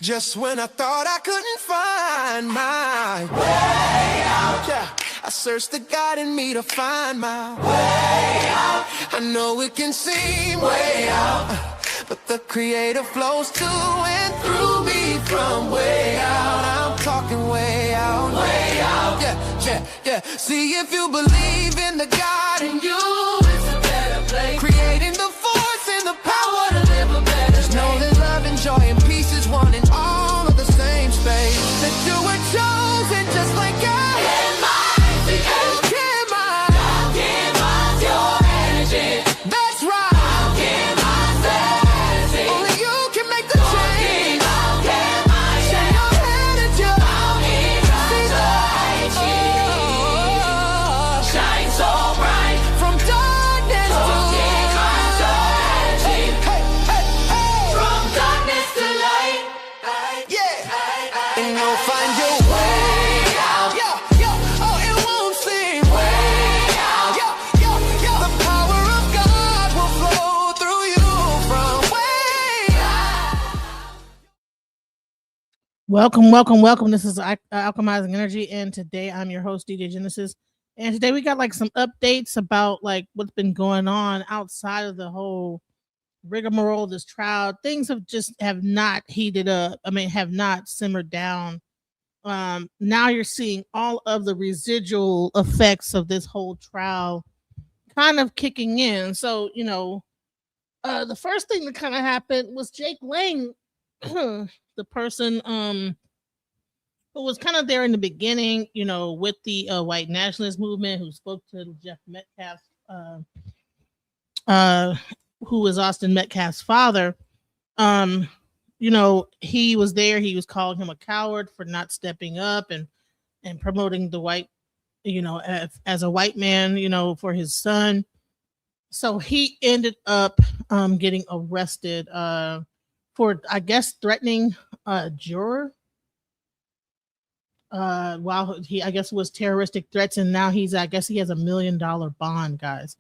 Just when I thought I couldn't find my way out, yeah, I searched the God in me to find my way out. I know it can seem way out, but the Creator flows to and through me from way out. I'm talking way out, yeah. See, if you believe in the God in you, it's a better place. Creating the force and the power to live a better day. Know that love and joy and peace is one in all of the same space. That you were chosen just like God. Your energy. That's right. I'll give my sanity. Only you can make the change. I'll give my shine your energy. I'll give my shine so bright from darkness to light. From darkness to light. Yeah. And you'll find your way out. Oh, it won't seem way out. The power of God will flow through you from way out. Welcome. This is Alchemizing Energy, and today I'm your host, DJ Genesis. And today we got like some updates about like what's been going on outside of the whole rigmarole of this trial. Things have not heated up. Have not simmered down. Now you're seeing all of the residual effects of this whole trial kind of kicking in. So, the first thing that kind of happened was Jake Lang, the person who was kind of there in the beginning, with the white nationalist movement, who spoke to Jeff Metcalf, who was Austin Metcalf's father. He was there. He was calling him a coward for not stepping up and promoting the white, as a white man, for his son. So he ended up getting arrested for, I guess, threatening a juror. While he, I guess, was terroristic threats, and now he has $1 million bond, guys.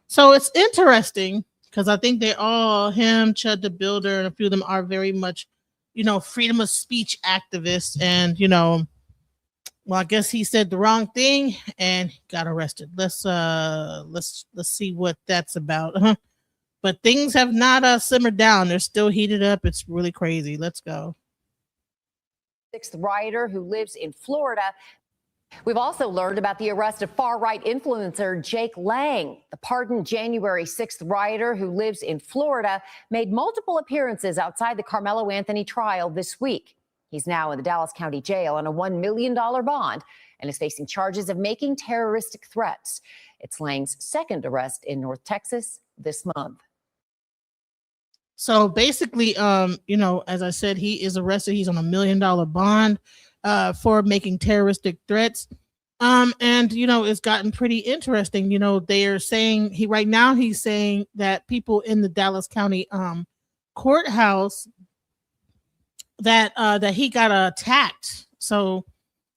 So it's interesting because I think they all, him, Chud the Builder, and a few of them are very much, freedom of speech activists. And, I guess he said the wrong thing and got arrested. Let's see what that's about. But things have not simmered down. They're still heated up. It's really crazy. Let's go. Sixth rioter who lives in Florida. We've also learned about the arrest of far-right influencer Jake Lang. The pardoned January 6th rioter who lives in Florida made multiple appearances outside the Karmelo Anthony trial this week. He's now in the Dallas County Jail on a $1 million bond and is facing charges of making terroristic threats. It's Lang's second arrest in North Texas this month. So basically, as I said, he is arrested. He's on a $1 million bond for making terroristic threats. And, it's gotten pretty interesting. They are saying he's saying that people in the Dallas County courthouse that he got attacked. So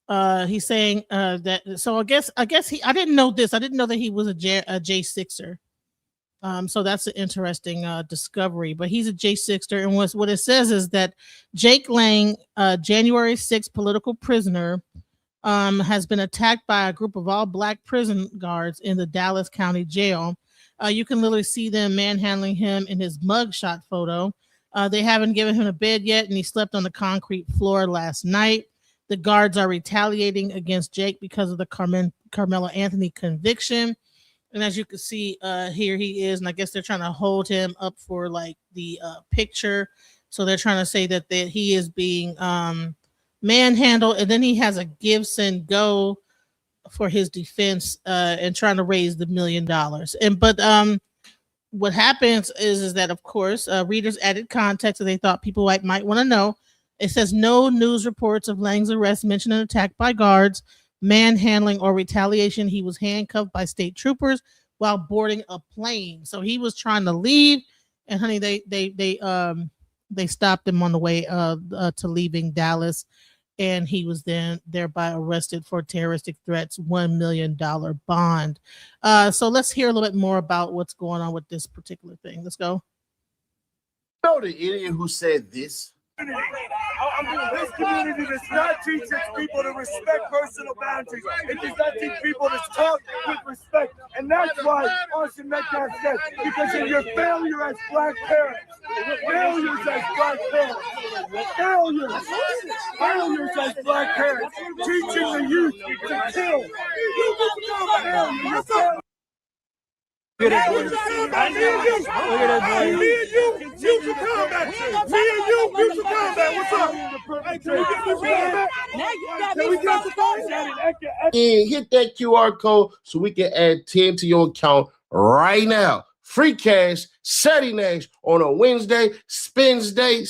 he's saying that. So I guess I didn't know this. I didn't know that he was a J6er. So that's an interesting discovery. But he's a J6er, and what it says is that Jake Lang, January 6th political prisoner, has been attacked by a group of all black prison guards in the Dallas County Jail. You can literally see them manhandling him in his mugshot photo. They haven't given him a bed yet, and he slept on the concrete floor last night. The guards are retaliating against Jake because of the Karmelo Anthony conviction. And as you can see, here he is. And I guess they're trying to hold him up for like the picture. So they're trying to say that he is being manhandled. And then he has a give, send, go for his defense and trying to raise the $1 million. But what happens is that, of course, readers added context that they thought people might want to know. It says no news reports of Lang's arrest mention an attack by guards, manhandling, or retaliation. He was handcuffed by state troopers while boarding a plane. So he was trying to leave, and honey, they stopped him on the way to leaving Dallas, and he was then thereby arrested for terroristic threats, $1 million bond. So let's hear a little bit more about what's going on with this particular thing. Let's go. The idiot who said this This community does not teach its people to respect personal boundaries. It does not teach people to talk with respect. And that's why Austin Metcalf said, because of your failure as black parents, failures as black parents, failures as black parents, teaching the youth to kill. Look at this boy. Me and you, mutual combat. Me and you, mutual combat. What's up? Hey, can we get mutual combat? Can we get and hit that QR code so we can add 10 to your account right now. Free cash, Saturday Nash on a Wednesday, spins day.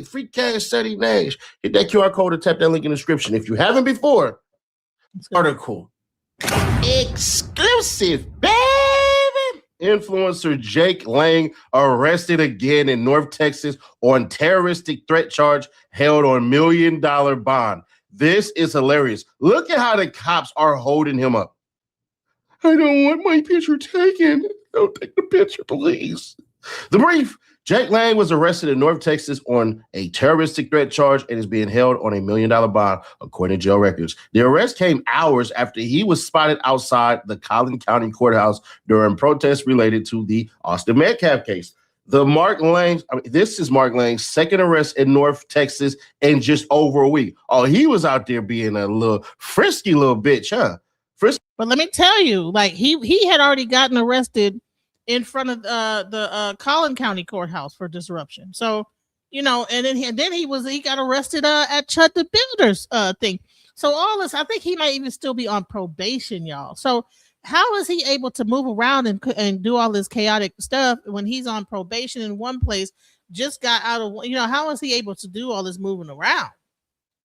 Free cash, Saturday Nash. Hit that QR code and tap that link in the description. If you haven't before, article exclusive, baby. Influencer Jake Lang arrested again in North Texas on terroristic threat charge, held on $1 million bond. This is hilarious. Look at how the cops are holding him up. I don't want my picture taken. Don't take the picture, please. The brief. Jake Lang was arrested in North Texas on a terroristic threat charge and is being held on $1 million bond, according to jail records. The arrest came hours after he was spotted outside the Collin County Courthouse during protests related to the Austin Metcalf case. This is Mark Lang's second arrest in North Texas in just over a week. Oh, he was out there being a little frisky little bitch, huh? But let me tell you, like he had already gotten arrested in front of the Collin County Courthouse for disruption. So, you know, and then he got arrested at Chud the Builder's thing. So all this, I think he might even still be on probation, y'all. So how is he able to move around and do all this chaotic stuff when he's on probation in one place, just got out of, you know, how is he able to do all this moving around?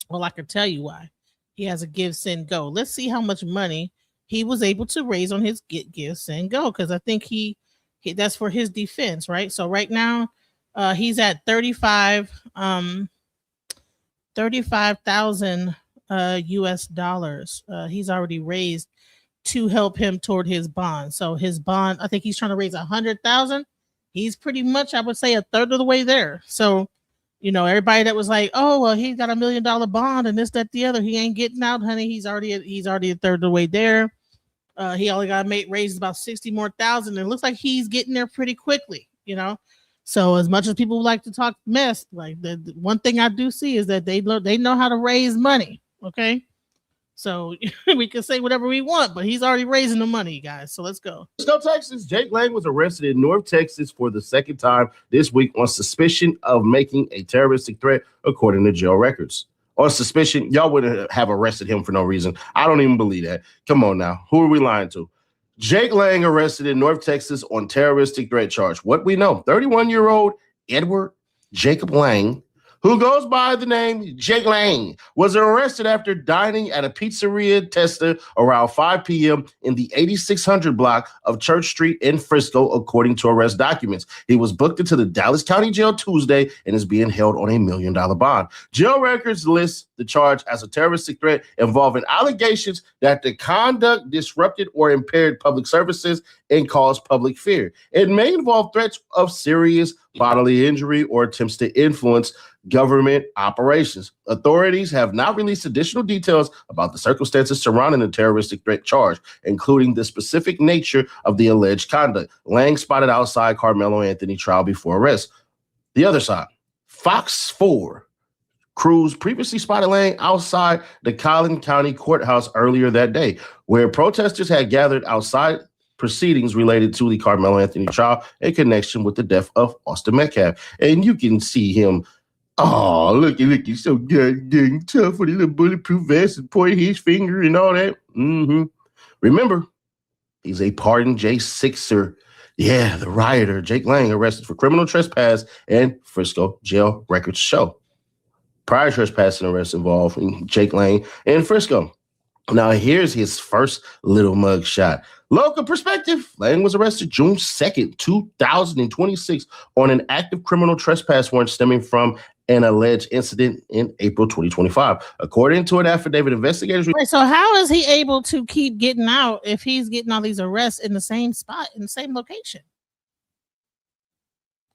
Well, I can tell you why. He has a give, send, go. Let's see how much money he was able to raise on his give, send, go. Because I think he that's for his defense, right? So right now, he's at 35,000 US dollars. He's already raised to help him toward his bond. So his bond, I think he's trying to raise 100,000. He's pretty much, I would say, a third of the way there. So, you know, everybody that was like, oh, well, he got $1 million bond and this, that, the other, he ain't getting out, honey. He's already a third of the way there. He only got raised about 60 more thousand. And it looks like he's getting there pretty quickly, you know? So as much as people like to talk mess, like the one thing I do see is that they know how to raise money. Okay. So we can say whatever we want, but he's already raising the money, guys. So let's go. Let's go, Texas. Jake Lang was arrested in North Texas for the second time this week on suspicion of making a terroristic threat, according to jail records. On suspicion, y'all wouldn't have arrested him for no reason. I don't even believe that. Come on now. Who are we lying to? Jake Lang arrested in North Texas on terroristic threat charge. What we know, 31-year-old Edward Jacob Lang, who goes by the name Jake Lang, was arrested after dining at a pizzeria Testa around 5 p.m. in the 8600 block of Church Street in Frisco, according to arrest documents. He was booked into the Dallas County Jail Tuesday and is being held on $1 million bond. Jail records list the charge as a terroristic threat involving allegations that the conduct disrupted or impaired public services and caused public fear. It may involve threats of serious bodily injury or attempts to influence government operations. Authorities have not released additional details about the circumstances surrounding the terroristic threat charge, including the specific nature of the alleged conduct. Lang spotted outside Karmelo Anthony trial before arrest. The other side, Fox 4 crews previously spotted Lang outside the Collin County Courthouse earlier that day, where protesters had gathered outside proceedings related to the Karmelo Anthony trial in connection with the death of Austin Metcalf. And you can see him, oh, look, he's so goddamn tough with a little bulletproof vest and pointing his finger and all that. Remember, he's a pardoned J6er. Yeah, the rioter, Jake Lang, arrested for criminal trespass and Frisco jail records show. Prior trespassing arrests involving Jake Lang in Frisco. Now, here's his first little mug shot. Local perspective. Lang was arrested June 2nd, 2026 on an active criminal trespass warrant stemming from an alleged incident in April 2025. According to an affidavit, investigators... Wait, so how is he able to keep getting out if he's getting all these arrests in the same spot, in the same location?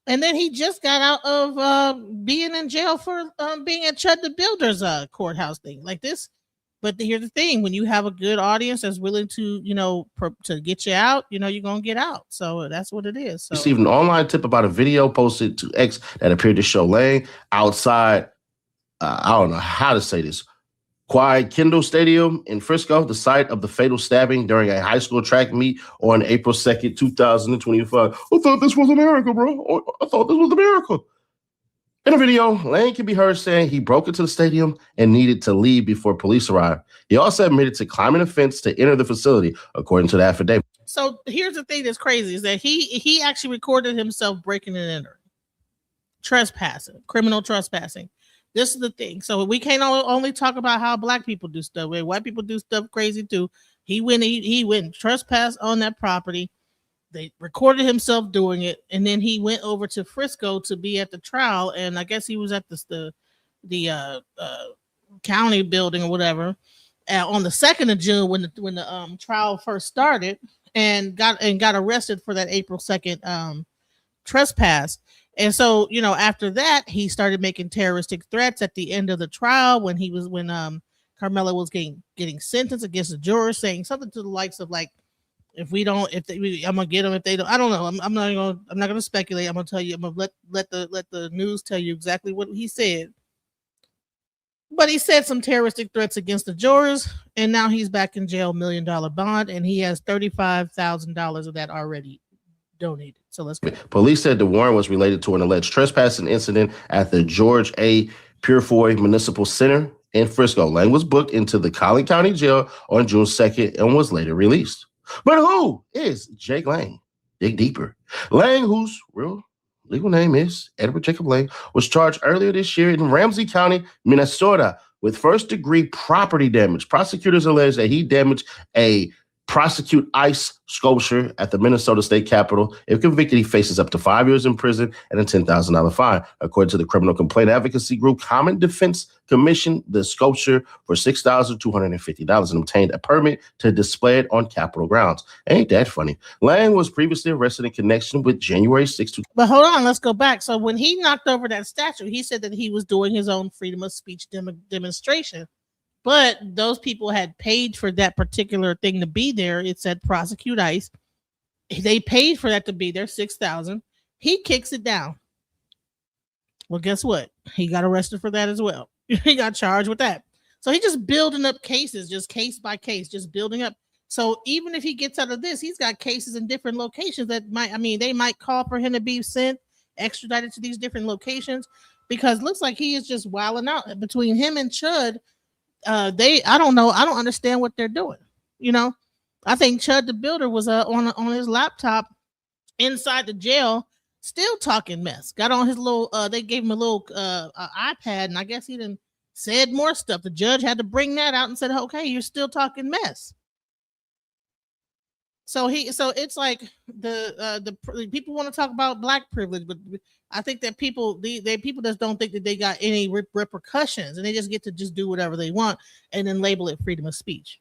And then he just got out of being in jail for being at Chud the Builder's courthouse thing like this. But here's the thing: when you have a good audience that's willing to, to get you out, you're gonna get out. So that's what it is. So Received an online tip about a video posted to X that appeared to show Lang outside. I don't know how to say this. Quiet Kendall Stadium in Frisco, the site of the fatal stabbing during a high school track meet on April 2nd, 2025. I thought this was America, bro. I thought this was America. In a video, Lane can be heard saying he broke into the stadium and needed to leave before police arrived. He also admitted to climbing a fence to enter the facility, according to the affidavit. So here's the thing that's crazy is that he actually recorded himself breaking and entering. Trespassing, criminal trespassing. This is the thing. So we can't only talk about how black people do stuff. White people do stuff crazy too. He went and trespassed on that property. They recorded himself doing it, and then he went over to Frisco to be at the trial. And I guess he was at the county building or whatever on the 2nd of June when the trial first started, and got arrested for that April 2nd trespass. And so, after that, he started making terroristic threats at the end of the trial when Karmelo was getting sentenced against the jurors, saying something to the likes of like, I'm gonna get them if they don't. I don't know. I'm not gonna speculate. I'm gonna tell you. I'm gonna let the news tell you exactly what he said. But he said some terroristic threats against the jurors, and now he's back in jail, $1 million bond, and he has $35,000 of that already donated. So let's go. Police said the warrant was related to an alleged trespassing incident at the George A. Purifoy Municipal Center in Frisco. Lang was booked into the Collin County Jail on June 2nd and was later released. But who is Jake Lang? Dig deeper. Lang, whose real legal name is Edward Jacob Lang, was charged earlier this year in Ramsey County, Minnesota, with first-degree property damage. Prosecutors allege that he damaged a prosecute ICE sculpture at the Minnesota State Capitol. If convicted, he faces up to 5 years in prison and a $10,000 fine. According to the criminal complaint advocacy group Common Defense, commissioned the sculpture for $6,250 and obtained a permit to display it on Capitol grounds. Ain't that funny? Lang was previously arrested in connection with January 6th. But hold on, let's go back. So when he knocked over that statue, he said that he was doing his own freedom of speech demonstration. But those people had paid for that particular thing to be there. It said prosecute ICE. They paid for that to be there, $6,000. He kicks it down. Well, guess what? He got arrested for that as well. He got charged with that. So he's just building up cases, just case by case, just building up. So even if he gets out of this, he's got cases in different locations that they might call for him to be sent, extradited to these different locations, because it looks like he is just wilding out between him and Chud. I don't know. I don't understand what they're doing. I think Chud the Builder was on his laptop inside the jail, still talking mess. Got on his little. They gave him a little iPad, and I guess he done said more stuff. The judge had to bring that out and said, "Okay, you're still talking mess." So it's like the people want to talk about black privilege, but I think that people just don't think that they got any repercussions, and they just get to just do whatever they want and then label it freedom of speech.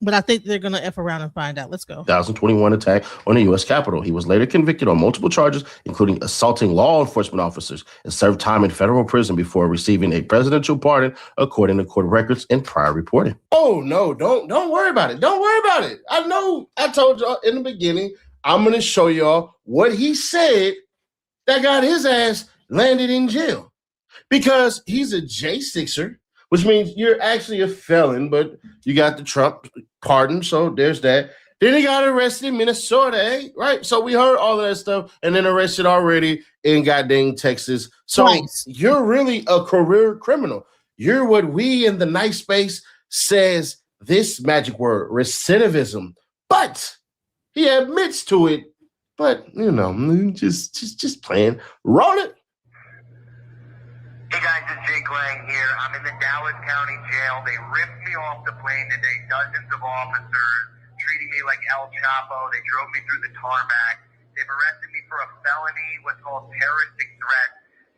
But I think they're going to F around and find out. Let's go. 2021 attack on the U.S. Capitol. He was later convicted on multiple charges, including assaulting law enforcement officers, and served time in federal prison before receiving a presidential pardon, according to court records and prior reporting. Oh, no, don't worry about it. Don't worry about it. I know I told y'all in the beginning, I'm going to show y'all what he said that got his ass landed in jail. Because he's a J6er, which means you're actually a felon, but you got the Trump pardon, so there's that. Then he got arrested in Minnesota, right? So we heard all of that stuff, and then arrested already in goddamn Texas. So Twice. You're really a career criminal. You're what we in the nice space says this magic word, recidivism. But he admits to it. But just playing. Roll it. Hey guys, it's Jake Lang here. I'm in the Dallas County Jail. They ripped me off the plane today. Dozens of officers treating me like El Chapo. They drove me through the tarmac. They've arrested me for a felony, what's called terroristic threat,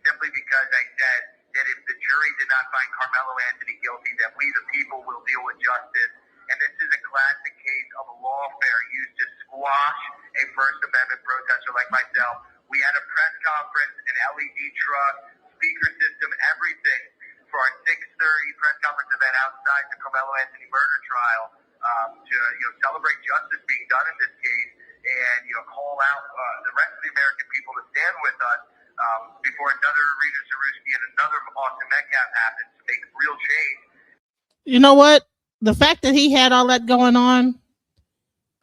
simply because I said that if the jury did not find Karmelo Anthony guilty, that we the people will deal with justice. And this is a classic case of lawfare used to squash a First Amendment protester like myself We had a press conference, an LED truck, speaker system, everything for our 6:30 press conference event outside the Karmelo Anthony murder trial to celebrate justice being done in this case and call out the rest of the American people to stand with us before another Rita Zarewski and another Austin Metcalf happens to make real change. You know what? The fact that he had all that going on,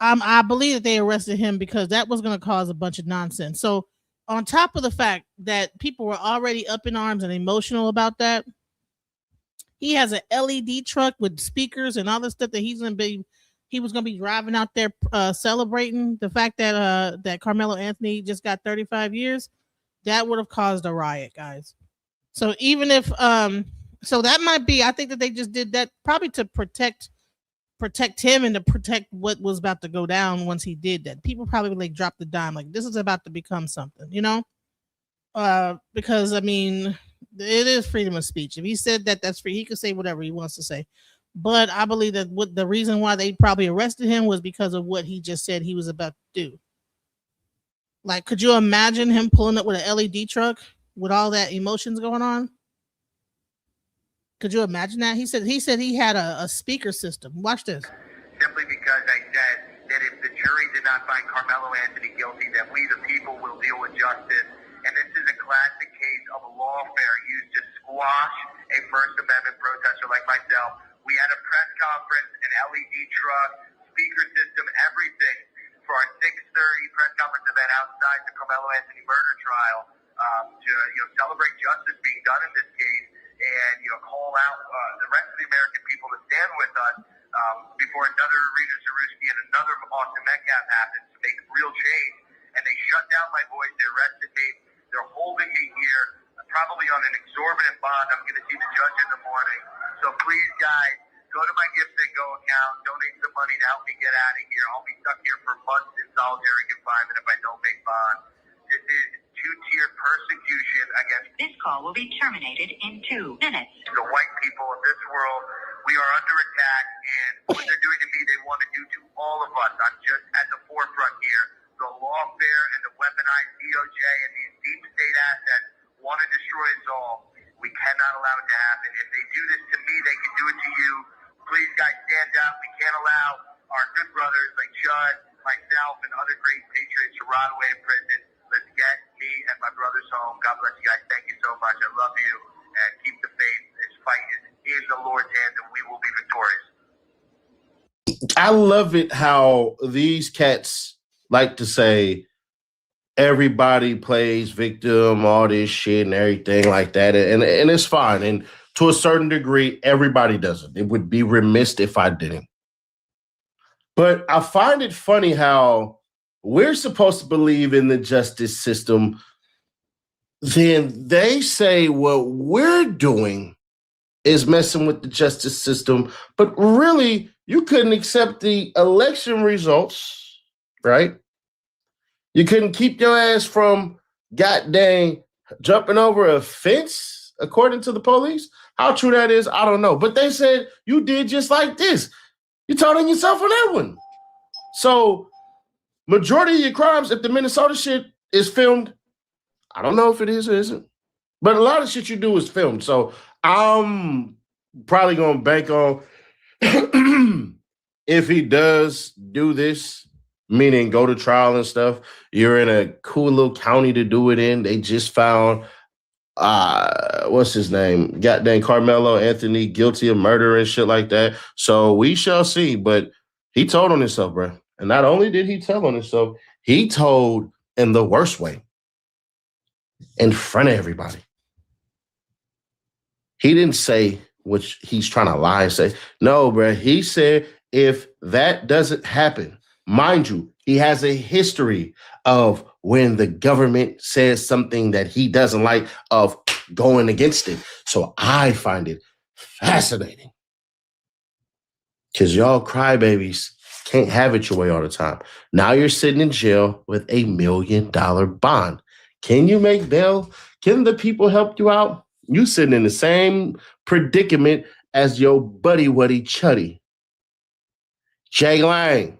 I believe that they arrested him because that was going to cause a bunch of nonsense. So on top of the fact that people were already up in arms and emotional about that, he has an LED truck with speakers and all the stuff that he was going to be driving out there celebrating the fact that that Karmelo Anthony just got 35 years. That would have caused a riot, guys. So even if so that might be, I think that they just did that probably to protect him and to protect what was about to go down once he did that. People probably like drop the dime, like this is about to become something, because I mean, it is freedom of speech. If he said that, that's free. He could say whatever he wants to say. But I believe that what the reason why they probably arrested him was because of what he just said he was about to do. Like, could you imagine him pulling up with an LED truck with all that emotions going on? Could you imagine that? He said he had a speaker system. Watch this. Simply because I said that if the jury did not find Karmelo Anthony guilty, that we the people will deal with justice. And this is a classic case of a lawfare used to squash a First Amendment protester like myself. We had a press conference, an LED truck, speaker system, everything for our 6:30 press conference event outside the Karmelo Anthony murder trial to celebrate justice being done in this case and call out the rest of the American people to stand with us before another Rita Zarewski and another Austin Metcalf happens to make real change. And they shut down my voice. They arrested me. They're holding me here, probably on an exorbitant bond. I'm going to see the judge in the morning. So please, guys, go to my Gift and Go account, donate some money to help me get out of here. I'll be stuck here for months in solitary confinement if I don't make bond. This is two-tiered persecution against... This call will be terminated in 2 minutes. The white people of this world, we are under attack, and what they're doing to me, they want to do to all of us. I'm just at the forefront here. The lawfare and the weaponized DOJ and these deep state assets want to destroy us all. We cannot allow it to happen. If they do this to me, they can do it to you. Please, guys, stand up. We can't allow our good brothers like Judd, myself, and other great patriots to rot away in prison. Let's get me and my brothers home. God bless you guys. Thank you so much. I love you. And keep the faith. This fight is in the Lord's hands, and we will be victorious. I love it how these cats like to say everybody plays victim, all this shit and everything like that. And it's fine. And to a certain degree, everybody does it. It would be remiss if I didn't. But I find it funny how we're supposed to believe in the justice system. Then they say what we're doing is messing with the justice system. But really, you couldn't accept the election results, right? You couldn't keep your ass from goddamn jumping over a fence, according to the police. How true that is, I don't know. But they said you did just like this. You told on yourself on that one. So majority of your crimes, if the Minnesota shit is filmed, I don't know if it is or isn't. But a lot of shit you do is filmed. So I'm probably going to bank on if he does do this, meaning go to trial and stuff, you're in a cool little county to do it in. They just found, what's his name? Goddamn Karmelo Anthony guilty of murder and shit like that. So we shall see. But he told on himself, bro. And not only did he tell on himself, he told in the worst way, in front of everybody. He didn't say, which he's trying to lie and say. No, bro. He said, if that doesn't happen, mind you, he has a history of when the government says something that he doesn't like, of going against it. So I find it fascinating. Because y'all crybabies can't have it your way all the time. Now you're sitting in jail with $1 million bond. Can you make bail? Can the people help you out? You sitting in the same predicament as your buddy Waddy Chuddy. Jay Lang,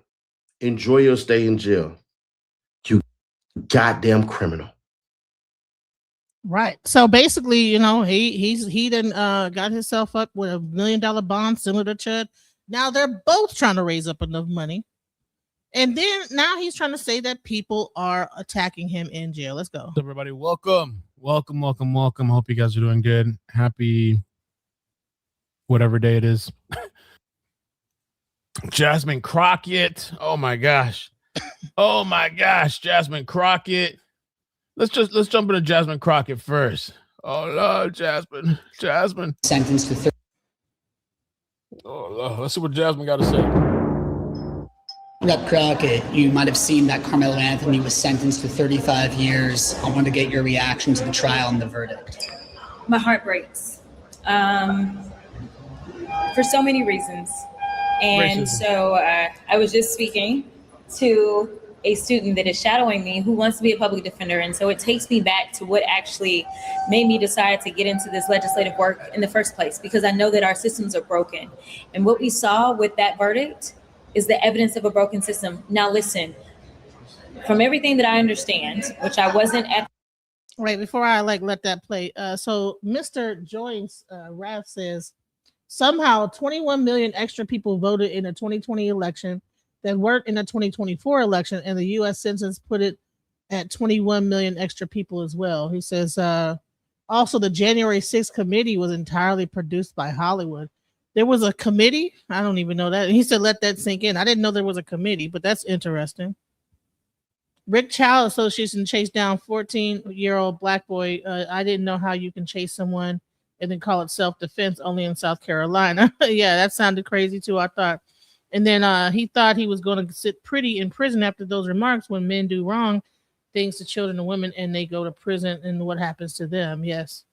enjoy your stay in jail. You goddamn criminal. Right. So basically, he then got himself up with $1 million bond similar to Chud. Now they're both trying to raise up enough money. And then now he's trying to say that people are attacking him in jail. Let's go. Everybody, welcome. Hope you guys are doing good. Happy whatever day it is. Jasmine Crockett. Oh my gosh. Jasmine Crockett. Let's jump into Jasmine Crockett first. Oh Lord, Jasmine. Sentenced to 30. Oh Lord. Let's see what Jasmine got to say. Rep Crockett, you might have seen that Karmelo Anthony was sentenced to 35 years. I want to get your reaction to the trial and the verdict. My heart breaks for so many reasons. And so I was just speaking to a student that is shadowing me who wants to be a public defender. And so it takes me back to what actually made me decide to get into this legislative work in the first place, because I know that our systems are broken. And what we saw with that verdict is the evidence of a broken system. Now, listen, from everything that I understand, which I wasn't at. Right, before I let that play. So Mr. Joyce Raff says, somehow 21 million extra people voted in the 2020 election that weren't in the 2024 election, and the U.S. Census put it at 21 million extra people as well. He says, also the January 6th committee was entirely produced by Hollywood. There was a committee? I don't even know that. And he said, let that sink in. I didn't know there was a committee, but that's interesting. Rick Child Association chased down 14-year-old black boy. I didn't know how you can chase someone and then call it self-defense only in South Carolina. Yeah, that sounded crazy too, I thought. And then he thought he was going to sit pretty in prison after those remarks when men do wrong things to children and women and they go to prison and what happens to them. Yes,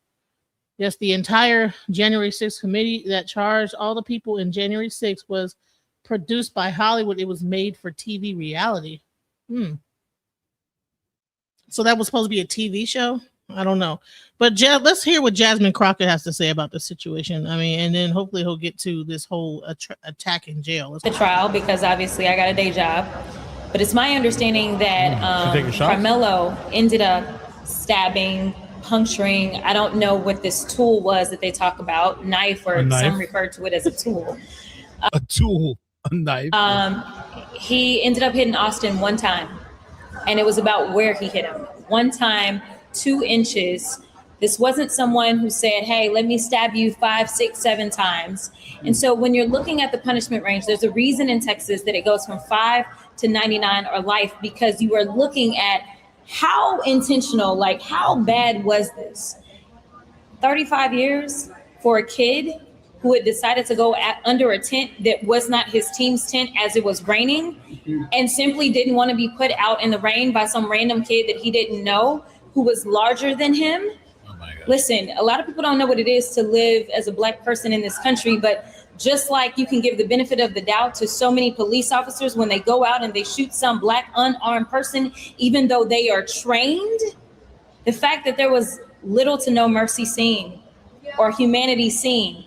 the entire January 6th committee that charged all the people in January 6th was produced by Hollywood. It was made for TV reality. So that was supposed to be a TV show? I don't know. But let's hear what Jasmine Crockett has to say about the situation. I mean, and then hopefully he'll get to this whole attack in jail. The trial, because obviously I got a day job. But it's my understanding that Karmelo ended up stabbing, puncturing. I don't know what this tool was that they talk about, knife, or some refer to it as a tool. A knife. He ended up hitting Austin one time, and it was about where he hit him. One time, 2 inches. This wasn't someone who said, hey, let me stab you 5, 6, 7 times. And so when you're looking at the punishment range, there's a reason in Texas that it goes from 5 to 99 or life, because you are looking at how intentional, like how bad was this? 35 years for a kid who had decided to go under a tent that was not his team's tent as it was raining, and simply didn't want to be put out in the rain by some random kid that he didn't know who was larger than him. Oh my God. Listen, a lot of people don't know what it is to live as a black person in this country, but just like you can give the benefit of the doubt to so many police officers when they go out and they shoot some black unarmed person, even though they are trained, the fact that there was little to no mercy seen or humanity seen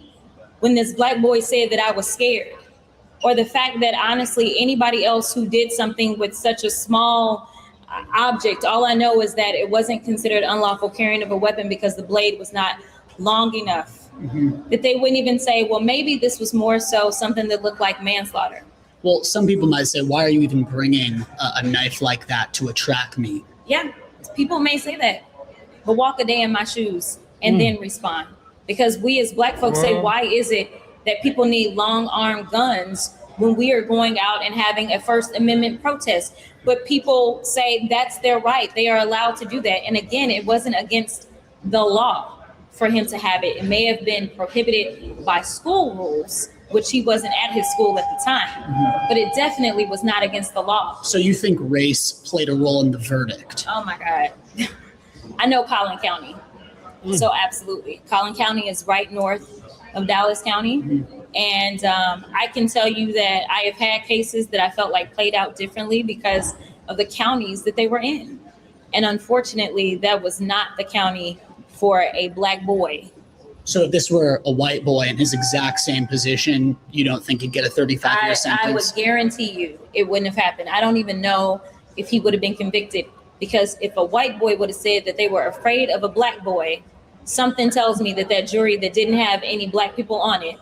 when this black boy said that I was scared, or the fact that honestly anybody else who did something with such a small object, all I know is that it wasn't considered unlawful carrying of a weapon because the blade was not long enough. That they wouldn't even say, well, maybe this was more so something that looked like manslaughter. Well, some people might say, why are you even bringing a knife like that to a track meet? Yeah, people may say that, but walk a day in my shoes and then respond. Because we as black folks say, why is it that people need long armed guns when we are going out and having a First Amendment protest? But people say that's their right. They are allowed to do that. And again, it wasn't against the law for him to have it. It may have been prohibited by school rules, which he wasn't at his school at the time, but it definitely was not against the law. So you think race played a role in the verdict? Oh my God. I know Collin County. So absolutely. Collin County is right north of Dallas County. And I can tell you that I have had cases that I felt like played out differently because of the counties that they were in. And unfortunately, that was not the county for a black boy. So if this were a white boy in his exact same position, you don't think he'd get a 35-year sentence? I would guarantee you it wouldn't have happened. I don't even know if he would have been convicted Because if a white boy would have said that they were afraid of a black boy, something tells me that that jury that didn't have any black people on it,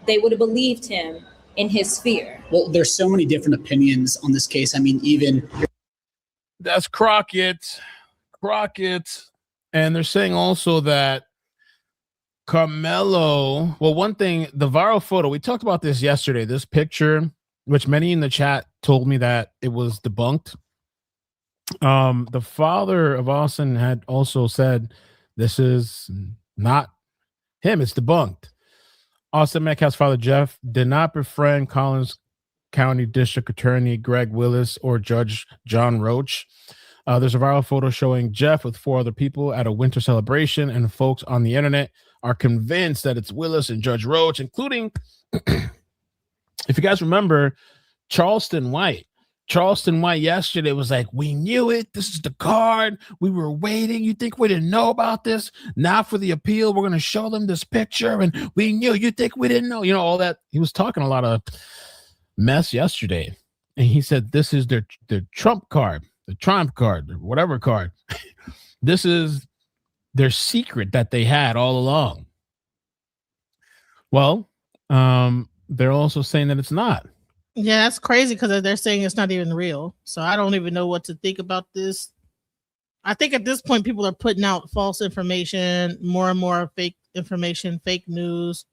they would have believed him in his fear. Well, there's so many different opinions on this case. I mean, even That's Crockett. And they're saying also that Karmelo, well, one thing, the viral photo, we talked about this yesterday, this picture, which many in the chat told me that it was debunked. The father of Austin had also said this is not him, it's debunked. Austin Metcalf's father, Jeff, did not befriend Collins County District Attorney Greg Willis or Judge John Roach. There's a viral photo showing Jeff with 4 other people at a winter celebration, and folks on the internet are convinced that it's Willis and Judge Roach, including, if you guys remember, Charleston White. Charleston White yesterday was like, we knew it. This is the card. We were waiting. You think we didn't know about this? Now for the appeal, we're going to show them this picture, and we knew. You think we didn't know? You know, all that. He was talking a lot of mess yesterday, and he said this is their trump card, the Trump card, whatever card. This is their secret that they had all along. Well, they're also saying that it's not. Yeah, that's crazy because they're saying it's not even real. So I don't even know what to think about this. I think at this point, people are putting out false information, more and more fake information, fake news,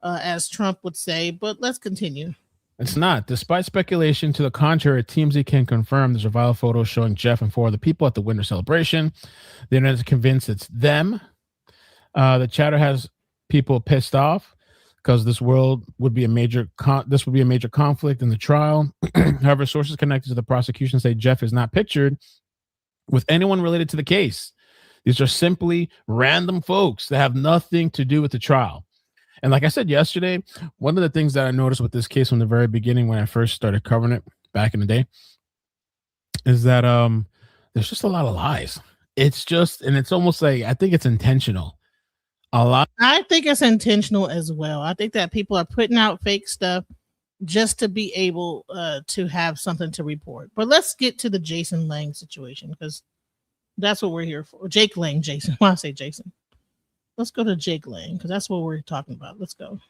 as Trump would say. But let's continue. It's not. Despite speculation to the contrary, TMZ can confirm there's a viral photo showing Jeff and 4 other people at the winter celebration. The internet is convinced it's them. The chatter has people pissed off because this would be a major conflict in the trial. However, sources connected to the prosecution say Jeff is not pictured with anyone related to the case. These are simply random folks that have nothing to do with the trial. And like I said yesterday, one of the things that I noticed with this case from the very beginning when I first started covering it back in the day is that there's just a lot of lies. It's just, and it's almost like, I think it's intentional. A lot. I think it's intentional as well. I think that people are putting out fake stuff just to be able to have something to report. But let's get to the Jason Lang situation because that's what we're here for. Jake Lang, Jason. Why I say Jason? Let's go to Jake Lang because that's what we're talking about. Let's go.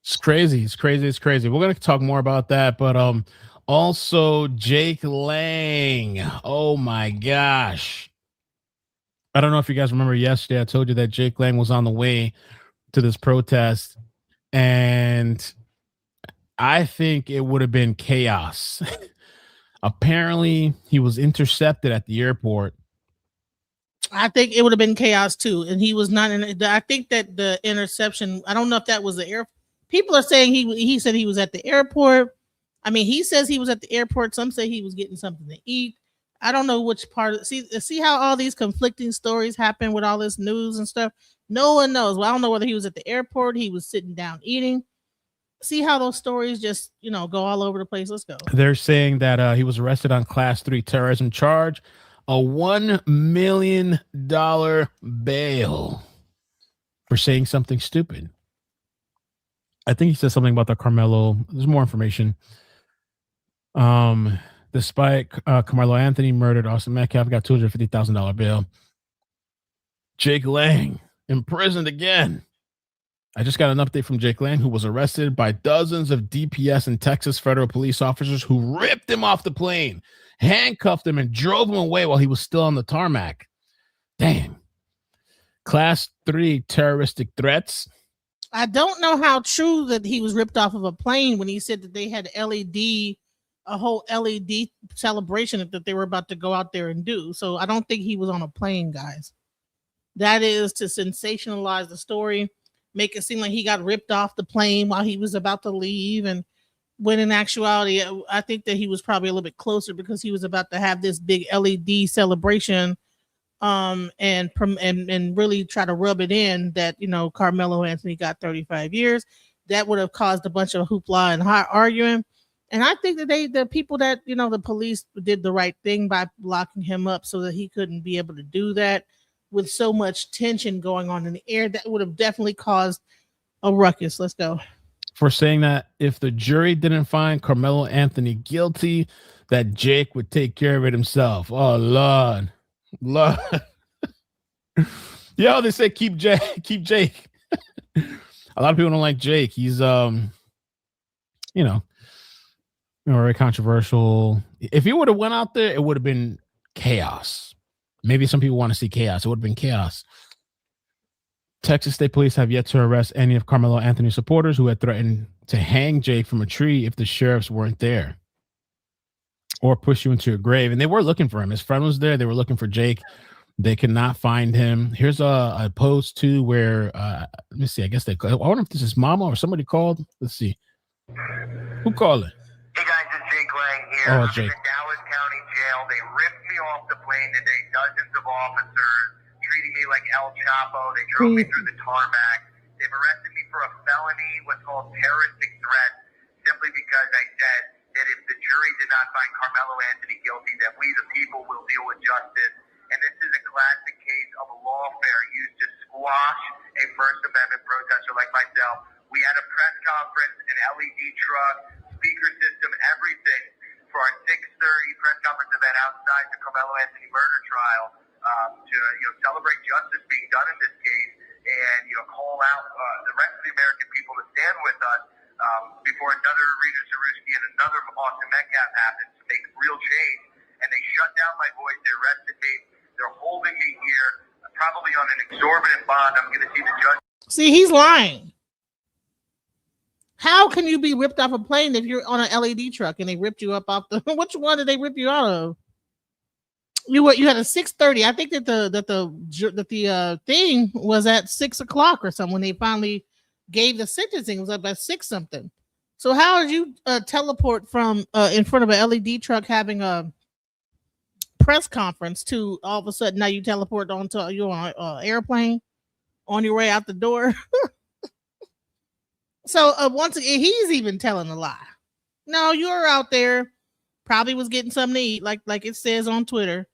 It's crazy. We're going to talk more about that, but also Jake Lang. Oh my gosh. I don't know if you guys remember yesterday, I told you that Jake Lang was on the way to this protest, and I think it would have been chaos. Apparently, he was intercepted at the airport. I think it would have been chaos too, and he was not in. I think that the interception. I don't know if that was the air. People are saying he said he was at the airport. I mean, he says he was at the airport. Some say he was getting something to eat. I don't know which part. See how all these conflicting stories happen with all this news and stuff. No one knows. Well, I don't know whether he was at the airport, he was sitting down eating. See how those stories just go all over the place. Let's go. They're saying that he was arrested on Class 3 terrorism charge, a $1 million bail for saying something stupid. I think he said something about the Karmelo. There's more information. Despite Karmelo Anthony murdered Austin Metcalf, got $250,000 bail. Jake Lang imprisoned again. I just got an update from Jake Lang, who was arrested by dozens of DPS and Texas federal police officers who ripped him off the plane, handcuffed him, and drove him away while he was still on the tarmac. Damn. Class 3 terroristic threats. I don't know how true that he was ripped off of a plane when he said that they had a whole LED celebration that they were about to go out there and do. So I don't think he was on a plane, guys. That is to sensationalize the story, make it seem like he got ripped off the plane while he was about to leave. And when in actuality, I think that he was probably a little bit closer because he was about to have this big LED celebration and really try to rub it in that, Karmelo Anthony got 35 years. That would have caused a bunch of hoopla and arguing. And I think that the people that, the police did the right thing by locking him up so that he couldn't be able to do that with so much tension going on in the air. That would have definitely caused a ruckus. Let's go. For saying that if the jury didn't find Karmelo Anthony guilty, that Jake would take care of it himself. Oh, Lord. Yo, they say keep Jake. A lot of people don't like Jake. He's very controversial. If he would have went out there, it would have been chaos. Maybe some people want to see chaos. It would have been chaos. Texas State Police have yet to arrest any of Carmelo Anthony's supporters who had threatened to hang Jake from a tree if the sheriffs weren't there or push you into a grave. And they were looking for him. His friend was there. They were looking for Jake. They could not find him. Here's a post too where let me see. I guess I wonder if this is Mama or somebody called. Let's see. Who called it? Hey guys, it's Jake Lang here. Oh, I'm Jake. in the Dallas County Jail. They ripped me off the plane today. Dozens of officers treating me like El Chapo. They drove me through the tarmac. They've arrested me for a felony, what's called terroristic threat, simply because I said that if the jury did not find Karmelo Anthony guilty, that we the people will deal with justice. And this is a classic case of lawfare used to squash a First Amendment protester like myself. We had a press conference, an LED truck, speaker system, everything for our 6:30 press conference event outside the Karmelo Anthony murder trial to celebrate justice being done in this case and call out the rest of the American people to stand with us before another Rita Zarewski and another Austin Metcalf happens to make real change. And they shut down my voice. They arrested me. They're holding me here, probably on an exorbitant bond. I'm going to see the judge. See, he's lying. How can you be ripped off a plane if you're on an LED truck and they ripped you up off the? Which one did they rip you out of? You had a 6:30. I think that the thing was at 6 o'clock or something when they finally gave the sentencing. It was up at 6 something. So how did you teleport from in front of an LED truck having a press conference to all of a sudden now you teleport onto you're on an airplane on your way out the door? So once again, he's even telling a lie. No, you were out there, probably was getting something to eat, like it says on Twitter,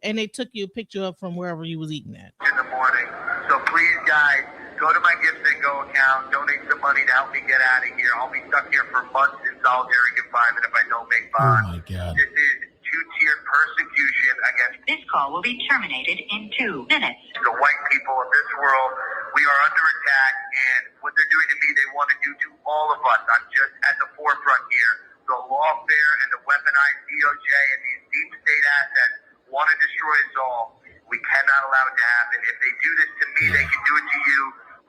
and they took you a picture up from wherever you was eating at. In the morning. So please, guys, go to my Gift and Go account, donate some money to help me get out of here. I'll be stuck here for months in solitary confinement if I don't make bond. Oh my God. This is two-tiered persecution against This call will be terminated in 2 minutes. the white people of this world. We are under attack, and what they're doing to me, they want to do to all of us. I'm just at the forefront here. The lawfare and the weaponized DOJ and these deep state assets want to destroy us all. We cannot allow it to happen. If they do this to me, they can do it to you.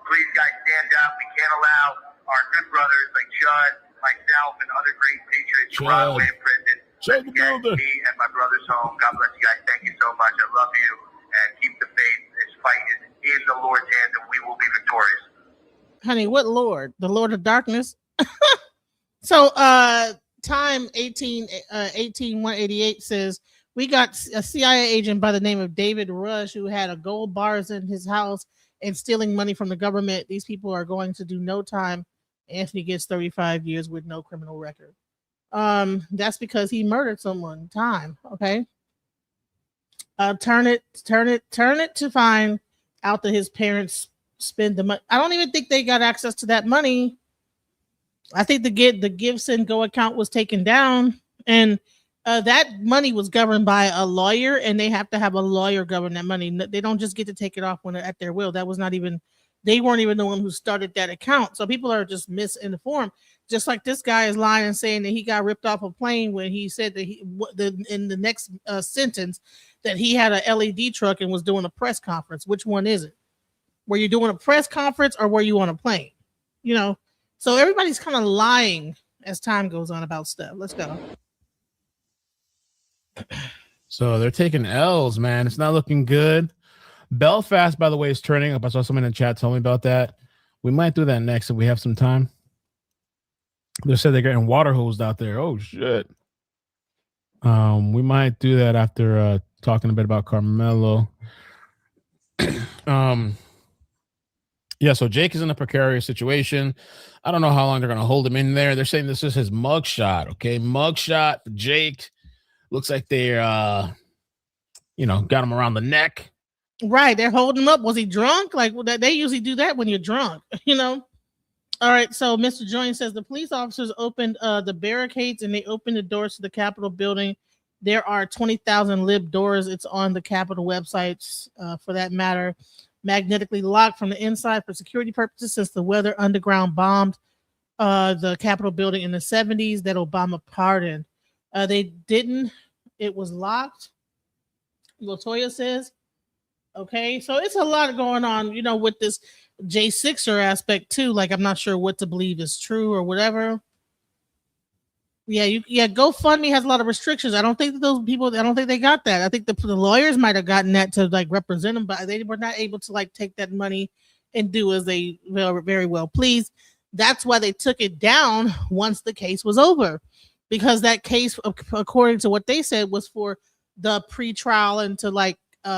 Please, guys, stand up. We can't allow our good brothers like Chud, myself, and other great patriots to rot away in prison. Let's get me and my brothers home. God bless you guys. Thank you so much. I love you. And keep the faith. This fight is in the Lord's hands, and we will be victorious. Honey, what Lord? The Lord of Darkness? So time 18188 says, we got a CIA agent by the name of David Rush who had a gold bars in his house and stealing money from the government. These people are going to do no time. Anthony gets 35 years with no criminal record. That's because he murdered someone. Time, okay? Turn it to find out that his parents spend the money. I don't even think they got access to that money. I think the Gifts and Go account was taken down, and that money was governed by a lawyer, and they have to have a lawyer govern that money. They don't just get to take it off when at their will. That was not even, they weren't even the one who started that account. So people are just misinformed. Just like this guy is lying and saying that he got ripped off a plane when he said that in the next sentence that he had a LED truck and was doing a press conference. Which one is it? Were you doing a press conference or were you on a plane? So everybody's kind of lying as time goes on about stuff. Let's go. So they're taking L's, man. It's not looking good. Belfast, by the way, is turning up. I saw someone in the chat tell me about that. We might do that next if we have some time. They said they're getting water hosed out there. Oh, shit. We might do that after talking a bit about Karmelo. Yeah, so Jake is in a precarious situation. I don't know how long they're going to hold him in there. They're saying this is his mugshot, okay? Mugshot for Jake. Looks like they're, got him around the neck. Right, they're holding him up. Was he drunk? Like, they usually do that when you're drunk, All right, so Mr. Joyne says the police officers opened the barricades and they opened the doors to the Capitol building. There are 20,000 lib doors. It's on the Capitol websites, for that matter. Magnetically locked from the inside for security purposes since the Weather Underground bombed the Capitol building in the 70s that Obama pardoned. They didn't. It was locked. Latoya says. Okay, so it's a lot going on, with this J6er aspect too. Like, I'm not sure what to believe is true or whatever. Yeah, GoFundMe has a lot of restrictions. I don't think that those people, I don't think they got that. I think the lawyers might have gotten that to like represent them, but they were not able to like take that money and do as they very well please. That's why they took it down once the case was over, because that case, according to what they said, was for the pre-trial and to like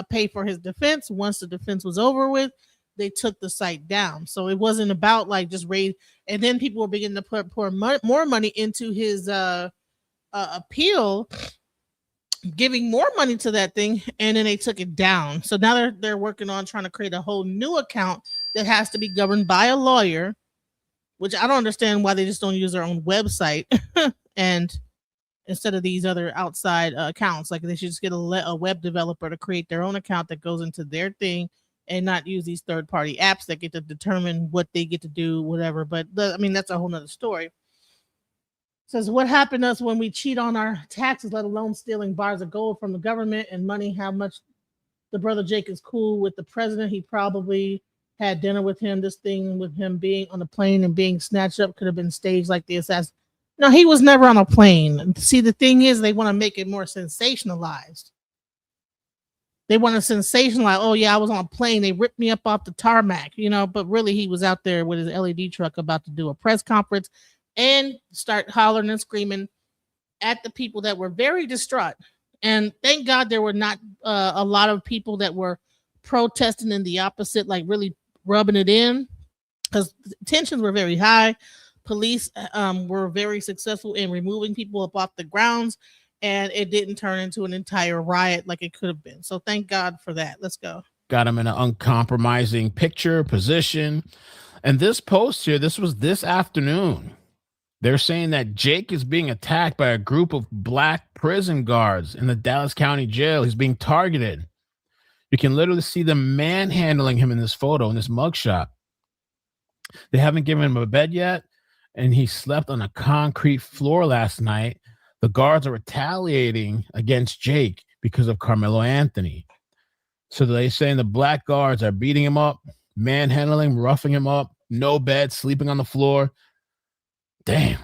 pay for his defense. Once the defense was over with, they took the site down. So it wasn't about like just raise, and then people were beginning to pour more money into his appeal, giving more money to that thing, and then they took it down. So now they're working on trying to create a whole new account that has to be governed by a lawyer, which I don't understand why they just don't use their own website and instead of these other outside accounts. Like, they should just get a web developer to create their own account that goes into their thing and not use these third-party apps that get to determine what they get to do, whatever. But that's a whole nother story. It says, what happened to us when we cheat on our taxes, let alone stealing bars of gold from the government and money? How much the brother Jake is cool with the president. He probably had dinner with him. This thing with him being on the plane and being snatched up could have been staged like the assassin. No, he was never on a plane. See, the thing is, they want to make it more sensationalized. They want to sensationalize, oh yeah, I was on a plane. They ripped me up off the tarmac, but really he was out there with his LED truck about to do a press conference and start hollering and screaming at the people that were very distraught. And thank God there were not a lot of people that were protesting in the opposite, like really rubbing it in, because tensions were very high. Police were very successful in removing people up off the grounds, and it didn't turn into an entire riot like it could have been. So thank God for that. Let's go. Got him in an uncompromising picture, position. And this post here, this was this afternoon. They're saying that Jake is being attacked by a group of black prison guards in the Dallas County Jail. He's being targeted. You can literally see them manhandling him in this photo, in this mugshot. They haven't given him a bed yet, and he slept on a concrete floor last night. The guards are retaliating against Jake because of Karmelo Anthony. So they're saying the black guards are beating him up, manhandling, roughing him up, no bed, sleeping on the floor. Damn.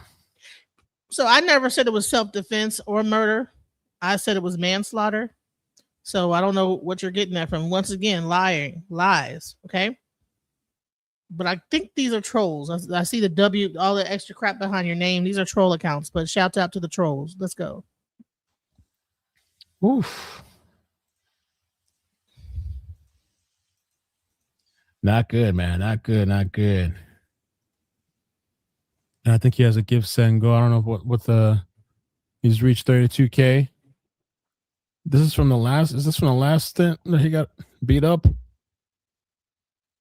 So I never said it was self-defense or murder. I said it was manslaughter. So I don't know what you're getting at from. Once again, lies. Okay. But I think these are trolls. I see the W, all the extra crap behind your name. These are troll accounts, but shout out to the trolls. Let's go. Oof. Not good, man. Not good. And I think he has a give, send, go. I don't know what the he's reached 32K. Is this from the last stint that he got beat up?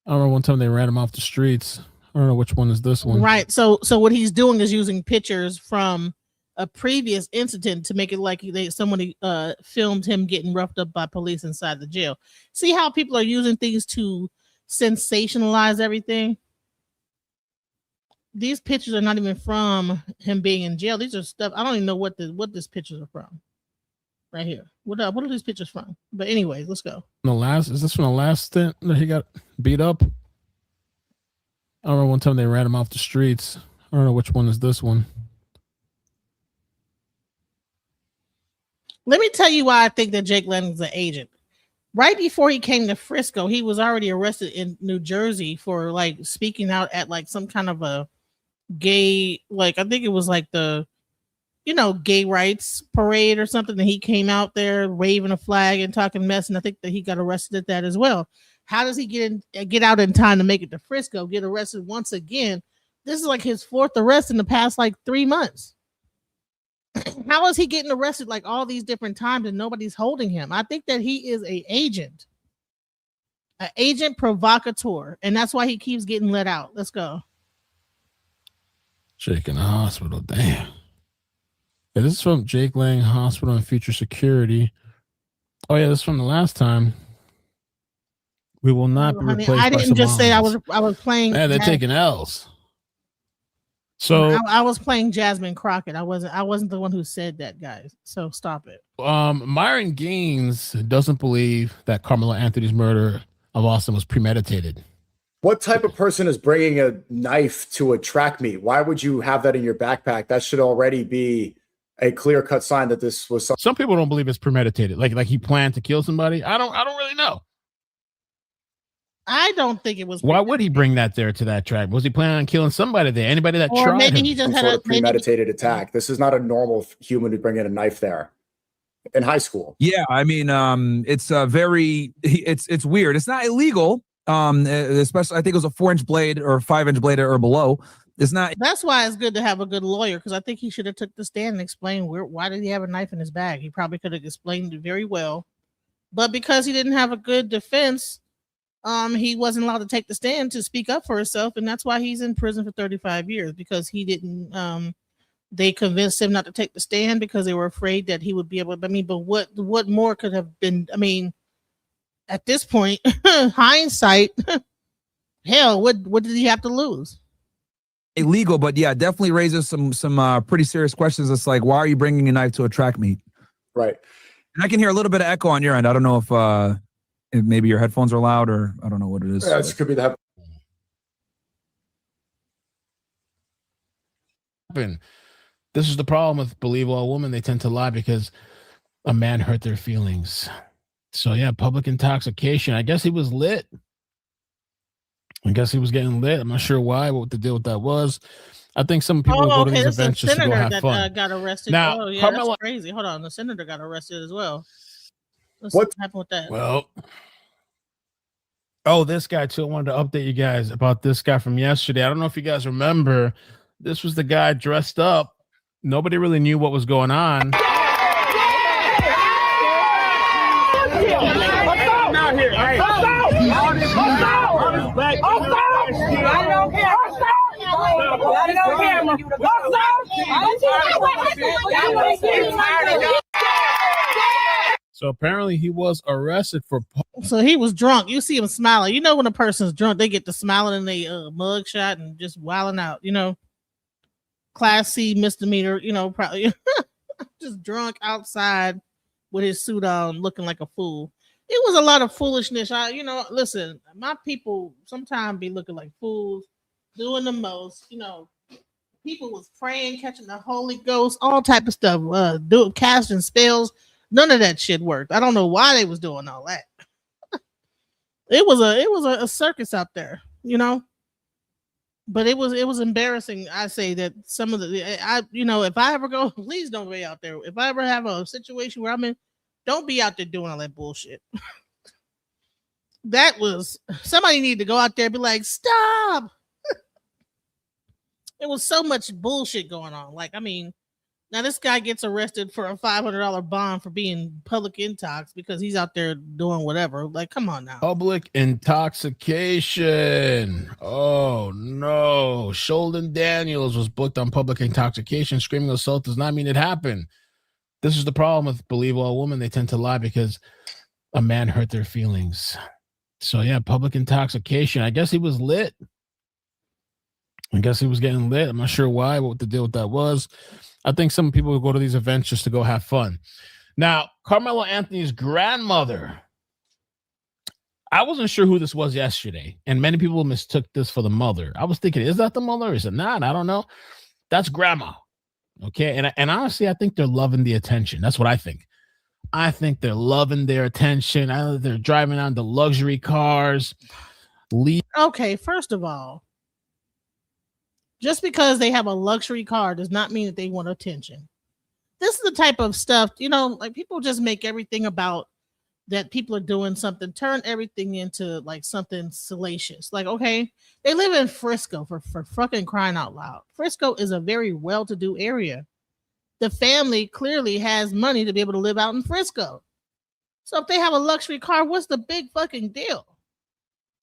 I don't know. One time they ran him off the streets. I don't know which one is this one. Right. So what he's doing is using pictures from a previous incident to make it like somebody filmed him getting roughed up by police inside the jail. See how people are using things to sensationalize everything? These pictures are not even from him being in jail. These are stuff. I don't even know what these pictures are from. Right here. What are these pictures from? But anyways, let's go. Is this from the last stint that he got beat up? I don't know. One time they ran him off the streets. I don't know which one is this one. Let me tell you why I think that Jake Lenning's an agent. Right before he came to Frisco, he was already arrested in New Jersey for like speaking out at like some kind of a gay, like I think it was like the gay rights parade or something, that he came out there waving a flag and talking mess, and I think that he got arrested at that as well. How does he get out in time to make it to Frisco, get arrested once again? This is like his fourth arrest in the past like 3 months. How is he getting arrested like all these different times and nobody's holding him? I think that he is an agent provocateur, and that's why he keeps getting let out. Let's go. Jake in the hospital. Damn. Yeah, this is from Jake Lang Hospital and Future Security. Oh yeah, this is from the last time. We will not be honey, replaced I by didn't just say I Somalians. was playing. Man, they're taking L's. So I was playing Jasmine Crockett. I wasn't the one who said that, guys. So stop it. Myron Gaines doesn't believe that Carmelo Anthony's murder of Austin was premeditated. What type of person is bringing a knife to a track meet? Why would you have that in your backpack? That should already be a clear-cut sign that this was Some people don't believe it's premeditated. Like he planned to kill somebody. I don't really know. I don't think it was. Why would he bring that there to that track? Was he planning on killing somebody there? Anybody that or tried maybe him? he just some had sort a of premeditated attack. This is not a normal human to bring in a knife there in high school. Yeah, I mean, it's it's weird. It's not illegal. Especially I think it was a 4-inch blade or a 5-inch blade or below. It's not. That's why it's good to have a good lawyer, because I think he should have took the stand and explained why did he have a knife in his bag. He probably could have explained it very well, but because he didn't have a good defense, he wasn't allowed to take the stand to speak up for himself, and that's why he's in prison for 35 years because he didn't. They convinced him not to take the stand because they were afraid that he would be able. I mean, but what more could have been? I mean, at this point, hindsight, hell, what did he have to lose? Illegal, but yeah, definitely raises some pretty serious questions. It's like, why are you bringing a knife to a track meet? Right. And I can hear a little bit of echo on your end. I don't know if maybe your headphones are loud or I don't know what it is. Yeah, this could be the. This is the problem with Believe All Women. They tend to lie because a man hurt their feelings. So yeah, public intoxication. I guess he was lit. I guess he was getting lit. I'm not sure why, what the deal with that was. I think some people go to these events just to go have fun. Got arrested. Now, oh yeah, Carmelo, that's crazy. Hold on, the senator got arrested as well. What happened with that? Well, this guy too. I wanted to update you guys about this guy from yesterday. I don't know if you guys remember. This was the guy dressed up. Nobody really knew what was going on. So apparently he was arrested for. So he was drunk. You see him smiling. You know when a person's drunk, they get to smiling in their mug shot and just wilding out. You know, Class C misdemeanor. You know, probably just drunk outside with his suit on, looking like a fool. It was a lot of foolishness. Listen, my people sometimes be looking like fools, doing the most. You know, people was praying, catching the Holy Ghost, all type of stuff, doing casting spells. None of that shit worked. I don't know why they was doing all that. It was a circus out there, you know. But it was embarrassing. I say that some of if I ever go, please don't be out there. If I ever have a situation where I'm in, don't be out there doing all that bullshit. That was somebody needed to go out there and be like, stop. There was so much bullshit going on. Like, I mean, now this guy gets arrested for a $500 bond for being public intox because he's out there doing whatever. Like, come on now. Public intoxication. Oh no. Sheldon Daniels was booked on public intoxication. Screaming assault does not mean it happened. This is the problem with Believe All Women. They tend to lie because a man hurt their feelings. So yeah, public intoxication. I guess he was lit. I guess he was getting lit. I'm not sure why, what the deal with that was. I think some people go to these events just to go have fun. Now, Carmelo Anthony's grandmother. I wasn't sure who this was yesterday, and many people mistook this for the mother. I was thinking, is that the mother? Is it not? I don't know. That's grandma. Okay, and honestly, I think they're loving the attention. That's what I think. I think they're loving their attention. They're driving on the luxury cars. Okay, first of all, just because they have a luxury car does not mean that they want attention. This is the type of stuff, like people just make everything about that people are doing something, turn everything into like something salacious. Like, okay, they live in Frisco for fucking crying out loud. Frisco is a very well-to-do area. The family clearly has money to be able to live out in Frisco. So if they have a luxury car, what's the big fucking deal?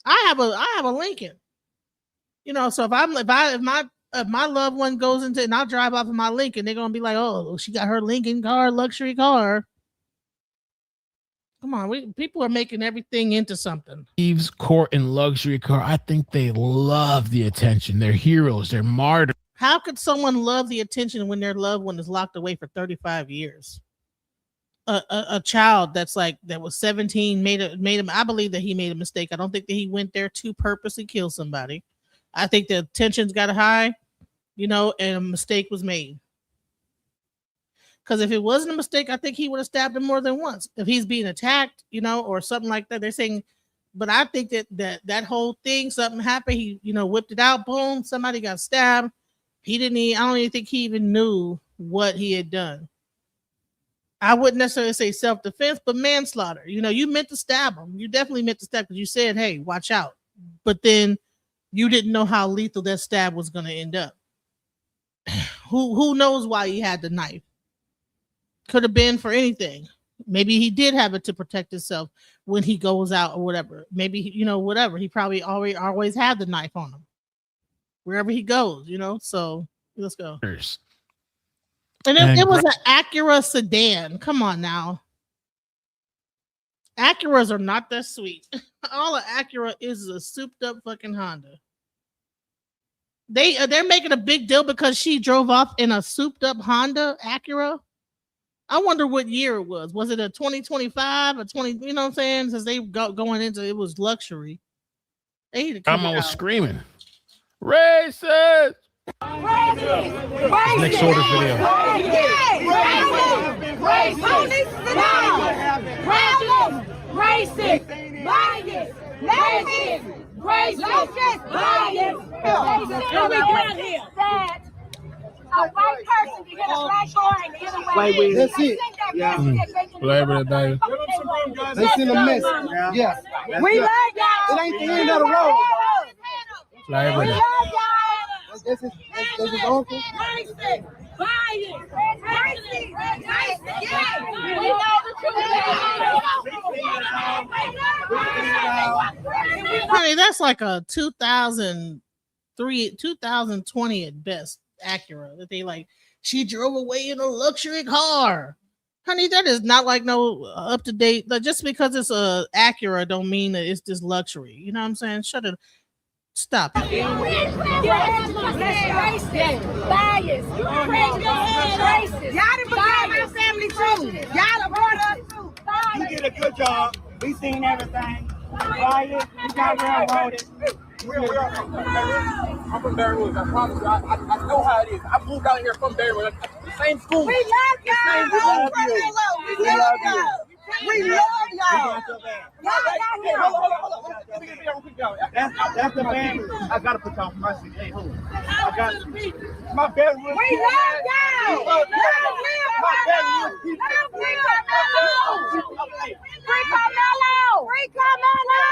I have a Lincoln. So if my my loved one goes into, and I'll drive off of my Lincoln, they're gonna be like, "Oh, she got her Lincoln car, luxury car." Come on, people are making everything into something. Thieves, court, and luxury car. I think they love the attention. They're heroes. They're martyrs. How could someone love the attention when their loved one is locked away for 35 years? A child that was 17 made him. I believe that he made a mistake. I don't think that he went there to purposely kill somebody. I think the tensions got high, and a mistake was made. Because if it wasn't a mistake, I think he would have stabbed him more than once. If he's being attacked, or something like that, they're saying. But I think that whole thing, something happened. He, whipped it out. Boom! Somebody got stabbed. I don't even think he even knew what he had done. I wouldn't necessarily say self-defense, but manslaughter. You meant to stab him. You definitely meant to stab because you said, "Hey, watch out." But then you didn't know how lethal that stab was going to end up. Who knows why he had the knife? Could have been for anything. Maybe he did have it to protect himself when he goes out or whatever. Maybe, whatever. He probably always had the knife on him wherever he goes, So let's go. And it was an Acura sedan. Come on now. Acuras are not that sweet. All an Acura is a souped up fucking Honda. They're making a big deal because she drove off in a souped up Honda Acura. I wonder what year it was. Was it a 2025 or 20? You know what I'm saying? Since they going into it was luxury. I'm always screaming, racist. Next order video. A white person to hit a black boy and hit a white boy. That's it. Yeah. They send a message. Yeah. We love y'all. It ain't the end of the road. We love y'all. This is uncle. Honey, that's like a 2020 at best Acura that they like. She drove away in a luxury car. Honey, that is not like no up to date. Like, just because it's a Acura don't mean that it's just luxury. You know what I'm saying? Shut it. Stop. Y'all done become my family too. Y'all are brought us too. You did a good job. We seen everything. Riot, you got railroaded. I'm from Baton Rouge. I promise you. I know how it is. I moved out here from Baton Rouge. The same school. We love y'all. We love y'all. We love y'all. That's the man. I gotta put y'all my shit. Hey, hold on. I got my Baton Rouge. We love y'all. My Baton Rouge people. Free Karmelo. Free Karmelo. Free Karmelo.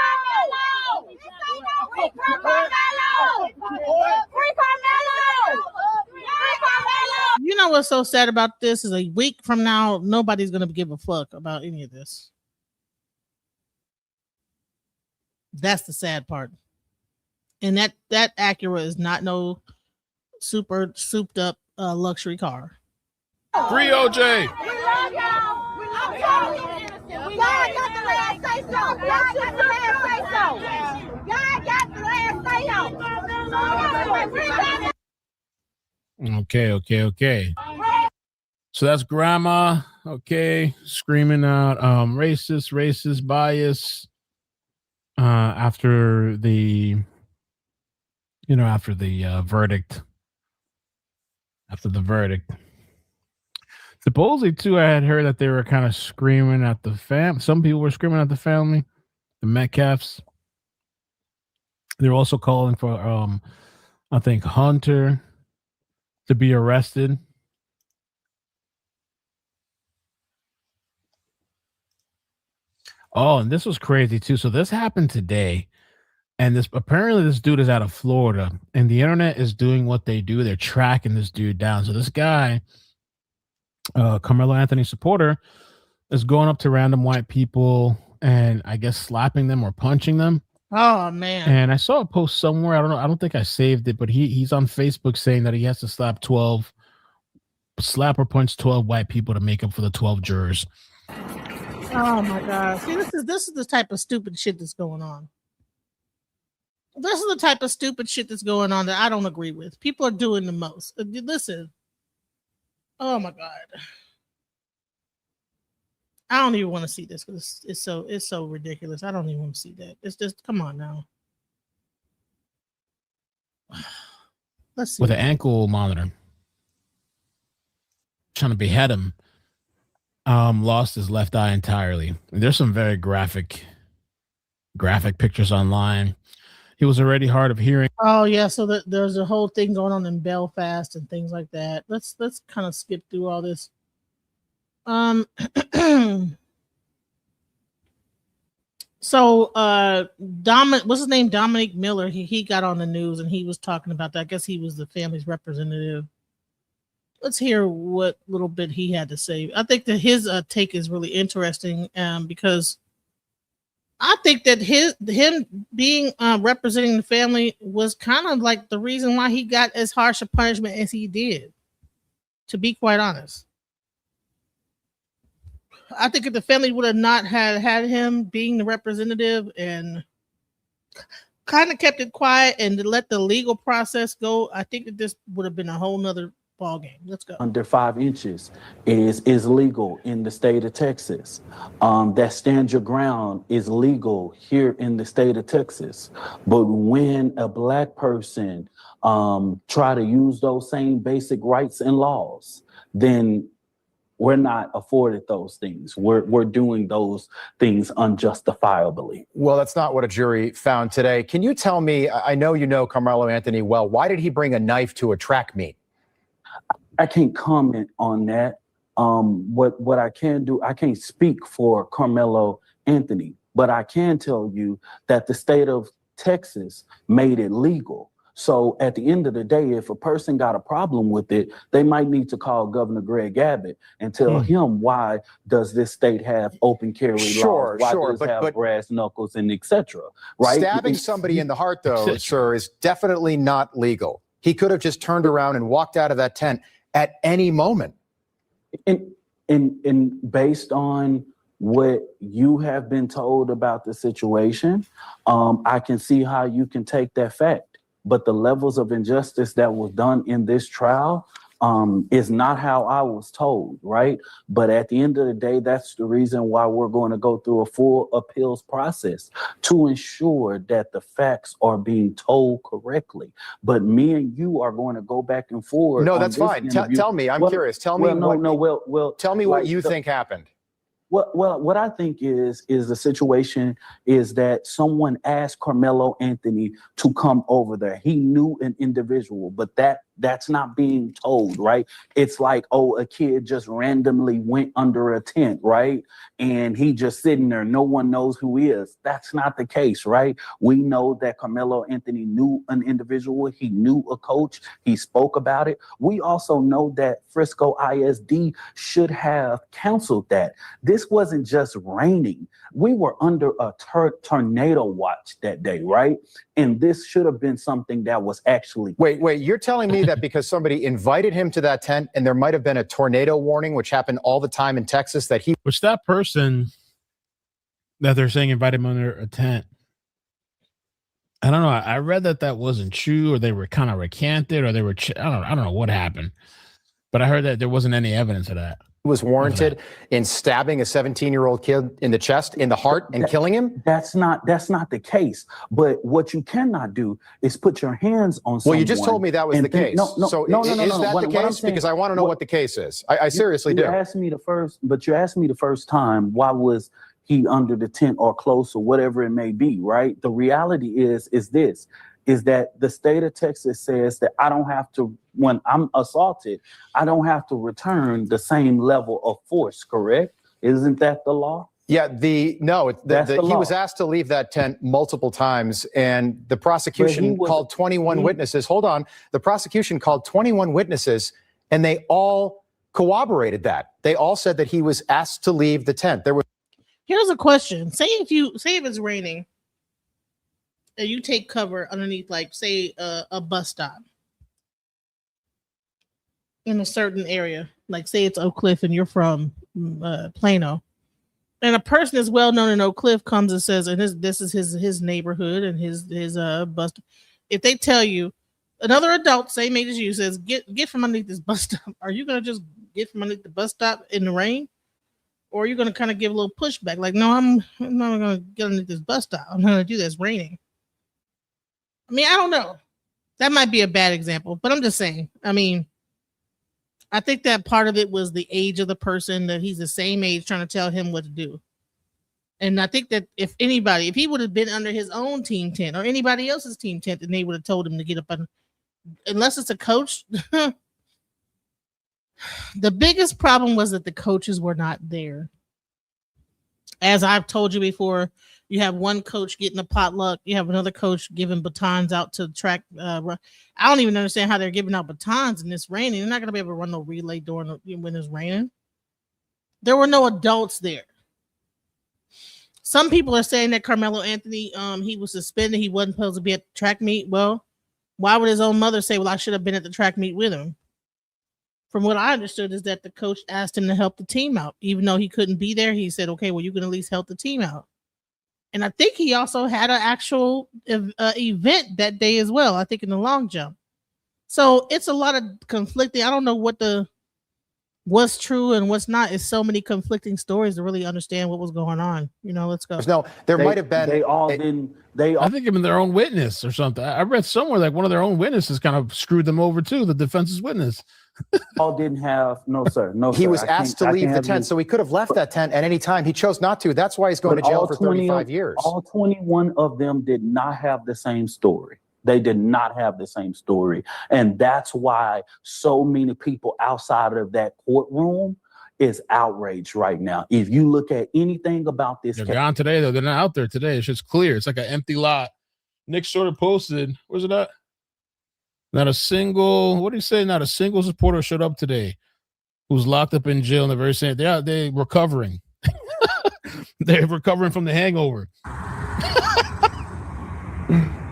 You know what's so sad about this is a week from now, nobody's going to give a fuck about any of this. That's the sad part. And that Acura is not no super souped up luxury car. Free OJ. We love y'all. We love y'all. Y'all got the last say so. Y'all got the last say so. Y'all got the last say so. Okay. So that's grandma. Okay, screaming out racist bias after the verdict. After the verdict. Supposedly too, I had heard that they were kind of screaming at the some people were screaming at the family, the Metcalfs. They're also calling for I think Hunter to be arrested. Oh, and this was crazy too. So this happened today, and this dude is out of Florida, and the internet is doing what they do. They're tracking this dude down. So this guy, Carmelo Anthony supporter, is going up to random white people and I guess slapping them or punching them. Oh man. And I saw a post somewhere. I don't know. I don't think I saved it, but he's on Facebook saying that he has to slap or punch 12 white people to make up for the 12 jurors. Oh my God. See, this is the type of stupid shit that's going on. This is the type of stupid shit that's going on that I don't agree with. People are doing the most. Listen. Oh my God. I don't even want to see this because it's so ridiculous. I don't even want to see that. It's just, come on now. Let's see. With an ankle monitor. Trying to behead him. Lost his left eye entirely. There's some very graphic pictures online. He was already hard of hearing. Oh yeah, so there's a whole thing going on in Belfast and things like that. Let's kind of skip through all this. So what's his name? Dominic Miller. He got on the news and he was talking about that. I guess he was the family's representative. Let's hear what little bit he had to say. I think that his take is really interesting because I think that him being representing the family was kind of like the reason why he got as harsh a punishment as he did. To be quite honest, I think if the family would have not had him being the representative and kind of kept it quiet and let the legal process go, I think that this would have been a whole nother ball game. Let's go. Under 5 inches is legal in the state of Texas. That stand your ground is legal here in the state of Texas. But when a black person try to use those same basic rights and laws, then we're not afforded those things. We're doing those things unjustifiably. Well, that's not what a jury found today. Can you tell me, I know you know Karmelo Anthony well, why did he bring a knife to a track meet? I can't comment on that. What I can do, I can't speak for Karmelo Anthony, but I can tell you that the state of Texas made it legal. So at the end of the day, if a person got a problem with it, they might need to call Governor Greg Abbott and tell him, why does this state have open carry laws? Why does it have brass knuckles and etc. Right? Stabbing somebody in the heart, though, sir, is definitely not legal. He could have just turned around and walked out of that tent at any moment. And based on what you have been told about the situation, I can see how you can take that fact. But the levels of injustice that was done in this trial is not how I was told, right? But at the end of the day, that's the reason why we're going to go through a full appeals process to ensure that the facts are being told correctly. But me and you are going to go back and forth. No, that's fine. Tell me. I'm curious. Tell me. Tell me what you think happened. What I think is the situation is that someone asked Karmelo Anthony to come over there. He knew an individual, but that's not being told, right? It's like, oh, a kid just randomly went under a tent, right? And he just sitting there. No one knows who he is. That's not the case, right? We know that Karmelo Anthony knew an individual. He knew a coach. He spoke about it. We also know that Frisco ISD should have counseled that. This wasn't just raining. We were under a tornado watch that day, right? And this should have been something that was actually... Wait, you're telling me that because somebody invited him to that tent and there might have been a tornado warning, which happened all the time in Texas, that he... Which that person that they're saying invited him under a tent, I don't know. I read that wasn't true, or they were kind of recanted, or they were... I don't know what happened. But I heard that there wasn't any evidence of that. Was warranted in stabbing a 17-year-old kid in the chest, in the heart, and killing him? That's not the case. But what you cannot do is put your hands on someone. Well, you just told me that was the case. No. Is that the case? Because I want to know what the case is. I seriously do. You asked me the first time, why was he under the tent or close or whatever it may be, right? The reality is that the state of Texas says that I don't have to, when I'm assaulted, I don't have to return the same level of force, correct? Isn't that the law? Yeah, he was asked to leave that tent multiple times, and the prosecution called 21 witnesses. Hold on. The prosecution called 21 witnesses, and they all corroborated that. They all said that he was asked to leave the tent. Here's a question. Say if it's raining and you take cover underneath, like, say, a bus stop in a certain area, like say it's Oak Cliff and you're from Plano, and a person is well known in Oak Cliff comes and says, and this is his neighborhood and his bus. If they tell you, another adult same age as you says, get from underneath this bus stop, are you gonna just get from underneath the bus stop in the rain, or are you gonna kind of give a little pushback, like, no, I'm not gonna get underneath this bus stop. I'm gonna do this raining. I mean, I don't know. That might be a bad example, but I'm just saying. I mean, I think that part of it was the age of the person, that he's the same age trying to tell him what to do. And I think that if he would have been under his own team tent or anybody else's team tent, then they would have told him to get up on, unless it's a coach. The biggest problem was that the coaches were not there. As I've told you before, you have one coach getting a potluck. You have another coach giving batons out to track. I don't even understand how they're giving out batons in this raining. They're not going to be able to run no relay when it's raining. There were no adults there. Some people are saying that Karmelo Anthony, he was suspended. He wasn't supposed to be at the track meet. Well, why would his own mother say, well, I should have been at the track meet with him? From what I understood is that the coach asked him to help the team out. Even though he couldn't be there, he said, okay, well, you can at least help the team out. And I think he also had an actual event that day as well, I think in the long jump. So it's a lot of conflicting. I don't know what's true and what's not. It's so many conflicting stories to really understand what was going on. Let's go. No, there might have been. I think even their own witness or something. I read somewhere like one of their own witnesses kind of screwed them over too, the defense's witness. All didn't have He was asked to leave the tent, so he could have left that tent at any time. He chose not to. That's why he's going to jail for 35 years. All 21 of them did not have the same story. They did not have the same story. And that's why so many people outside of that courtroom is outraged right now. If you look at anything about this They're case, gone today, though. They're not out there today. It's just clear. It's like an empty lot. Nick sort of posted, where's it at? Not a single, what do you say? Not a single supporter showed up today who's locked up in jail. And they're very saying they're recovering. They're recovering from the hangover.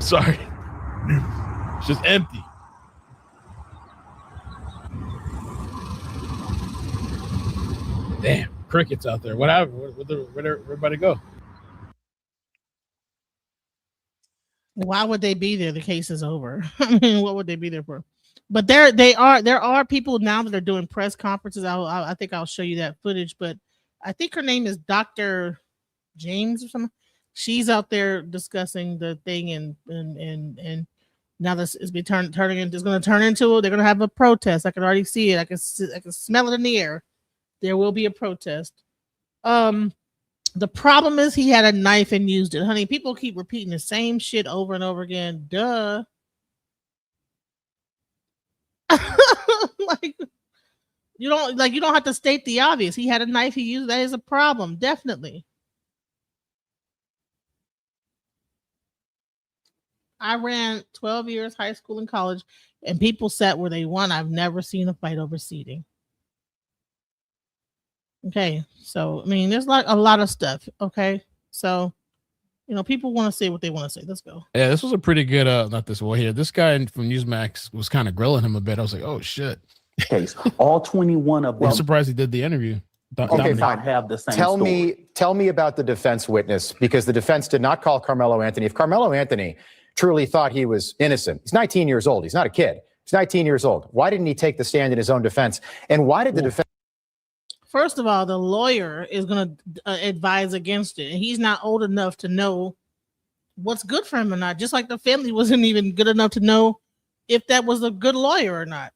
Sorry. It's just empty. Damn, crickets out there. What happened? Where'd everybody go? Why would they be there? The case is over. I mean, what would they be there for? But there are people now that are doing press conferences. I think I'll show you that footage. But I think her name is Dr. James or something. She's out there discussing the thing, and now this is turning into. It's going to turn into. They're going to have a protest. I can already see it. I can smell it in the air. There will be a protest. The problem is he had a knife and used it. Honey, people keep repeating the same shit over and over again. Duh. You don't have to state the obvious. He had a knife, he used. That is a problem, definitely. I ran 12 years, high school and college, and people sat where they won. I've never seen a fight over seating. Okay, so I mean, there's like a lot of stuff. Okay, so people want to say what they want to say. Let's go. Yeah, this was a pretty good. Not this one here. This guy from Newsmax was kind of grilling him a bit. I was like, oh shit. Case. All 21 of them. I'm surprised he did the interview. Okay, fine. Have the same Tell me about the defense witness, because the defense did not call Karmelo Anthony. If Karmelo Anthony truly thought he was innocent, he's 19 years old. He's not a kid. He's 19 years old. Why didn't he take the stand in his own defense? And why did the defense? First of all, the lawyer is going to advise against it, and he's not old enough to know what's good for him or not. Just like the family wasn't even good enough to know if that was a good lawyer or not.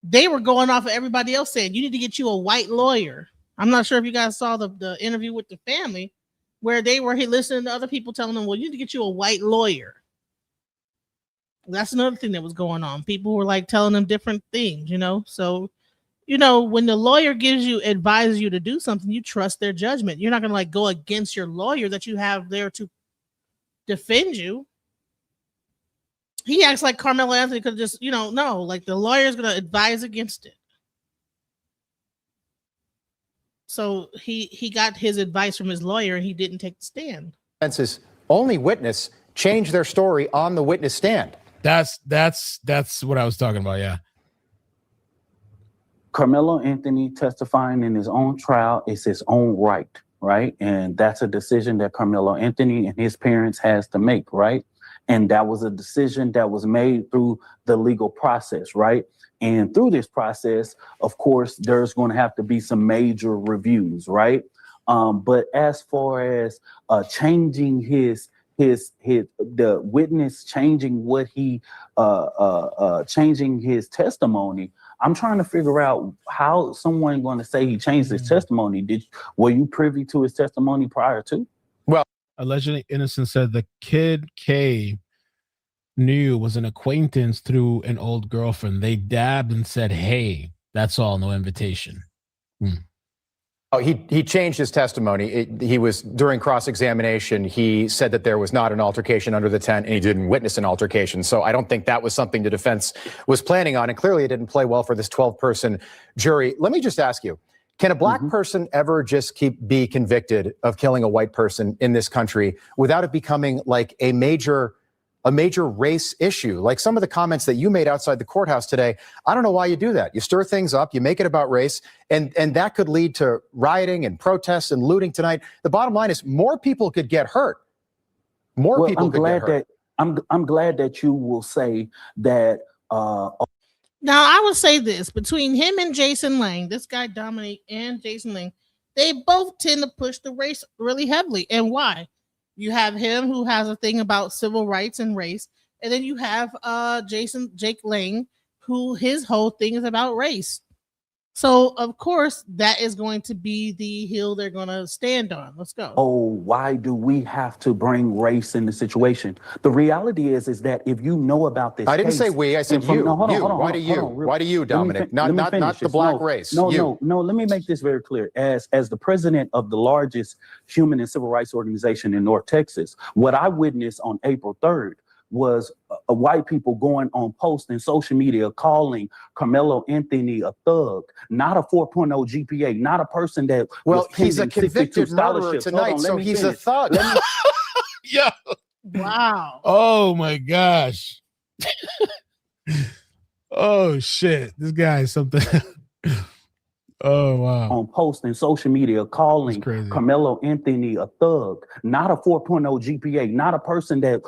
They were going off of everybody else saying, you need to get you a white lawyer. I'm not sure if you guys saw the interview with the family where they were listening to other people telling them, well, you need to get you a white lawyer. That's another thing that was going on. People were like telling them different things, So, when the lawyer advises you to do something, you trust their judgment. You're not going to go against your lawyer that you have there to defend you. He acts like Karmelo Anthony could just, no, the lawyer's going to advise against it. So he got his advice from his lawyer and he didn't take the stand. Defense is only witness, change their story on the witness stand. That's what I was talking about. Yeah. Karmelo Anthony testifying in his own trial is his own right? And that's a decision that Karmelo Anthony and his parents has to make, right? And that was a decision that was made through the legal process, right? And through this process, of course, there's going to have to be some major reviews, right? But as far as changing the witness changing what he changing his testimony, I'm trying to figure out how someone going to say he changed his testimony. Were you privy to his testimony prior to? Well, allegedly innocent said the kid K knew was an acquaintance through an old girlfriend. They dabbed and said, "Hey, that's all, no invitation." Oh, he changed his testimony. He was during cross-examination. He said that there was not an altercation under the tent, and he didn't witness an altercation. So I don't think that was something the defense was planning on, and clearly it didn't play well for this 12-person jury. Let me just ask you: can a black person ever just be convicted of killing a white person in this country without it becoming like a major race issue? Like some of the comments that you made outside the courthouse today, I don't know why you do that. You stir things up, you make it about race, and that could lead to rioting and protests and looting tonight. The bottom line is more people could get hurt. More people could get hurt. I'm glad that you will say that. Now, I would say this, between him and Jason Lang, this guy Dominique and Jason Lang, they both tend to push the race really heavily. And why? You have him who has a thing about civil rights and race, and then you have Jake Lang, who his whole thing is about race. So of course that is going to be the hill they're going to stand on. Let's go. Oh, why do we have to bring race in the situation? The reality is that if you know about this, I didn't say we. I said you. Why do you? Why do you, Dominic? Not the black race. No. Let me make this very clear. As the president of the largest human and civil rights organization in North Texas, what I witnessed on April 3rd was white people going on posts in social media calling Karmelo Anthony a thug, not a 4.0 GPA, not a person that he's a convicted murderer tonight, so he's a thug. Yeah. Wow. Oh my gosh. Oh shit. This guy is something. Oh wow. On posts in social media calling Karmelo Anthony a thug, not a 4.0 GPA, not a person that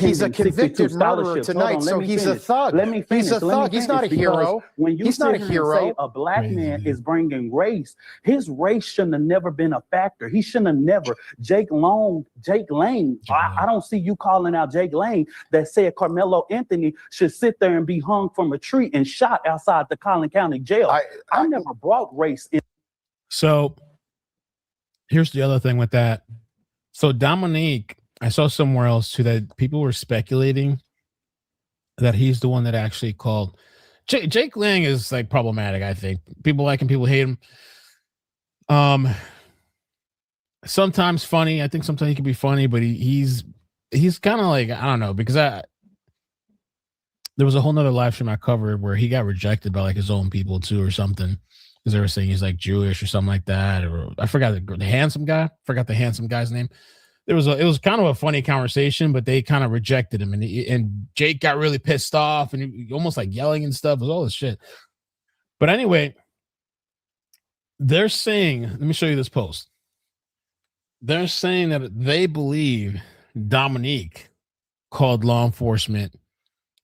he's a convicted murderer tonight, so he's a thug. Let me finish. He's a thug. He's not a hero. When you he's not a hero. Say a black man is bringing race, his race shouldn't have never been a factor. He shouldn't have never. Jake Lang. I don't see you calling out Jake Lang that said Karmelo Anthony should sit there and be hung from a tree and shot outside the Collin County Jail. I never brought race in. So here's the other thing with that. So Dominique, I saw somewhere else too that people were speculating that he's the one that actually called. Jake Lang is like problematic. I think people like him, people hate him. Sometimes funny. I think sometimes he can be funny, but he's kind of like, I don't know, because there was a whole nother live stream I covered where he got rejected by like his own people too or something. Because they were saying he's like Jewish or something like that. Or I forgot the handsome guy. Forgot the handsome guy's name. It was kind of a funny conversation, but they kind of rejected him. And Jake got really pissed off and he almost like yelling and stuff. It was all this shit. But anyway, they're saying, let me show you this post. They're saying that they believe Dominique called law enforcement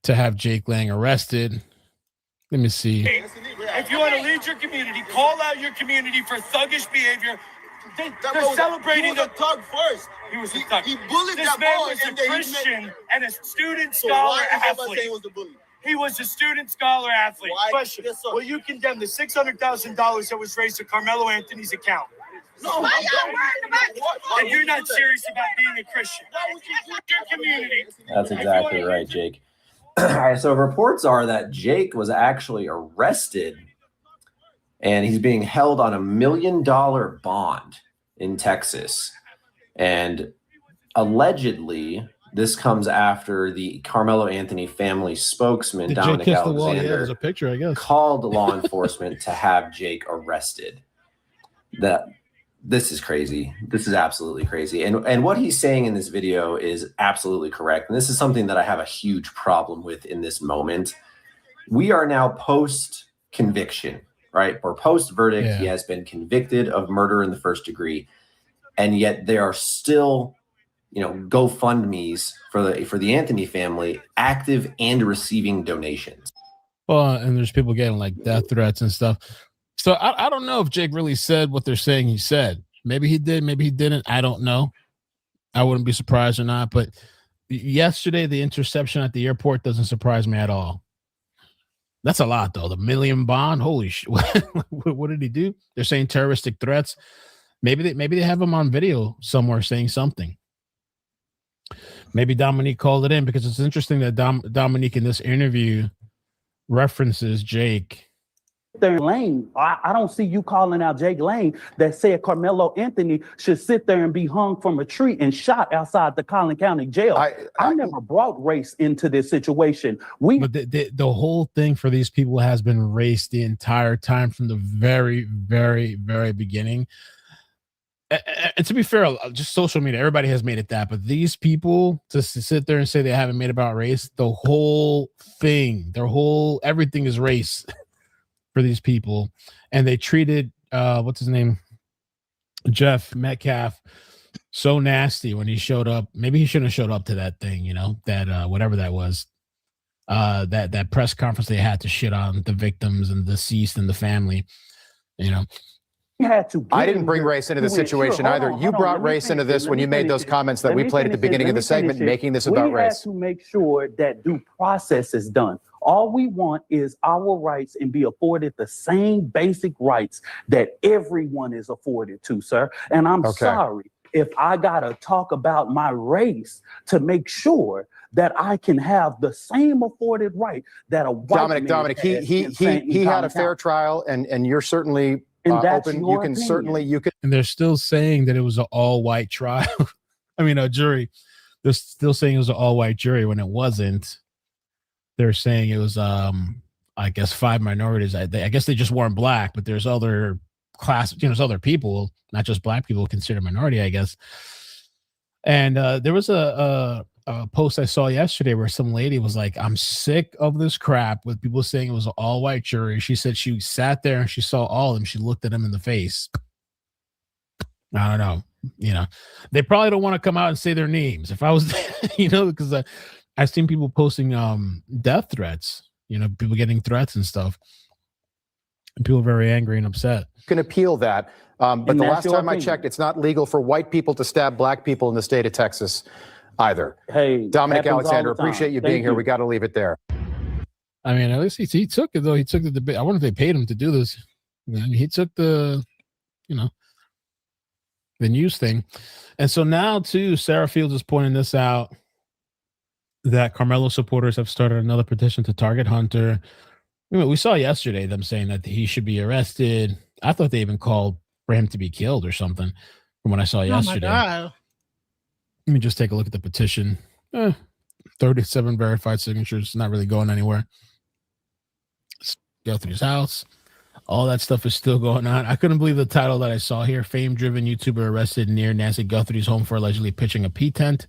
to have Jake Lang arrested. Let me see. If you want to lead your community, call out your community for thuggish behavior. They're celebrating the thug first. He was a thug. He bullied this man was a Christian and a student scholar athlete. He was a student scholar athlete. Question: will you condemn the $600,000 that was raised to Karmelo Anthony's account? No, and you're not serious about being a Christian. Your community. That's exactly right, Jake. All right, so reports are that Jake was actually arrested and he's being held on $1 million bond in Texas. And allegedly, this comes after the Karmelo Anthony family spokesman, Dominic Alexander, there's a picture, I guess, called law enforcement to have Jake arrested. this is crazy. This is absolutely crazy. And what he's saying in this video is absolutely correct. And this is something that I have a huge problem with in this moment. We are now post-conviction, right? Or post-verdict. Yeah. He has been convicted of murder in the first degree. And yet there are still, GoFundMes for the Anthony family active and receiving donations. Well, and there's people getting like death threats and stuff. So I don't know if Jake really said what they're saying he said. Maybe he did, maybe he didn't. I don't know. I wouldn't be surprised or not. But yesterday, the interception at the airport doesn't surprise me at all. That's a lot, though. The $1 million bond. Holy shit! What did he do? They're saying terroristic threats. Maybe they have him on video somewhere saying something. Maybe Dominique called it in, because it's interesting that Dominique in this interview references Jake. Lane, I don't see you calling out Jake Lane that said Karmelo Anthony should sit there and be hung from a tree and shot outside the Collin County Jail. I never brought race into this situation. But the whole thing for these people has been race the entire time from the very, very, very beginning. And to be fair, just social media, everybody has made it that. But these people, to sit there and say they haven't made it about race, the whole thing, everything is race for these people. And they treated, what's his name? Jeff Metcalf so nasty when he showed up. Maybe he shouldn't have showed up to that thing, that whatever that was. That press conference they had to shit on the victims and the deceased and the family, I didn't bring race into the situation either. You brought race into this when you made those comments that we played at the beginning of the segment, making this about race. We have to make sure that due process is done. All we want is our rights and be afforded the same basic rights that everyone is afforded to, sir. And I'm sorry if I gotta talk about my race to make sure that I can have the same afforded right that a white Dominic, he had a fair trial, and you're certainly open. You can certainly And they're still saying that it was an all-white trial. I mean, a jury. They're still saying it was an all-white jury when it wasn't. They're saying it was, I guess, 5 minorities. I guess they just weren't black, but there's other class. There's other people, not just black people, considered minority, I guess. And there was a post I saw yesterday where some lady was like, I'm sick of this crap with people saying it was an all-white jury. She said she sat there and she saw all of them. She looked at them in the face. I don't know. They probably don't want to come out and say their names. If I was, because I've seen people posting death threats, people getting threats and stuff. And people are very angry and upset. You can appeal that. But the last time I checked, it's not legal for white people to stab black people in the state of Texas either. Hey, Dominic Alexander, appreciate you being here. We got to leave it there. I mean, at least he took it, though. He took the debate. I wonder if they paid him to do this. He took the news thing. And so now, too, Sarah Fields is pointing this out, that Karmelo supporters have started another petition to target Hunter. We saw yesterday them saying that he should be arrested. I thought they even called for him to be killed or something from what I saw yesterday. Oh, my God. Let me just take a look at the petition. 37 verified signatures. Not really going anywhere. Go through his house. All that stuff is still going on. I couldn't believe the title that I saw here. Fame-driven YouTuber arrested near Nancy Guthrie's home for allegedly pitching a pea tent.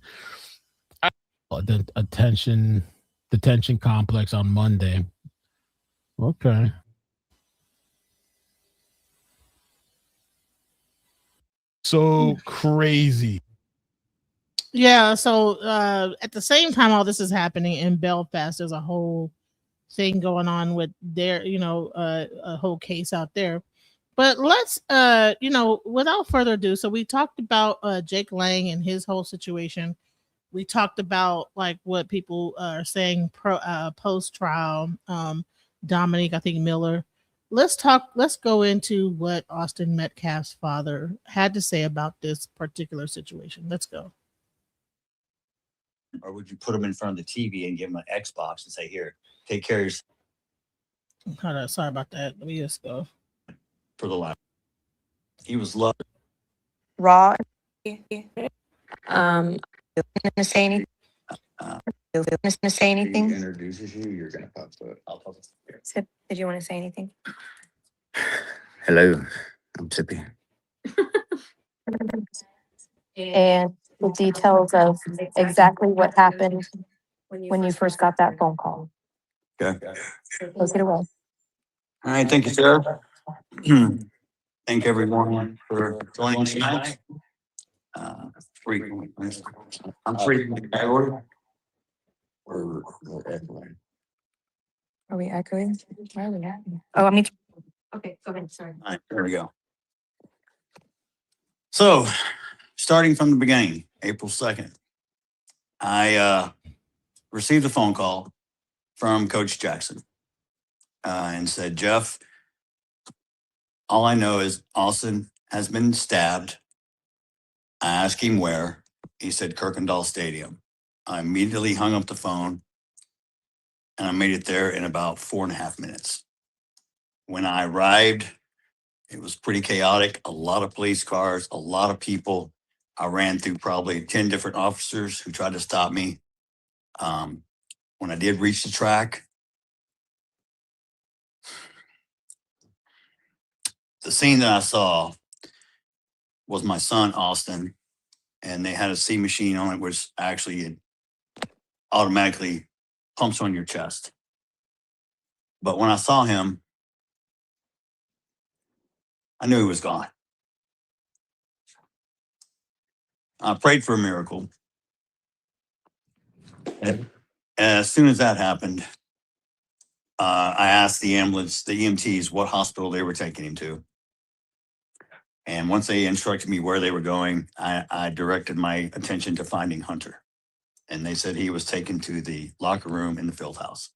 The detention complex on Monday. Okay. So crazy. Yeah, so at the same time all this is happening in Belfast, there's a whole thing going on with their, a whole case out there. But let's, without further ado, so we talked about Jake Lang and his whole situation. We talked about like what people are saying post-trial. Dominique, I think Miller. Let's go into what Austin Metcalf's father had to say about this particular situation. Let's go. Or would you put him in front of the TV and give him an Xbox and say, here, take care of yourself? Hold on, sorry about that. Let me just go. For the life. He was loved. Raw. Gonna say anything? Gonna say anything? He introduces you, you're gonna pop foot. I'll pop it. Sip, did you want to say anything? Hello, I'm Sippy. And the details of exactly what happened when you first got that phone call. Okay. Take it away. All right. Thank you, Sarah. Thank everyone for joining tonight. I'm frequently by order. Are we echoing? Where are we at? Oh, I'm. Okay, go ahead. Sorry. All right, there we go. So, starting from the beginning, April 2nd, I received a phone call from Coach Jackson and said, Jeff, all I know is Austin has been stabbed. I asked him where. He said Kirkendall Stadium. I immediately hung up the phone and I made it there in about 4.5 minutes. When I arrived, it was pretty chaotic. A lot of police cars, a lot of people. I ran through probably 10 different officers who tried to stop me. When I did reach the track, the scene that I saw was my son, Austin, and they had a C machine on it, which actually it automatically pumps on your chest. But when I saw him, I knew he was gone. I prayed for a miracle. And as soon as that happened, I asked the ambulance, the EMTs, what hospital they were taking him to. And once they instructed me where they were going, I directed my attention to finding Hunter. And they said he was taken to the locker room in the field house.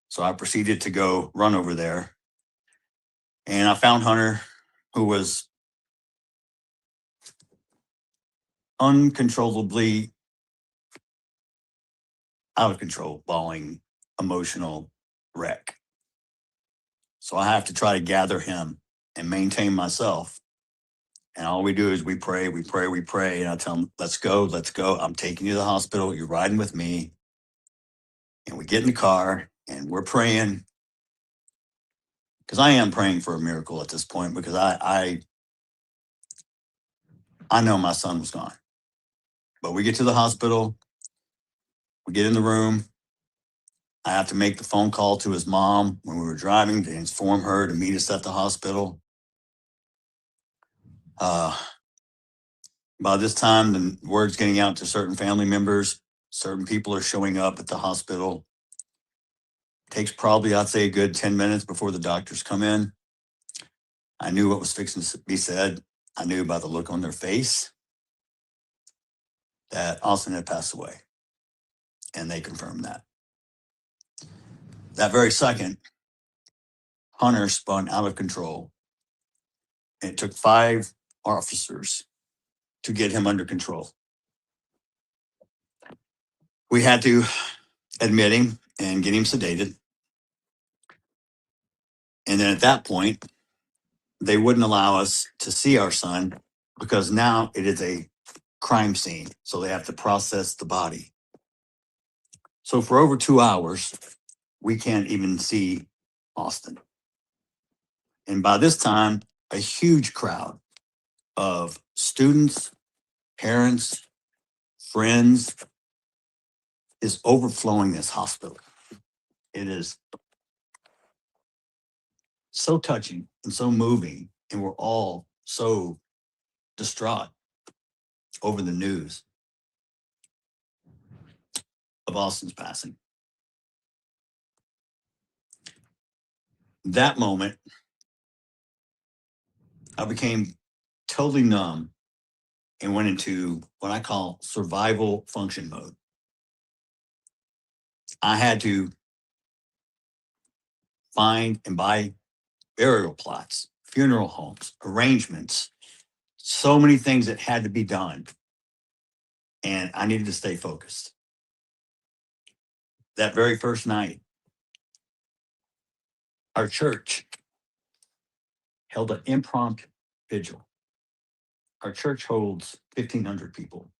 So I proceeded to go run over there. And I found Hunter, who was uncontrollably out of control, bawling, emotional wreck. So I have to try to gather him and maintain myself. And all we do is we pray. And I tell him, let's go. I'm taking you to the hospital. You're riding with me. And we get in the car and we're praying. Because I am praying for a miracle at this point, because I know my son was gone. But we get to the hospital. We get in the room. I have to make the phone call to his mom when we were driving to inform her to meet us at the hospital. By this time, the word's getting out to certain family members. Certain people are showing up at the hospital. Takes probably, I'd say, a good 10 minutes before the doctors come in. I knew what was fixing to be said. I knew by the look on their face that Austin had passed away. And they confirmed that. That very second, Hunter spun out of control. And it took 5 officers to get him under control. We had to admit him and get him sedated. And then at that point, they wouldn't allow us to see our son because now it is a crime scene. So they have to process the body. So for over 2 hours, we can't even see Austin. And by this time, a huge crowd of students, parents, friends is overflowing this hospital. It is so touching and so moving. And we're all so distraught over the news of Austin's passing. That moment, I became totally numb and went into what I call survival function mode. I had to find and buy burial plots, funeral homes, arrangements, so many things that had to be done. And I needed to stay focused. That very first night, our church held an impromptu vigil. Our church holds 1,500 people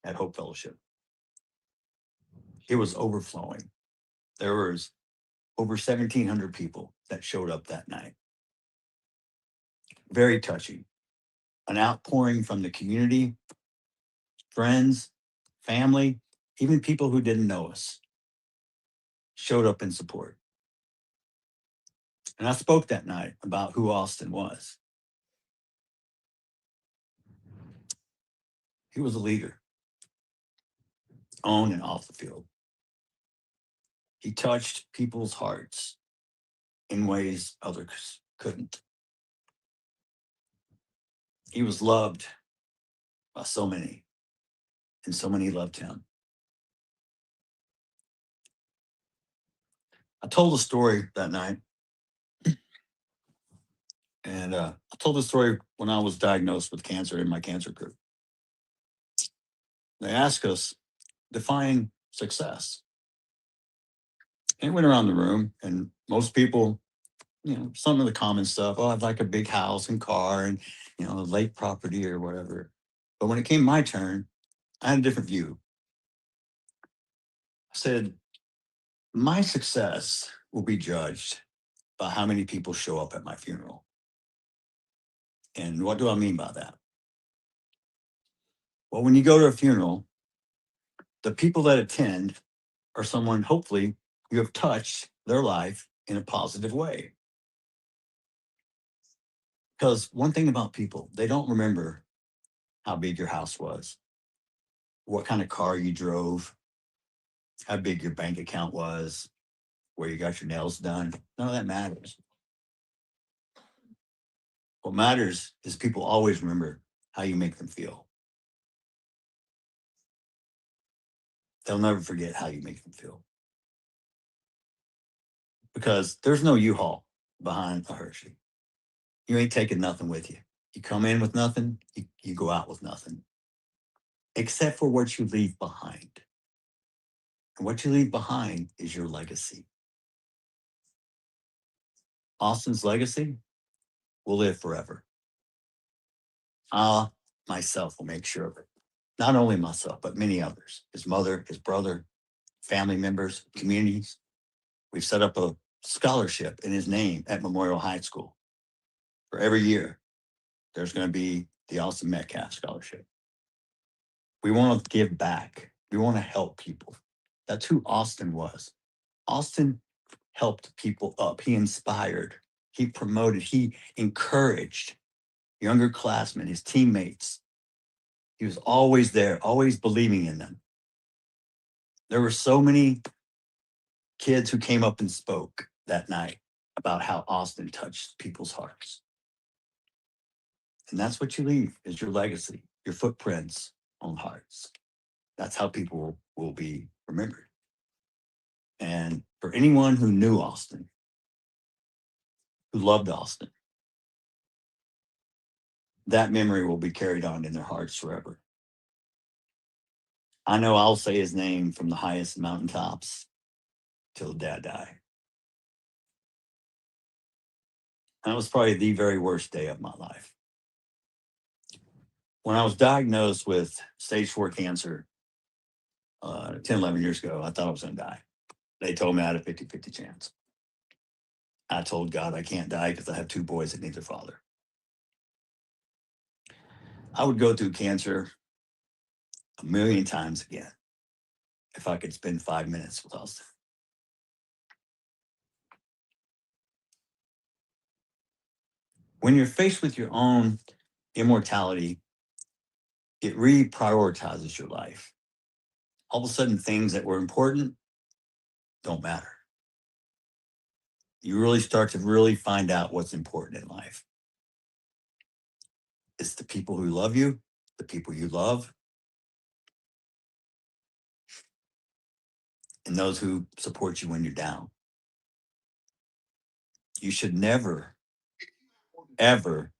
at Hope Fellowship. It was overflowing. There was over 1,700 people that showed up that night. Very touching. an outpouring from the community, friends, family, even people who didn't know us showed up in support. And I spoke that night about who Austin was. He was a leader, on and off the field. He touched people's hearts in ways others couldn't. He was loved by so many, and so many loved him. I told a story that night, and I told the story when I was diagnosed with cancer in my cancer group. They asked us, define success. And it went around the room, and most people, some of the common stuff, oh, I'd like a big house and car and, a lake property or whatever. But when it came my turn, I had a different view. I said, my success will be judged by how many people show up at my funeral. And what do I mean by that? Well, when you go to a funeral, the people that attend are someone, hopefully, you have touched their life in a positive way. Because one thing about people, they don't remember how big your house was, what kind of car you drove, how big your bank account was, where you got your nails done. None of that matters. What matters is people always remember how you make them feel. They'll never forget how you make them feel. Because there's no U-Haul behind a Hershey. You ain't taking nothing with you. You come in with nothing, you go out with nothing. Except for what you leave behind. And what you leave behind is your legacy. Austin's legacy will live forever. I myself will make sure of it. Not only myself, but many others. His mother, his brother, family members, communities. We've set up a scholarship in his name at Memorial High School. For every year, there's going to be the Austin Metcalf Scholarship. We want to give back. We want to help people. That's who Austin was. Austin helped people up. He inspired. He promoted. He encouraged younger classmen, his teammates. He was always there, always believing in them. There were so many kids who came up and spoke that night about how Austin touched people's hearts. And that's what you leave is your legacy, your footprints on hearts. That's how people will be remembered. And for anyone who knew Austin, who loved Austin, that memory will be carried on in their hearts forever. I know I'll say his name from the highest mountaintops till the day I die. That was probably the very worst day of my life. When I was diagnosed with stage 4 cancer 10, 11 years ago, I thought I was going to die. They told me I had a 50-50 chance. I told God I can't die because I have 2 boys that need their father. I would go through cancer a million times again if I could spend 5 minutes with Austin. When you're faced with your own immortality, it reprioritizes your life. All of a sudden, things that were important don't matter. You really start to really find out what's important in life. It's the people who love you, the people you love, and those who support you when you're down. You should never, ever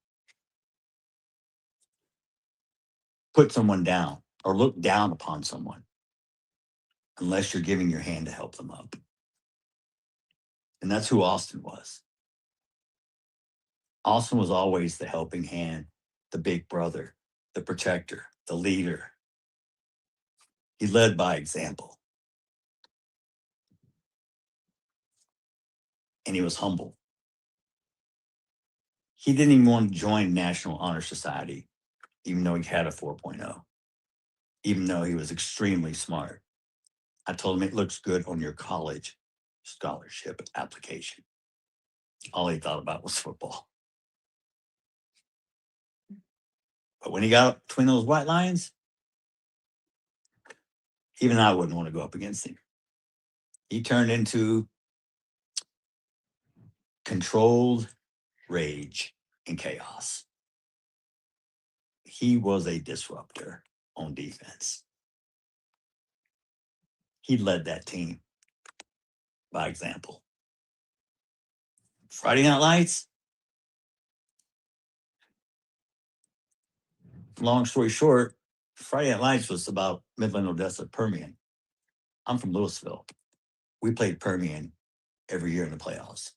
put someone down or look down upon someone unless you're giving your hand to help them up. And that's who Austin was. Austin was always the helping hand, the big brother, the protector, the leader. He led by example. And he was humble. He didn't even want to join National Honor Society even though he had a 4.0, even though he was extremely smart. I told him it looks good on your college scholarship application. All he thought about was football. But when he got up between those white lines, even I wouldn't want to go up against him. He turned into controlled rage and chaos. He was a disruptor on defense. He led that team by example. Friday Night Lights, long story short, Friday Night Lights was about Midland, Odessa, Permian. I'm from Louisville. We played Permian every year in the playoffs,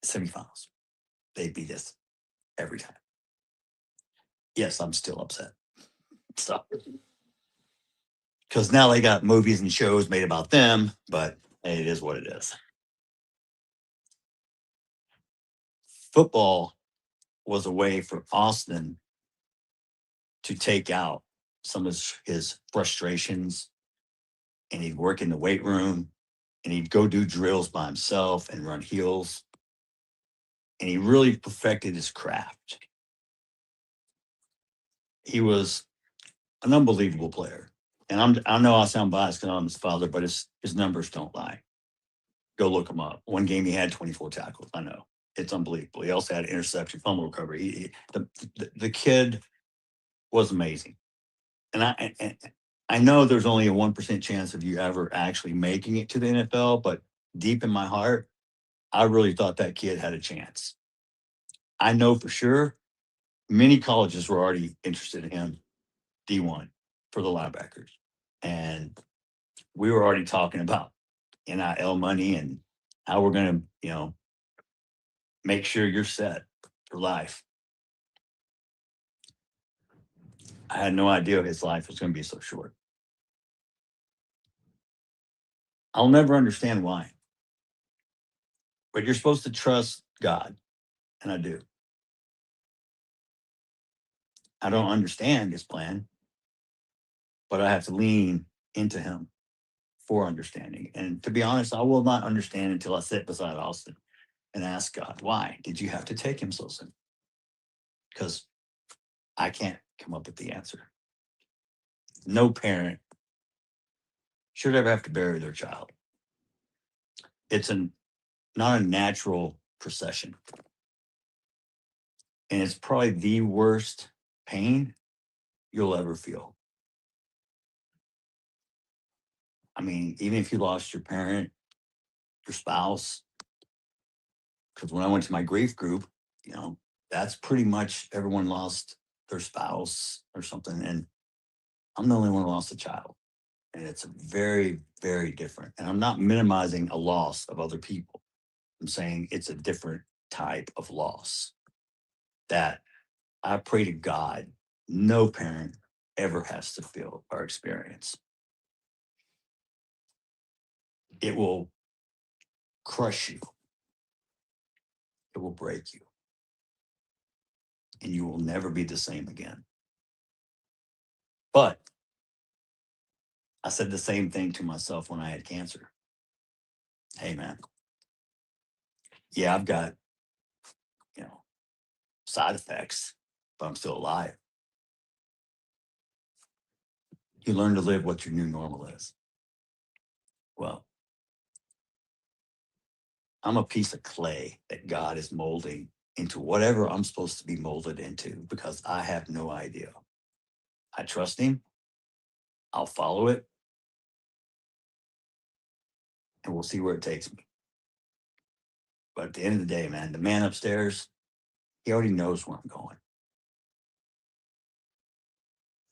semifinals. They beat us every time. Yes, I'm still upset. So, because now they got movies and shows made about them, but it is what it is. Football was a way for Austin to take out some of his frustrations, and he'd work in the weight room, and he'd go do drills by himself and run heels, and he really perfected his craft. He was an unbelievable player, and I know I sound biased because I'm his father, but his numbers don't lie. Go look him up. One game he had 24 tackles. I know. It's unbelievable. He also had interception, fumble recovery. The kid was amazing. And I know there's only a 1% chance of you ever actually making it to the NFL, but deep in my heart, I really thought that kid had a chance. I know for sure many colleges were already interested in him, D1, for the linebackers. And we were already talking about NIL money and how we're going to, make sure you're set for life. I had no idea his life was going to be so short. I'll never understand why. But you're supposed to trust God, and I do. I don't understand his plan, but I have to lean into him for understanding. And to be honest, I will not understand until I sit beside Austin and ask God, why did you have to take him so soon? Because I can't come up with the answer. No parent should ever have to bury their child. It's not a natural procession. And it's probably the worst pain you'll ever feel. I mean, even if you lost your parent, your spouse, because when I went to my grief group, that's pretty much everyone lost their spouse or something. And I'm the only one who lost a child. And it's very, very different. And I'm not minimizing a loss of other people. I'm saying it's a different type of loss that I pray to God no parent ever has to feel or experience. It will crush you. It will break you. And you will never be the same again. But I said the same thing to myself when I had cancer. Hey, man. Yeah, I've got, side effects, but I'm still alive. You learn to live what your new normal is. Well, I'm a piece of clay that God is molding into whatever I'm supposed to be molded into because I have no idea. I trust him. I'll follow it. And we'll see where it takes me. But at the end of the day, man, the man upstairs, he already knows where I'm going.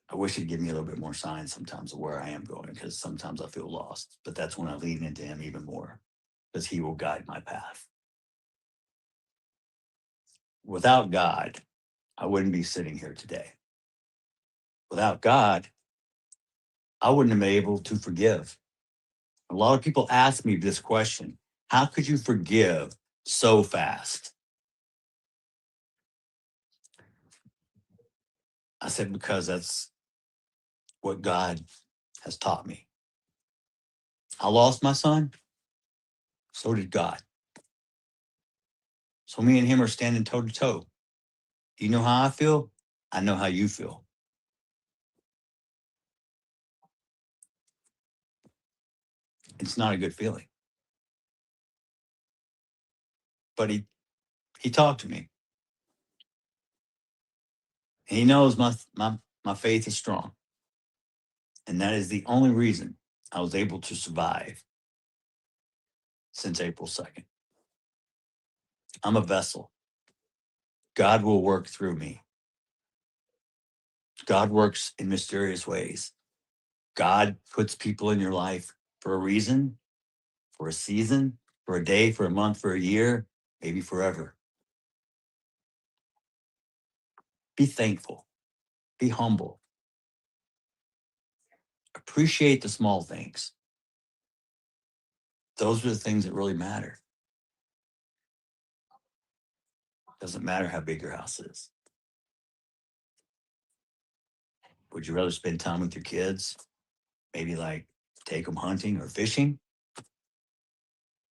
I wish he'd give me a little bit more signs sometimes of where I am going because sometimes I feel lost. But that's when I lean into him even more because he will guide my path. Without God, I wouldn't be sitting here today. Without God, I wouldn't have been able to forgive. A lot of people ask me this question: how could you forgive so fast? I said, because that's what God has taught me. I lost my son. So did God. So me and him are standing toe to toe. You know how I feel? I know how you feel. It's not a good feeling. But he talked to me. And he knows my faith is strong. And that is the only reason I was able to survive since April 2nd. I'm a vessel. God will work through me. God works in mysterious ways. God puts people in your life for a reason, for a season, for a day, for a month, for a year, maybe forever. Be thankful. Be humble. Appreciate the small things. Those are the things that really matter. Doesn't matter how big your house is. Would you rather spend time with your kids? Maybe like take them hunting or fishing?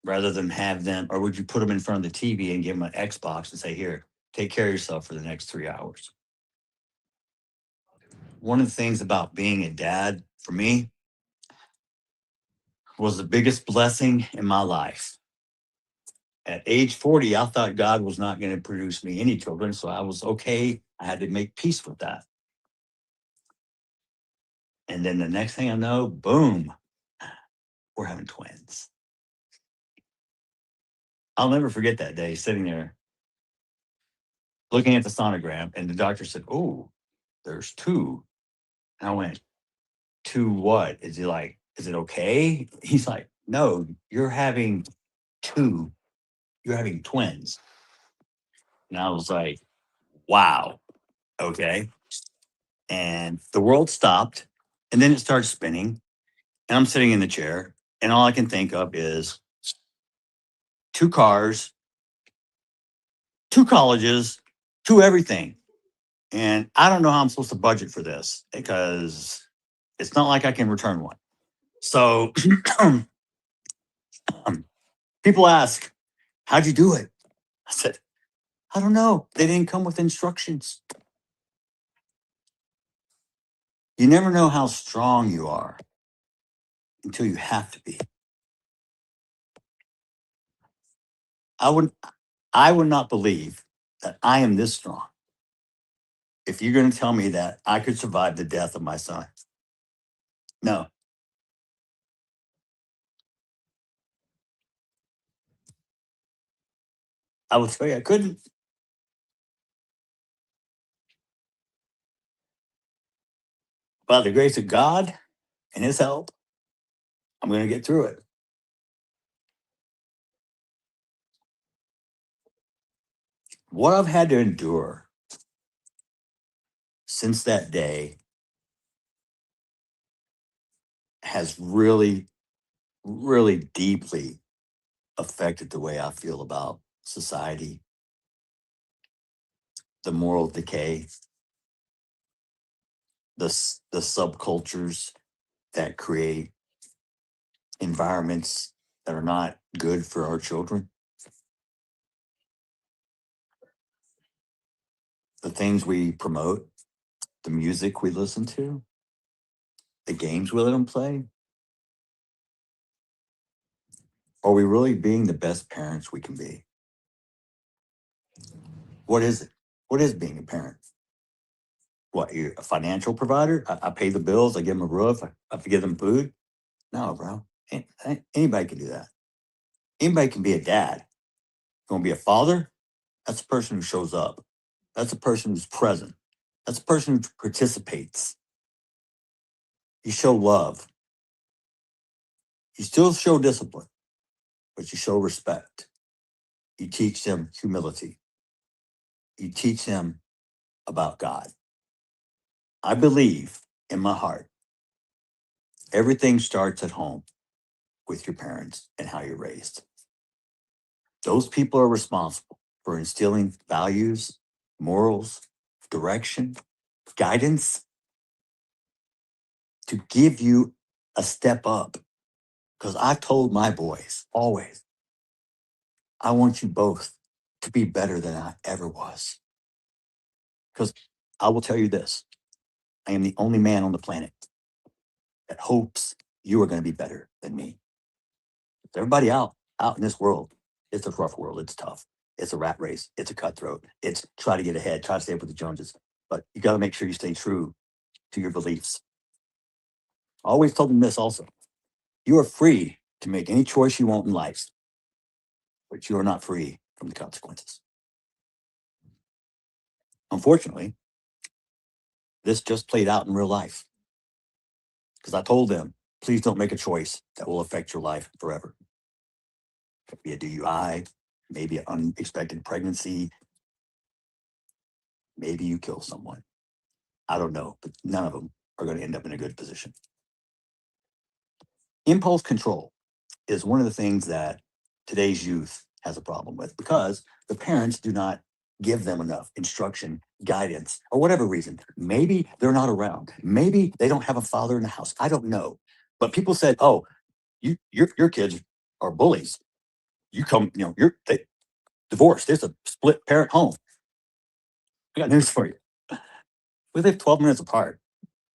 Rather than have them, or would you put them in front of the TV and give them an Xbox and say, here, take care of yourself for the next 3 hours? One of the things about being a dad for me was the biggest blessing in my life. At age 40, I thought God was not going to produce me any children, so I was okay. I had to make peace with that. And then the next thing I know, boom, we're having twins. I'll never forget that day sitting there looking at the sonogram, and the doctor said, oh, there's two. And I went, two what? Is it okay? He's like, no, you're having two. You're having twins. And I was like, wow, okay. And the world stopped, and then it started spinning, and I'm sitting in the chair, and all I can think of is 2 cars, 2 colleges, 2 everything. And I don't know how I'm supposed to budget for this because it's not like I can return one. So people ask, how'd you do it? I said, I don't know. They didn't come with instructions. You never know how strong you are until you have to be. I would not believe that I am this strong if you're going to tell me that I could survive the death of my son. No. I will tell you I couldn't. By the grace of God and his help, I'm going to get through it. What I've had to endure since that day has really, really deeply affected the way I feel about society, the moral decay, the subcultures that create environments that are not good for our children. The things we promote, the music we listen to, the games we let them play. Are we really being the best parents we can be? What is it? What is being a parent? What, you're a financial provider? I pay the bills, I give them a roof, I give them food? No, bro. Anybody can do that. Anybody can be a dad. You want to be a father? That's a person who shows up. That's a person who's present. That's a person who participates. You show love. You still show discipline, but you show respect. You teach them humility. You teach them about God. I believe in my heart, everything starts at home with your parents and how you're raised. Those people are responsible for instilling values, morals, direction, guidance to give you a step up. Because I told my boys always, I want you both to be better than I ever was. Because I will tell you this, I am the only man on the planet that hopes you are going to be better than me. Everybody out in this world, it's a rough world. It's tough. It's a rat race. It's a cutthroat. It's try to get ahead, try to stay up with the Joneses. But you got to make sure you stay true to your beliefs. I always told them this also. You are free to make any choice you want in life, but you are not free from the consequences. Unfortunately, this just played out in real life. Because I told them, please don't make a choice that will affect your life forever. It could be a DUI, maybe an unexpected pregnancy, maybe you kill someone. I don't know, but none of them are going to end up in a good position. Impulse control is one of the things that today's youth has a problem with because the parents do not give them enough instruction, guidance, or whatever reason. Maybe they're not around. Maybe they don't have a father in the house. I don't know. But people said, oh, your kids are bullies. You come, they divorced. It's a split parent home. I got news for you. We live 12 minutes apart.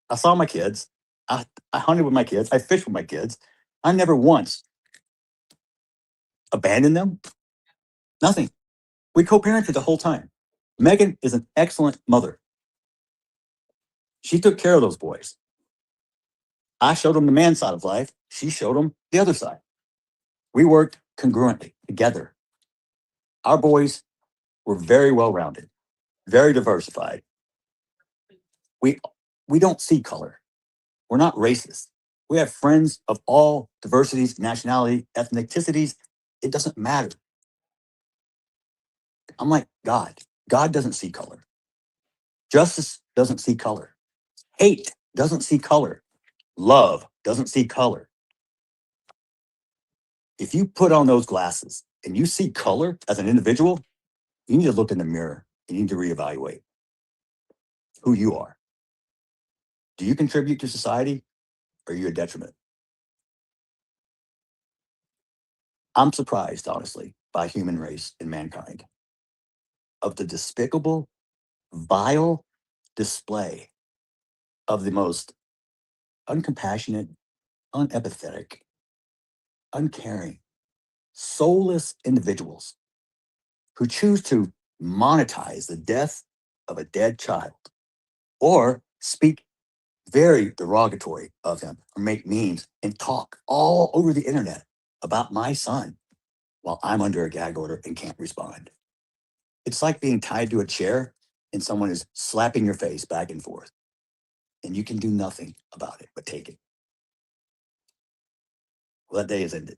I saw my kids. I hunted with my kids. I fished with my kids. I never once abandoned them. Nothing. We co-parented the whole time. Megan is an excellent mother. She took care of those boys. I showed them the man side of life. She showed them the other side. We worked congruently together. Our boys were very well-rounded, very diversified. We don't see color. We're not racist. We have friends of all diversities, nationality, ethnicities. It doesn't matter. I'm like God. God doesn't see color. Justice doesn't see color. Hate doesn't see color. Love doesn't see color. If you put on those glasses and you see color as an individual, you need to look in the mirror and you need to reevaluate who you are. Do you contribute to society or are you a detriment? I'm surprised, honestly, by human race and mankind of the despicable, vile display of the most uncompassionate, unempathetic, uncaring, soulless individuals who choose to monetize the death of a dead child or speak very derogatory of him or make memes and talk all over the internet about my son while I'm under a gag order and can't respond. It's like being tied to a chair and someone is slapping your face back and forth and you can do nothing about it but take it. Well, that day is ended.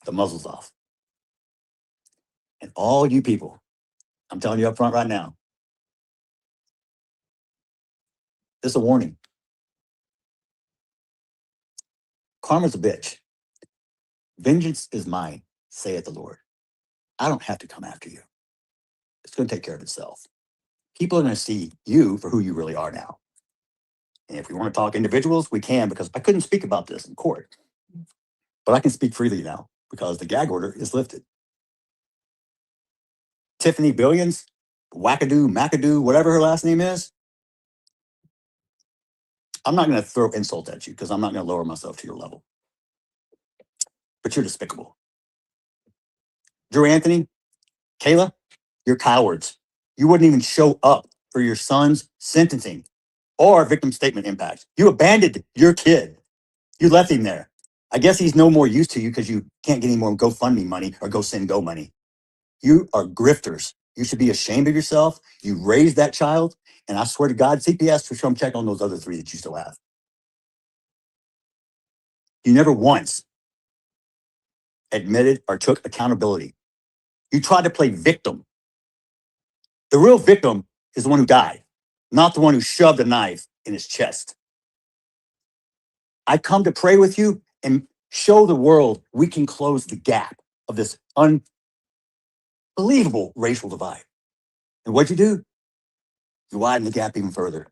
The muzzle's off. And all you people, I'm telling you up front right now, this is a warning. Karma's a bitch. Vengeance is mine, saith the Lord. I don't have to come after you. It's going to take care of itself. People are going to see you for who you really are now. And if we want to talk individuals, we can, because I couldn't speak about this in court. But I can speak freely now because the gag order is lifted. Tiffany Billions, Wackadoo, McAdoo, whatever her last name is, I'm not going to throw insult at you because I'm not going to lower myself to your level. But you're despicable. Drew Anthony, Kayla, you're cowards. You wouldn't even show up for your son's sentencing or victim statement impact. You abandoned your kid. You left him there. I guess he's no more use to you because you can't get any more GoFundMe money or GoSendGo money. You are grifters. You should be ashamed of yourself. You raised that child. And I swear to God, CPS for some check on those other 3 that you still have. You never once admitted or took accountability. You tried to play victim. The real victim is the one who died, not the one who shoved a knife in his chest. I come to pray with you and show the world we can close the gap of this unbelievable racial divide. And what'd you do? You widen the gap even further.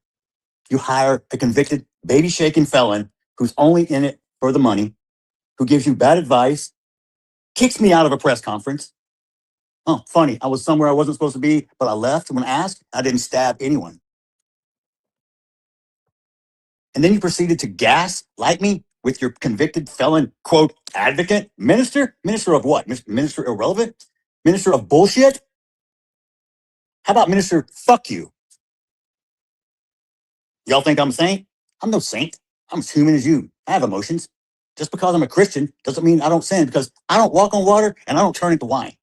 You hire a convicted baby shaking felon who's only in it for the money, who gives you bad advice, kicks me out of a press conference. Oh, funny. I was somewhere I wasn't supposed to be, but I left when asked. I didn't stab anyone. And then you proceeded to gaslight me with your convicted felon, quote, advocate, minister? Minister of what? Minister irrelevant? Minister of bullshit? How about minister fuck you? Y'all think I'm a saint? I'm no saint. I'm as human as you. I have emotions. Just because I'm a Christian doesn't mean I don't sin, because I don't walk on water and I don't turn into wine.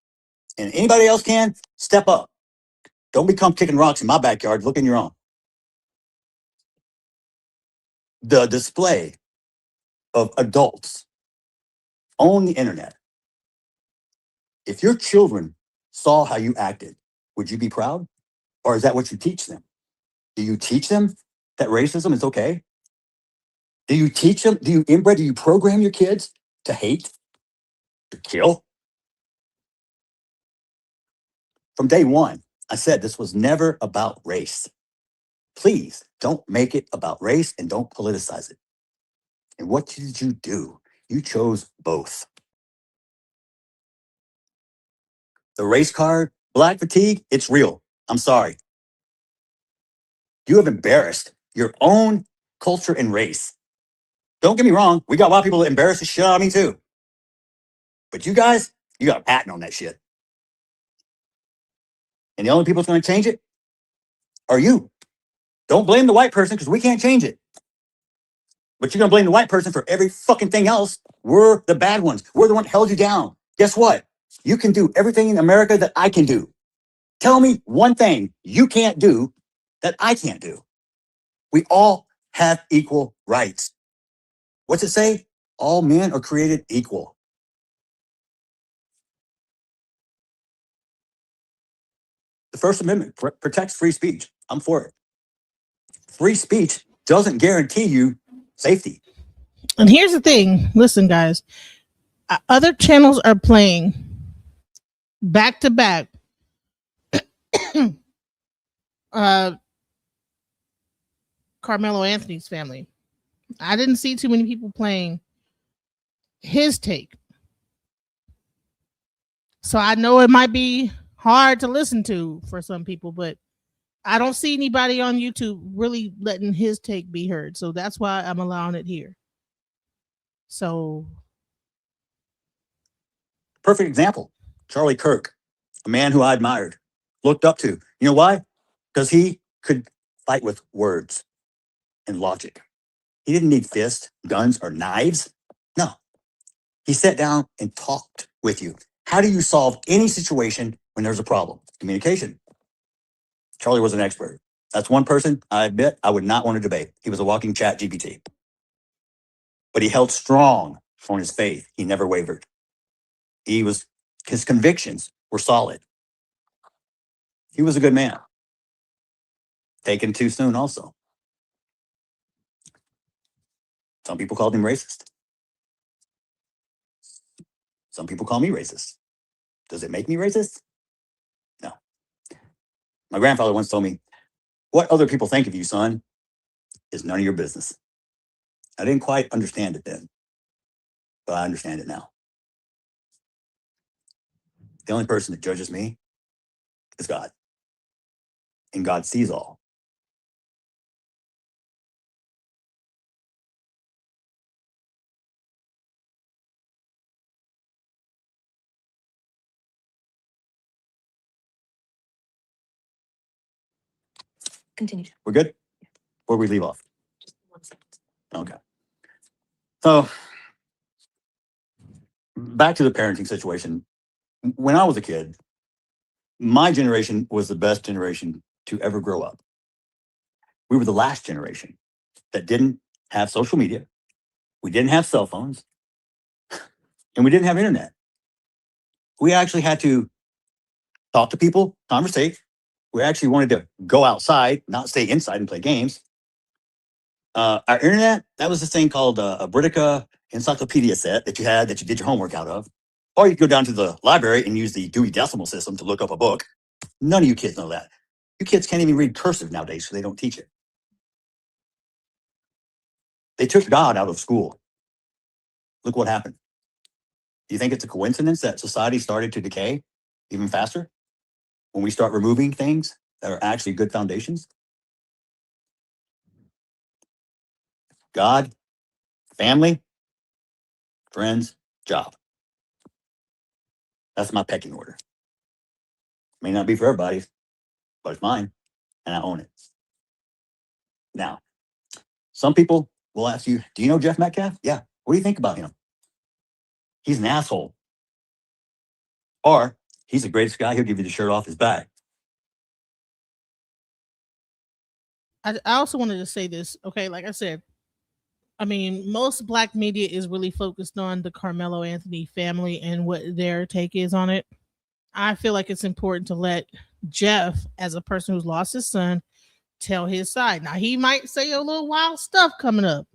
And anybody else can, step up. Don't become kicking rocks in my backyard. Look in your own. The display of adults on the internet. If your children saw how you acted, would you be proud? Or is that what you teach them? Do you teach them that racism is okay? Do you teach them? Do you program your kids to hate, to kill? From day one, I said this was never about race. Please don't make it about race and don't politicize it. And what did you do? You chose both. The race card, black fatigue, it's real. I'm sorry. You have embarrassed your own culture and race. Don't get me wrong, we got white people that embarrass the shit out of me too. But you guys, you got a patent on that shit. And the only people that's going to change it are you. Don't blame the white person because we can't change it. But you're going to blame the white person for every fucking thing else. We're the bad ones. We're the one that held you down. Guess what? You can do everything in America that I can do. Tell me one thing you can't do that I can't do. We all have equal rights. What's it say? All men are created equal. The First Amendment protects free speech. I'm for it. Free speech doesn't guarantee you safety. And here's the thing. Listen, guys. Other channels are playing back to back Karmelo Anthony's family. I didn't see too many people playing his take. So I know it might be hard to listen to for some people, but I don't see anybody on YouTube really letting his take be heard. So that's why I'm allowing it here. So, perfect example, Charlie Kirk, a man who I admired, looked up to. You know why? Because he could fight with words and logic. He didn't need fists, guns, or knives. No. He sat down and talked with you. How do you solve any situation when there's a problem? Communication. Charlie was an expert. That's one person I admit I would not want to debate. He was a walking chat GPT. But he held strong on his faith. He never wavered. His convictions were solid. He was a good man. Taken too soon also. Some people called him racist. Some people call me racist. Does it make me racist? No. My grandfather once told me, what other people think of you, son, is none of your business. I didn't quite understand it then, but I understand it now. The only person that judges me is God. And God sees all. Continue. We're good? Where we leave off? Okay. So back to the parenting situation. When I was a kid, my generation was the best generation to ever grow up. We were the last generation that didn't have social media. We didn't have cell phones. And we didn't have internet. We actually had to talk to people, conversate. We actually wanted to go outside, not stay inside and play games. Our internet, that was this thing called a Britannica encyclopedia set that you did your homework out of. Or you could go down to the library and use the Dewey Decimal System to look up a book. None of you kids know that. You kids can't even read cursive nowadays, so they don't teach it. They took God out of school. Look what happened. Do you think it's a coincidence that society started to decay even faster when we start removing things that are actually good foundations? God, family, friends, job. That's my pecking order. May not be for everybody, but it's mine, and I own it. Now, some people will ask you, do you know Jeff Metcalf? Yeah. What do you think about him? He's an asshole. Or he's the greatest guy. He'll give you the shirt off his back. I also wanted to say this. Okay, like I said, I mean, most black media is really focused on the Karmelo Anthony family and what their take is on it. I feel like it's important to let Jeff, as a person who's lost his son, tell his side. Now, he might say a little wild stuff coming up,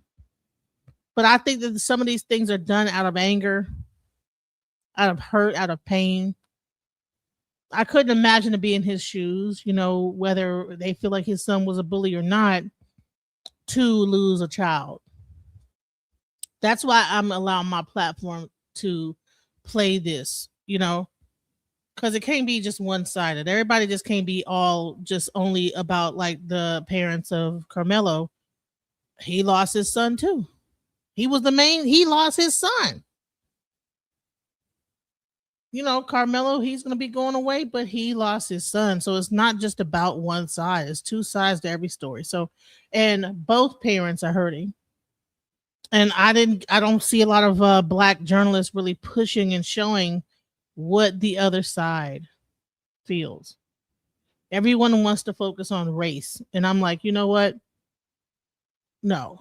but I think that some of these things are done out of anger, out of hurt, out of pain. I couldn't imagine to be in his shoes, you know, whether they feel like his son was a bully or not, to lose a child. That's why I'm allowing my platform to play this, you know, because it can't be just one sided. Everybody just can't be all just only about like the parents of Karmelo. He lost his son too. He was the main, he lost his son. You know, Karmelo, he's going to be going away, but he lost his son. So it's not just about one side. It's two sides to every story. So, and both parents are hurting. And I don't see a lot of black journalists really pushing and showing what the other side feels. Everyone wants to focus on race. And I'm like, you know what? No.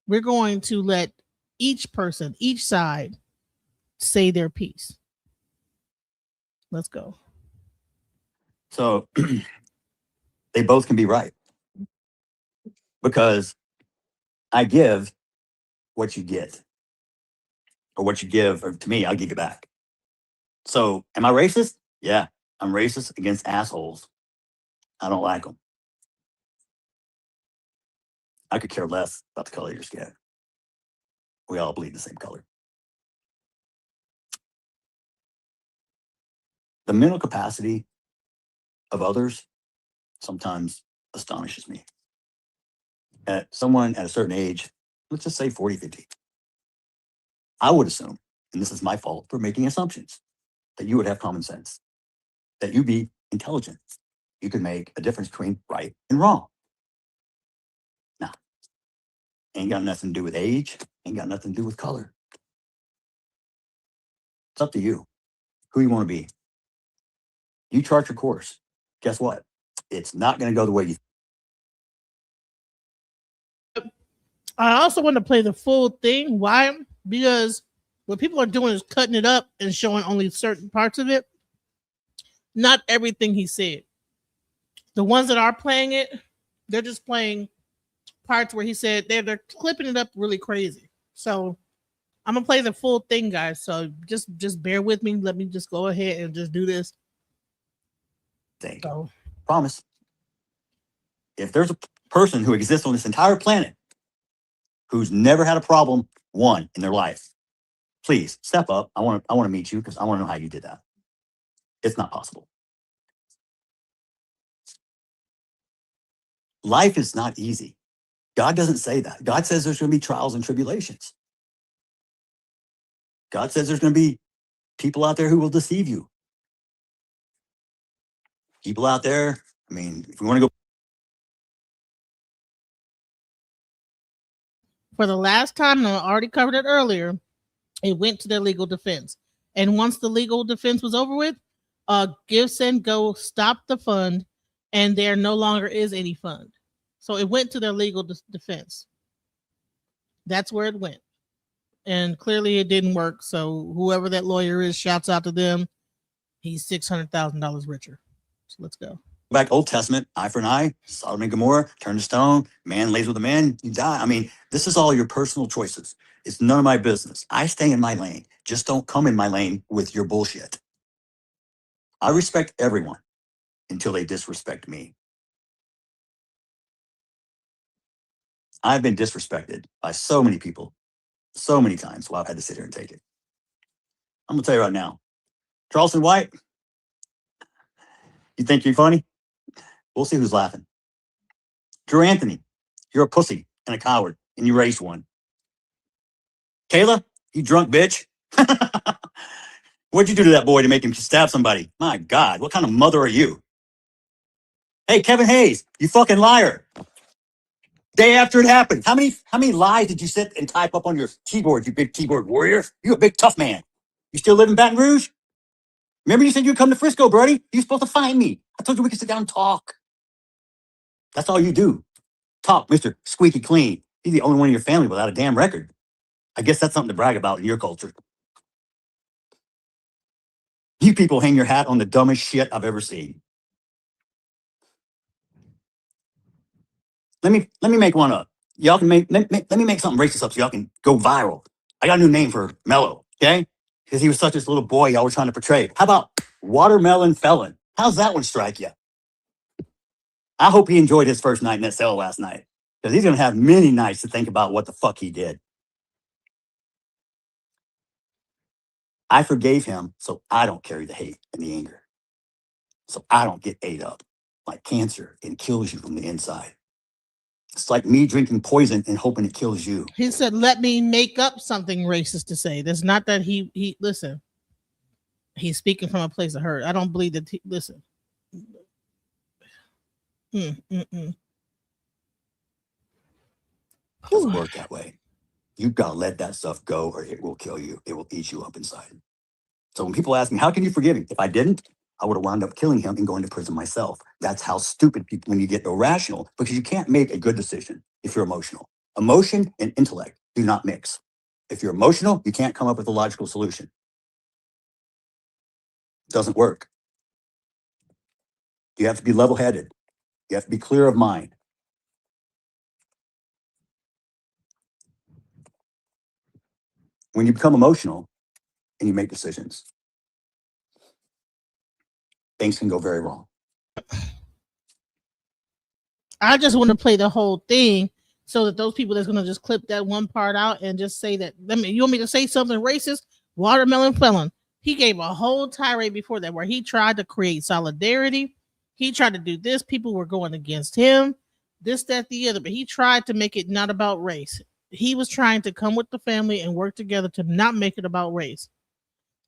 We're going to let each person, each side say their piece. Let's go. So they both can be right, because I give what you get, or what you give, or to me, I'll give it back. So am I racist? Yeah, I'm racist against assholes. I don't like them. I could care less about the color of your skin. We all bleed the same color. The mental capacity of others sometimes astonishes me. At someone at a certain age, let's just say 40, 50, I would assume, and this is my fault for making assumptions, that you would have common sense, that you be intelligent. You could make a difference between right and wrong. Now, ain't got nothing to do with age, ain't got nothing to do with color. It's up to you, who you want to be. You chart your course. Guess what? It's not going to go the way you I also want to play the full thing. Why? Because what people are doing is cutting it up and showing only certain parts of it. Not everything he said. The ones that are playing it, they're just playing parts where he said they're clipping it up really crazy. So I'm gonna play the full thing, guys. So just bear with me. Let me just go ahead and just do this. think. So. Promise. If there's a person who exists on this entire planet who's never had a problem, one, in their life, please step up. I want to meet you, because I want to know how you did that. It's not possible. Life is not easy. God doesn't say that. God says there's going to be trials and tribulations. God says there's going to be people out there who will deceive you. People out there, I mean, if we want to go. For the last time, and I already covered it earlier, it went to their legal defense. And once the legal defense was over with, Give, Send, Go stopped the fund, and there no longer is any fund. So it went to their legal defense. That's where it went. And clearly it didn't work. So whoever that lawyer is, shouts out to them. He's $600,000 richer. So let's go. Back Old Testament, eye for an eye, Sodom and Gomorrah, turn to stone, man lays with a man, you die. I mean, this is all your personal choices. It's none of my business. I stay in my lane. Just don't come in my lane with your bullshit. I respect everyone. until they disrespect me. I've been disrespected by so many people, so many times while I've had to sit here and take it. I'm going to tell you right now, Charleston White, you think you're funny? We'll see who's laughing. Drew Anthony, you're a pussy and a coward, and you raised one. Kayla, you drunk bitch. What'd you do to that boy to make him stab somebody? My God, what kind of mother are you? Hey, Kevin Hayes, you fucking liar. Day after it happened, how many lies did you sit and type up on your keyboard, you big keyboard warrior? You a big tough man. You still live in Baton Rouge? Remember you said you'd come to Frisco, Brody? You're supposed to find me. I told you we could sit down and talk. That's all you do. Talk, Mr. Squeaky Clean. He's the only one in your family without a damn record. I guess that's something to brag about in your culture. You people hang your hat on the dumbest shit I've ever seen. Let me make one up. Y'all can let me make something racist up so y'all can go viral. I got a new name for Mello, okay? Because he was such this little boy y'all were trying to portray. How about Watermelon Felon? How's that one strike you? I hope he enjoyed his first night in that cell last night, because he's gonna have many nights to think about what the fuck he did. I forgave him so I don't carry the hate and the anger. So I don't get ate up like cancer and kills you from the inside. It's like me drinking poison and hoping it kills you. He said, let me make up something racist to say. That's not that he listen. He's speaking from a place of hurt. I don't believe that listen. It doesn't work that way. You've got to let that stuff go or it will kill you. It will eat you up inside. So when people ask me, how can you forgive him? If I didn't, I would have wound up killing him and going to prison myself. That's how stupid people, when you get irrational, because you can't make a good decision if you're emotional. Emotion and intellect do not mix. If you're emotional, you can't come up with a logical solution. It doesn't work. You have to be level-headed. You have to be clear of mind. When you become emotional and you make decisions, things can go very wrong. I just want to play the whole thing so that those people that's going to just clip that one part out and just say that, you want me to say something racist? Watermelon Felon. He gave a whole tirade before that where he tried to create solidarity. He tried to do this. People were going against him, this, that, the other, but he tried to make it not about race. He was trying to come with the family and work together to not make it about race.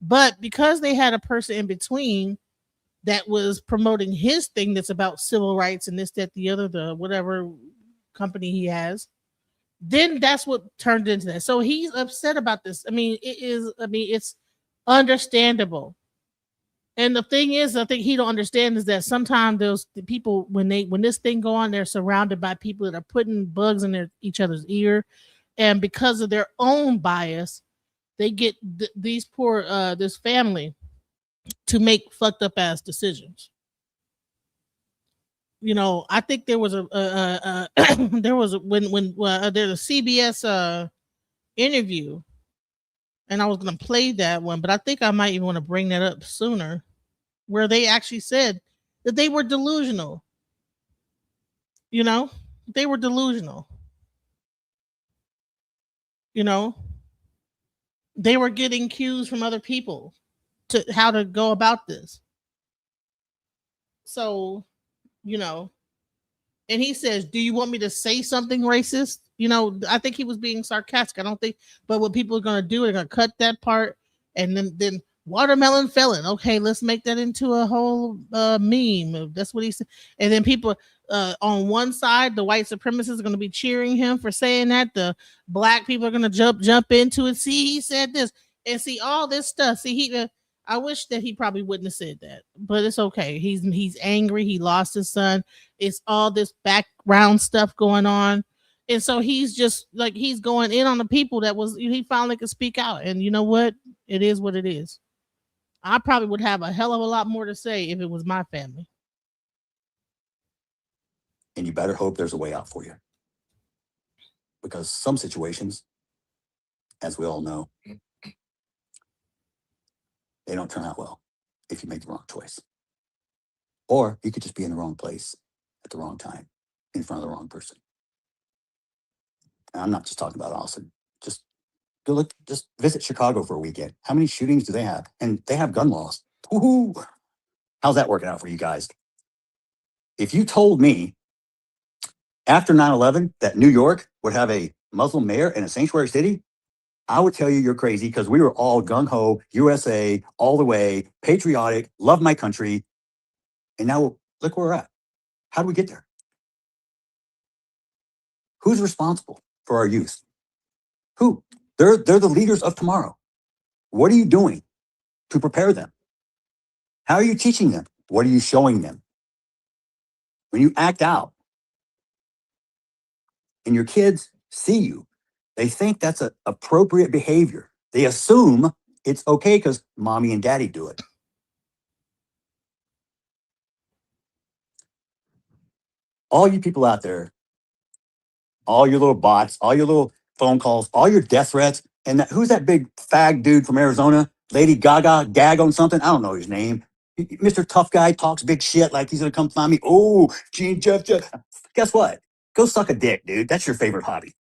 But because they had a person in between that was promoting his thing that's about civil rights and this, that, the other, the whatever company he has, then that's what turned into that. So he's upset about this. It's understandable. And the thing is, I think he don't understand is that sometimes the people, when this thing go on, they're surrounded by people that are putting bugs in each other's ear. And because of their own bias, they get these poor, this family to make fucked up ass decisions. I think there was there was there's a CBS interview, and I was going to play that one, but I think I might even want to bring that up sooner, where they actually said that they were delusional. They were delusional. They were getting cues from other people to how to go about this. So, and he says, do you want me to say something racist? I think he was being sarcastic. I don't think, but what people are going to do, they're going to cut that part and then Watermelon Felon. Okay, let's make that into a whole meme. That's what he said. And then people on one side, the white supremacists are going to be cheering him for saying that. The black people are going to jump into it. See, he said this and see all this stuff. See, I wish that he probably wouldn't have said that, but it's okay. He's angry. He lost his son. It's all this background stuff going on. And so he's just like, he's going in on the people he finally could speak out. And you know what? It is what it is. I probably would have a hell of a lot more to say if it was my family. And you better hope there's a way out for you. Because some situations, as we all know, they don't turn out well if you make the wrong choice. Or you could just be in the wrong place at the wrong time, in front of the wrong person. And I'm not just talking about Austin. Just go look, just visit Chicago for a weekend. How many shootings do they have? And they have gun laws. Woo-hoo. How's that working out for you guys? If you told me after 9/11 that New York would have a Muslim mayor in a sanctuary city, I would tell you you're crazy, because we were all gung-ho, USA, all the way, patriotic, love my country. And now look where we're at. How do we get there? Who's responsible for our youth? Who? They're the leaders of tomorrow. What are you doing to prepare them? How are you teaching them? What are you showing them? When you act out and your kids see you, they think that's an appropriate behavior. They assume it's okay because mommy and daddy do it. All you people out there, all your little bots, all your little phone calls, all your death threats, and who's that big fag dude from Arizona? Lady Gaga, Gag on something? I don't know his name. Mr. Tough Guy talks big shit like he's gonna come find me. Oh, Gene Jeff. Guess what? Go suck a dick, dude. That's your favorite hobby.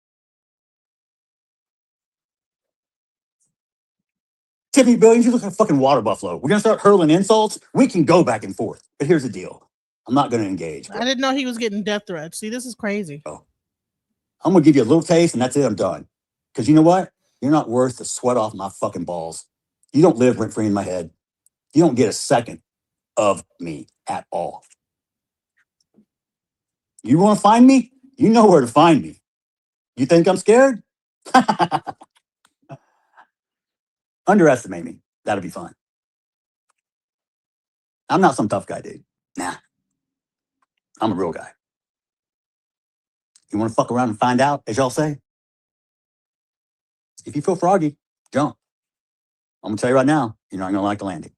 Tiffany Billions, you look like a fucking water buffalo. We're gonna start hurling insults. We can go back and forth. But here's the deal. I'm not gonna engage. I didn't know he was getting death threats. See, this is crazy. Oh. I'm gonna give you a little taste and that's it. I'm done. Because you know what? You're not worth the sweat off my fucking balls. You don't live rent free in my head. You don't get a second of me at all. You want to find me? You know where to find me. You think I'm scared? Underestimate me. That'll be fun. I'm not some tough guy, dude. Nah. I'm a real guy. You want to fuck around and find out, as y'all say? If you feel froggy, jump. I'm going to tell you right now, you're not going to like the landing.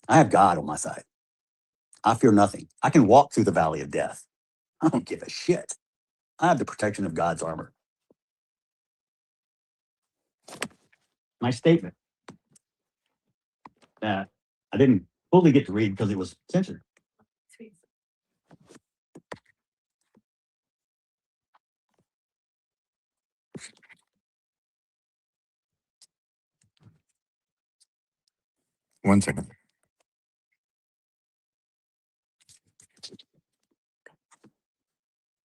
I have God on my side. I fear nothing. I can walk through the valley of death. I don't give a shit. I have the protection of God's armor. My statement that I didn't fully get to read because it was censored. One second.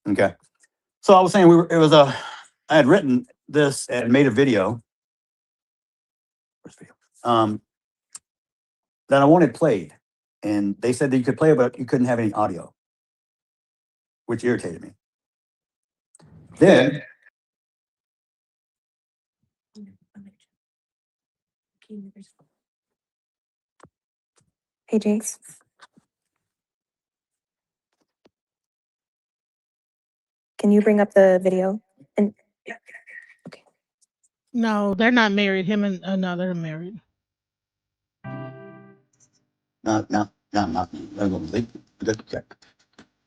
Okay. So I was saying I had written this and made a video. Where's the video? That I wanted played. And they said that you could play it, but you couldn't have any audio, which irritated me. Then Hey, Jace. Can you bring up the video? And No, they're not married. Him and another are married. not. Okay.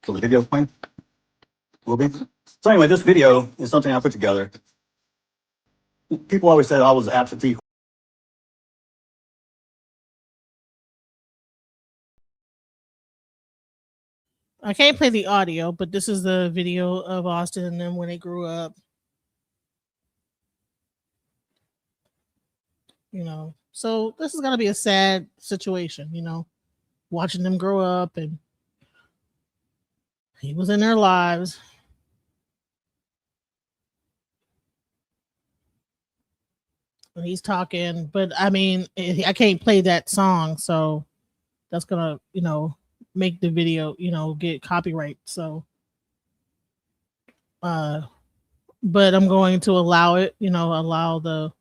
So the video playing? Will be. So anyway, this video is something I put together. People always said I was absentee. I can't play the audio, but this is the video of Austin and them when they grew up. You know, so this is gonna be a sad situation, you know, watching them grow up, and he was in their lives. And he's talking, but I mean, I can't play that song, so that's gonna, you know, make the video, you know, get copyright. So, but I'm going to allow it, you know, allow the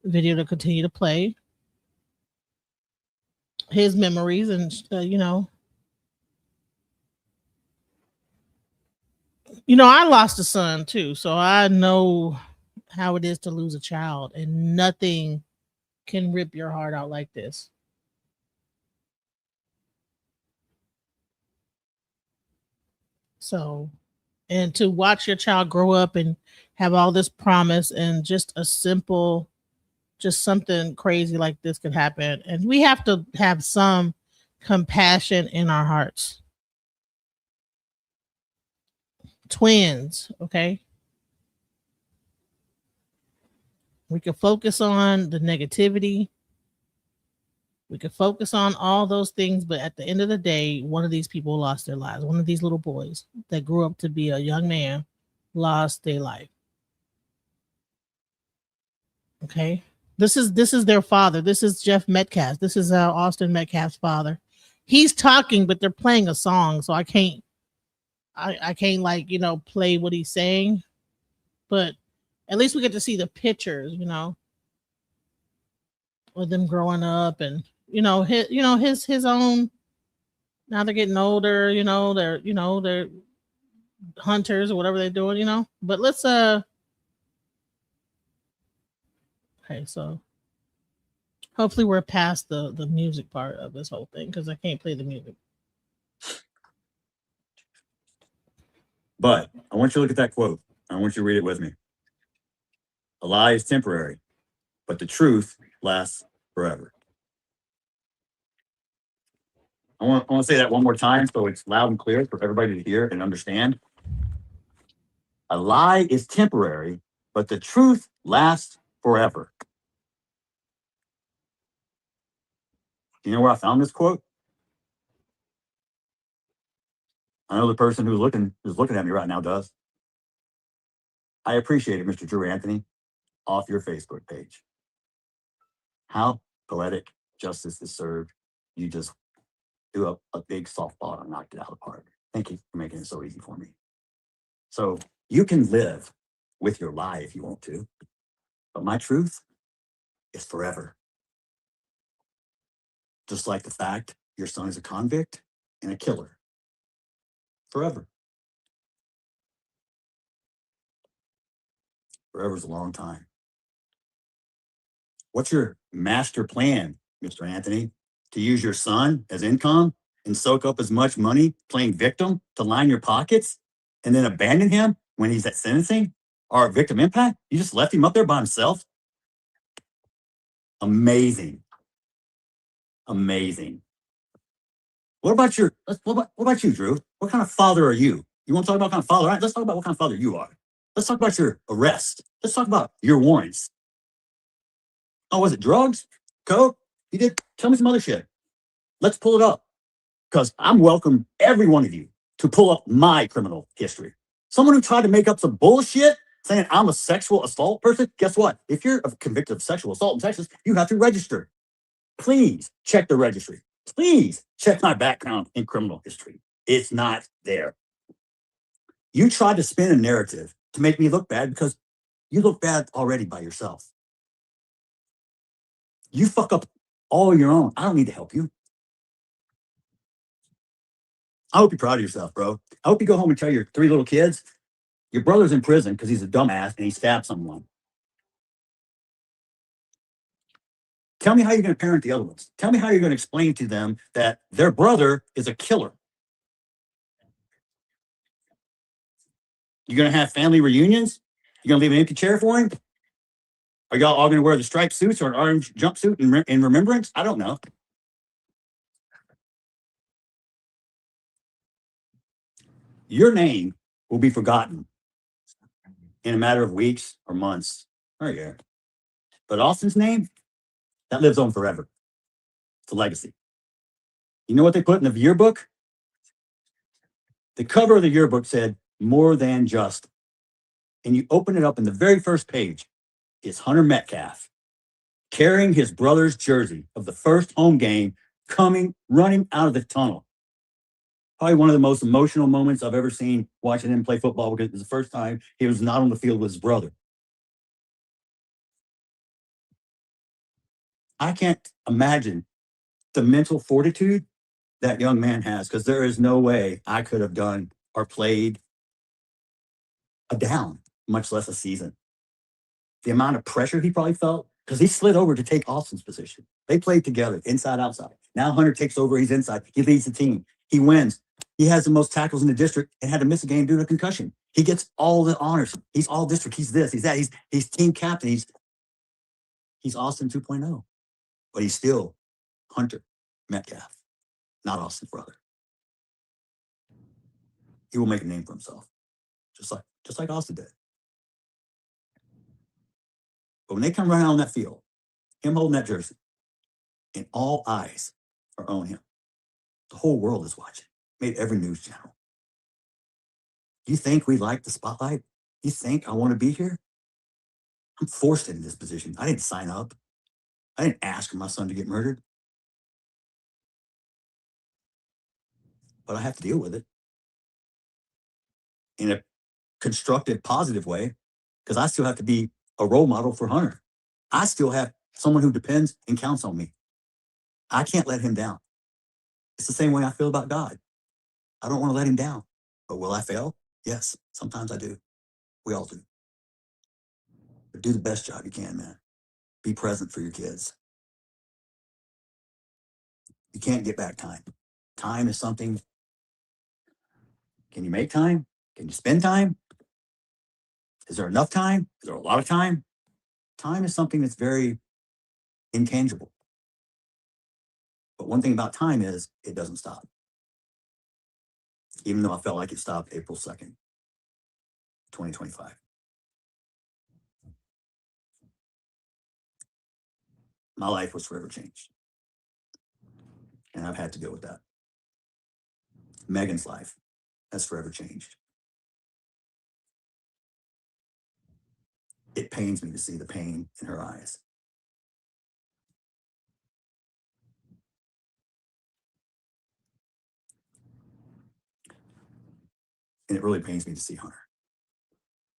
video to continue to play his memories, and you know, I lost a son too, so I know how it is to lose a child, and nothing can rip your heart out like this. So, and to watch your child grow up and have all this promise, and just something crazy like this could happen. And we have to have some compassion in our hearts. Twins, okay? We could focus on the negativity. We could focus on all those things, but at the end of the day, one of these people lost their lives. One of these little boys that grew up to be a young man lost their life. Okay? This is their father. This is Jeff Metcalf. This is Austin Metcalf's father. He's talking, but they're playing a song, so I can't like, play what he's saying. But at least we get to see the pictures, of them growing up, and his own. Now they're getting older, they're hunters or whatever they're doing, But let's okay, so hopefully we're past the music part of this whole thing because I can't play the music. But I want you to look at that quote. I want you to read it with me. A lie is temporary, but the truth lasts forever. I want to say that one more time so it's loud and clear for everybody to hear and understand. A lie is temporary, but the truth lasts forever. Do you know where I found this quote? I know the person who's looking at me right now does. I appreciate it, Mr. Drew Anthony, off your Facebook page. How poetic justice is served. You just do a big softball and knocked it out of the park. Thank you for making it so easy for me. So you can live with your lie if you want to, but my truth is forever. Just like the fact your son is a convict and a killer. Forever. Forever is a long time. What's your master plan, Mr. Anthony? To use your son as income and soak up as much money playing victim to line your pockets and then abandon him when he's at sentencing or victim impact? You just left him up there by himself? Amazing. Amazing. What about you, Drew? What kind of father are you? You want to talk about what kind of father? All right, let's talk about what kind of father you are. Let's talk about your arrest. Let's talk about your warrants. Oh, was it drugs? Coke? You did? Tell me some other shit. Let's pull it up. Because I'm welcome every one of you to pull up my criminal history. Someone who tried to make up some bullshit saying I'm a sexual assault person. Guess what? If you're convicted of sexual assault in Texas, you have to register. Please check the registry. Please check my background in criminal history. It's not there. You tried to spin a narrative to make me look bad because you look bad already by yourself. You fuck up all your own. I don't need to help you. I hope you're proud of yourself, bro. I hope you go home and tell your 3 little kids, your brother's in prison because he's a dumbass and he stabbed someone. Tell me how you're going to parent the other ones. Tell me how you're going to explain to them that their brother is a killer. You're going to have family reunions? You're going to leave an empty chair for him? Are y'all all going to wear the striped suits or an orange jumpsuit in remembrance? I don't know. Your name will be forgotten in a matter of weeks or months or a year. But Austin's name, that lives on forever. It's a legacy. You know what they put in the yearbook? The cover of the yearbook said, "More than just." And you open it up, and the very first page is Hunter Metcalf carrying his brother's jersey of the first home game, running out of the tunnel. Probably one of the most emotional moments I've ever seen watching him play football because it was the first time he was not on the field with his brother. I can't imagine the mental fortitude that young man has because there is no way I could have done or played a down, much less a season. The amount of pressure he probably felt because he slid over to take Austin's position. They played together, inside, outside. Now Hunter takes over. He's inside. He leads the team. He wins. He has the most tackles in the district and had to miss a game due to concussion. He gets all the honors. He's all district. He's this. He's that. He's team captain. He's Austin 2.0. But he's still Hunter Metcalf. not Austin's brother. He will make a name for himself, just like Austin did. But when they come running out on that field, him holding that jersey, and all eyes are on him, the whole world is watching. Made every news channel. You think we like the spotlight? You think I want to be here? I'm forced into this position. I didn't sign up. I didn't ask for my son to get murdered. But I have to deal with it in a constructive, positive way, because I still have to be a role model for Hunter. I still have someone who depends and counts on me. I can't let him down. It's the same way I feel about God. I don't want to let him down. But will I fail? Yes, sometimes I do. We all do. But do the best job you can, man. Be present for your kids. You can't get back time. Time is something. Can you make time? Can you spend time? Is there enough time? Is there a lot of time? Time is something that's very intangible. But one thing about time is it doesn't stop. Even though I felt like it stopped April 2nd, 2025. My life was forever changed. And I've had to deal with that. Megan's life has forever changed. It pains me to see the pain in her eyes. And it really pains me to see Hunter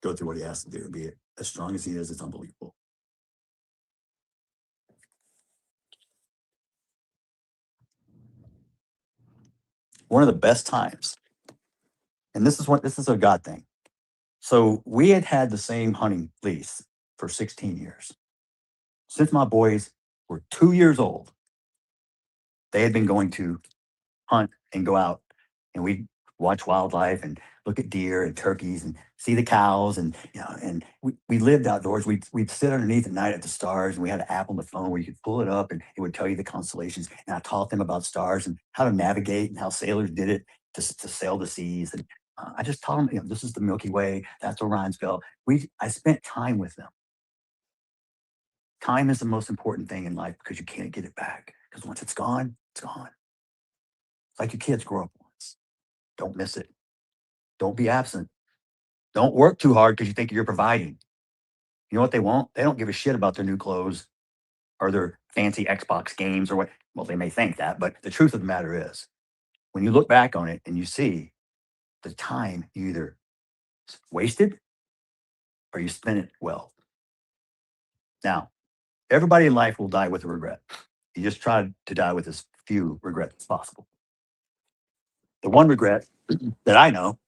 go through what he has to do and be as strong as he is. It's unbelievable. One of the best times, and this is a God thing. So we had the same hunting lease for 16 years. Since my boys were 2 years old, they had been going to hunt and go out, and we'd watch wildlife and look at deer and turkeys and see the cows, and and we lived outdoors. We'd sit underneath at night at the stars, and we had an app on the phone where you could pull it up and it would tell you the constellations. And I taught them about stars and how to navigate and how sailors did it to sail the seas. And I just taught them, this is the Milky Way, that's Orion's belt. I spent time with them. Time is the most important thing in life because you can't get it back. Because once it's gone, it's gone. It's like your kids grow up once. Don't miss it. Don't be absent. Don't work too hard because you think you're providing. You know what they want? They don't give a shit about their new clothes or their fancy Xbox games or what. Well, they may think that, but the truth of the matter is, when you look back on it and you see the time you either wasted or you spent it well. Now, everybody in life will die with a regret. You just try to die with as few regrets as possible. The one regret that I know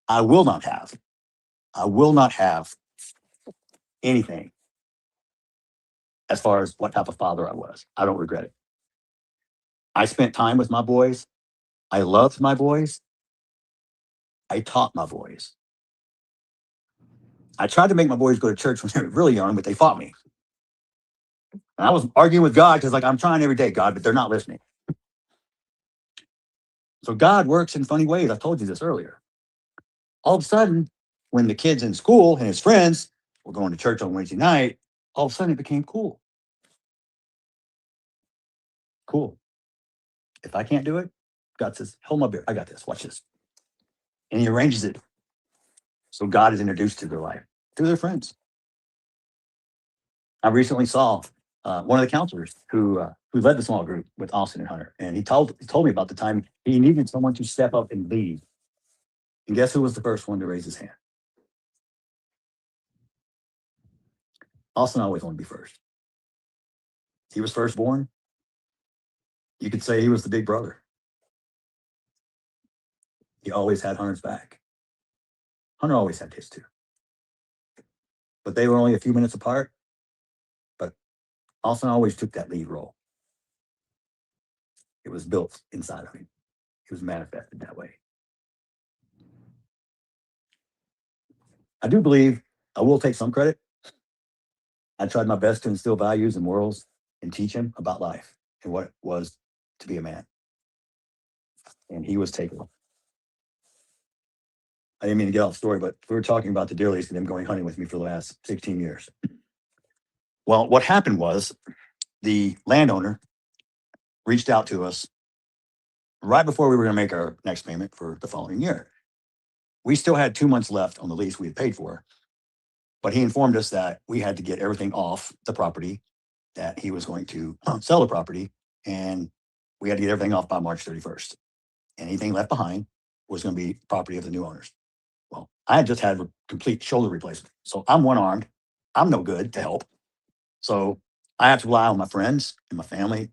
I will not have anything as far as what type of father I was. I don't regret it. I spent time with my boys. I loved my boys. I taught my boys. I tried to make my boys go to church when they were really young, but they fought me. And I was arguing with God because, I'm trying every day, God, but they're not listening. So God works in funny ways. I told you this earlier. All of a sudden, when the kids in school and his friends were going to church on Wednesday night, all of a sudden it became cool. Cool. If I can't do it, God says, hold my beer. I got this. Watch this. And he arranges it. So God is introduced to their life through their friends. I recently saw one of the counselors who led the small group with Austin and Hunter. And he told me about the time he needed someone to step up and lead. And guess who was the first one to raise his hand? Austin always wanted to be first. He was firstborn. You could say he was the big brother. He always had Hunter's back. Hunter always had his too. But they were only a few minutes apart. But Austin always took that lead role. It was built inside of him. It was manifested that way. I do believe I will take some credit. I tried my best to instill values and morals and teach him about life and what it was to be a man. and he was taken. I didn't mean to get off the story, but we were talking about the deer lease and them going hunting with me for the last 16 years. Well, what happened was the landowner reached out to us right before we were going to make our next payment for the following year. We still had 2 months left on the lease we had paid for, but he informed us that we had to get everything off the property, that he was going to sell the property, and we had to get everything off by March 31st. Anything left behind was going to be property of the new owners. Well, I had just had a complete shoulder replacement. So I'm one-armed. I'm no good to help. So I have to rely on my friends and my family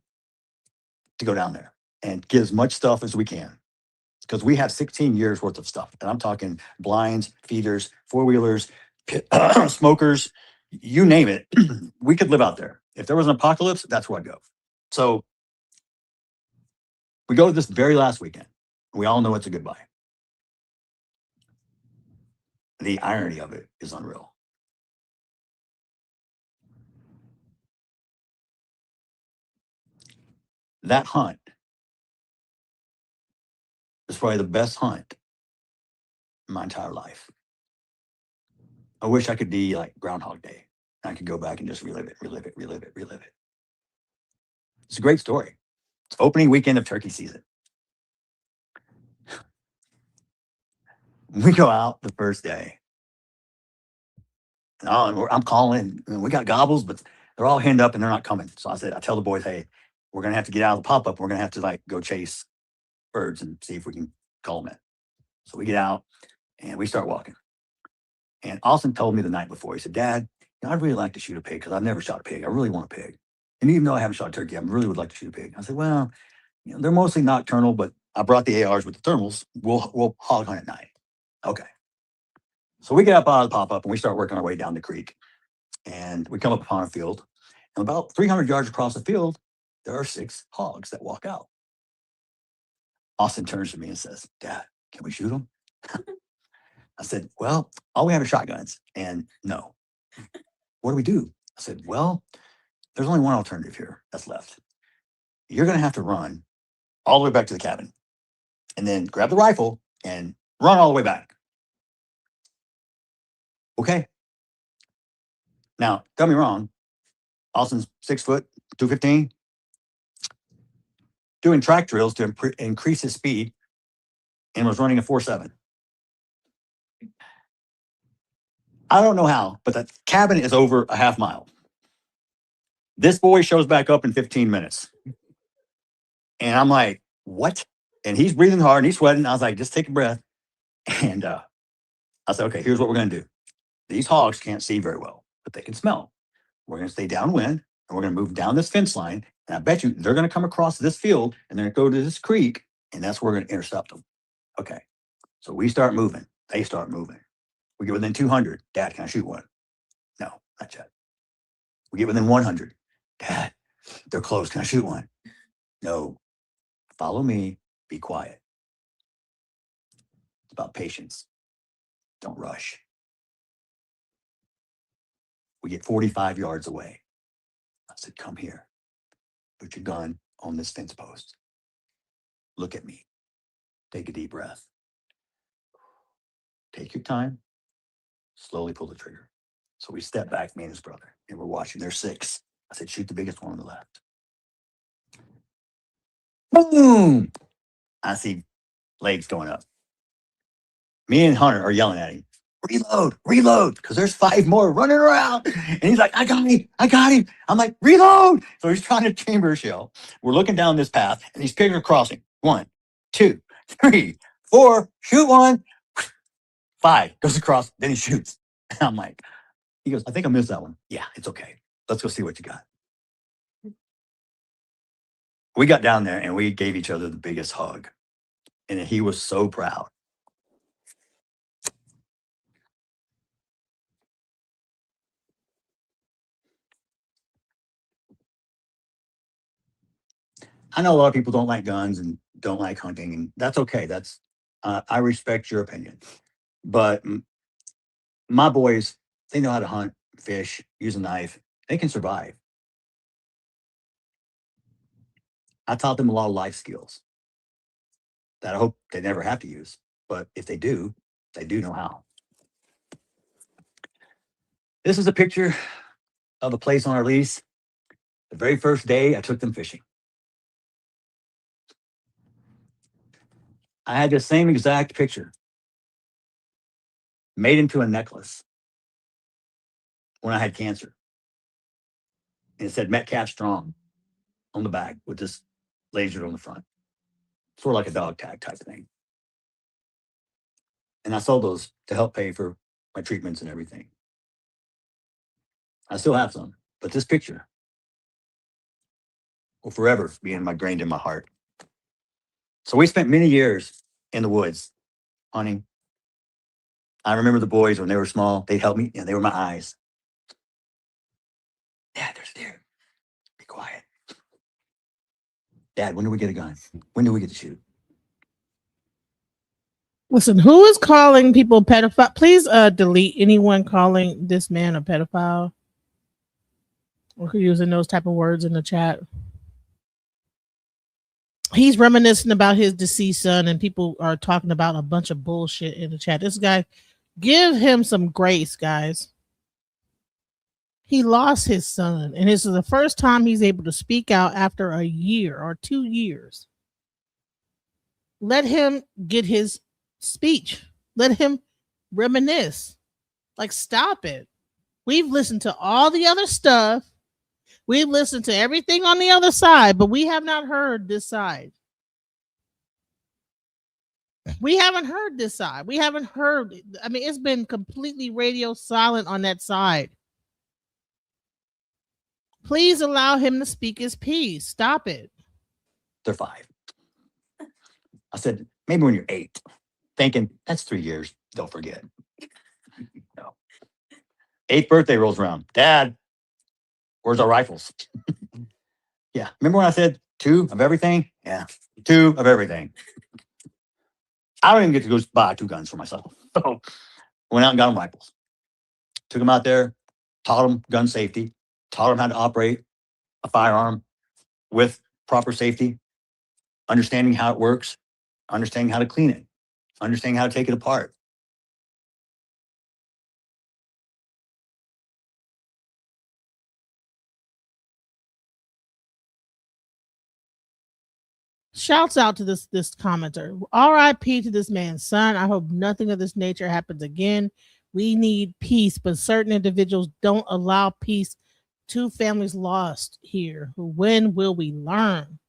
to go down there and get as much stuff as we can. Because we have 16 years worth of stuff. And I'm talking blinds, feeders, four-wheelers, smokers, you name it. We could live out there. If there was an apocalypse, that's where I'd go. So we go to this very last weekend. We all know it's a goodbye. The irony of it is unreal. That hunt is probably the best hunt in my entire life. I wish I could be like Groundhog Day. I could go back and just relive it, relive it, relive it, relive it. It's a great story. It's opening weekend of turkey season. We go out the first day. And I'm calling. We got gobbles, but they're all henned up and they're not coming. So I tell the boys, hey, we're going to have to get out of the pop-up. We're going to have to like go chase birds and see if we can call them in. So we get out and we start walking. And Austin told me the night before, he said, Dad, I'd really like to shoot a pig because I've never shot a pig. I really want a pig. And even though I haven't shot a turkey, I really would like to shoot a pig. I said, well, they're mostly nocturnal, but I brought the ARs with the thermals. We'll hog hunt at night. Okay. So we get up out of the pop-up and we start working our way down the creek. And we come up upon a field. And about 300 yards across the field, there are 6 hogs that walk out. Austin turns to me and says, Dad, can we shoot them? I said, well, all we have are shotguns. And no. What do we do? I said, well, there's only one alternative here that's left. You're going to have to run all the way back to the cabin and then grab the rifle and run all the way back. Okay. Now, don't me wrong. Austin's 6 foot, 215, doing track drills to increase his speed and was running a 4.7. I don't know how, but the cabin is over a half mile. This boy shows back up in 15 minutes. And I'm like, what? And he's breathing hard and he's sweating. I was like, just take a breath. And I said, okay, here's what we're going to do. These hogs can't see very well, but they can smell. We're going to stay downwind and we're going to move down this fence line. And I bet you they're going to come across this field and they're going to go to this creek. And that's where we're going to intercept them. Okay. So we start moving. They start moving. We get within 200. Dad, can I shoot one? No, not yet. We get within 100. Dad, they're close. Can I shoot one? No. Follow me. Be quiet. It's about patience. Don't rush. We get 45 yards away. I said, come here. Put your gun on this fence post. Look at me. Take a deep breath. Take your time. Slowly pull the trigger. So we step back, me and his brother, and we're watching. There's 6. I said, shoot the biggest one on the left. Boom! I see legs going up. Me and Hunter are yelling at him, reload, reload, because there's 5 more running around. And he's like, I got him, I got him. I'm like, reload. So he's trying to chamber a shell. We're looking down this path, and these pigs are crossing. 1, 2, 3, 4, shoot 1. 5 goes across, then he shoots. And I'm like, he goes, I think I missed that one. Yeah, it's okay. Let's go see what you got. We got down there and we gave each other the biggest hug. And he was so proud. I know a lot of people don't like guns and don't like hunting, and that's okay. I respect your opinion. But my boys, they know how to hunt, fish, use a knife. They can survive. I taught them a lot of life skills. that I hope they never have to use. But if they do know how. This is a picture of a place on our lease. The very first day I took them fishing. I had the same exact picture made into a necklace when I had cancer. And it said Metcalf Strong on the back with this laser on the front. Sort of like a dog tag type thing. And I sold those to help pay for my treatments and everything. I still have some, but this picture will forever be ingrained in my heart. So we spent many years in the woods hunting. I remember the boys when they were small, they'd help me, and they were my eyes. Dad, there's a deer. Be quiet. Dad, when do we get a gun? When do we get to shoot? Listen, who is calling people pedophile? Please delete anyone calling this man a pedophile or using those type of words in the chat. He's reminiscing about his deceased son, and people are talking about a bunch of bullshit in the chat. This guy, give him some grace, guys. He lost his son, and this is the first time he's able to speak out after a year or 2 years. Let him get his speech. Let him reminisce. Like, stop it. We've listened to all the other stuff. We've listened to everything on the other side, but we have not heard this side. We haven't heard this side. We haven't heard. I mean, it's been completely radio silent on that side. Please allow him to speak his piece. Stop it. They're 5. I said, maybe when you're 8, thinking that's 3 years. Don't forget. No. 8th birthday rolls around. Dad, where's our rifles? Yeah. Remember when I said 2 of everything? Yeah. 2 of everything. I don't even get to go buy 2 guns for myself. So went out and got them rifles. Took them out there, taught them gun safety, taught them how to operate a firearm with proper safety, understanding how it works, understanding how to clean it, understanding how to take it apart. Shouts out to this commenter. R.I.P. to this man's son. I hope nothing of this nature happens again. We need peace, but certain individuals don't allow peace. 2 families lost here. When will we learn?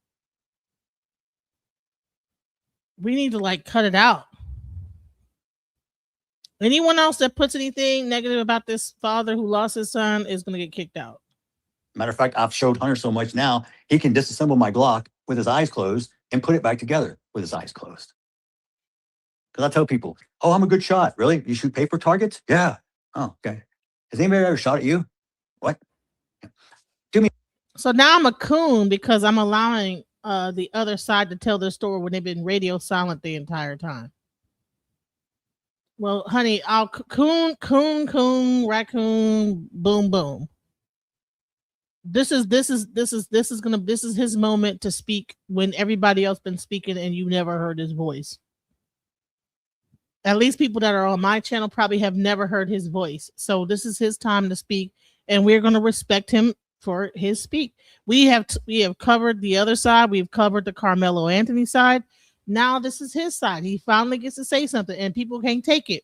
We need to cut it out. Anyone else that puts anything negative about this father who lost his son is going to get kicked out. Matter of fact, I've showed Hunter so much now, he can disassemble my Glock with his eyes closed and put it back together with his eyes closed. Because I tell people, oh, I'm a good shot. Really? You shoot paper targets? Yeah. Oh, okay. Has anybody ever shot at you? What? Do me. So now I'm a coon because I'm allowing the other side to tell their story when they've been radio silent the entire time. Well, honey, I'll coon, raccoon, boom, boom. This is his moment to speak when everybody else been speaking and you never heard his voice. At least people that are on my channel probably have never heard his voice. So this is his time to speak, and we're going to respect him for his speak. We have covered the other side. We've covered the Karmelo Anthony side. Now this is his side. He finally gets to say something, and people can't take it.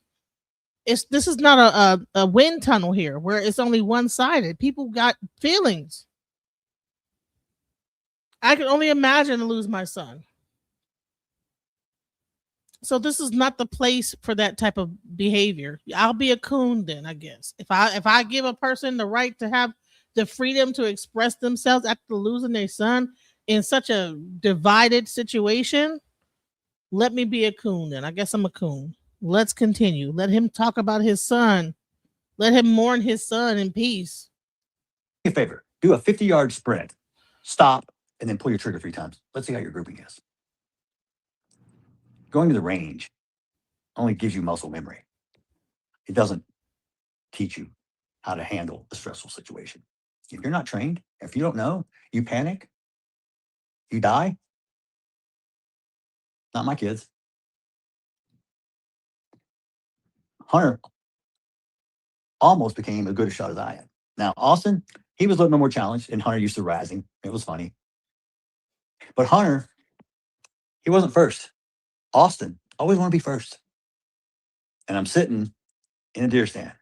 This is not a wind tunnel here where it's only one-sided. People got feelings. I can only imagine to lose my son. So this is not the place for that type of behavior. I'll be a coon then, I guess. If I give a person the right to have the freedom to express themselves after losing their son in such a divided situation, let me be a coon then. I guess I'm a coon. Let's continue. Let him talk about his son. Let him mourn his son in peace. Do me a favor. Do a 50-yard sprint. Stop, and then pull your trigger 3 times. Let's see how your grouping is. Going to the range only gives you muscle memory. It doesn't teach you how to handle a stressful situation. If you're not trained, if you don't know, you panic, you die. Not my kids. Hunter almost became as good a shot as I am. Now, Austin, he was a little bit more challenged, and Hunter used to razz him. It was funny. But Hunter, he wasn't first. Austin always want to be first. And I'm sitting in a deer stand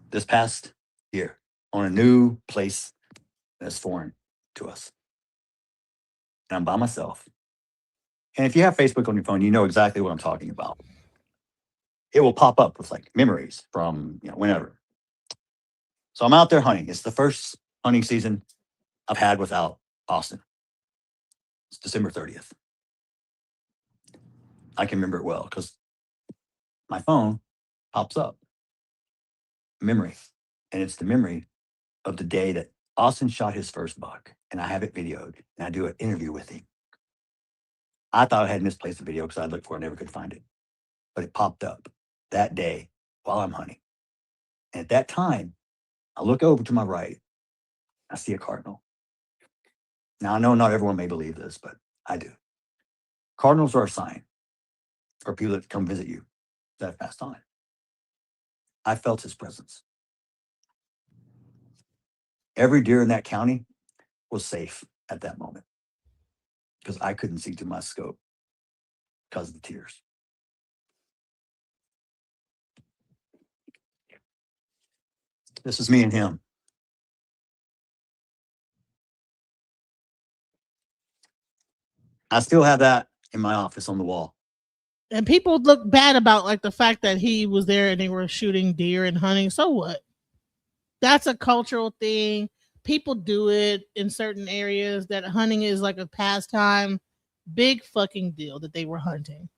this past year on a new place that's foreign to us. And I'm by myself. And if you have Facebook on your phone, you know exactly what I'm talking about. It will pop up with like memories from, whenever. So I'm out there hunting. It's the first hunting season I've had without Austin. It's December 30th. I can remember it well because my phone pops up. Memory. And it's the memory of the day that Austin shot his first buck. And I have it videoed. And I do an interview with him. I thought I had misplaced the video because I looked for it, never could find it. But it popped up that day while I'm hunting. And at that time, I look over to my right. I see a cardinal. Now, I know not everyone may believe this, but I do. Cardinals are a sign for people that come visit you that have passed on. I felt his presence. Every deer in that county was safe at that moment because I couldn't see through my scope because of the tears. This is me and him. I still have that in my office on the wall. And people look bad about like the fact that he was there and they were shooting deer and hunting. So what? That's a cultural thing. People do it in certain areas that hunting is like a pastime. Big fucking deal that they were hunting.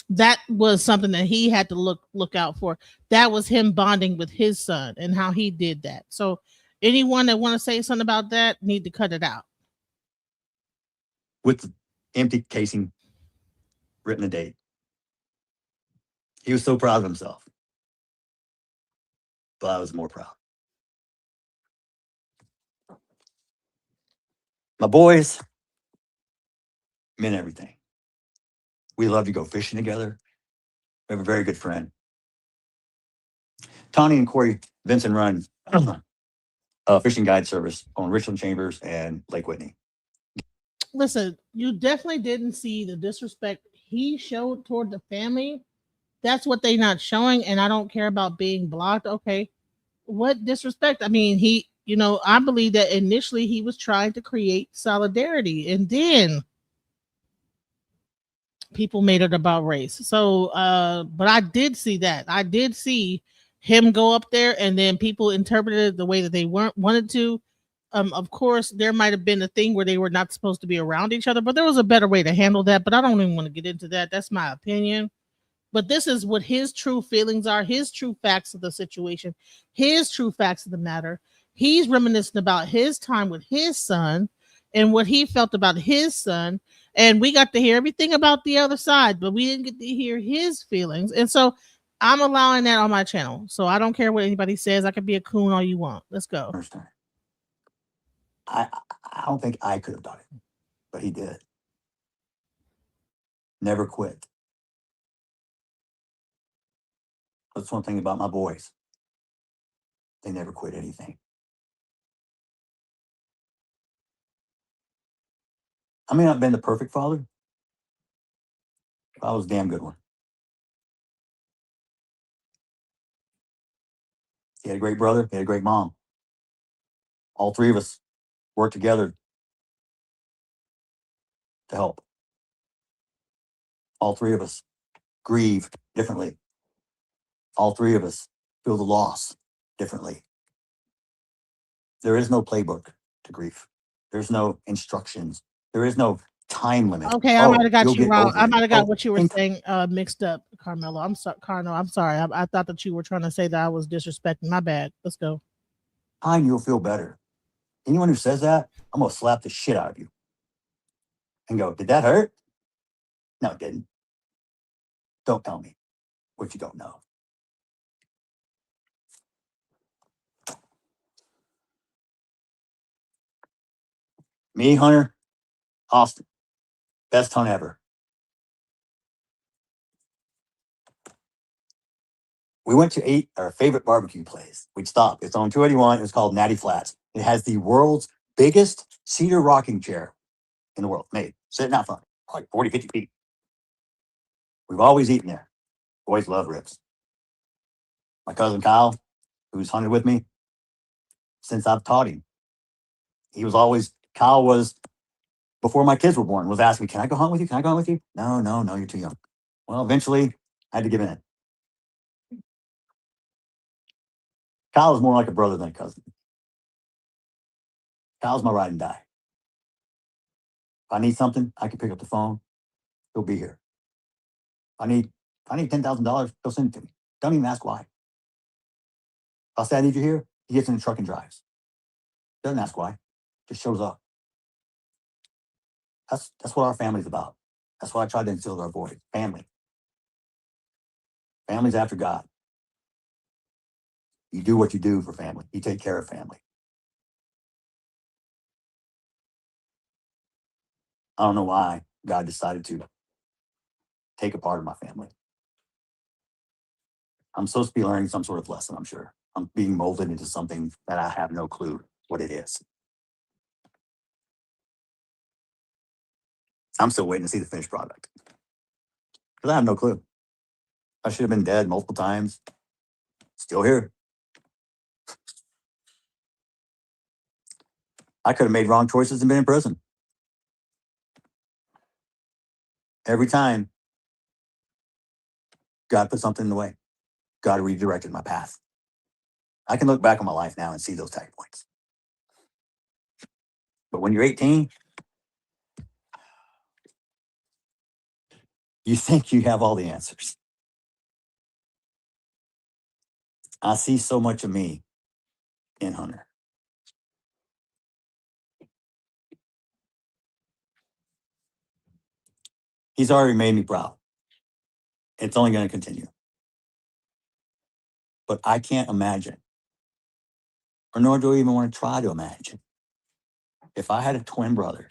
That was something that he had to look out for. That was him bonding with his son and how he did that. So anyone that want to say something about that need to cut it out. With the empty casing, written a date. He was so proud of himself. But I was more proud. My boys meant everything. We love to go fishing together. We have a very good friend. Tony and Corey Vincent run a fishing guide service on Richland Chambers and Lake Whitney. Listen, you definitely didn't see the disrespect he showed toward the family. That's what they not showing, and I don't care about being blocked. Okay, what disrespect? I mean, I believe that initially he was trying to create solidarity, and then people made it about race. So, but I did see that. I did see him go up there, and then people interpreted it the way that they wanted to. Of course, there might have been a thing where they were not supposed to be around each other, but there was a better way to handle that. But I don't even want to get into that. That's my opinion. But this is what his true feelings are, his true facts of the situation, his true facts of the matter. He's reminiscing about his time with his son and what he felt about his son. And we got to hear everything about the other side, but we didn't get to hear his feelings. And so I'm allowing that on my channel. So I don't care what anybody says. I can be a coon all you want. Let's go. First time. I don't think I could have done it, but he did. Never quit. That's one thing about my boys. They never quit anything. I may not have been the perfect father, but I was a damn good one. He had a great brother. He had a great mom. All three of us worked together to help. All three of us grieve differently. All three of us feel the loss differently. There is no playbook to grief. There's no instructions. There is no time limit. Okay, I might have got you'll you get wrong. over I it. might have got what you were saying mixed up, Karmelo. I'm sorry, Carno. I'm sorry. I thought that you were trying to say that I was disrespecting. My bad. Let's go. Time you'll feel better. Anyone who says that, I'm gonna slap the shit out of you and go, did that hurt? No, it didn't. Don't tell me what you don't know. Me, Hunter, Austin, Best hunt ever. We went to eat our favorite barbecue place. We'd stop. It's on 281. It was called Natty Flats. It has the world's biggest cedar rocking chair in the world made, sitting out front, like 40, 50 feet. We've always eaten there. Always loved ribs. My cousin Kyle, who's hunted with me since I've taught him, Kyle was, before my kids were born, was asking me, can I go hunt with you? Can I go hunt with you? No, you're too young. Well, eventually I had to give in. Kyle is more like a brother than a cousin. Kyle's my ride and die. If I need something, I can pick up the phone. He'll be here. If I need $10,000, he'll send it to me. Don't even ask why. I'll say I need you here. He gets in the truck and drives. Doesn't ask why. Just shows up. That's what our family's about. That's what I tried to instill in our boys. Family. Family's after God. You do what you do for family. You take care of family. I don't know why God decided to take a part of my family. I'm supposed to be learning some sort of lesson, I'm sure. I'm being molded into something that I have no clue what it is. I'm still waiting to see the finished product. Because I have no clue. I should have been dead multiple times. Still here. I could have made wrong choices and been in prison. Every time, God put something in the way. God redirected my path. I can look back on my life now and see those tag points. But when you're 18, you think you have all the answers. I see so much of me in Hunter. He's already made me proud. It's only going to continue. But I can't imagine, or nor do I even want to try to imagine, if I had a twin brother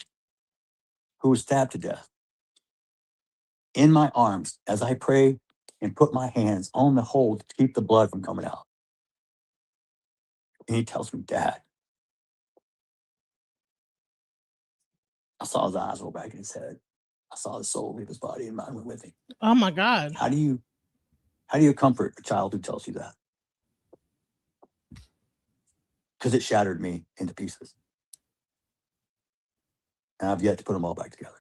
who was stabbed to death in my arms as I pray and put my hands on the hole to keep the blood from coming out. And he tells me, Dad, I saw his eyes roll back in his head. I saw his soul leave his body and mine went with him. Oh my God. How do you comfort a child who tells you that? Because it shattered me into pieces. And I've yet to put them all back together.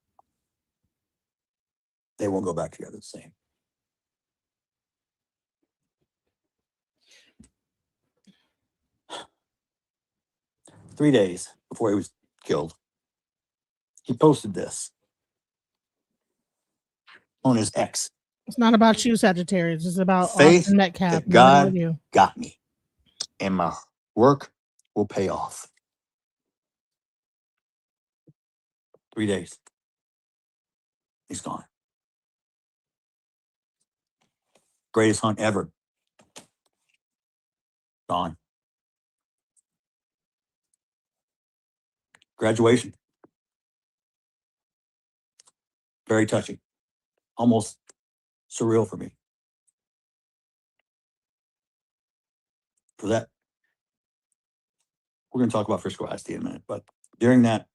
They won't go back together the same. Three days before he was killed, he posted this on his X. It's not about you, Sagittarius. It's about Faith Austin Metcalf. that God You. got me, and my work will pay off. 3 days. He's gone. Greatest hunt ever. Gone. Graduation. Very touching. Almost surreal for me. For that, we're going to talk about Frisco ISD in a minute, but during that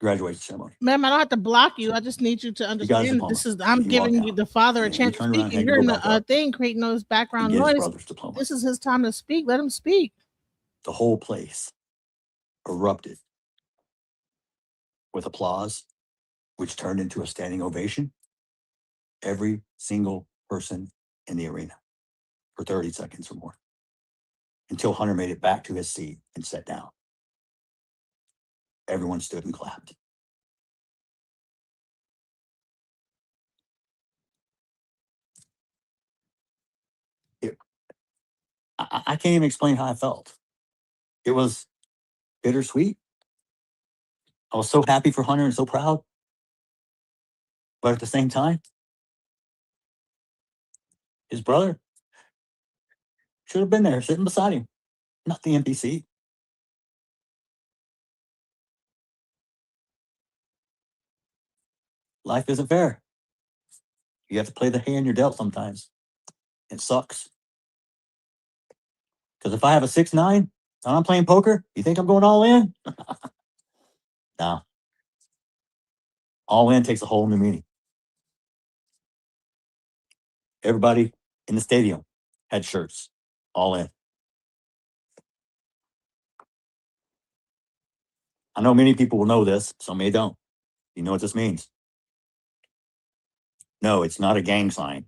graduation ceremony, Ma'am, I don't have to block you. I just need you to understand this is I'm giving you the father a chance to speak. You're in the thing creating those background noise. This is his time to speak. Let him speak. The whole place erupted with applause, which turned into a standing ovation. Every single person in the arena for 30 seconds or more until Hunter made it back to his seat and sat down. Everyone stood and clapped. I can't even explain how I felt. It was bittersweet. I was so happy for Hunter and so proud. But at the same time, his brother should have been there sitting beside him, not the empty seat. life isn't fair. You have to play the hand you're dealt sometimes. It sucks. Because if I have a 6'9" and I'm playing poker, you think I'm going all in? No. All in takes a whole new meaning. Everybody in the stadium had shirts. All in. I know many people will know this, some may don't. You know what this means? No, it's not a gang sign.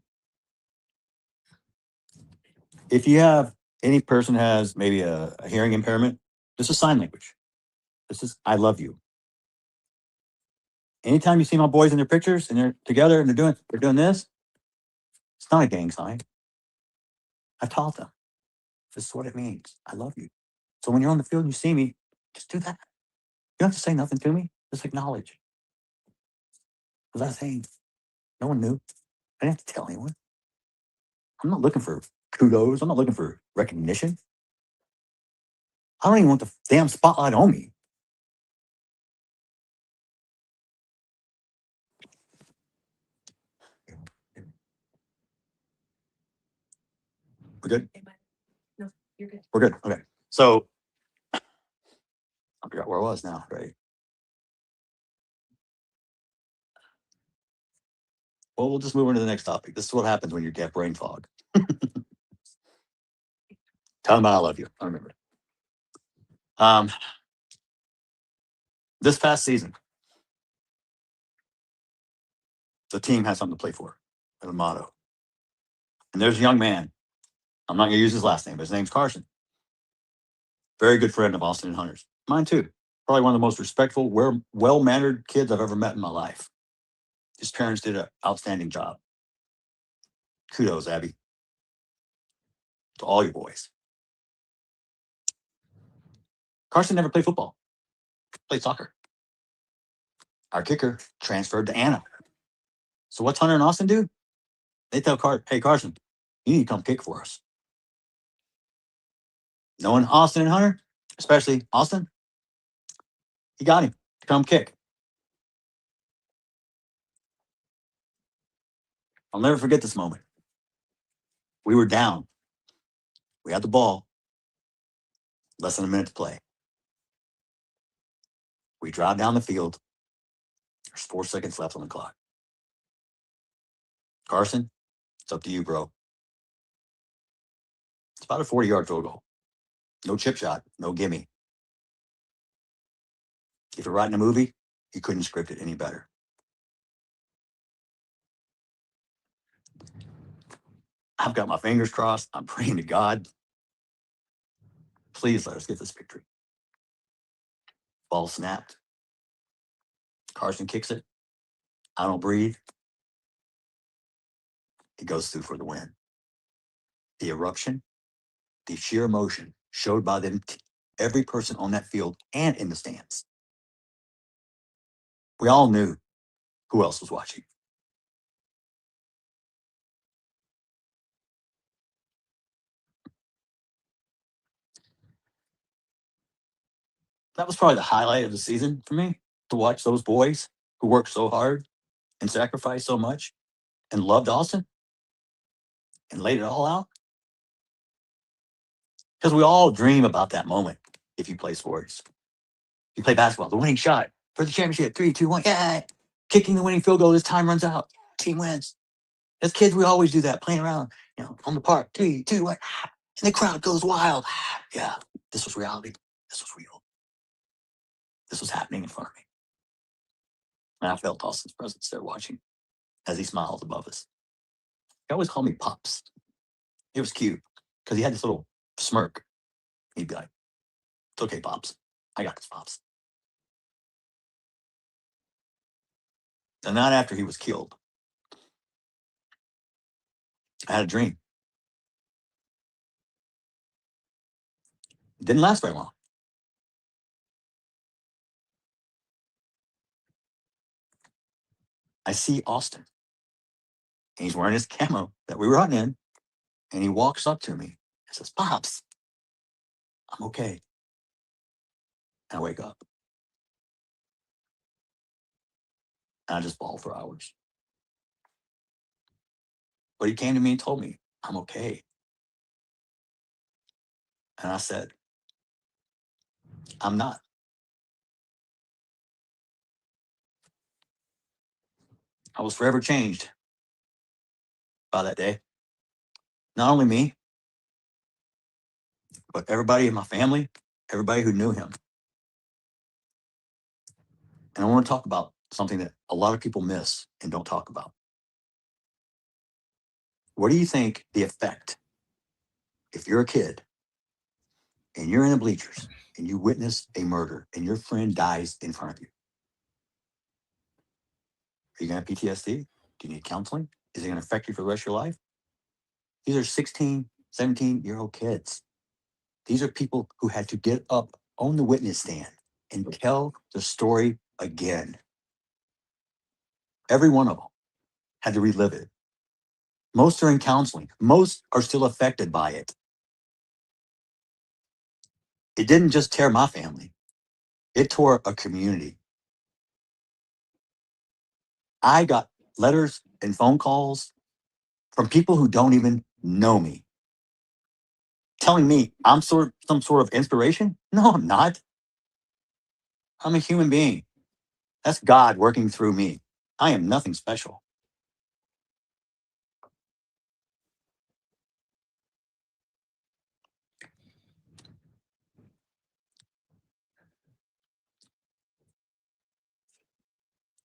If you have any person has maybe a hearing impairment, this is sign language. This is I love you. Anytime you see my boys in their pictures and they're together and they're doing this, it's not a gang sign. I taught them. This is what it means. I love you. So when you're on the field and you see me, just do that. You don't have to say nothing to me. Just acknowledge. Was I saying? No one knew. I didn't have to tell anyone. I'm not looking for kudos. I'm not looking for recognition. I don't even want the damn spotlight on me. We're good? No, you're good. We're good. Okay. So I forgot where I was now, right? Well, we'll just move on to the next topic. This is what happens when you get brain fog. Tell them I love you. I remember. This past season, the team has something to play for, a motto. And there's a young man. I'm not going to use his last name, but his name's Carson. Very good friend of Austin and Hunter's. Mine too. Probably one of the most respectful, well-mannered kids I've ever met in my life. His parents did an outstanding job. Kudos, Abby. To all your boys. Carson never played football. Played soccer. Our kicker transferred to Anna. So what's Hunter and Austin do? They tell hey, Carson, you need to come kick for us. Knowing Austin and Hunter, especially Austin, he got him to come kick. I'll never forget this moment. We were down. We had the ball. Less than a minute to play. We drive down the field. There's 4 seconds left on the clock. Carson, it's up to you, bro. It's about a 40-yard field goal. No chip shot, no gimme. If you're writing a movie, you couldn't script it any better. I've got my fingers crossed. I'm praying to God. Please let us get this victory. Ball snapped. Carson kicks it. I don't breathe. He goes through for the win. The eruption, the sheer emotion showed by them, every person on that field and in the stands. We all knew who else was watching. That was probably the highlight of the season for me, to watch those boys who worked so hard and sacrificed so much and loved Austin and laid it all out. Because we all dream about that moment if you play sports. You play basketball, the winning shot for the championship, 3, 2, 1, yeah. Kicking the winning field goal as time runs out. Team wins. As kids, we always do that, playing around, on the park, 3, 2, 1, and the crowd goes wild. Yeah, this was reality. This was real. This was happening in front of me. And I felt Austin's presence there watching as he smiled above us. He always called me Pops. It was cute because he had this little smirk. He'd be like, it's okay, Pops. I got this, Pops. The night after he was killed, I had a dream. It didn't last very long. I see Austin. And he's wearing his camo that we were hunting in. And he walks up to me and says, Pops, I'm okay. And I wake up. And I just bawled for hours. But he came to me and told me, I'm okay. And I said, I'm not. I was forever changed by that day. Not only me, but everybody in my family, everybody who knew him. And I want to talk about something that a lot of people miss and don't talk about. What do you think the effect, if you're a kid and you're in the bleachers and you witness a murder and your friend dies in front of you? Are you going to have PTSD? Do you need counseling? Is it going to affect you for the rest of your life? These are 16, 17-year-old kids. These are people who had to get up on the witness stand and tell the story again. Every one of them had to relive it. Most are in counseling. Most are still affected by it. It didn't just tear my family. It tore a community. I got letters and phone calls from people who don't even know me, telling me I'm some sort of inspiration. No, I'm not. I'm a human being. That's God working through me. I am nothing special.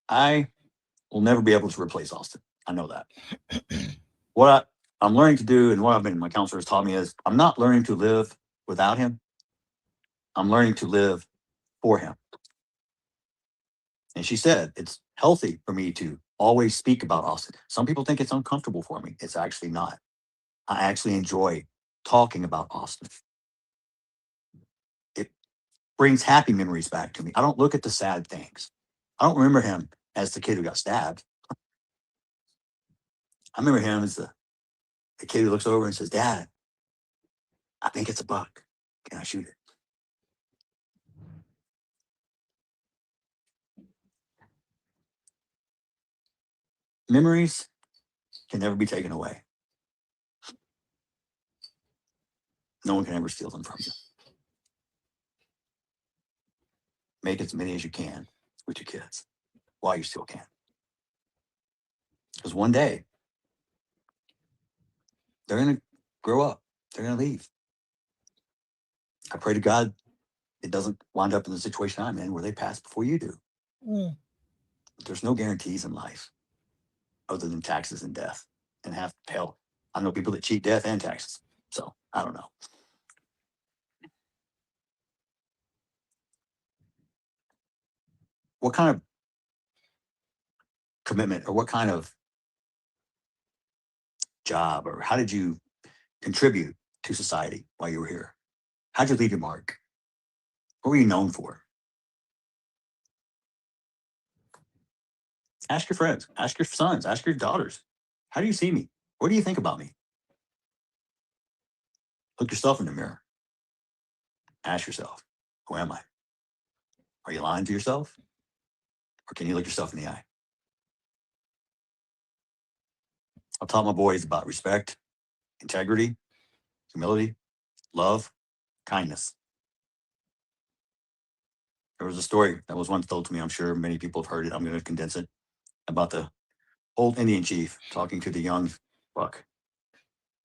I will never be able to replace Austin. I know that. What I'm learning to do and what my counselor has taught me is I'm not learning to live without him. I'm learning to live for him. And she said, it's healthy for me to always speak about Austin. Some people think it's uncomfortable for me. It's actually not. I actually enjoy talking about Austin. It brings happy memories back to me. I don't look at the sad things. I don't remember him as the kid who got stabbed. I remember him as the kid who looks over and says, Dad, I think it's a buck. Can I shoot it? Memories can never be taken away. No one can ever steal them from you. Make as many as you can with your kids while you still can. Because one day, they're going to grow up. They're going to leave. I pray to God it doesn't wind up in the situation I'm in where they pass before you do. Mm. There's no guarantees in life other than taxes and death. And hell, I know people that cheat death and taxes. So I don't know. What kind of commitment or what kind of job or how did you contribute to society while you were here? How'd you leave your mark? What were you known for? Ask your friends, ask your sons, ask your daughters. How do you see me? What do you think about me? Look yourself in the mirror. Ask yourself, who am I? Are you lying to yourself? Or can you look yourself in the eye? I've taught my boys about respect, integrity, humility, love, kindness. There was a story that was once told to me. I'm sure many people have heard it. I'm going to condense it about the old Indian chief talking to the young buck.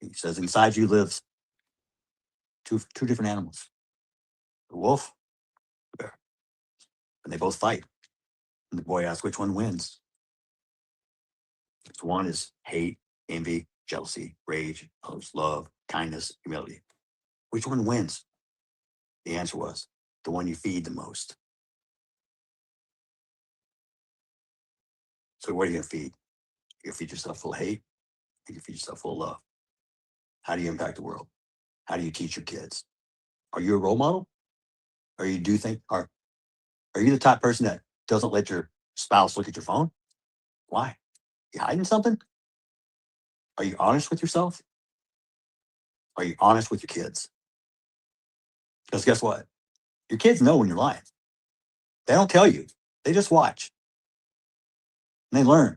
He says, inside you lives two different animals, the wolf, the bear, and they both fight. And the boy asks, which one wins? So one is hate, envy, jealousy, rage, others love, kindness, humility. Which one wins? The answer was the one you feed the most. So what are you going to feed? You feed yourself full of hate. You can feed yourself full of love. How do you impact the world? How do you teach your kids? Are you a role model? Or you do think are you the type of person that doesn't let your spouse look at your phone? Why? You hiding something? Are you honest with yourself? Are you honest with your kids? Because guess what? Your kids know when you're lying. They don't tell you. They just watch. And they learn,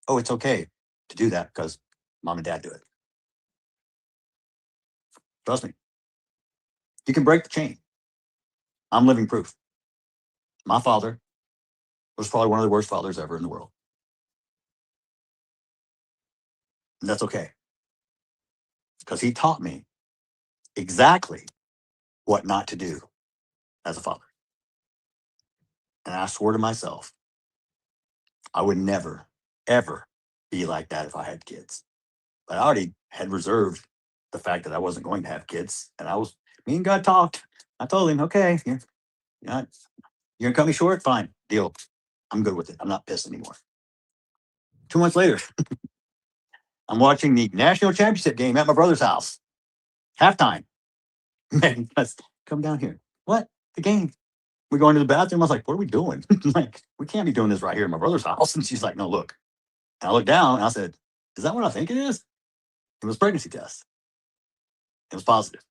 oh, it's okay to do that because mom and dad do it. Trust me. You can break the chain. I'm living proof. My father was probably one of the worst fathers ever in the world. And that's okay. Because he taught me exactly what not to do as a father. And I swore to myself, I would never, ever be like that if I had kids. But I already had reserved the fact that I wasn't going to have kids. And me and God talked. I told him, okay, you're going to cut me short? Fine, deal. I'm good with it. I'm not pissed anymore. 2 months later, I'm watching the national championship game at my brother's house. Halftime. Man, let's come down here. What? The game. We're going to the bathroom. I was like, what are we doing? Like, we can't be doing this right here in my brother's house. And she's like, no, look. And I looked down and I said, is that what I think it is? It was a pregnancy test. It was positive.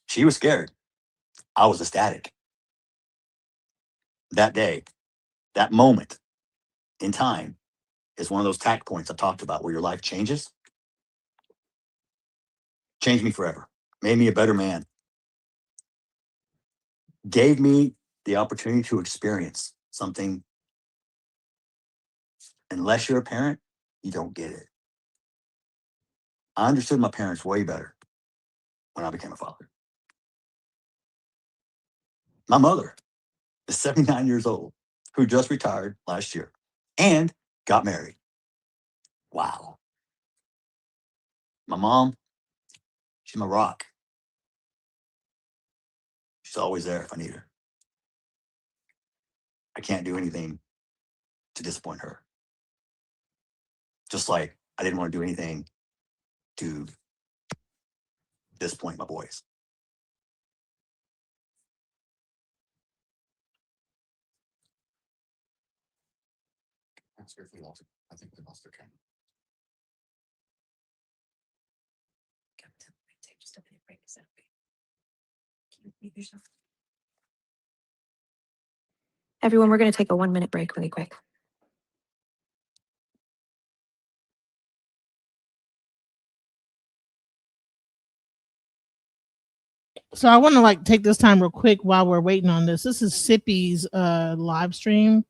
She was scared. I was ecstatic. That day, that moment in time is one of those tack points I talked about where your life changes. Changed me forever. Made me a better man. Gave me the opportunity to experience something. Unless you're a parent, you don't get it. I understood my parents way better when I became a father. My mother is 79 years old, who just retired last year and got married. Wow. My mom, she's my rock. She's always there if I need her. I can't do anything to disappoint her. Just like I didn't want to do anything to disappoint my boys. I think we lost their camera. Everyone, we're going to take a 1-minute break really quick. So I want to take this time real quick while we're waiting on this. This is Sippy's live stream.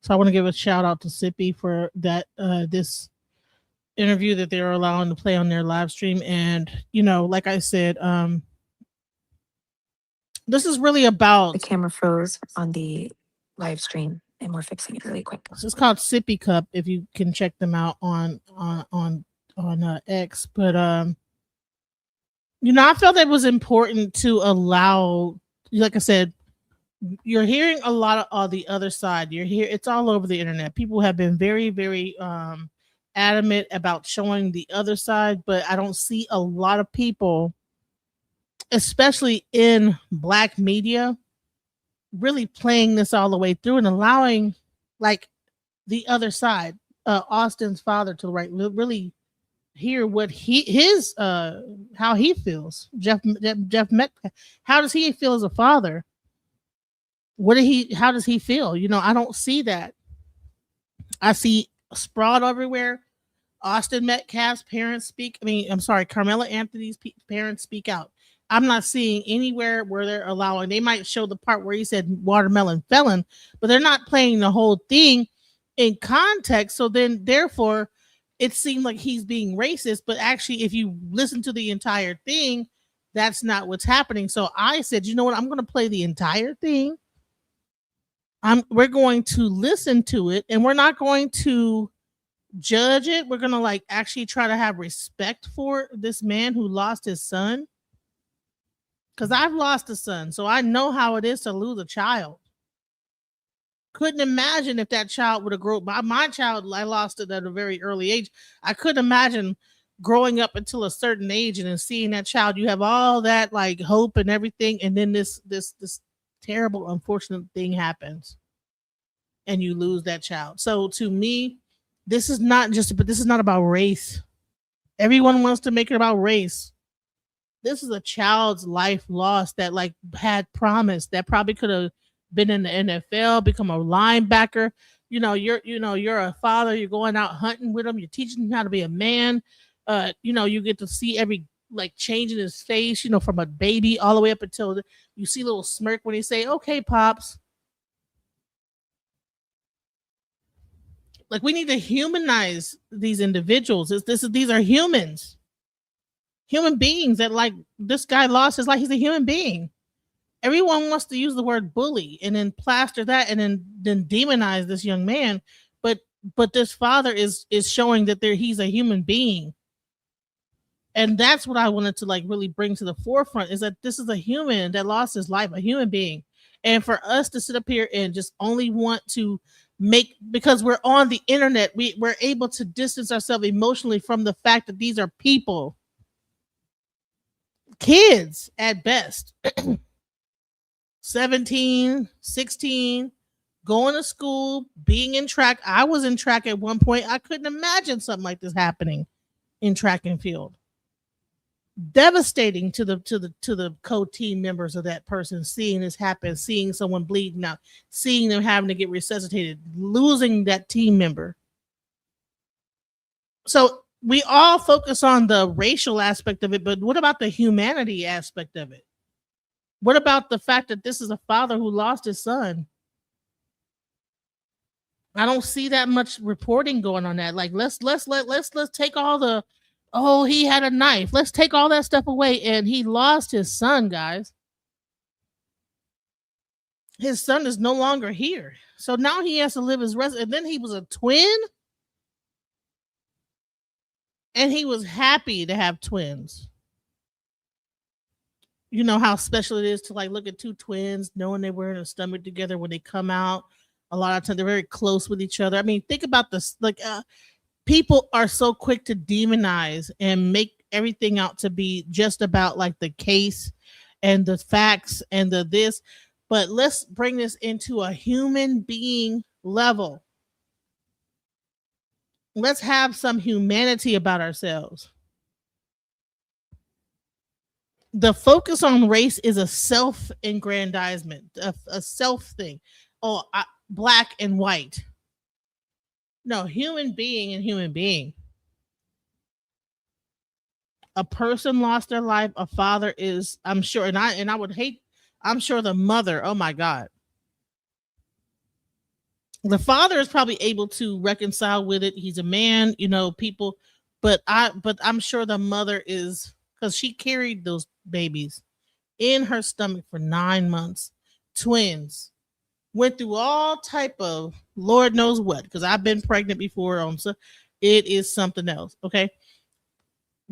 So I want to give a shout out to Sippy for that this interview that they're allowing to play on their live stream. And like I said, this is really about the camera froze on the live stream, and we're fixing it really quick. It's called Sippy Cup. If you can check them out on X, but I felt it was important to allow, like I said, you're hearing a lot of the other side. It's all over the internet. People have been very, very adamant about showing the other side, but I don't see a lot of people, especially in Black media, really playing this all the way through and allowing the other side, Austin's father, to really hear what how he feels. Jeff Metcalf, how does he feel as a father? How does he feel? I don't see that. I see sprawled everywhere. Austin Metcalf's parents speak. Karmelo Anthony's parents speak out. I'm not seeing anywhere where they're allowing. They might show the part where he said watermelon felon, but they're not playing the whole thing in context. So then, therefore, it seemed like he's being racist. But actually, if you listen to the entire thing, that's not what's happening. So I said, you know what? I'm going to play the entire thing. We're going to listen to it, and we're not going to judge it. We're going to actually try to have respect for this man who lost his son. Because I've lost a son, so I know how it is to lose a child. Couldn't imagine if that child would have grown. My child, I lost it at a very early age. I couldn't imagine growing up until a certain age and then seeing that child. You have all that hope and everything, and then this terrible, unfortunate thing happens, and you lose that child. So to me, this is not about race. Everyone wants to make it about race. This is a child's life lost that had promise, that probably could have been in the NFL, become a linebacker. You're a father. You're going out hunting with him. You're teaching him how to be a man. You get to see every like change in his face. From a baby all the way up until you see a little smirk when he say, "Okay, pops." Like we need to humanize these individuals. These are humans, human beings that like this guy lost his life. He's a human being. Everyone wants to use the word bully and then plaster that and then demonize this young man. But this father is showing that he's a human being. And that's what I wanted to like really bring to the forefront is that this is a human that lost his life, a human being. And for us to sit up here and just only want to because we're on the internet, we're able to distance ourselves emotionally from the fact that these are people, kids at best, 17, 16, going to school, being in track. I was in track at one point. I couldn't imagine something like this happening in track and field. Devastating to the co-team members of that person, seeing this happen, seeing someone bleeding out, seeing them having to get resuscitated, losing that team member. So we all focus on the racial aspect of it, but what about the humanity aspect of it? What about the fact that this is a father who lost his son? I don't see that much reporting going on that. Like let's take all the he had a knife. Let's take all that stuff away. And he lost his son, guys. His son is no longer here. So now he has to live his rest. And then he was a twin. And he was happy to have twins. You know how special it is to like look at two twins, knowing they were in a stomach together when they come out. A lot of times they're very close with each other. I mean, think about this. Like, people are so quick to demonize and make everything out to be just about like the case and the facts and the this, but let's bring this into a human being level. Let's have some humanity about ourselves. The focus on race is a self-aggrandizement, a self thing. Black and white. No, human being and human being. A person lost their life. A father is, I'm sure, and I would hate. I'm sure the mother. Oh my God. The father is probably able to reconcile with it. He's a man, people. But I'm sure the mother is, because she carried those babies in her stomach for 9 months, twins. Went through all type of Lord knows what, because I've been pregnant before. So it is something else. Okay.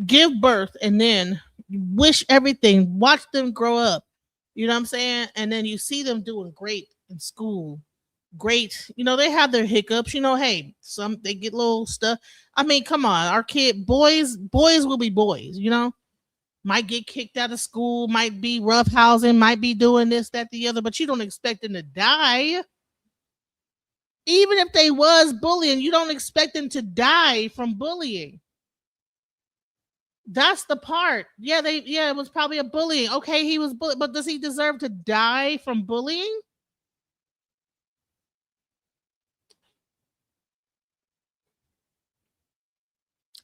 Give birth and then wish everything, watch them grow up. You know what I'm saying? And then you see them doing great in school. Great. They have their hiccups, hey, they get little stuff. I mean, come on, our boys will be boys, might get kicked out of school, might be roughhousing, might be doing this, that, the other, but you don't expect them to die. Even if they was bullying, you don't expect them to die from bullying. That's the part. It was probably a bullying. Okay, he was bullied, but does he deserve to die from bullying?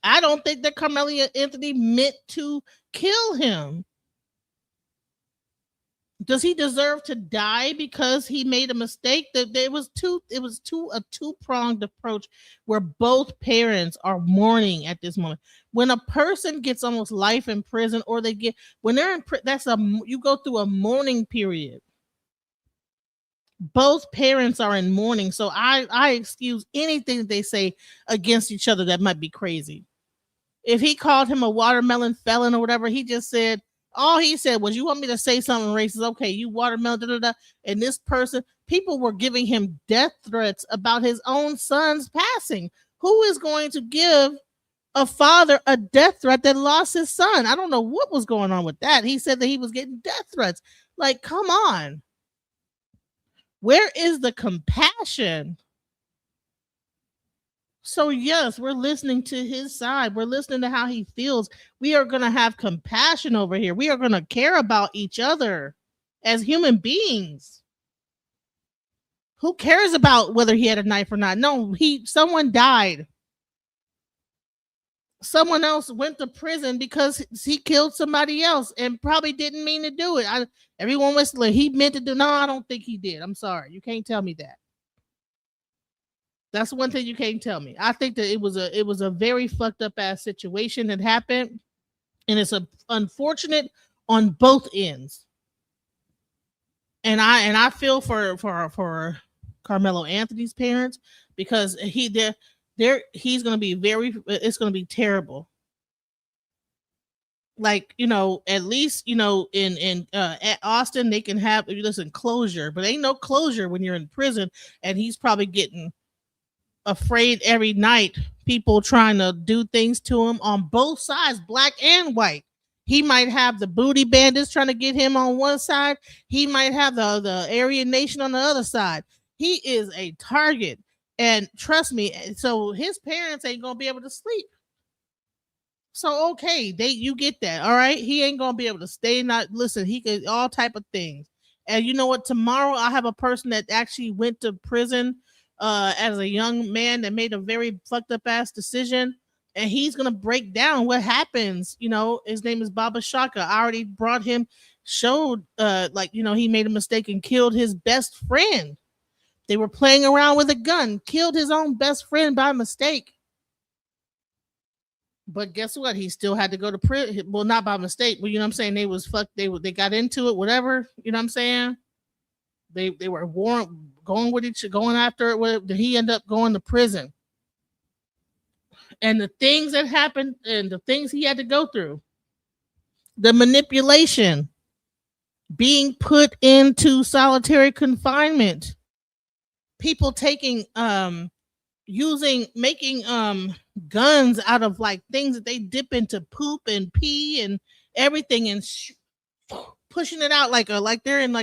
I don't think that Karmelo Anthony meant to kill him. Does he deserve to die because he made a mistake? It was a two-pronged approach where both parents are mourning at this moment. When a person gets almost life in prison, or when they're in prison, you go through a mourning period. Both parents are in mourning, so I excuse anything that they say against each other that might be crazy. If he called him a watermelon felon or whatever, he just said, all he said was, you want me to say something racist? Okay, you watermelon, da, da, da. And this person, people were giving him death threats about his own son's passing. Who is going to give a father a death threat that lost his son? I don't know what was going on with that. He said that he was getting death threats. Like, come on. Where is the compassion? So yes, we're listening to his side. We're listening to how he feels. We are going to have compassion over here. We are going to care about each other as human beings. Who cares about whether he had a knife or not? No, someone died. Someone else went to prison because he killed somebody else and probably didn't mean to do it. Everyone was like, he meant to do. No, I don't think he did. I'm sorry. You can't tell me that. That's one thing you can't tell me. I think that it was a very fucked up ass situation that happened, and it's unfortunate on both ends. And I feel for Carmelo Anthony's parents, because he's going to be it's going to be terrible. Like, at least, in at Austin, they can have, closure, but ain't no closure when you're in prison, and he's probably getting afraid every night, people trying to do things to him on both sides, black and white. He might have the booty bandits trying to get him on one side. He might have the Aryan Nation on the other side. He is a target. And trust me, so his parents ain't going to be able to sleep. So, okay, you get that. All right. He ain't going to be able to stay. He could, all type of things. And you know what? Tomorrow I have a person that actually went to prison as a young man that made a very fucked up ass decision. And he's going to break down what happens. His name is Baba Shaka. I already brought him, showed, he made a mistake and killed his best friend. They were playing around with a gun, killed his own best friend by mistake. But guess what? He still had to go to prison. Well, not by mistake, but you know what I'm saying? They was fucked. They got into it, whatever. You know what I'm saying? They were going after it. Whatever. He ended up going to prison. And the things that happened and the things he had to go through, the manipulation, being put into solitary confinement, people taking, making guns out of like things that they dip into poop and pee and everything, and pushing it out like they're in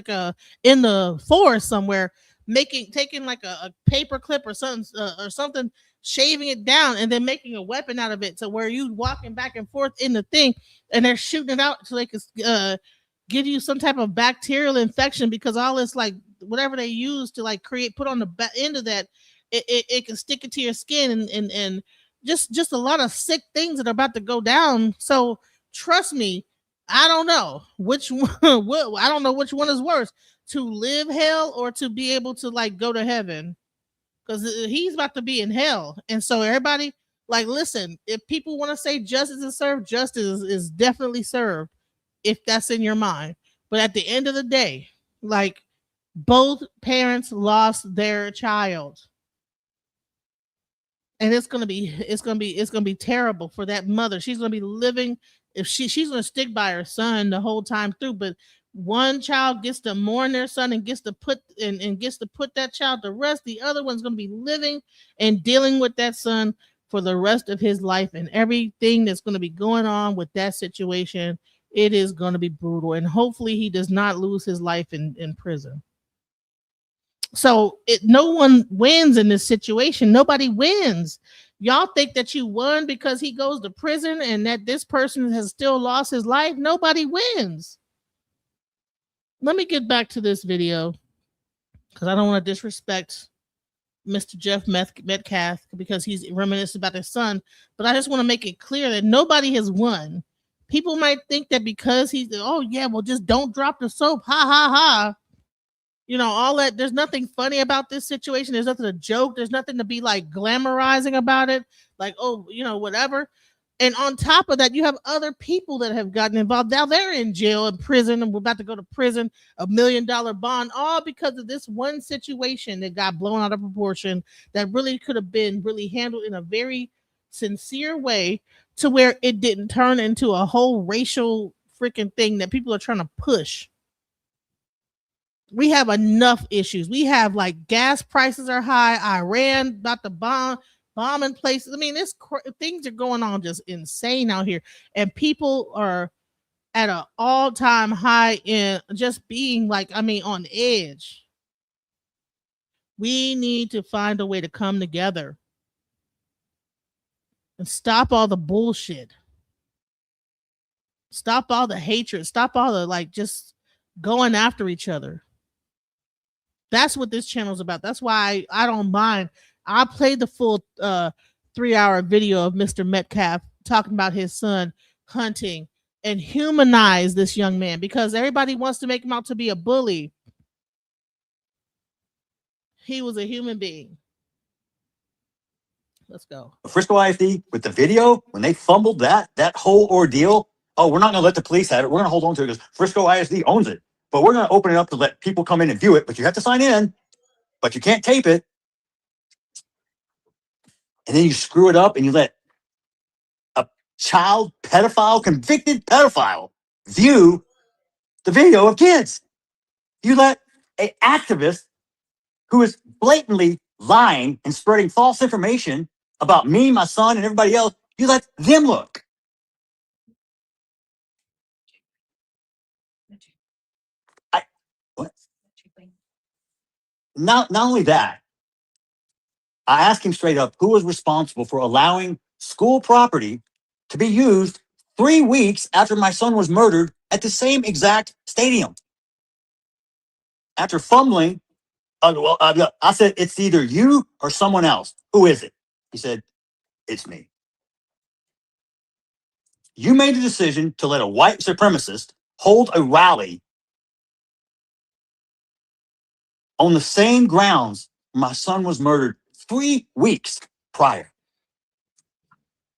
in the forest somewhere, taking like a paper clip or something, shaving it down and then making a weapon out of it, to where you walking back and forth in the thing and they're shooting it out so they can give you some type of bacterial infection, because all this like whatever they use to like put on the back end of that, it can stick it to your skin and just a lot of sick things that are about to go down. So trust me, I don't know which one. I don't know which one is worse, to live hell or to be able to like go to heaven, because he's about to be in hell. And so everybody, like, listen, if people want to say justice is served, justice is definitely served, if that's in your mind. But at the end of the day, like, both parents lost their child. And it's gonna be terrible for that mother. She's gonna be living, if she's gonna stick by her son the whole time through. But one child gets to mourn their son and gets to put that child to rest. The other one's gonna be living and dealing with that son for the rest of his life, and everything that's gonna be going on with that situation. It is gonna be brutal, and hopefully he does not lose his life in prison. So no one wins in this situation. Nobody wins. Y'all think that you won because he goes to prison and that this person has still lost his life. Nobody wins. Let me get back to this video, because I don't want to disrespect Mr. Jeff Metcalf because he's reminiscing about his son. But I just want to make it clear that nobody has won. People might think that because he's, oh yeah, well, just don't drop the soap. Ha ha ha. All that. There's nothing funny about this situation. There's nothing to joke. There's nothing to be like glamorizing about it. Like, oh, whatever. And on top of that, you have other people that have gotten involved. Now they're in jail and prison, and we're about to go to prison, $1 million bond, all because of this one situation that got blown out of proportion, that really could have been really handled in a very sincere way, to where it didn't turn into a whole racial freaking thing that people are trying to push. We have enough issues. We have like gas prices are high. Iran about to bombing places. I mean, things are going on just insane out here, and people are at an all-time high in just being like, on edge. We need to find a way to come together and stop all the bullshit. Stop all the hatred. Stop all the just going after each other. That's what this channel is about. That's why I don't mind. I played the full 3-hour video of Mr. Metcalf talking about his son hunting and humanize this young man because everybody wants to make him out to be a bully. He was a human being. Let's go. Frisco ISD with the video, when they fumbled that whole ordeal, oh, we're not going to let the police have it. We're going to hold on to it because Frisco ISD owns it. But we're going to open it up to let people come in and view it. But you have to sign in, but you can't tape it. And then you screw it up and you let a child pedophile, convicted pedophile, view the video of kids. You let an activist who is blatantly lying and spreading false information about me, my son, and everybody else, you let them look. What? Not only that, I asked him straight up who was responsible for allowing school property to be used 3 weeks after my son was murdered at the same exact stadium. After fumbling, I said, it's either you or someone else. Who is it? He said, it's me. You made the decision to let a white supremacist hold a rally on the same grounds my son was murdered 3 weeks prior.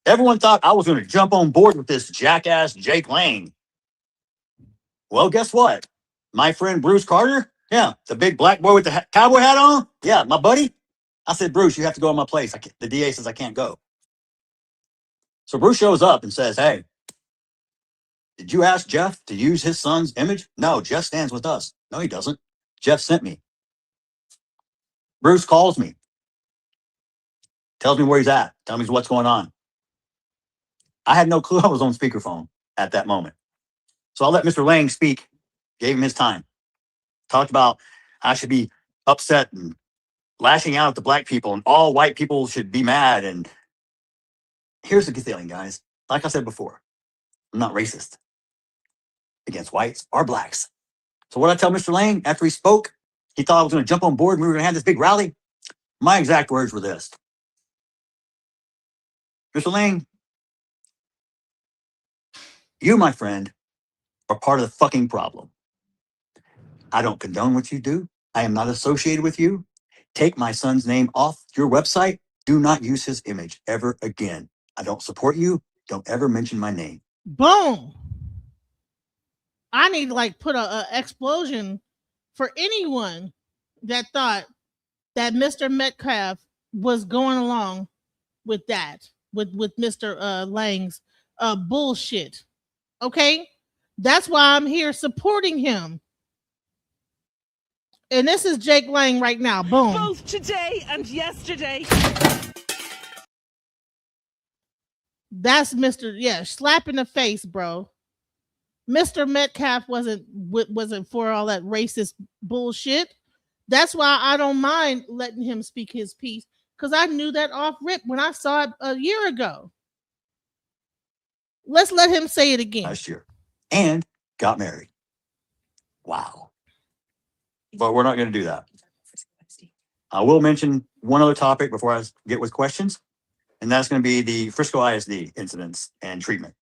Everyone thought I was going to jump on board with this jackass Jake Lang. Well, guess what? My friend Bruce Carter, yeah, the big black boy with the cowboy hat on, yeah, my buddy. I said, Bruce, you have to go to my place. The DA says I can't go. So Bruce shows up and says, hey, did you ask Jeff to use his son's image? No, Jeff stands with us. No, he doesn't. Jeff sent me. Bruce calls me, tells me where he's at, tells me what's going on. I had no clue I was on speakerphone at that moment. So I let Mr. Lang speak, gave him his time, talked about I should be upset and lashing out at the black people and all white people should be mad. And here's the good feeling, guys. Like I said before, I'm not racist against whites or blacks. So what I tell Mr. Lang after he spoke, he thought I was going to jump on board and we were going to have this big rally. My exact words were this. Mr. Lang, you, my friend, are part of the fucking problem. I don't condone what you do. I am not associated with you. Take my son's name off your website. Do not use his image ever again. I don't support you. Don't ever mention my name. Boom. I need to like put a explosion for anyone that thought that Mr. Metcalf was going along with that, with Mr. Lang's bullshit. Okay? That's why I'm here supporting him. And this is Jake Lang right now. Boom. Both today and yesterday. That's Mr. Yeah, slap in the face, bro. Mr. Metcalf wasn't for all that racist bullshit. That's why I don't mind letting him speak his piece, because I knew that off rip when I saw it a year ago. Let's let him say it again. Last year. And got married. Wow. But we're not going to do that. I will mention one other topic before I get with questions, and that's going to be the Frisco ISD incidents and treatment.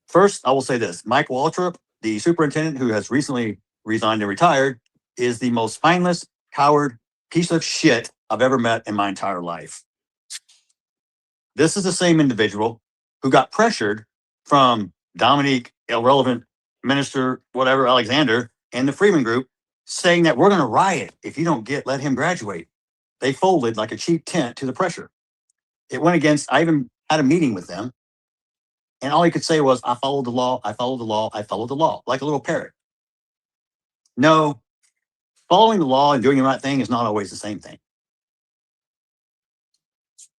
First, I will say this. Mike Waltrip, the superintendent who has recently resigned and retired, is the most spineless, coward piece of shit I've ever met in my entire life. This is the same individual who got pressured from Dominique, irrelevant minister, whatever, Alexander, and the Freeman Group, saying that we're going to riot if you don't let him graduate. They folded like a cheap tent to the pressure. It went against, I even had a meeting with them, and all he could say was, I followed the law, I followed the law, I followed the law, like a little parrot. No, following the law and doing the right thing is not always the same thing.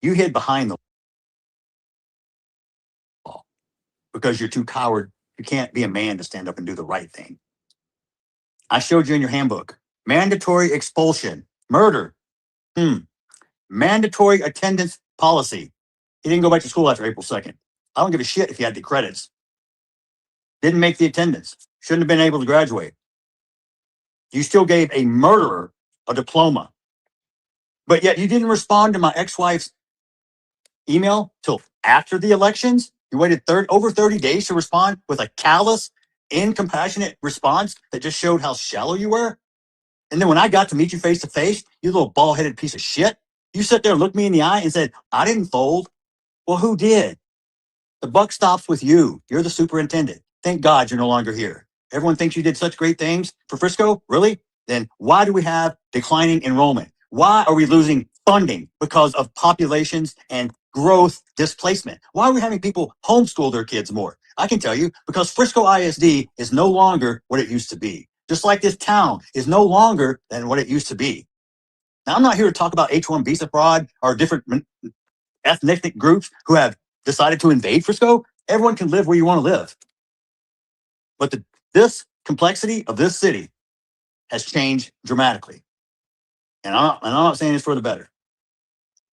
You hid behind the law because you're too coward. You can't be a man to stand up and do the right thing. I showed you in your handbook, mandatory expulsion, murder, mandatory attendance policy. He didn't go back to school after April 2nd. I don't give a shit if he had the credits. Didn't make the attendance. Shouldn't have been able to graduate. You still gave a murderer a diploma. But yet you didn't respond to my ex-wife's email till after the elections. You waited over 30 days to respond with a callous, incompassionate response that just showed how shallow you were. And then when I got to meet you face to face, you little bald-headed piece of shit, you sat there and looked me in the eye and said, I didn't fold. Well, who did? The buck stops with you. You're the superintendent. Thank God you're no longer here. Everyone thinks you did such great things for Frisco. Really? Then why do we have declining enrollment? Why are we losing funding because of populations and growth displacement? Why are we having people homeschool their kids more? I can tell you, because Frisco ISD is no longer what it used to be. Just like this town is no longer than what it used to be. Now, I'm not here to talk about H-1 visa fraud or different ethnic groups who have decided to invade Frisco. Everyone can live where you want to live. But this complexity of this city has changed dramatically. And I'm not saying it's for the better.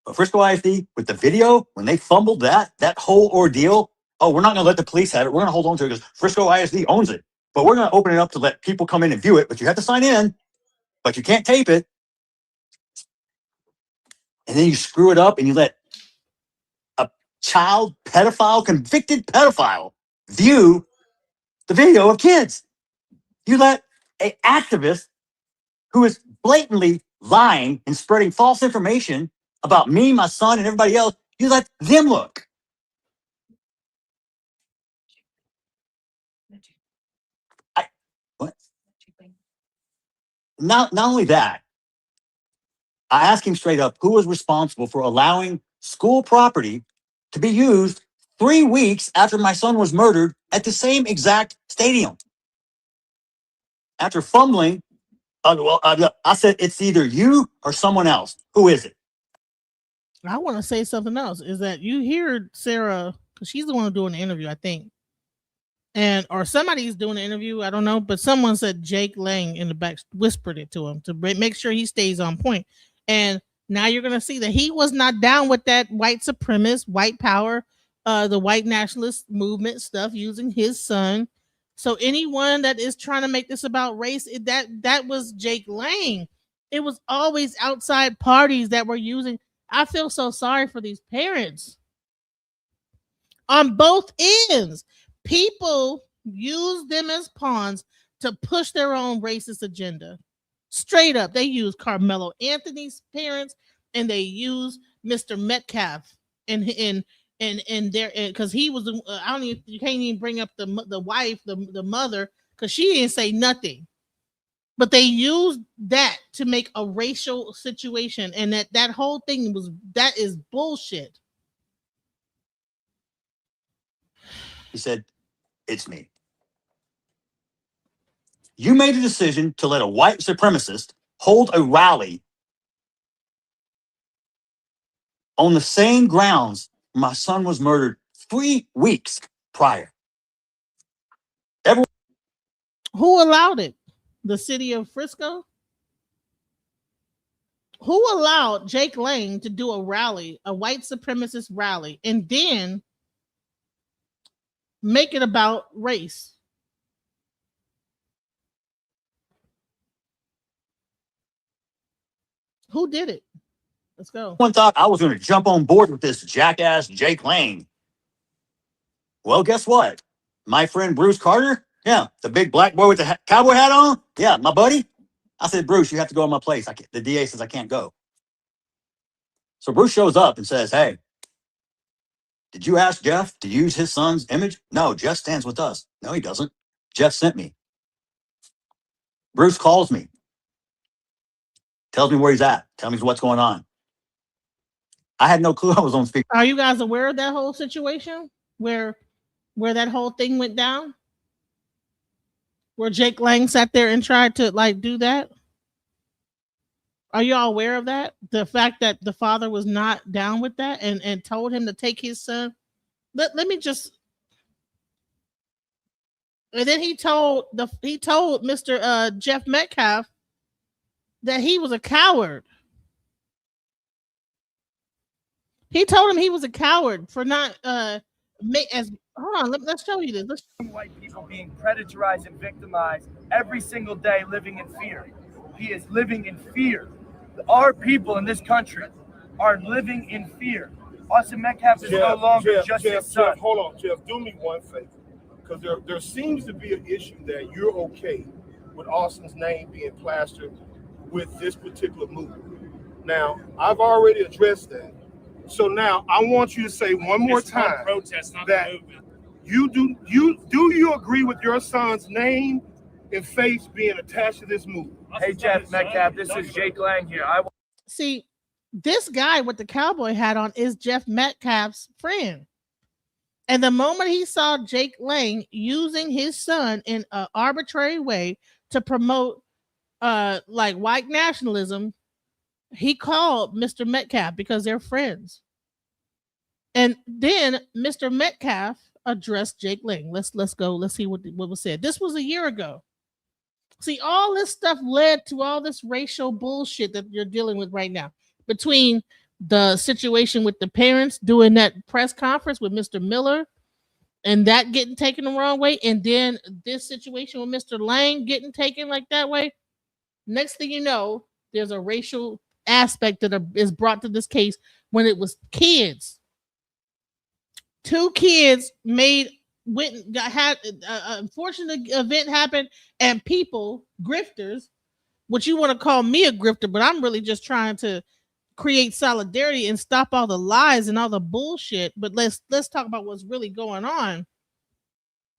But Frisco ISD, with the video, when they fumbled that whole ordeal, oh, we're not going to let the police have it. We're going to hold on to it because Frisco ISD owns it. But we're going to open it up to let people come in and view it. But you have to sign in, but you can't tape it. And then you screw it up and you let a child pedophile, convicted pedophile, view the video of kids. You let an activist who is blatantly lying and spreading false information about me, my son, and everybody else, you let them look. What? Not only that, I asked him straight up, who was responsible for allowing school property to be used 3 weeks after my son was murdered at the same exact stadium? After fumbling, I said, it's either you or someone else. Who is it? I want to say something else. Is that you hear Sarah, because she's the one doing the interview, I think. Or somebody's doing the interview, I don't know, but someone said Jake Lang in the back whispered it to him to make sure he stays on point. And now you're going to see that he was not down with that white supremacist, white power, the white nationalist movement stuff using his son. So anyone that is trying to make this about race, that was Jake Lang. It was always outside parties that were using. I feel so sorry for these parents on both ends. People use them as pawns to push their own racist agenda. Straight up, they use Karmelo Anthony's parents, and they use Mr. Metcalf and their, because he was I don't even, you can't even bring up the wife, the mother, because she didn't say nothing. But they used that to make a racial situation, and that whole thing that is bullshit. He said, it's me. You made a decision to let a white supremacist hold a rally on the same grounds my son was murdered 3 weeks prior. Who allowed it? The city of Frisco? Who allowed Jake Lang to do a rally, a white supremacist rally, and then make it about race? Who did it? Let's go. One thought I was going to jump on board with this jackass Jake Lang. Well, guess what? My friend Bruce Carter, yeah, the big black boy with the cowboy hat on, yeah, my buddy. I said, Bruce, you have to go in my place. The DA says I can't go. So Bruce shows up and says, hey, did you ask Jeff to use his son's image? No, Jeff stands with us. No, he doesn't. Jeff sent me. Bruce calls me, tells me where he's at, tells me what's going on. I had no clue I was on speaker. Are you guys aware of that whole situation where that whole thing went down? Where Jake Lang sat there and tried to do that? Are y'all aware of that? The fact that the father was not down with that and told him to take his son. Let me just. And then he told Mr. Jeff Metcalf that he was a coward. He told him he was a coward for not hold on, let's show you this. White people being predatorized and victimized every single day, living in fear. He is living in fear. Our people in this country are living in fear. Austin Metcalf is no longer just his son. Jeff, hold on, Jeff. Do me one favor, because there seems to be an issue that you're okay with Austin's name being plastered with this particular movement. Now, I've already addressed that. So now I want you to say one more time that you agree with your son's name and face being attached to this movement? Hey, Jeff Metcalf, this is Jake Lang here. See, this guy with the cowboy hat on is Jeff Metcalf's friend. And the moment he saw Jake Lang using his son in an arbitrary way to promote like white nationalism, he called Mr. Metcalf because they're friends. And then Mr. Metcalf addressed Jake Lang. Let's go. Let's see what was said. This was a year ago. See, all this stuff led to all this racial bullshit that you're dealing with right now. Between the situation with the parents doing that press conference with Mr. Miller and that getting taken the wrong way, and then this situation with Mr. Lang getting taken like that way. Next thing you know, there's a racial aspect that is brought to this case when it was kids. 2 kids had an unfortunate event happen, and people, grifters, which you want to call me a grifter, but I'm really just trying to create solidarity and stop all the lies and all the bullshit. But let's talk about what's really going on,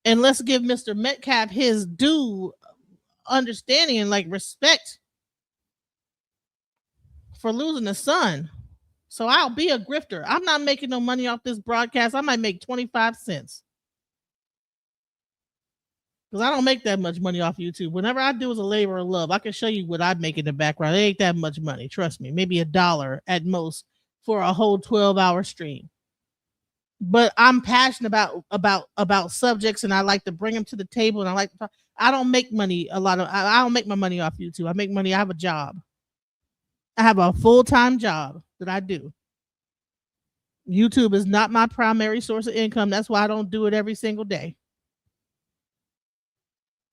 and let's give Mr. Metcalf his due understanding and like respect for losing a son. So I'll be a grifter. I'm not making no money off this broadcast. I might make 25 cents. Because I don't make that much money off YouTube. Whenever I do is a labor of love. I can show you what I make in the background. It ain't that much money. Trust me. Maybe $1 at most for a whole 12-hour stream. But I'm passionate about subjects, and I like to bring them to the table, and I like to talk. I don't make money I don't make my money off YouTube. I make money. I have a job. I have a full-time job that I do. YouTube is not my primary source of income. That's why I don't do it every single day.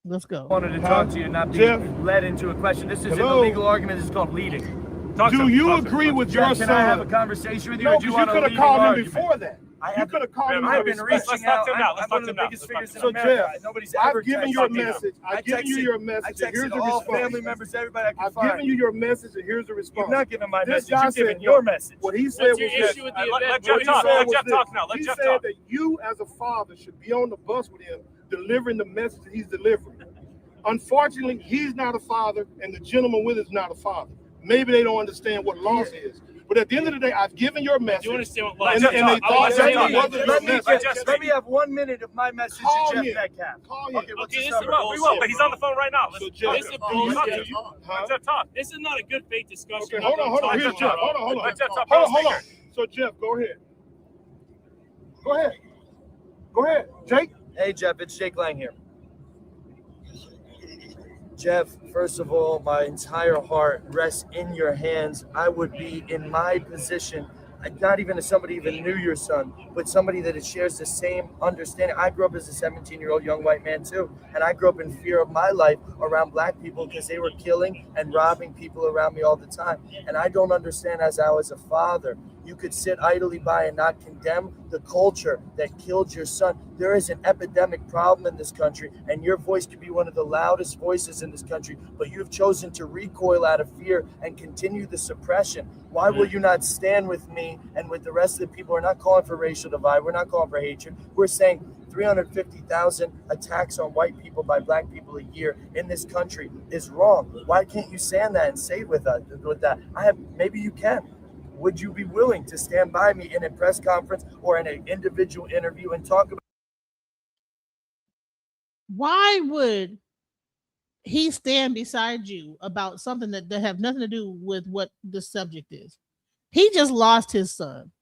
Let's go. I wanted to talk to you, not be led into a question. This is an illegal argument. This is called leading. Do you agree with your son? Can I have a conversation with you? No, or do you because you want could have called him before that. You could have called him. I've been reaching out. I'm one of the biggest figures in America. Nobody's ever given your message. I've given you your message. I texted all family members, everybody I can find. I've given you your message, and here's the response. You've not given my message. You've given your message. What he said was that. Let Jeff talk. Let Jeff talk now. He said that you, as a father, should be on the bus with him, delivering the message that he's delivering. Unfortunately, he's not a father, and the gentleman with is not a father. Maybe they don't understand what loss is. But at the end of the day, I've given your message. You understand what loss is? And they thought that wasn't your message. Let me have 1 minute of my message to Jeff Metcalf. Call him. Okay, this is not. We will, but he's on the phone right now. So Jeff, Let Jeff talk. This is not a good faith discussion. Okay, hold on. Here's Jeff. Hold on. So Jeff, go ahead. Go ahead, Jake. Hey, Jeff, it's Jake Lang here. Jeff, first of all, my entire heart rests in your hands. I would be in my position, not even as somebody even knew your son, but somebody that shares the same understanding. I grew up as a 17-year-old young white man too, and I grew up in fear of my life around black people because they were killing and robbing people around me all the time. And I don't understand, as I was a father, you could sit idly by and not condemn the culture that killed your son. There is an epidemic problem in this country, and your voice could be one of the loudest voices in this country, but you've chosen to recoil out of fear and continue the suppression. Why will you not stand with me and with the rest of the people? We're not calling for racial divide. We're not calling for hatred. We're saying 350,000 attacks on white people by black people a year in this country is wrong. Why can't you stand that and say with that? Maybe you can. Would you be willing to stand by me in a press conference or in an individual interview and talk about? Why would he stand beside you about something that have nothing to do with what the subject is? He just lost his son.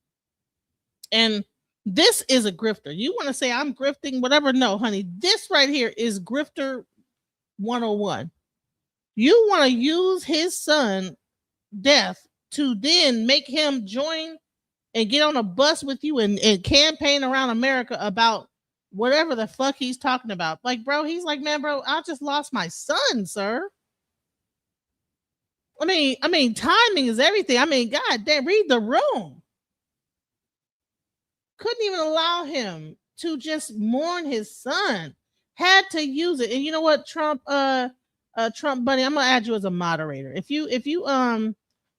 And this is a grifter. You want to say I'm grifting, whatever. No, honey, this right here is grifter 101. You want to use his son death to then make him join and get on a bus with you and campaign around America about whatever the fuck he's talking about. Like, bro, he's like, man, bro, I just lost my son, sir. I mean, timing is everything. I mean, God damn, read the room. Couldn't even allow him to just mourn his son. Had to use it. And you know what, Trump Bunny, I'm gonna add you as a moderator. If you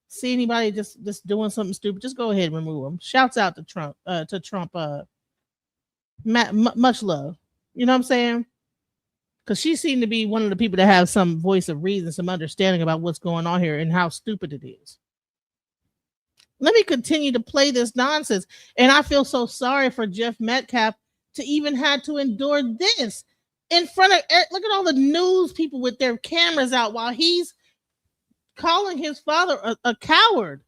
see anybody just doing something stupid, just go ahead and remove them. Shouts out to Trump, much love. You know what I'm saying? Because she seemed to be one of the people that have some voice of reason, some understanding about what's going on here and how stupid it is. Let me continue to play this nonsense. And I feel so sorry for Jeff Metcalf to even have to endure this in front of, look at all the news people with their cameras out while he's calling his father a coward.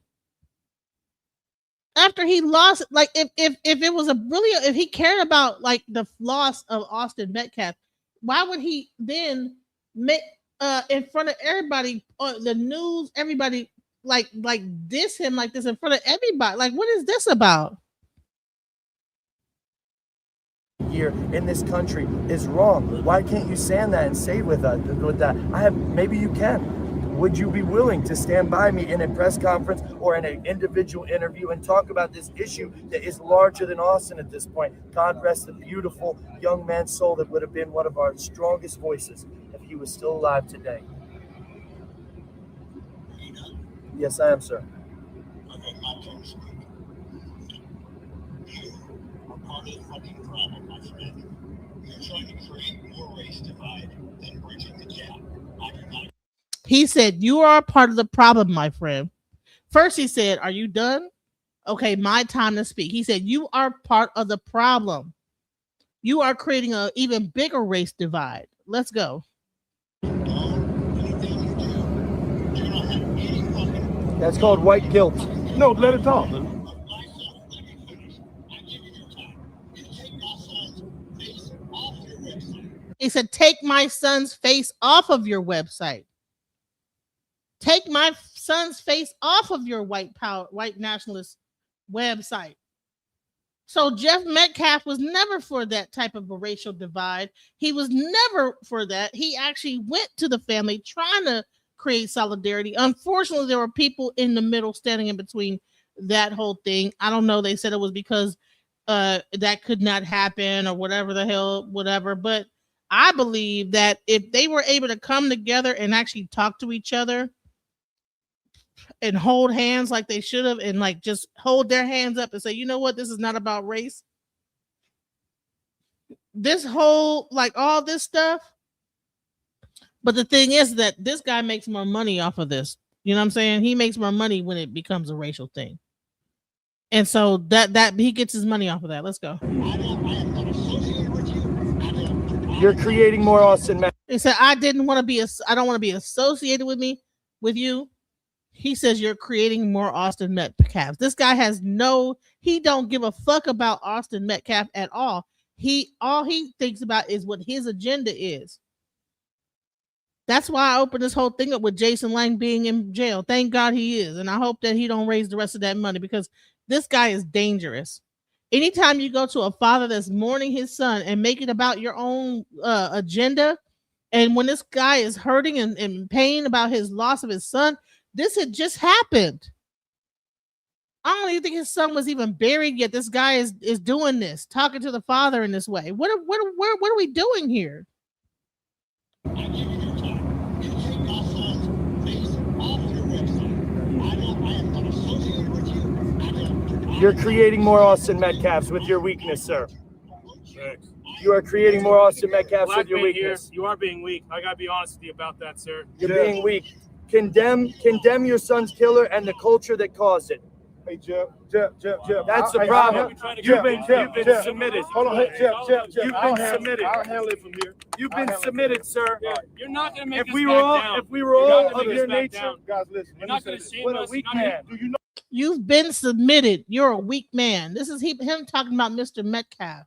After he lost, like if it was if he cared about like the loss of Austin Metcalf, why would he then make in front of everybody, the news, everybody like diss him like this in front of everybody? Like, what is this about? Here in this country is wrong. Why can't you stand that and say with that? Maybe you can. Would you be willing to stand by me in a press conference or in an individual interview and talk about this issue that is larger than Austin at this point? God rest the beautiful young man's soul that would have been one of our strongest voices if he was still alive today. Yes, I am, sir. Okay, my turn to speak. You are part of the fucking problem, my friend. You're trying to create more race divide than bridging the gap. I do not. He said, you are a part of the problem, my friend. First, he said, are you done? Okay, my time to speak. He said, you are part of the problem. You are creating an even bigger race divide. Let's go. That's called white guilt. No, let it talk. He said, take my son's face off of your website. Take my son's face off of your white nationalist website. So Jeff Metcalf was never for that type of a racial divide. He was never for that. He actually went to the family trying to create solidarity. Unfortunately, there were people in the middle standing in between that whole thing. I don't know. They said it was because that could not happen or whatever the hell, whatever. But I believe that if they were able to come together and actually talk to each other and hold hands like they should have, and like just hold their hands up and say, you know what, this is not about race. This whole, like all this stuff. But the thing is that this guy makes more money off of this. You know what I'm saying? He makes more money when it becomes a racial thing. And so that he gets his money off of that. Let's go. You're creating more Austin Metcalf. He said, I don't want to be associated with you. He says you're creating more Austin Metcalf. This guy he don't give a fuck about Austin Metcalf at all. All he thinks about is what his agenda is. That's why I opened this whole thing up with Jason Lang being in jail. Thank God he is. And I hope that he don't raise the rest of that money, because this guy is dangerous. Anytime you go to a father that's mourning his son and make it about your own agenda, and when this guy is hurting and in pain about his loss of his son, this had just happened. I don't even think his son was even buried yet. This guy is doing this, talking to the father in this way. What are we doing here? You're creating more Austin Metcalfs with your weakness, sir. You are creating more Austin Metcalfs with your weakness. You are being weak. I gotta be honest with you about that, sir. You're being weak. Condemn your son's killer and the culture that caused it. Hey, Jeff. That's the problem. You've been submitted. Hold on, Jeff. You've been submitted. I'll handle it from here. You've been submitted, sir. You're not gonna make If we were all of your nature, guys, listen. you're not gonna shame us. What a weak man. Do you know? You've been submitted. You're a weak man. This is him talking about Mr. Metcalf.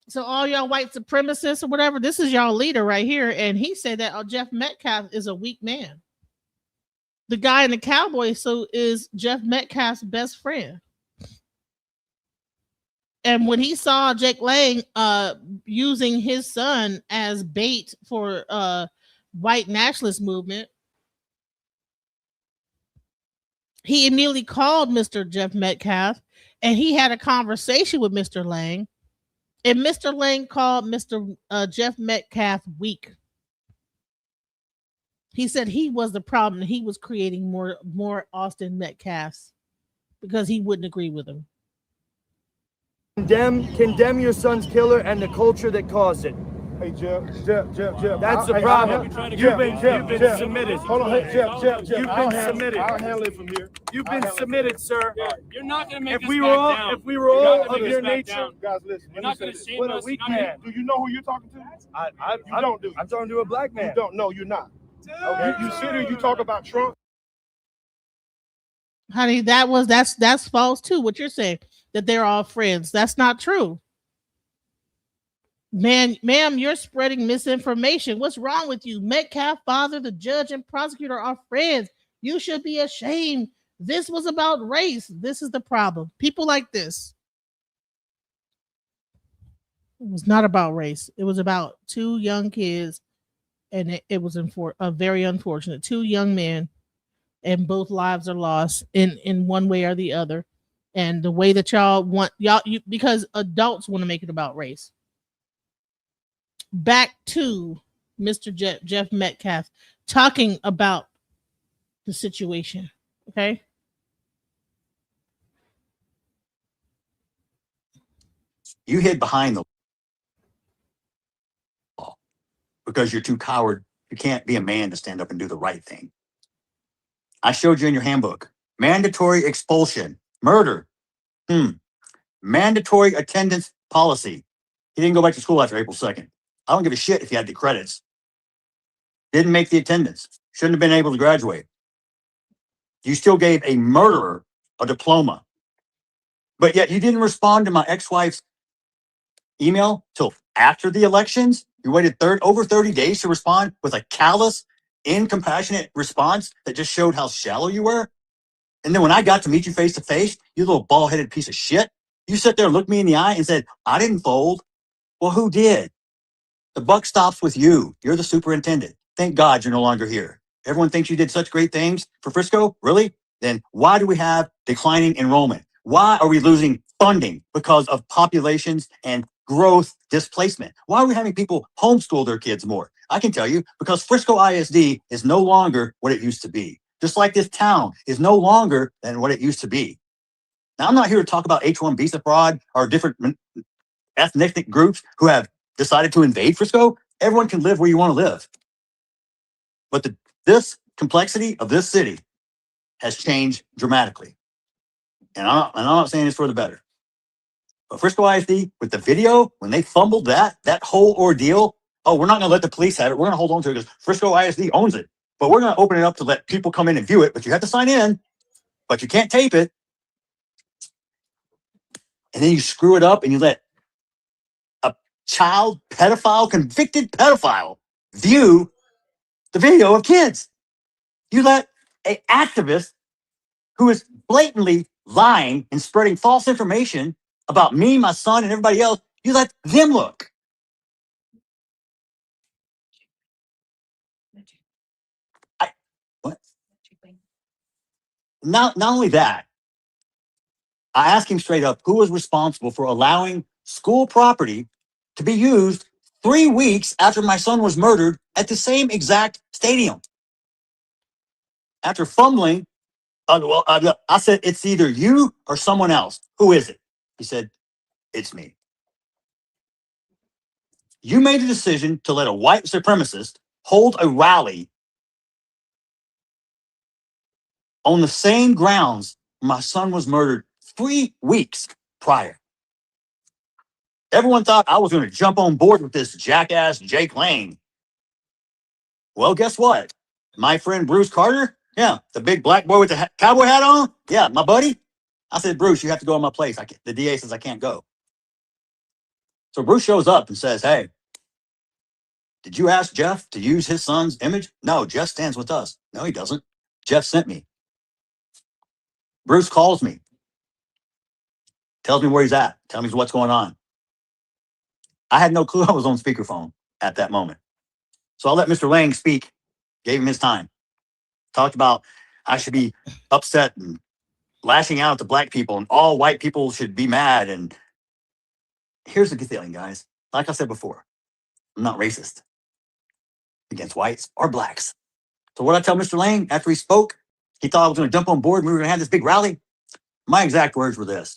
So all y'all white supremacists or whatever, this is y'all leader right here. And he said that Jeff Metcalf is a weak man. The guy in the cowboy suit is Jeff Metcalf's best friend. And when he saw Jake Lang using his son as bait for white nationalist movement, he immediately called Mr. Jeff Metcalf, and he had a conversation with Mr. Lang. And Mr. Lang called Mr. Jeff Metcalf weak. He said he was the problem. He was creating more Austin Metcalfs because he wouldn't agree with him. Condemn your son's killer and the culture that caused it. Hey, Jeff. That's the problem. You've been submitted. Hold on, hey, Jeff. You've been submitted. I'll handle it from here. You've been submitted, sir. You're not going to make If us we back were all, down. if we were all You're not of gonna your make us back nature, down. Guys, listen. You're let me not say going to this. shame what us. a weak I mean, man. Do you know who you're talking to? I don't, do you? I'm talking to a black man. You don't. No, you're not. Okay, you sit here, you talk about Trump. Honey, that's false too. What you're saying, that they're all friends. That's not true. Ma'am, you're spreading misinformation. What's wrong with you? Metcalf, father, the judge, and prosecutor are friends. You should be ashamed. This was about race. This is the problem. People like this. It was not about race. It was about two young kids, and it was very unfortunate. Two young men, and both lives are lost in one way or the other. And the way that because adults want to make it about race. Back to Mr. Jeff Metcalf talking about the situation. Okay. You hid behind the law because you're too coward. You can't be a man to stand up and do the right thing. I showed you in your handbook. Mandatory expulsion. Murder. Mandatory attendance policy. He didn't go back to school after April 2nd. I don't give a shit if he had the credits. Didn't make the attendance. Shouldn't have been able to graduate. You still gave a murderer a diploma. But yet you didn't respond to my ex-wife's email till after the elections. You waited over 30 days to respond with a callous, incompassionate response that just showed how shallow you were. And then when I got to meet you face to face, you little bald-headed piece of shit, you sat there, looked me in the eye and said, I didn't fold. Well, who did? The buck stops with you. You're the superintendent. Thank God you're no longer here. Everyone thinks you did such great things for Frisco. Really? Then why do we have declining enrollment? Why are we losing funding because of populations and growth displacement? Why are we having people homeschool their kids more? I can tell you, because Frisco ISD is no longer what it used to be. Just like this town is no longer than what it used to be. Now, I'm not here to talk about H-1 visa fraud or different ethnic groups who have decided to invade Frisco. Everyone can live where you want to live. But this complexity of this city has changed dramatically. And I'm not saying it's for the better. But Frisco ISD, with the video, when they fumbled that whole ordeal, we're not going to let the police have it. We're going to hold on to it because Frisco ISD owns it. But we're going to open it up to let people come in and view it. But you have to sign in, but you can't tape it. And then you screw it up and you let a child pedophile, convicted pedophile, view the video of kids. You let an activist who is blatantly lying and spreading false information about me, my son, and everybody else, you let them look. What? Not only that, I asked him straight up, who was responsible for allowing school property to be used 3 weeks after my son was murdered at the same exact stadium? After fumbling, I said, it's either you or someone else. Who is it? He said, it's me. You made a decision to let a white supremacist hold a rally on the same grounds my son was murdered 3 weeks prior. Everyone thought I was going to jump on board with this jackass Jake Lang. Well, guess what? My friend Bruce Carter, yeah, the big black boy with the cowboy hat on, yeah, my buddy. I said, Bruce, you have to go in my place. The DA says I can't go. So Bruce shows up and says, hey, did you ask Jeff to use his son's image? No, Jeff stands with us. No, he doesn't. Jeff sent me. Bruce calls me, tells me where he's at, tells me what's going on. I had no clue I was on speakerphone at that moment. So I let Mr. Lang speak, gave him his time, talked about I should be upset and lashing out at the black people and all white people should be mad. And here's the good thing, guys. Like I said before, I'm not racist against whites or blacks. So what I tell Mr. Lang after he spoke, he thought I was going to jump on board and we were going to have this big rally. My exact words were this.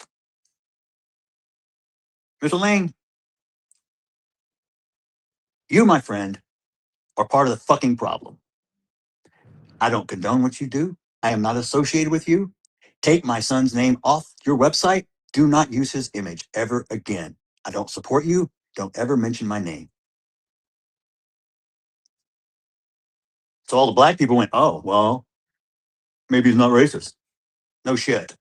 Mr. Lang, you, my friend, are part of the fucking problem. I don't condone what you do. I am not associated with you. Take my son's name off your website. Do not use his image ever again. I don't support you. Don't ever mention my name. So all the black people went, oh, well, maybe he's not racist. No shit.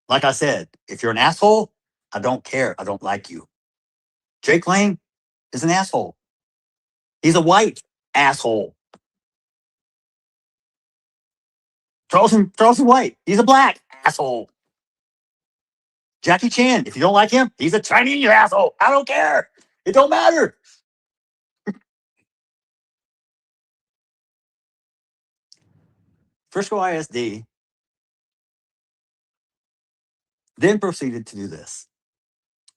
Like I said, if you're an asshole, I don't care. I don't like you. Jake Lang is an asshole. He's a white asshole. Charleston White, he's a black asshole. Jackie Chan, if you don't like him, he's a Chinese asshole. I don't care. It don't matter. Frisco ISD then proceeded to do this.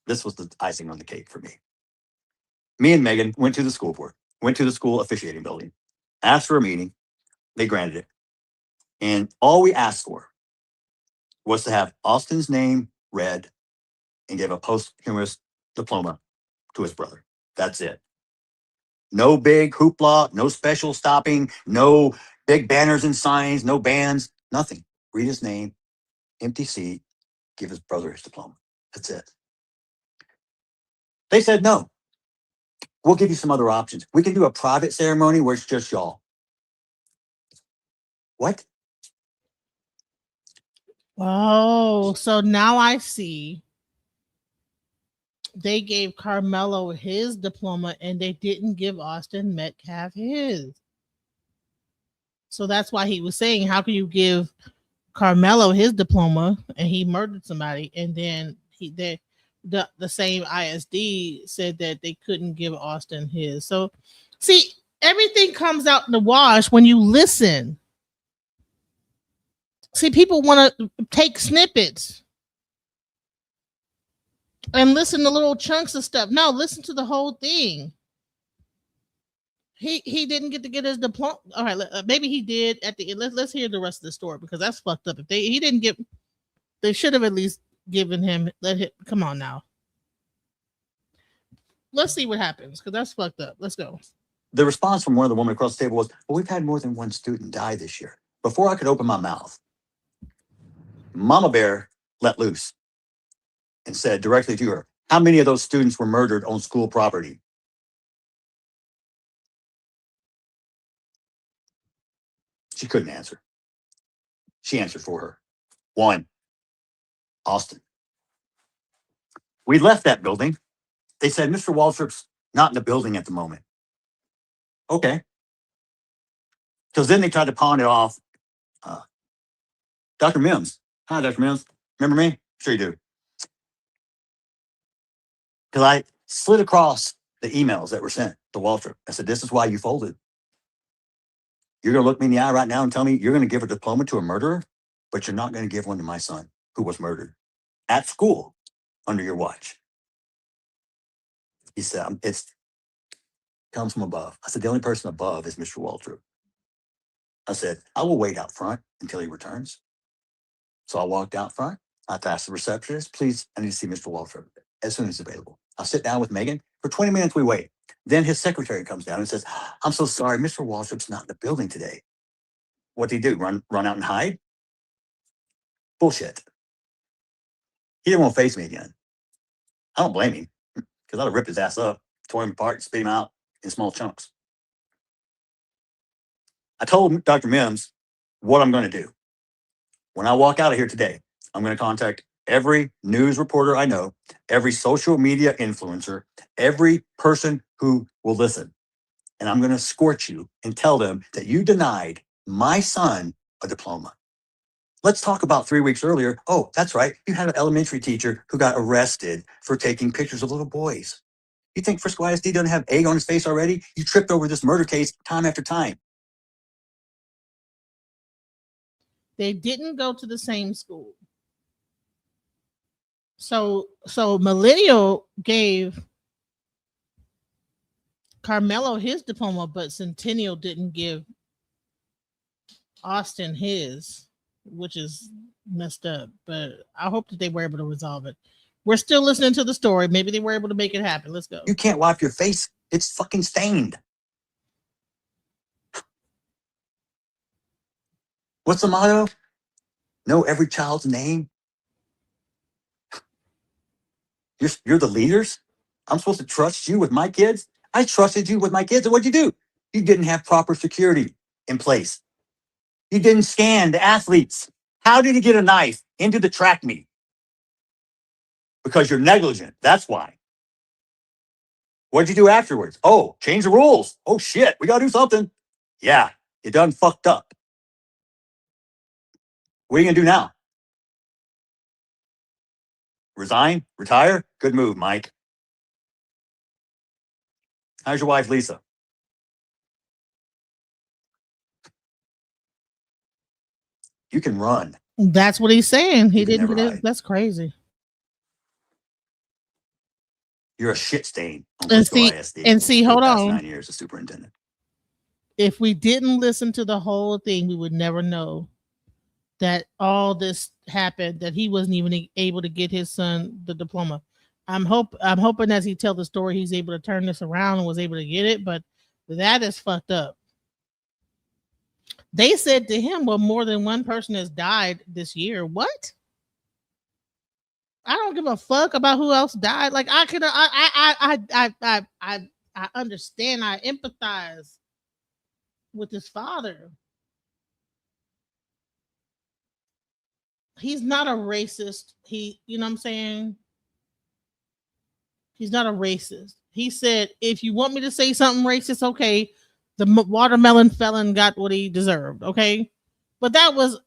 This was the icing on the cake for me. Me and Megan went to the school board, went to the school officiating building, asked for a meeting. They granted it. And all we asked for was to have Austin's name read and give a posthumous diploma to his brother. That's it. No big hoopla, no special stopping, no big banners and signs, no bands, nothing. Read his name, empty seat, give his brother his diploma. That's it. They said, no, we'll give you some other options. We can do a private ceremony where it's just y'all. What? Oh, so now I see. They gave Karmelo his diploma and they didn't give Austin Metcalf his. So that's why he was saying, how can you give Karmelo his diploma and he murdered somebody, and then the same ISD said that they couldn't give Austin his. So see, everything comes out in the wash when you listen. See, people want to take snippets and listen to little chunks of stuff. No, listen to the whole thing. He didn't get to get his diploma. All right, maybe he did at the end. Let's hear the rest of the story, because that's fucked up. If he didn't get, they should have at least given him. Come on now. Let's see what happens, because that's fucked up. Let's go. The response from one of the women across the table was, well, we've had more than one student die this year. Before I could open my mouth, Mama Bear let loose and said directly to her, how many of those students were murdered on school property? She couldn't answer. She answered for her. 1, Austin. We left that building. They said, Mr. Waltrip's not in the building at the moment. Okay. Because then they tried to pawn it off. Dr. Mims. Hi, Dr. Mims. Remember me? Sure you do. Because I slid across the emails that were sent to Waltrip. I said, this is why you folded. You're going to look me in the eye right now and tell me you're going to give a diploma to a murderer, but you're not going to give one to my son who was murdered at school under your watch. He said, it comes from above. I said, the only person above is Mr. Waltrip. I said, I will wait out front until he returns. So I walked out front. I asked the receptionist, please, I need to see Mr. Waltrip as soon as available. I'll sit down with Megan. For 20 minutes, we wait. Then his secretary comes down and says, I'm so sorry, Mr. Waltrip's not in the building today. What did he do? Run out and hide? Bullshit. He didn't want to face me again. I don't blame him, because I'd have ripped his ass up, tore him apart, spit him out in small chunks. I told Dr. Mims what I'm going to do. When I walk out of here today, I'm going to contact every news reporter I know, every social media influencer, every person who will listen. And I'm going to scorch you and tell them that you denied my son a diploma. Let's talk about 3 weeks earlier. Oh, that's right. You had an elementary teacher who got arrested for taking pictures of little boys. You think Frisco ISD doesn't have egg on his face already? You tripped over this murder case time after time. They didn't go to the same school. So Millennial gave Karmelo his diploma, but Centennial didn't give Austin his, which is messed up. But I hope that they were able to resolve it. We're still listening to the story. Maybe they were able to make it happen. Let's go. You can't wipe your face. It's fucking stained. What's the motto? Know every child's name. You're the leaders. I'm supposed to trust you with my kids. I trusted you with my kids. And what'd you do? You didn't have proper security in place. You didn't scan the athletes. How did he get a knife into the track meet? Because you're negligent. That's why. What'd you do afterwards? Oh, change the rules. Oh shit, we gotta do something. Yeah, you done fucked up. What are you gonna do now? Resign? Retire? Good move, Mike. How's your wife, Lisa? You can run. That's what he's saying. He You can didn't never get it. hide. That's crazy. You're a shit stain on And Frisco ISD. hold past on. 9 years as superintendent. If we didn't listen to the whole thing, we would never know that all this happened, that he wasn't even able to get his son the diploma. I'm hoping as he tells the story, he's able to turn this around and was able to get it, but that is fucked up. They said to him, well, more than one person has died this year. What? I don't give a fuck about who else died. Like I understand, I empathize with his father. He's not a racist. You know what I'm saying? He's not a racist. He said, if you want me to say something racist, okay, the watermelon felon got what he deserved, okay? But that was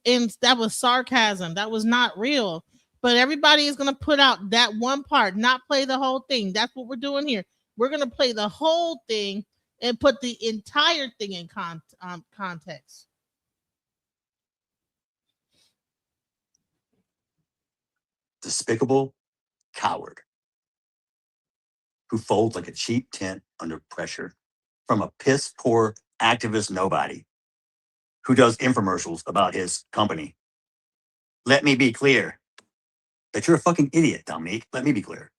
sarcasm. That was not real. But everybody is going to put out that one part, not play the whole thing. That's what we're doing here. We're going to play the whole thing and put the entire thing in context. Despicable coward who folds like a cheap tent under pressure from a piss poor activist nobody who does infomercials about his company. Let me be clear that you're a fucking idiot, Dominique. Let me be clear.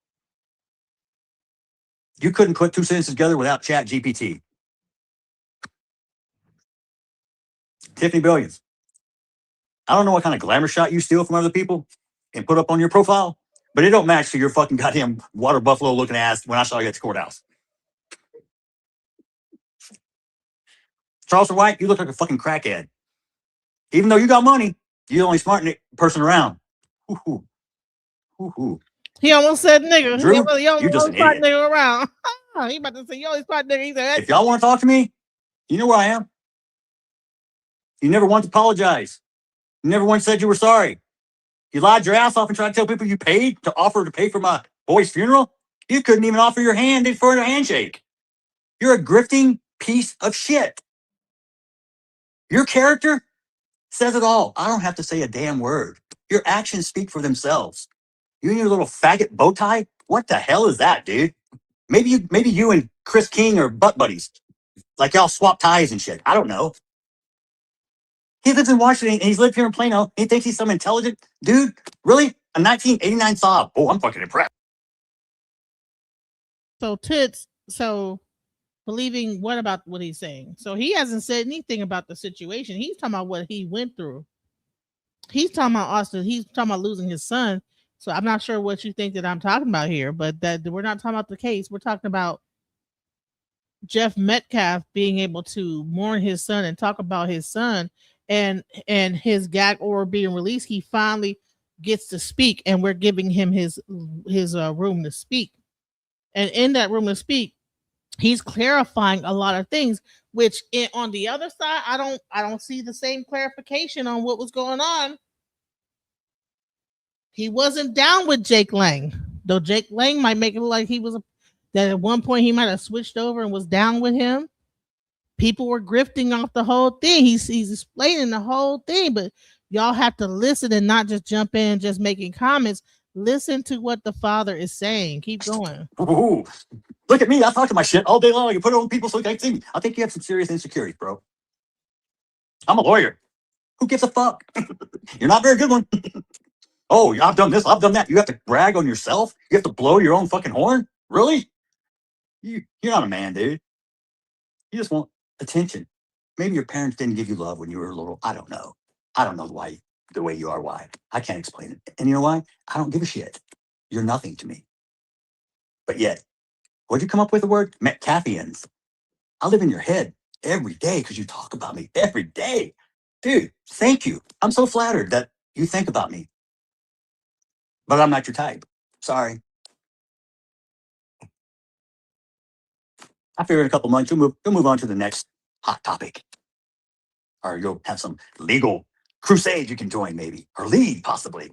You couldn't put two sentences together without Chat GPT. Tiffany Billions. I don't know what kind of glamour shot you steal from other people and put up on your profile, but it don't match to your fucking goddamn water buffalo looking ass when I saw you at the courthouse. Charleston White, you look like a fucking crackhead. Even though you got money, you're the only smart person around. Ooh, ooh, ooh. He almost said nigga. Drew, He almost you just an smart idiot. nigga around. He about to say, you only smart nigga. He said, If y'all want to talk to me, you know where I am. You never once apologized. You never once said you were sorry. You lied your ass off and tried to tell people you paid to offer to pay for my boy's funeral. You couldn't even offer your hand for a handshake. You're a grifting piece of shit. Your character says it all. I don't have to say a damn word. Your actions speak for themselves. You and your little faggot bow tie? What the hell is that, dude? Maybe you and Chris King are butt buddies. Like y'all swap ties and shit. I don't know. He lives in Washington and he's lived here in Plano. He thinks he's some intelligent dude. Really? A 1989 Saab. Oh, I'm fucking impressed. So believing what about what he's saying? So he hasn't said anything about the situation. He's talking about what he went through. He's talking about Austin. He's talking about losing his son. So I'm not sure what you think that I'm talking about here, but that we're not talking about the case. We're talking about Jeff Metcalf being able to mourn his son and talk about his son and his gag order being released. He finally gets to speak, and we're giving him his room to speak. And in that room to speak, he's clarifying a lot of things, Which on the other side, I don't see the same clarification on what was going on. He wasn't down with Jake Lang, though Jake Lang might make it look like he was that at one point he might have switched over and was down with him. People were grifting off the whole thing. He's explaining the whole thing, but y'all have to listen and not just jump in and just making comments. Listen to what the father is saying. Keep going. Ooh, look at me. I talk to my shit all day long. You put it on people so they can see me. I think you have some serious insecurities, bro. I'm a lawyer. Who gives a fuck? You're not a very good one. Oh, I've done this. I've done that. You have to brag on yourself. You have to blow your own fucking horn. Really? You're not a man, dude. You just want attention. Maybe your parents didn't give you love when you were little. I don't know. I don't know why the way you are. Why? I can't explain it. And you know why? I don't give a shit. You're nothing to me. But yet, what'd you come up with the word? Metcalfians. I live in your head every day because you talk about me every day. Dude, thank you. I'm so flattered that you think about me. But I'm not your type. Sorry. I figure in a couple months you'll move on to the next hot topic. Or you'll have some legal crusade you can join maybe. Or lead possibly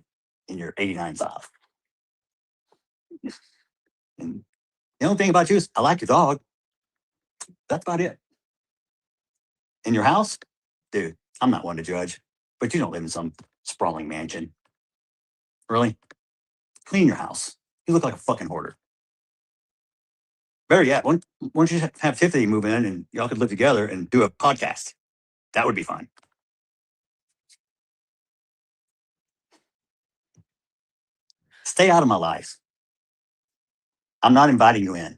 in your 89s off. And the only thing about you is I like your dog. That's about it. In your house? Dude, I'm not one to judge. But you don't live in some sprawling mansion. Really? Clean your house. You look like a fucking hoarder. Better yet, why don't you have Tiffany move in and y'all could live together and do a podcast? That would be fun. Stay out of my life. I'm not inviting you in.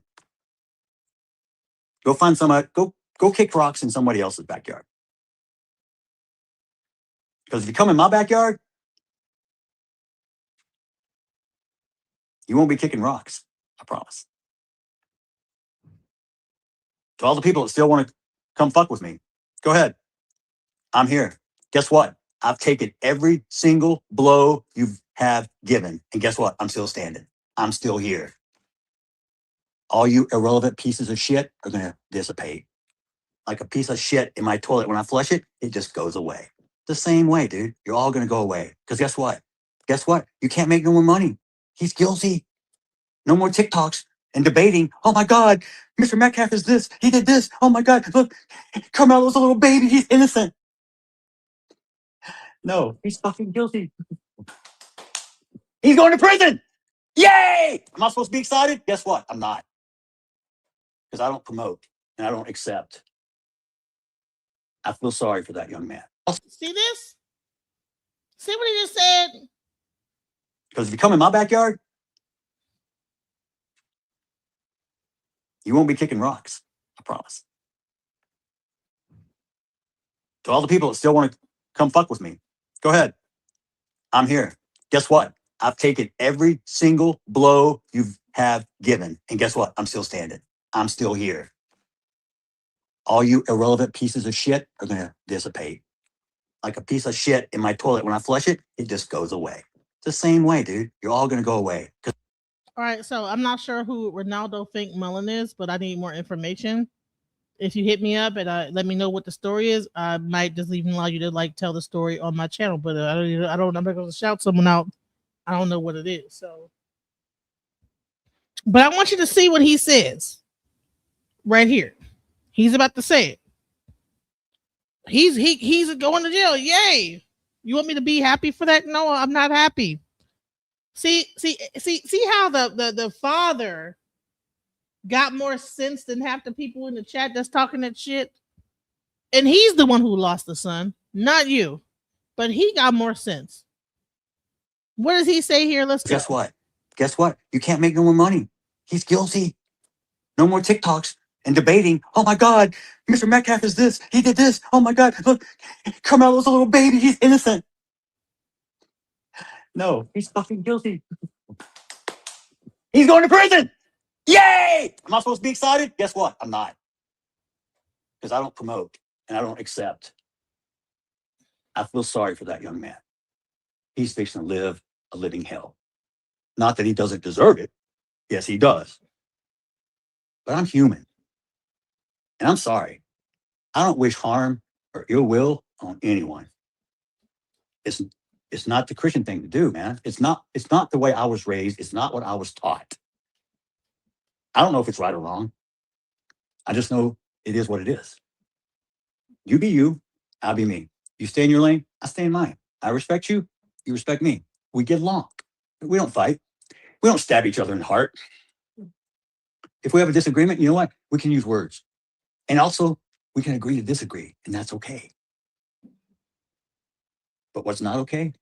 Go find somebody, go kick rocks in somebody else's backyard. Because if you come in my backyard, you won't be kicking rocks. I promise. To all the people that still want to come fuck with me, go ahead. I'm here. Guess what? I've taken every single blow you have given. And guess what? I'm still standing. I'm still here. All you irrelevant pieces of shit are going to dissipate. Like a piece of shit in my toilet. When I flush it, it just goes away. The same way, dude. You're all going to go away. Because guess what? Guess what? You can't make no more money. He's guilty. No more TikToks and debating. Oh my God, Mr. Metcalf is this. He did this. Oh my God, look, Karmelo's a little baby. He's innocent. No, he's fucking guilty. He's going to prison. Yay! Am I supposed to be excited? Guess what? I'm not. Because I don't promote and I don't accept. I feel sorry for that young man. See this? See what he just said? Because if you come in my backyard, you won't be kicking rocks. I promise. To all the people that still want to come fuck with me, go ahead. I'm here. Guess what? I've taken every single blow you have given. And guess what? I'm still standing. I'm still here. All you irrelevant pieces of shit are going to dissipate. Like a piece of shit in my toilet. When I flush it, it just goes away. It's the same way, dude. You're all going to go away. All right, so I'm not sure who Ronaldo Fink Mullen is, but I need more information. If you hit me up and let me know what the story is, I might just even allow you to like tell the story on my channel. But I'm not going to shout someone out. I don't know what it is. So, but I want you to see what he says right here. He's about to say it. He's going to jail. Yay! You want me to be happy for that? No, I'm not happy. See how the father got more sense than half the people in the chat that's talking that shit. And he's the one who lost the son, not you. But he got more sense. What does he say here? Let's guess what? Guess what? You can't make no more money. He's guilty. No more TikToks and debating. Oh my God, Mr. Metcalf is this. He did this. Oh my God, look, Karmelo's a little baby. He's innocent. No, he's fucking guilty. He's going to prison. Yay! Am I supposed to be excited? Guess what? I'm not. Because I don't promote and I don't accept. I feel sorry for that young man. He's fixing to live a living hell. Not that he doesn't deserve it. Yes, he does. But I'm human. And I'm sorry. I don't wish harm or ill will on anyone. It's not the Christian thing to do, man. It's not the way I was raised. It's not what I was taught. I don't know if it's right or wrong. I just know it is what it is. You be you, I'll be me. You stay in your lane, I stay in mine. I respect you, you respect me. We get along. We don't fight. We don't stab each other in the heart. If we have a disagreement, you know what? We can use words. And also, we can agree to disagree, and that's okay. But what's not okay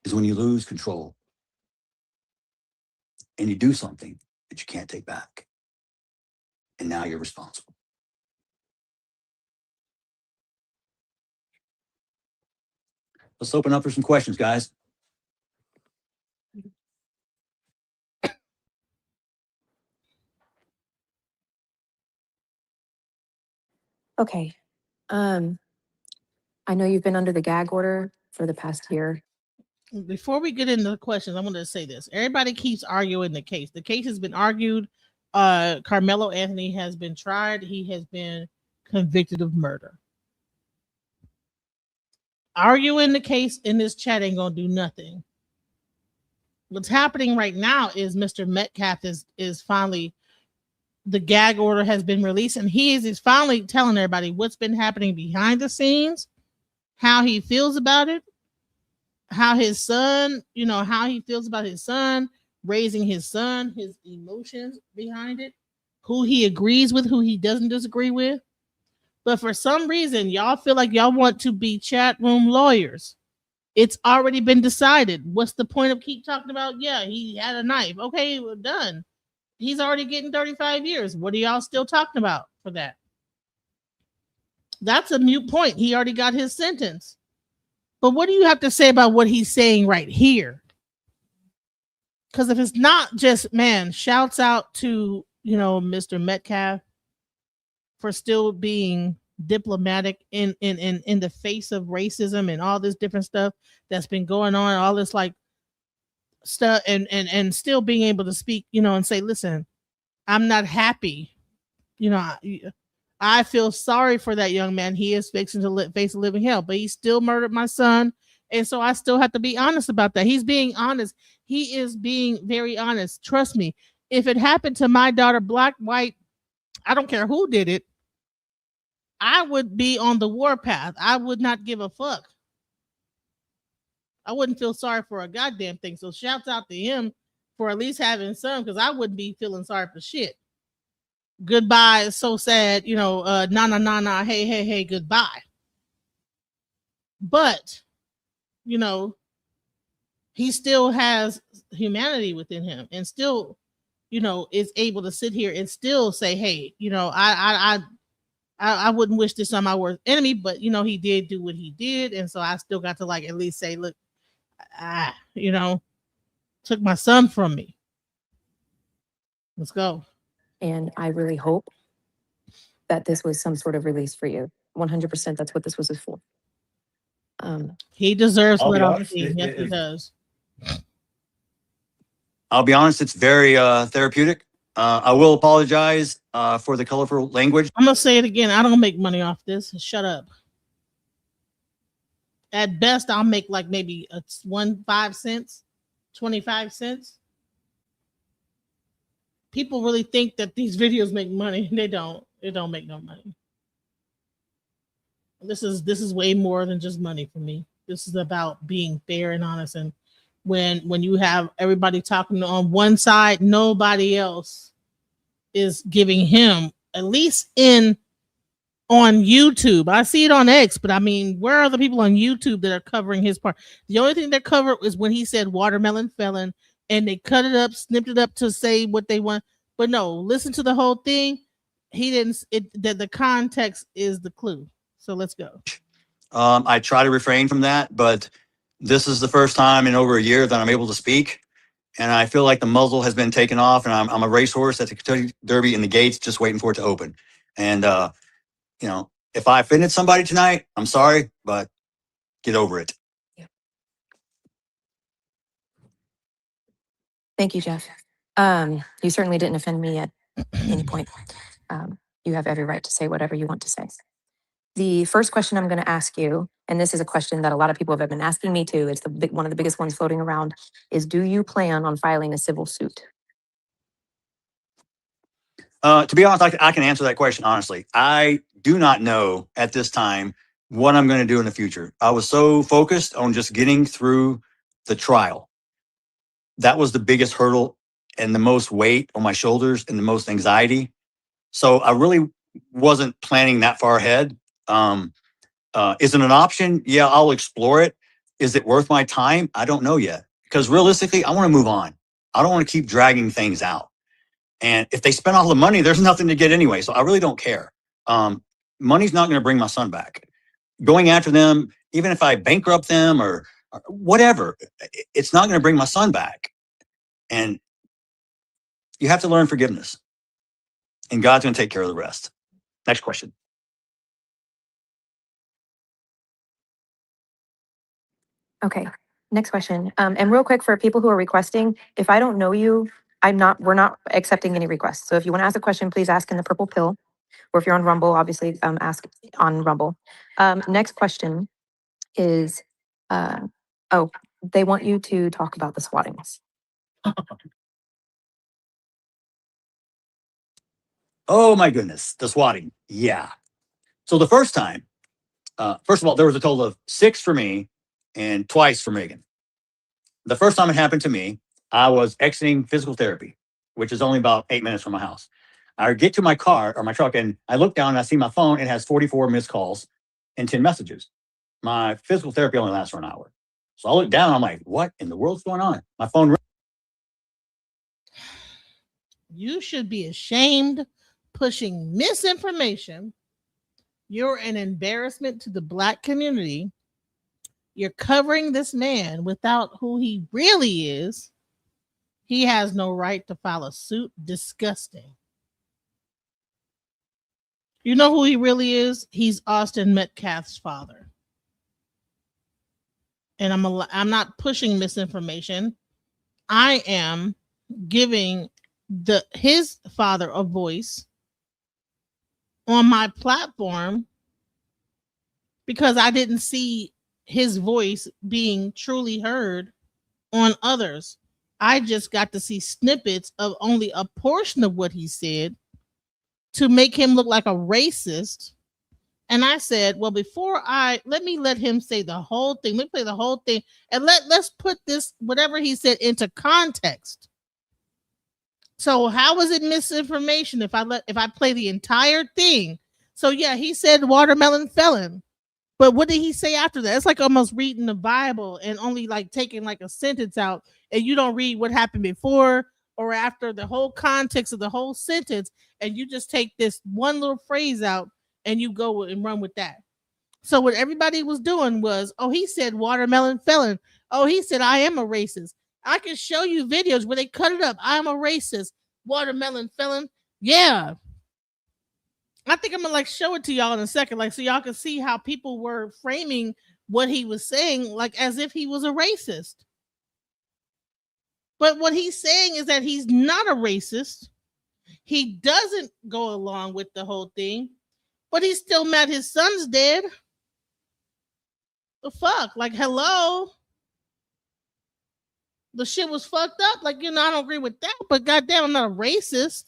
is when you lose control and you do something that you can't take back. And now you're responsible. Let's open up for some questions, guys. Okay. I know you've been under the gag order for the past year. Before we get into the questions, I want to say this. Everybody keeps arguing the case. The case has been argued. Karmelo Anthony has been tried. He has been convicted of murder. Arguing the case in this chat ain't gonna do nothing. What's happening right now is Mr. Metcalf is finally, the gag order has been released, and he is finally telling everybody what's been happening behind the scenes, how he feels about it, how his son, how he feels about his son, raising his son, his emotions behind it, who he agrees with, who he doesn't disagree with. But for some reason, y'all feel like y'all want to be chat room lawyers. It's already been decided. What's the point of keep talking about? Yeah, he had a knife. Okay, we're done. He's already getting 35 years. What are y'all still talking about for that? That's a moot point. He already got his sentence. But what do you have to say about what he's saying right here? Because if it's not just, man, shouts out to, Mr. Metcalf for still being diplomatic in the face of racism and all this different stuff that's been going on, all this like stuff, and still being able to speak, and say, listen, I'm not happy. I feel sorry for that young man. He is fixing to face a living hell, but he still murdered my son. And so I still have to be honest about that. He's being honest. He is being very honest. Trust me. If it happened to my daughter, black, white, I don't care who did it, I would be on the warpath. I would not give a fuck. I wouldn't feel sorry for a goddamn thing. So shouts out to him for at least having some, because I wouldn't be feeling sorry for shit. Goodbye is so sad, nah, hey, goodbye. But, he still has humanity within him, and still, is able to sit here and still say, hey, I wouldn't wish this on my worst enemy, but he did do what he did, and so I still got to at least say, look, took my son from me. Let's go. And I really hope that this was some sort of release for you. 100%, that's what this was for. He deserves what I'll see. Yes, he does. I'll be honest, it's very therapeutic. I will apologize for the colorful language. I'm gonna say it again. I don't make money off this. Shut up. At best, I'll make maybe 5 cents, 25 cents. People really think that these videos make money. They don't. It don't make no money. This is way more than just money for me. This is about being fair and honest. And when you have everybody talking on one side, nobody else is giving him, at least on YouTube. I see it on X, but I mean, where are the people on YouTube that are covering his part? The only thing they covered is when he said watermelon felon, and they cut it up, snipped it up to say what they want. But no, listen to the whole thing. He didn't. The context is the clue. So let's go. I try to refrain from that, but this is the first time in over a year that I'm able to speak. And I feel like the muzzle has been taken off, and I'm a racehorse at the Kentucky Derby in the gates, just waiting for it to open. And, if I offended somebody tonight, I'm sorry, but get over it. Yeah. Thank you, Jeff. You certainly didn't offend me at any point. You have every right to say whatever you want to say. The first question I'm going to ask you, and this is a question that a lot of people have been asking me too, it's one of the biggest ones floating around, is do you plan on filing a civil suit? To be honest, I can answer that question honestly. I do not know at this time what I'm going to do in the future. I was so focused on just getting through the trial. That was the biggest hurdle and the most weight on my shoulders and the most anxiety. So I really wasn't planning that far ahead. Is it an option? Yeah, I'll explore it. Is it worth my time? I don't know yet. Because realistically, I want to move on. I don't want to keep dragging things out. And if they spend all the money, there's nothing to get anyway. So I really don't care. Money's not going to bring my son back. Going after them, even if I bankrupt them or whatever, it's not going to bring my son back. And you have to learn forgiveness. And God's going to take care of the rest. Next question. Okay, next question. And real quick for people who are requesting, if I don't know you, we're not accepting any requests. So if you want to ask a question, please ask in the purple pill. Or if you're on Rumble, obviously ask on Rumble. Next question is, they want you to talk about the swattings. Oh my goodness, the swatting. Yeah. So the first time, first of all, there was a total of 6 for me and twice for Megan. The first time it happened to me, I was exiting physical therapy, which is only about 8 minutes from my house. I get to my car or my truck and I look down and I see my phone. It has 44 missed calls and 10 messages. My physical therapy only lasts for an hour. So I look down, I'm like, what in the world's going on? My phone. You should be ashamed pushing misinformation. You're an embarrassment to the Black community. You're covering this man without who he really is. He has no right to file a suit. Disgusting. You know who he really is? He's Austin Metcalf's father. And I'm not pushing misinformation. I am giving his father a voice on my platform because I didn't see his voice being truly heard on others. I just got to see snippets of only a portion of what he said to make him look like a racist. And I said, well, let me let him say the whole thing. Let me play the whole thing. And let's put this, whatever he said, into context. So how is it misinformation if I play the entire thing? So yeah, he said watermelon felon. But what did he say after that? It's like almost reading the Bible and only like taking like a sentence out, and you don't read what happened before or after the whole context of the whole sentence, and you just take this one little phrase out and you go and run with that. So what everybody was doing was, oh, he said watermelon felon. Oh, he said I am a racist. I can show you videos where they cut it up. I'm a racist. Watermelon felon. Yeah. I think I'm gonna like show it to y'all in a second, like so y'all can see how people were framing what he was saying, like as if he was a racist. But what he's saying is that he's not a racist. He doesn't go along with the whole thing, but he's still mad his son's dead. The fuck? Like, hello? The shit was fucked up. Like, I don't agree with that, but goddamn, I'm not a racist.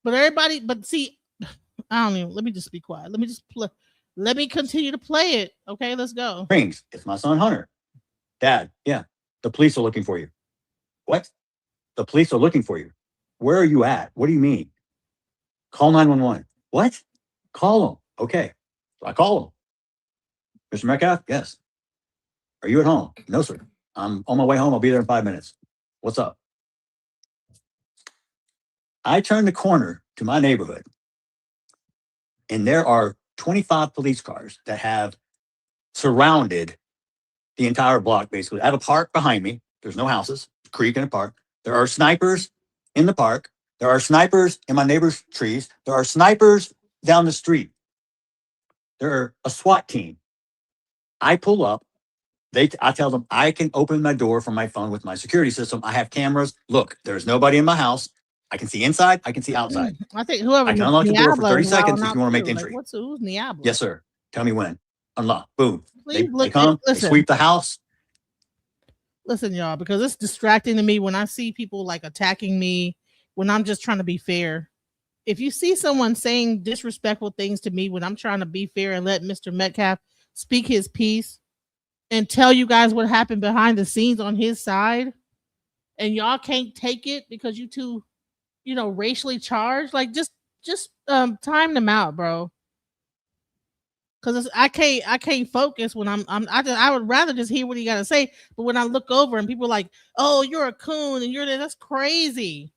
But see, I don't even, let me just be quiet. Let me just play. Let me continue to play it. Okay, let's go. Rings. It's my son, Hunter. Dad, yeah. The police are looking for you. What? The police are looking for you. Where are you at? What do you mean? Call 911. What? Call them. Okay. So I call them. Mr. Metcalf? Yes. Are you at home? No, sir. I'm on my way home. I'll be there in 5 minutes. What's up? I turn the corner to my neighborhood, and there are 25 police cars that have surrounded the entire block, basically. I have a park behind me. There's no houses, creek and a park. There are snipers in the park. There are snipers in my neighbor's trees. There are snipers down the street. There are a SWAT team. I pull up. I tell them I can open my door from my phone with my security system. I have cameras. Look, there's nobody in my house. I can see inside. I can see outside. I think whoever I can unlock the door for Niabla 30 is seconds wilding if you out want to make the too. Like, entry. who's Niabla? Yes, sir. Tell me when. Unlock. Boom. They Please come. They listen. sweep the house. Listen, y'all, because it's distracting to me when I see people like attacking me when I'm just trying to be fair. If you see someone saying disrespectful things to me when I'm trying to be fair and let Mr. Metcalf speak his piece and tell you guys what happened behind the scenes on his side, and y'all can't take it because you too, racially charged, like just time them out, bro. Because I can't focus when I would rather just hear what he got to say. But when I look over and people are like, "Oh, you're a coon," and that's crazy.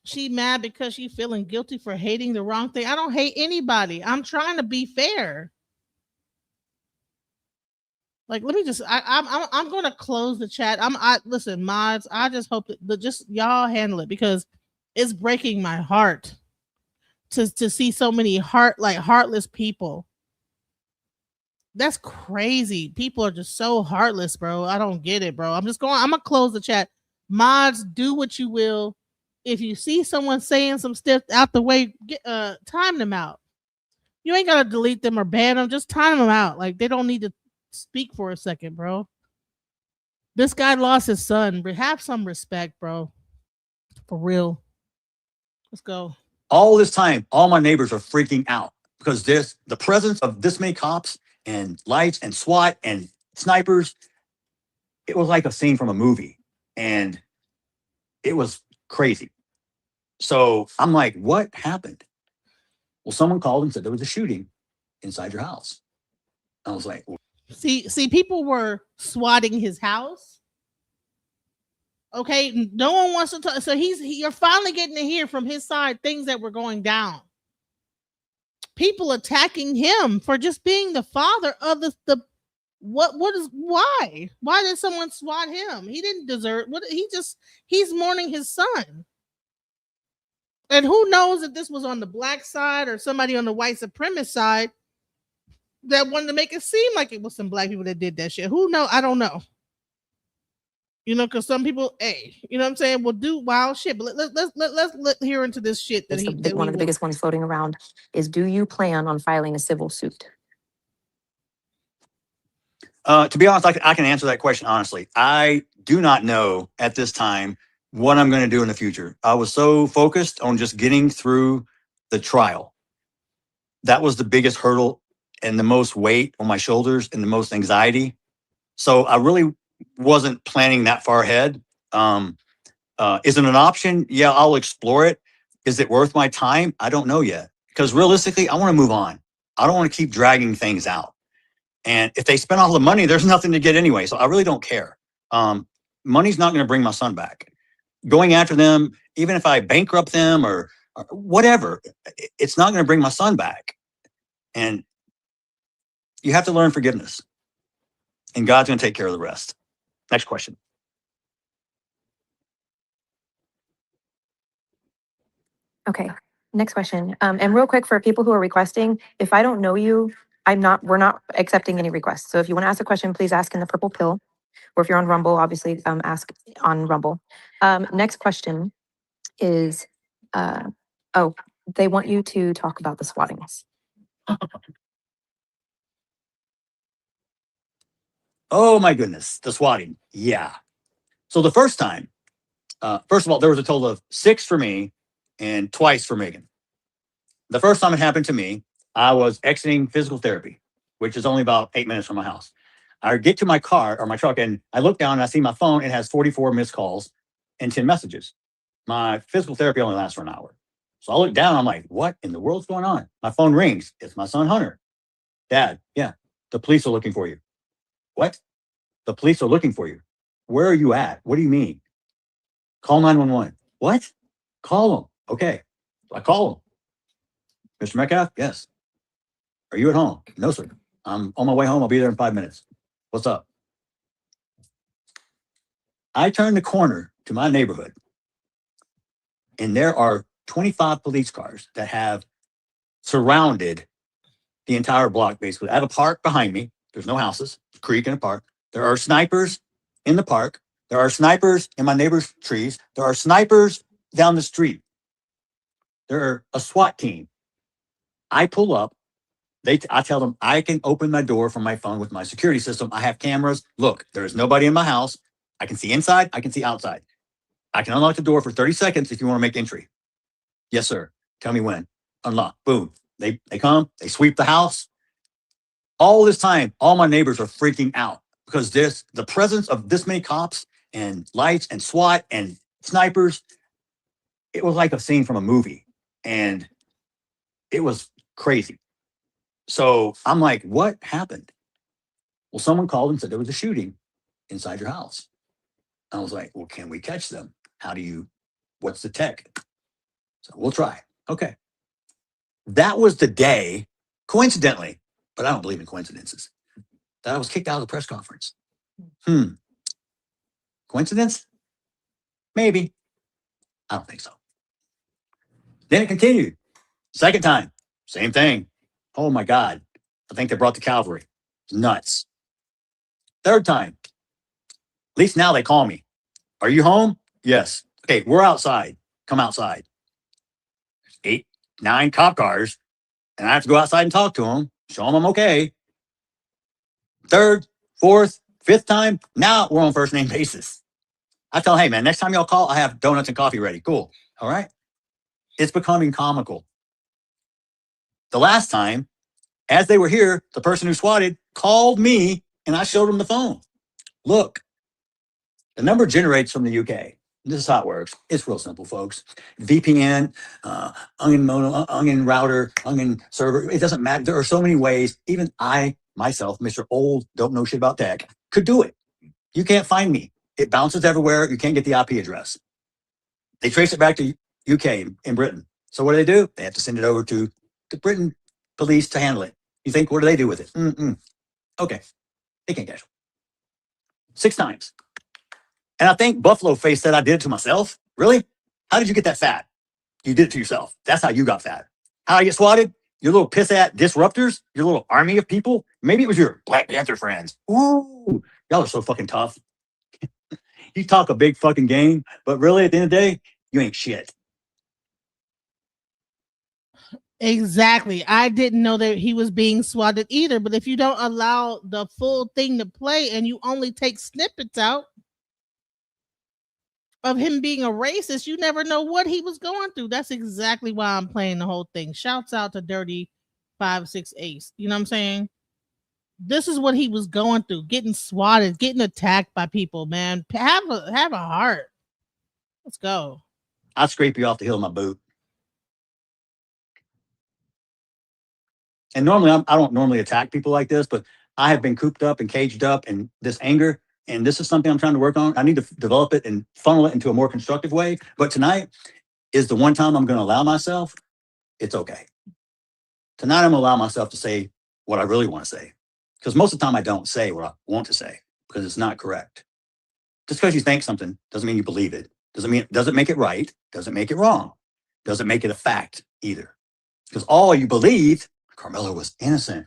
She mad because she feeling guilty for hating the wrong thing. I don't hate anybody. I'm trying to be fair. Like, let me just. I'm going to close the chat. Listen, mods. I just hope that just y'all handle it because it's breaking my heart to see so many heartless people. That's crazy. People are just so heartless, bro. I don't get it, bro. I'm gonna close the chat. Mods, do what you will. If you see someone saying some stuff out the way, time them out. You ain't gotta delete them or ban them. Just time them out. Like, they don't need to speak for a second, bro. This guy lost his son. Have some respect, bro. For real. Let's go. All this time, all my neighbors are freaking out because the presence of this many cops and lights and SWAT and snipers. It was like a scene from a movie, and it was crazy. So I'm like, what happened? Well, someone called and said there was a shooting inside your house. I was like, see, people were swatting his house. Okay, no one wants to talk. So you're finally getting to hear from his side things that were going down. People attacking him for just being the father of the why did someone swat him? He didn't deserve what he's mourning his son. And who knows if this was on the black side or somebody on the white supremacist side that wanted to make it seem like it was some black people that did that shit. Who knows? I don't know. Because some people, you know what I'm saying, will do wild shit. But let's hear into this shit that one of the biggest ones floating around is: do you plan on filing a civil suit? To be honest, I can answer that question honestly. I do not know at this time what I'm going to do in the future. I was so focused on just getting through the trial. That was the biggest hurdle and the most weight on my shoulders and the most anxiety. So I really wasn't planning that far ahead. Is it an option? Yeah, I'll explore it. Is it worth my time? I don't know yet. Because realistically, I want to move on. I don't want to keep dragging things out. And if they spend all the money, there's nothing to get anyway. So I really don't care. Money's not going to bring my son back. Going after them, even if I bankrupt them or whatever, it's not going to bring my son back. And you have to learn forgiveness. And God's going to take care of the rest. Next question. Okay, next question. And real quick for people who are requesting, if I don't know you, we're not accepting any requests. So if you want to ask a question, please ask in the purple pill. Or if you're on Rumble, obviously ask on Rumble. Next question is, they want you to talk about the swattings. Oh my goodness, the swatting. Yeah. So the first time, first of all, there was a total of 6 for me and twice for Megan. The first time it happened to me, I was exiting physical therapy, which is only about 8 minutes from my house. I get to my car or my truck and I look down and I see my phone. It has 44 missed calls and 10 messages. My physical therapy only lasts for an hour. So I look down, I'm like, what in the world's going on? My phone rings. It's my son, Hunter. Dad, yeah, the police are looking for you. What? The police are looking for you. Where are you at? What do you mean? Call 911. What? Call them. Okay. So I call them. Mr. Metcalf? Yes. Are you at home? No, sir. I'm on my way home. I'll be there in 5 minutes. What's up? I turn the corner to my neighborhood, and there are 25 police cars that have surrounded the entire block, basically. I have a park behind me. There's no houses, creek and a park. There are snipers in the park. There are snipers in my neighbor's trees. There are snipers down the street. There are a SWAT team. I pull up. I tell them I can open my door from my phone with my security system. I have cameras. Look, there is nobody in my house. I can see inside. I can see outside. I can unlock the door for 30 seconds if you want to make entry. Yes, sir. Tell me when. Unlock. Boom. They come. They sweep the house. All this time, all my neighbors are freaking out because the presence of this many cops and lights and SWAT and snipers. It was like a scene from a movie, and it was crazy. So I'm like, what happened? Well, someone called and said there was a shooting inside your house. I was like, well, can we catch them? What's the tech? So we'll try. Okay. That was the day, coincidentally, but I don't believe in coincidences, that I was kicked out of the press conference. Coincidence? Maybe. I don't think so. Then it continued. Second time, same thing. Oh my God. I think they brought the cavalry. It's nuts. Third time. At least now they call me. Are you home? Yes. Okay, we're outside. Come outside. 8, 9 cop cars, and I have to go outside and talk to them, show them I'm okay. Third, fourth, fifth time, now we're on first name basis. I tell them, hey man, next time y'all call, I have donuts and coffee ready. Cool. All right. It's becoming comical. The last time, as they were here, the person who swatted called me and I showed them the phone. Look, the number generates from the UK. This is how it works. It's real simple, folks. VPN, onion router, onion server. It doesn't matter. There are so many ways. Even I, myself, Mr. Old, don't know shit about tech, could do it. You can't find me. It bounces everywhere. You can't get the IP address. They trace it back to UK in Britain. So what do? They have to send it over to the Britain police to handle it. You think, what do they do with it? Okay. They can't catch it. 6 times. And I think Buffalo Face said I did it to myself. Really? How did you get that fat? You did it to yourself. That's how you got fat. How I get swatted? Your little piss-at disruptors? Your little army of people? Maybe it was your Black Panther friends. Ooh, y'all are so fucking tough. You talk a big fucking game, but really at the end of the day, you ain't shit. Exactly. I didn't know that he was being swatted either, but if you don't allow the full thing to play and you only take snippets out of him being a racist, you never know what he was going through. That's exactly why I'm playing the whole thing. Shouts out to Dirty 5-6 Ace. You know what I'm saying? This is what he was going through, getting swatted, getting attacked by people, man. Have a heart. Let's go. I'll scrape you off the heel of my boot. And normally, I don't normally attack people like this, but I have been cooped up and caged up in this anger. And this is something I'm trying to work on. I need to develop it and funnel it into a more constructive way. But tonight is the one time I'm going to allow myself. It's okay. Tonight, I'm going to allow myself to say what I really want to say. Because most of the time, I don't say what I want to say because it's not correct. Just because you think something doesn't mean you believe it. Doesn't make it right. Doesn't make it wrong. Doesn't make it a fact either. Because all you believed, Karmelo was innocent.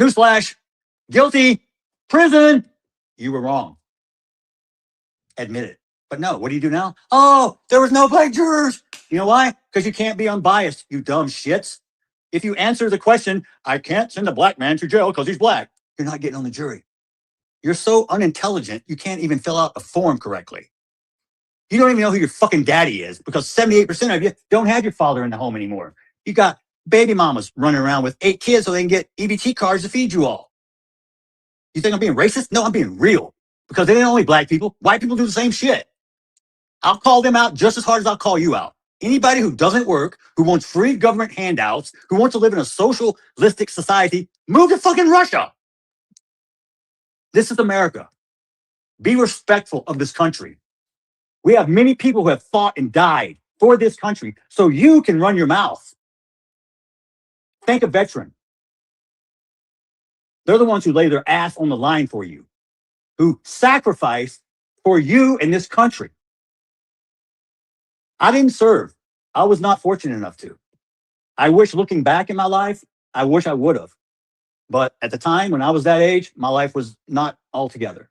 Newsflash, guilty, prison. You were wrong. Admit it. But no, what do you do now? Oh, there was no black jurors. You know why? Because you can't be unbiased, you dumb shits. If you answer the question, I can't send a black man to jail because he's black, you're not getting on the jury. You're so unintelligent, you can't even fill out a form correctly. You don't even know who your fucking daddy is because 78% of you don't have your father in the home anymore. You got baby mamas running around with 8 kids so they can get EBT cards to feed you all. You think I'm being racist? No, I'm being real. Because they ain't only black people. White people do the same shit. I'll call them out just as hard as I'll call you out. Anybody who doesn't work, who wants free government handouts, who wants to live in a socialistic society, move to fucking Russia. This is America. Be respectful of this country. We have many people who have fought and died for this country so you can run your mouth. Thank a veteran. They're the ones who lay their ass on the line for you, who sacrifice for you in this country. I didn't serve. I was not fortunate enough to. I wish looking back in my life, I wish I would have. But at the time when I was that age, my life was not all together.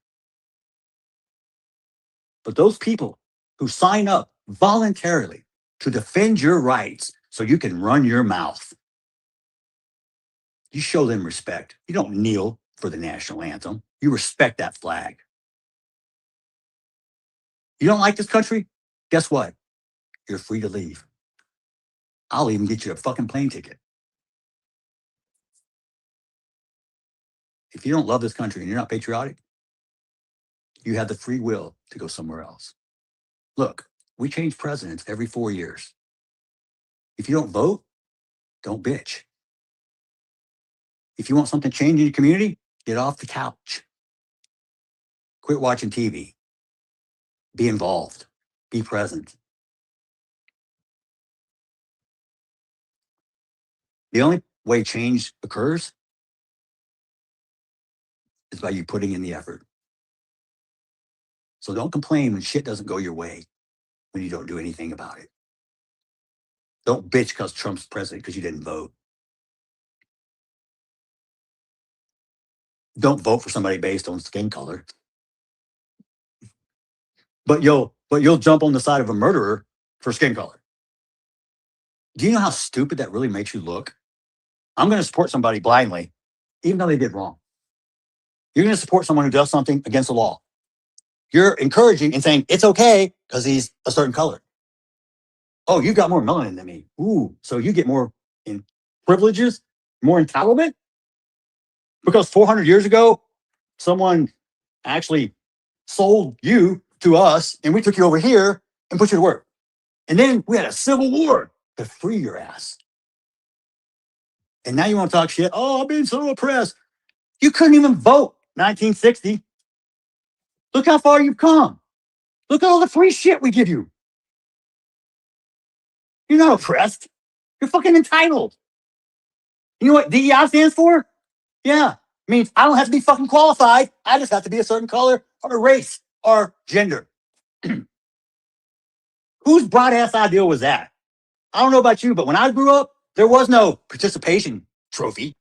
But those people who sign up voluntarily to defend your rights so you can run your mouth, you show them respect. You don't kneel for the national anthem. You respect that flag. You don't like this country? Guess what? You're free to leave. I'll even get you a fucking plane ticket. If you don't love this country and you're not patriotic, you have the free will to go somewhere else. Look, we change presidents every 4 years. If you don't vote, don't bitch. If you want something changed in your community, get off the couch. Quit watching TV. Be involved. Be present. The only way change occurs is by you putting in the effort. So don't complain when shit doesn't go your way, when you don't do anything about it. Don't bitch because Trump's president because you didn't vote. Don't vote for somebody based on skin color. But you'll jump on the side of a murderer for skin color. Do you know how stupid that really makes you look? I'm going to support somebody blindly, even though they did wrong. You're going to support someone who does something against the law. You're encouraging and saying it's okay because he's a certain color. Oh, you got more melanin than me. Ooh, so you get more in privileges, more entitlement? Because 400 years ago, someone actually sold you to us and we took you over here and put you to work. And then we had a civil war to free your ass. And now you want to talk shit? Oh, I'm being so oppressed. You couldn't even vote 1960. Look how far you've come. Look at all the free shit we give you. You're not oppressed. You're fucking entitled. You know what DEI stands for? Yeah. It means I don't have to be fucking qualified. I just have to be a certain color or race or gender. Whose bright ass idea was that? I don't know about you, but when I grew up, there was no participation trophy.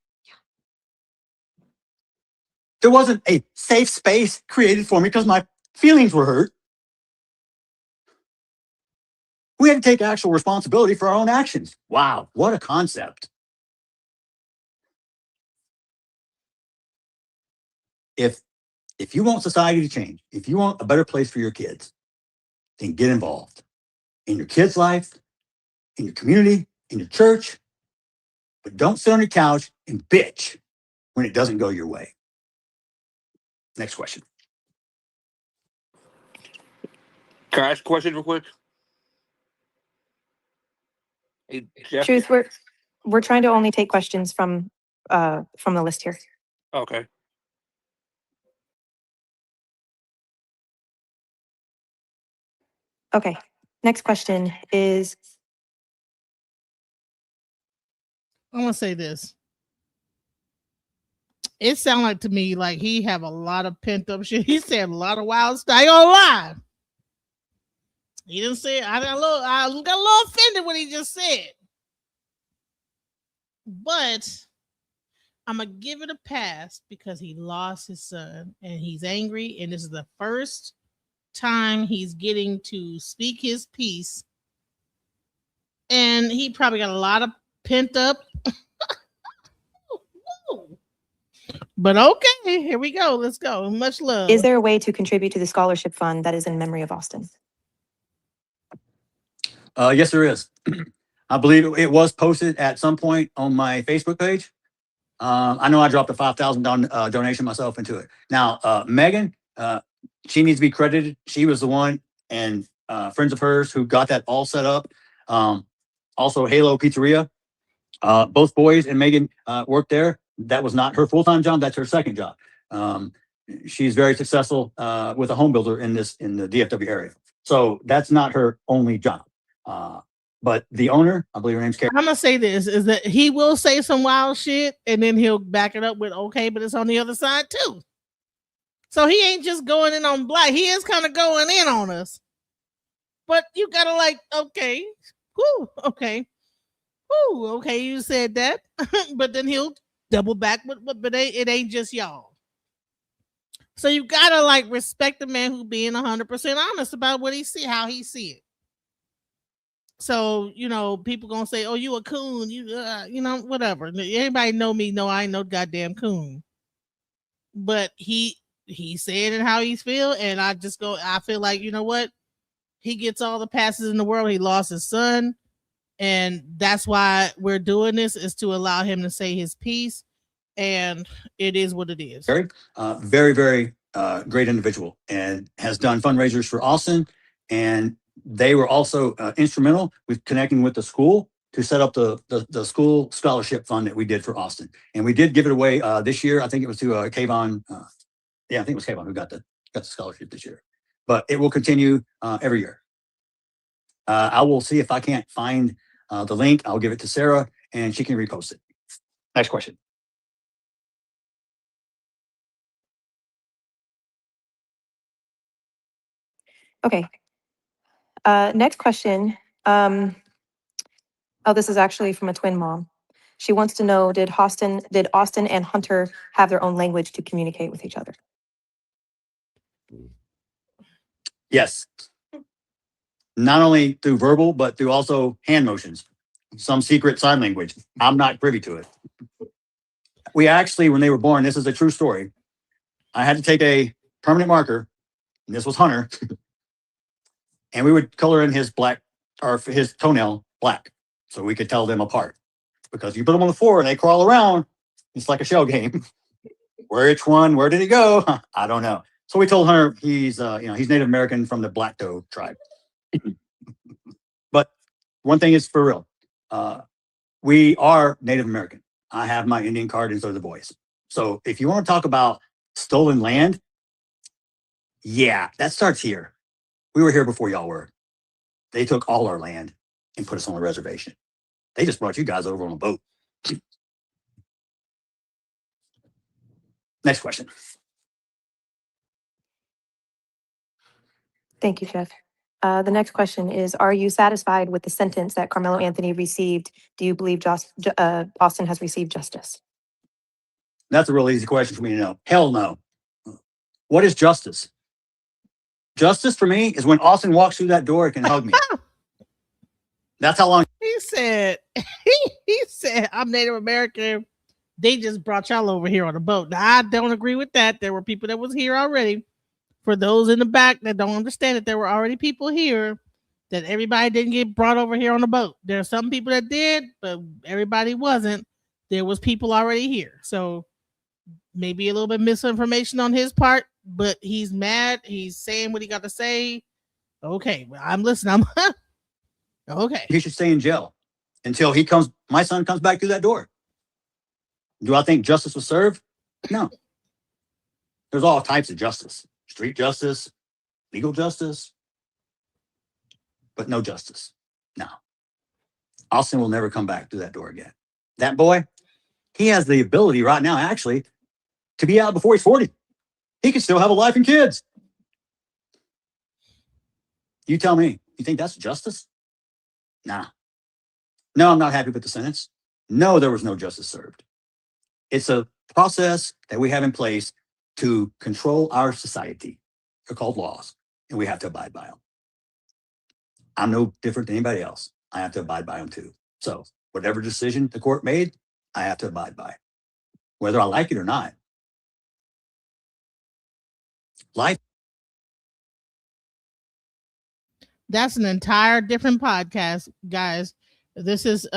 There wasn't a safe space created for me because my feelings were hurt. We had to take actual responsibility for our own actions. Wow, what a concept. If you want society to change, if you want a better place for your kids, then get involved in your kids' life, in your community, in your church, but don't sit on your couch and bitch when it doesn't go your way. Next question. Can I ask a question real quick? Hey, Jeff? Truth, we're trying to only take questions from the list here. Okay. Okay. Next question is. I'm gonna say this. It sounded like to me like he have a lot of pent up shit. He said a lot of wild stuff. I ain't gonna lie. He didn't say. I got a little offended when he just said. But I'm gonna give it a pass because he lost his son and he's angry, and this is the first time he's getting to speak his piece, and he probably got a lot of pent up. But okay, here we go. Let's go. Much love. Is there a way to contribute to the scholarship fund that is in memory of Austin? Yes, there is. I believe it was posted at some point on my Facebook page. I know I dropped a $5,000 donation myself into it. Now, Megan, she needs to be credited. She was the one, and friends of hers who got that all set up. Also, Halo Pizzeria. Both boys and Megan worked there. That was not her full-time job. That's her second job. She's very successful with a home builder in the DFW area. So that's not her only job. But the owner, I believe her name's Karen. I'm gonna say this is that he will say some wild shit and then he'll back it up with okay, but it's on the other side too. So he ain't just going in on Black. He is kind of going in on us. But you gotta like, okay, whoo, okay, whoo, okay, you said that. But then he'll double back with, but it ain't just y'all. So you gotta like respect the man who being 100% honest about what he see, how he see it. So, you know, people gonna say, "Oh, you a coon," you know, whatever. Anybody know me? No, I ain't no goddamn coon. But he said it how he feel, and I feel like, you know what? He gets all the passes in the world. He lost his son, and that's why we're doing this, is to allow him to say his piece, and it is what it is. Very, very great individual, and has done fundraisers for Austin, and they were also instrumental with connecting with the school to set up the school scholarship fund that we did for Austin. And we did give it away this year. I think it was to Kayvon. I think it was Kayvon who got the scholarship this year. But it will continue every year. I will see if I can't find the link. I'll give it to Sarah, and she can repost it. Next question. Okay. Next question. This is actually from a twin mom. She wants to know, did Austin and Hunter have their own language to communicate with each other? Yes. Not only through verbal, but through also hand motions, some secret sign language. I'm not privy to it. We actually, when they were born, this is a true story. I had to take a permanent marker, and this was Hunter, and we would color in his his toenail black so we could tell them apart. Because you put them on the floor and they crawl around, it's like a shell game. Where did he go? I don't know. So we told Hunter he's Native American from the Black Doe tribe. But one thing is for real. We are Native American. I have my Indian card, and so do the boys. So if you want to talk about stolen land, yeah, that starts here. We were here before y'all were. They took all our land and put us on a reservation. They just brought you guys over on a boat. Next question. Thank you, Jeff. The next question is, are you satisfied with the sentence that Karmelo Anthony received? Do you believe Austin has received justice? That's a real easy question for me to know. Hell no. What is justice? Justice for me is when Austin walks through that door and can hug me. That's how long. He said, I'm Native American. They just brought y'all over here on a boat. Now, I don't agree with that. There were people that was here already. For those in the back that don't understand it, there were already people here, that everybody didn't get brought over here on a boat. There are some people that did, but everybody wasn't. There was people already here. So maybe a little bit misinformation on his part, but he's mad. He's saying what he got to say. Okay, well, I'm listening. Okay. He should stay in jail until my son comes back through that door. Do I think justice was served? No. There's all types of justice. Street justice, legal justice, but no justice. No. Austin will never come back through that door again. That boy, he has the ability right now, actually, to be out before he's 40. He can still have a life and kids. You tell me, you think that's justice? Nah. No, I'm not happy with the sentence. No, there was no justice served. It's a process that we have in place to control our society. They're called laws, and we have to abide by them. I'm no different than anybody else. I have to abide by them too. So whatever decision the court made, I have to abide by, whether I like it or not. Life. That's an entire different podcast, guys. This is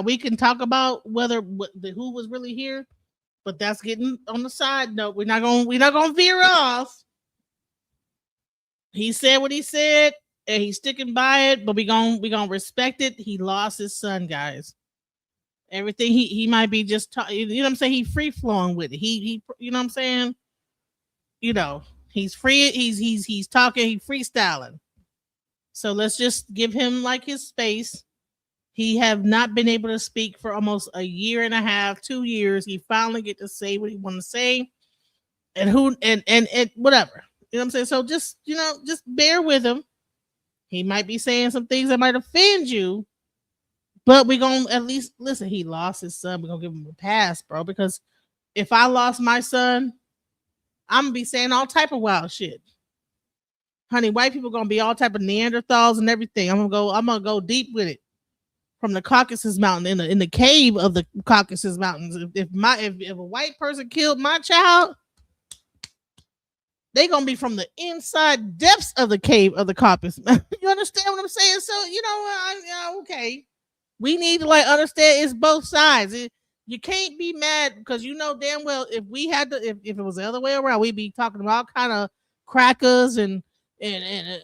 we can talk about who was really here, but that's getting on the side note. We're not gonna veer off. He said what he said, and he's sticking by it, but we gonna respect it. He lost his son, guys. Everything he might be just you know what I'm saying. He free flowing with it. He you know what I'm saying. You know, he's free. He's talking. He freestyling. So let's just give him like his space. He have not been able to speak for almost a year and a half, 2 years. He finally get to say what he want to say, and whatever. You know what I'm saying? So just bear with him. He might be saying some things that might offend you, but we're gonna at least listen. He lost his son. We're gonna give him a pass, bro. Because if I lost my son, I'm gonna be saying all type of wild shit. Honey, white people gonna be all type of Neanderthals and everything. I'm gonna go deep with it. From the Caucasus Mountain, in the cave of the Caucasus Mountains. If a white person killed my child, they gonna be from the inside depths of the cave of the Caucasus. You understand what I'm saying? So okay, we need to like understand it's both sides. You can't be mad because you know damn well if we had to, if it was the other way around, we'd be talking about all kind of crackers and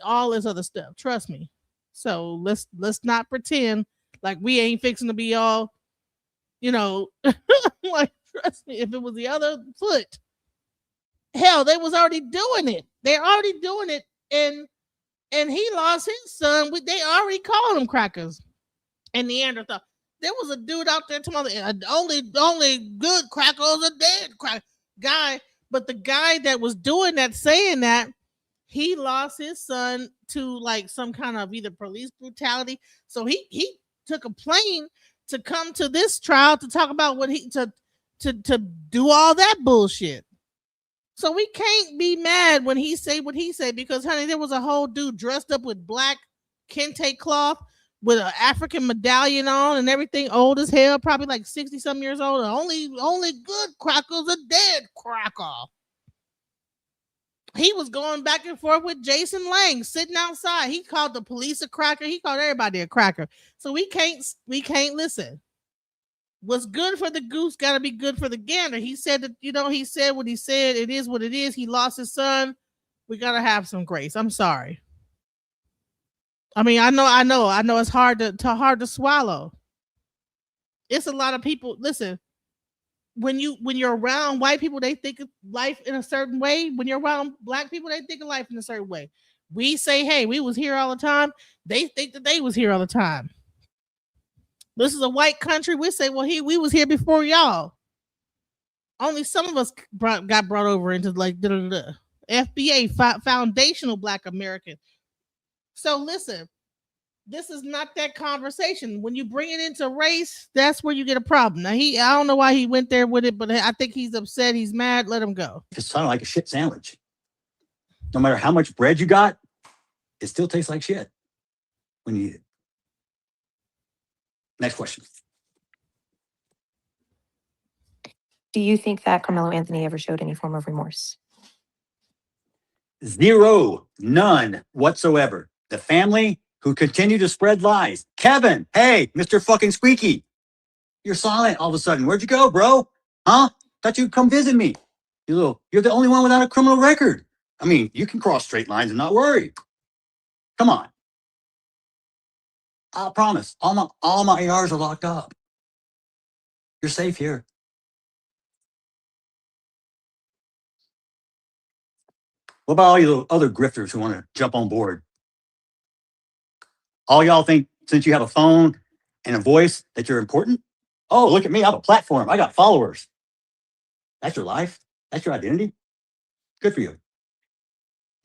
all this other stuff. Trust me. So let's not pretend like we ain't fixing to be all, like trust me. If it was the other foot, hell, they was already doing it. They're already doing it, and he lost his son. They already called them crackers and Neanderthal. There was a dude out there tomorrow. Only good crackers are dead crack guy. But the guy that was doing that, saying that, he lost his son to like some kind of either police brutality. So he took a plane to come to this trial to talk about what he to do all that bullshit. So we can't be mad when he say what he said because honey, there was a whole dude dressed up with black kente cloth with an African medallion on and everything, old as hell, probably like 60 some years old. Only good crackers are dead cracker. He was going back and forth with Jason Lang sitting outside. He called the police a cracker. He called everybody a cracker. So we can't listen. What's good for the goose got to be good for the gander. He said that, he said what he said. It is what it is. He lost his son. We got to have some grace. I'm sorry. I mean, I know it's hard to swallow. It's a lot of people. Listen, when you're around white people, they think of life in a certain way. When you're around black people, they think of life in a certain way. We say, hey, we was here all the time. They think that they was here all the time. This is a white country. We say, well, we was here before y'all. Only some of us got brought over into like FBA, foundational Black American. So listen, this is not that conversation. When you bring it into race, that's where you get a problem. Now I don't know why he went there with it, but I think he's upset. He's mad. Let him go. It's kind of like a shit sandwich. No matter how much bread you got, it still tastes like shit when you eat it. Next question. Do you think that Karmelo Anthony ever showed any form of remorse? Zero, none whatsoever. The family who continue to spread lies. Kevin, hey, Mr. fucking Squeaky, you're silent all of a sudden. Where'd you go, bro? Huh? Thought you'd come visit me. You're the only one without a criminal record. I mean, you can cross straight lines and not worry. Come on. I promise, all my ARs are locked up. You're safe here. What about all you other grifters who want to jump on board? All y'all think since you have a phone and a voice that you're important? Oh, look at me. I have a platform. I got followers. That's your life. That's your identity. Good for you.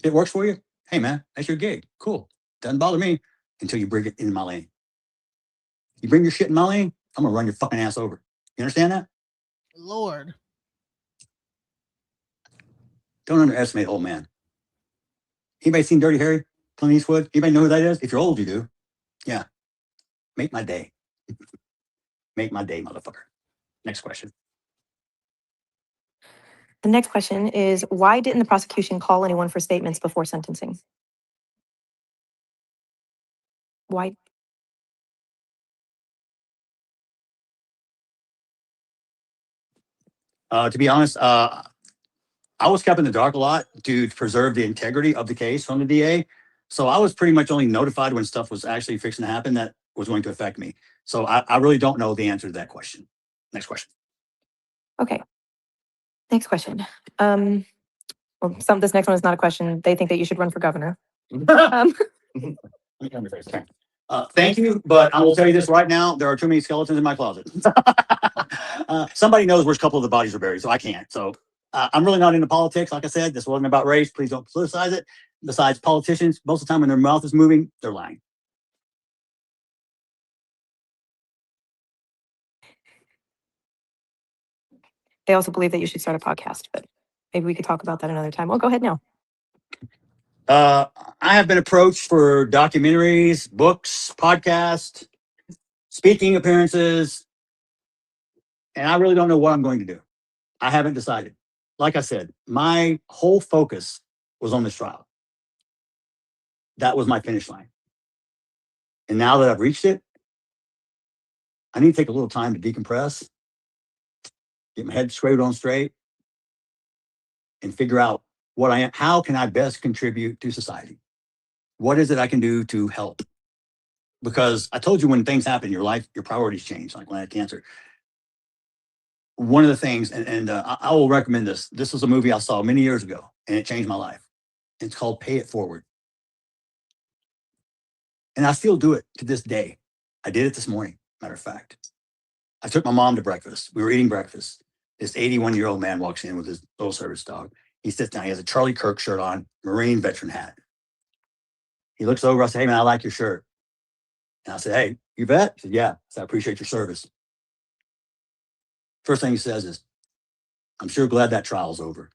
It works for you. Hey, man, that's your gig. Cool. Doesn't bother me until you bring it in my lane. You bring your shit in my lane, I'm going to run your fucking ass over. You understand that? Lord. Don't underestimate old man. Anybody seen Dirty Harry? Clint Eastwood? Anybody know who that is? If you're old, you do. Yeah. Make my day. Make my day, motherfucker. Next question. The next question is, why didn't the prosecution call anyone for statements before sentencing? Why? To be honest, I was kept in the dark a lot to preserve the integrity of the case from the DA. So I was pretty much only notified when stuff was actually fixing to happen that was going to affect me. So I really don't know the answer to that question. Next question. Okay. Next question. This next one is not a question. They think that you should run for governor. Thank you, but I will tell you this right now. There are too many skeletons in my closet. Somebody knows where a couple of the bodies are buried, so I can't. So I'm really not into politics. Like I said, this wasn't about race. Please don't politicize it. Besides, politicians, most of the time when their mouth is moving, they're lying. They also believe that you should start a podcast, but maybe we could talk about that another time. Well, go ahead now. I have been approached for documentaries, books, podcasts, speaking appearances, and I really don't know what I'm going to do. I haven't decided. Like I said, my whole focus was on this trial. That was my finish line. And now that I've reached it, I need to take a little time to decompress, get my head screwed on straight, and figure out what I am. How can I best contribute to society? What is it I can do to help? Because I told you, when things happen in your life, your priorities change. Like when I had cancer, one of the things, and I will recommend this. This was a movie I saw many years ago, and it changed my life. It's called Pay It Forward. And I still do it to this day. I did it this morning, matter of fact. I took my mom to breakfast. We were eating breakfast. This 81-year-old man walks in with his little service dog. He sits down. He has a Charlie Kirk shirt on, Marine veteran hat. He looks over. I say, "Hey, man, I like your shirt." And I said, "Hey, you vet?" He said, "Yeah." I said, "I appreciate your service." First thing he says is, "I'm sure glad that trial's over."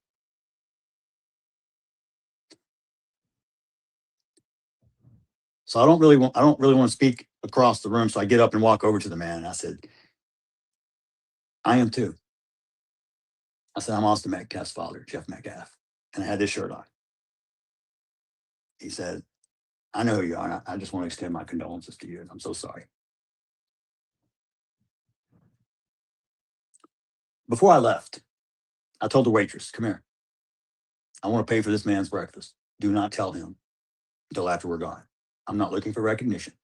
So I don't really want to speak across the room. So I get up and walk over to the man. And I said, "I am too." I said, "I'm Austin Metcalf's father, Jeff Metcalf." And I had this shirt on. He said, "I know who you are. I just want to extend my condolences to you. I'm so sorry." Before I left, I told the waitress, "Come here. I want to pay for this man's breakfast. Do not tell him until after we're gone. I'm not looking for recognition.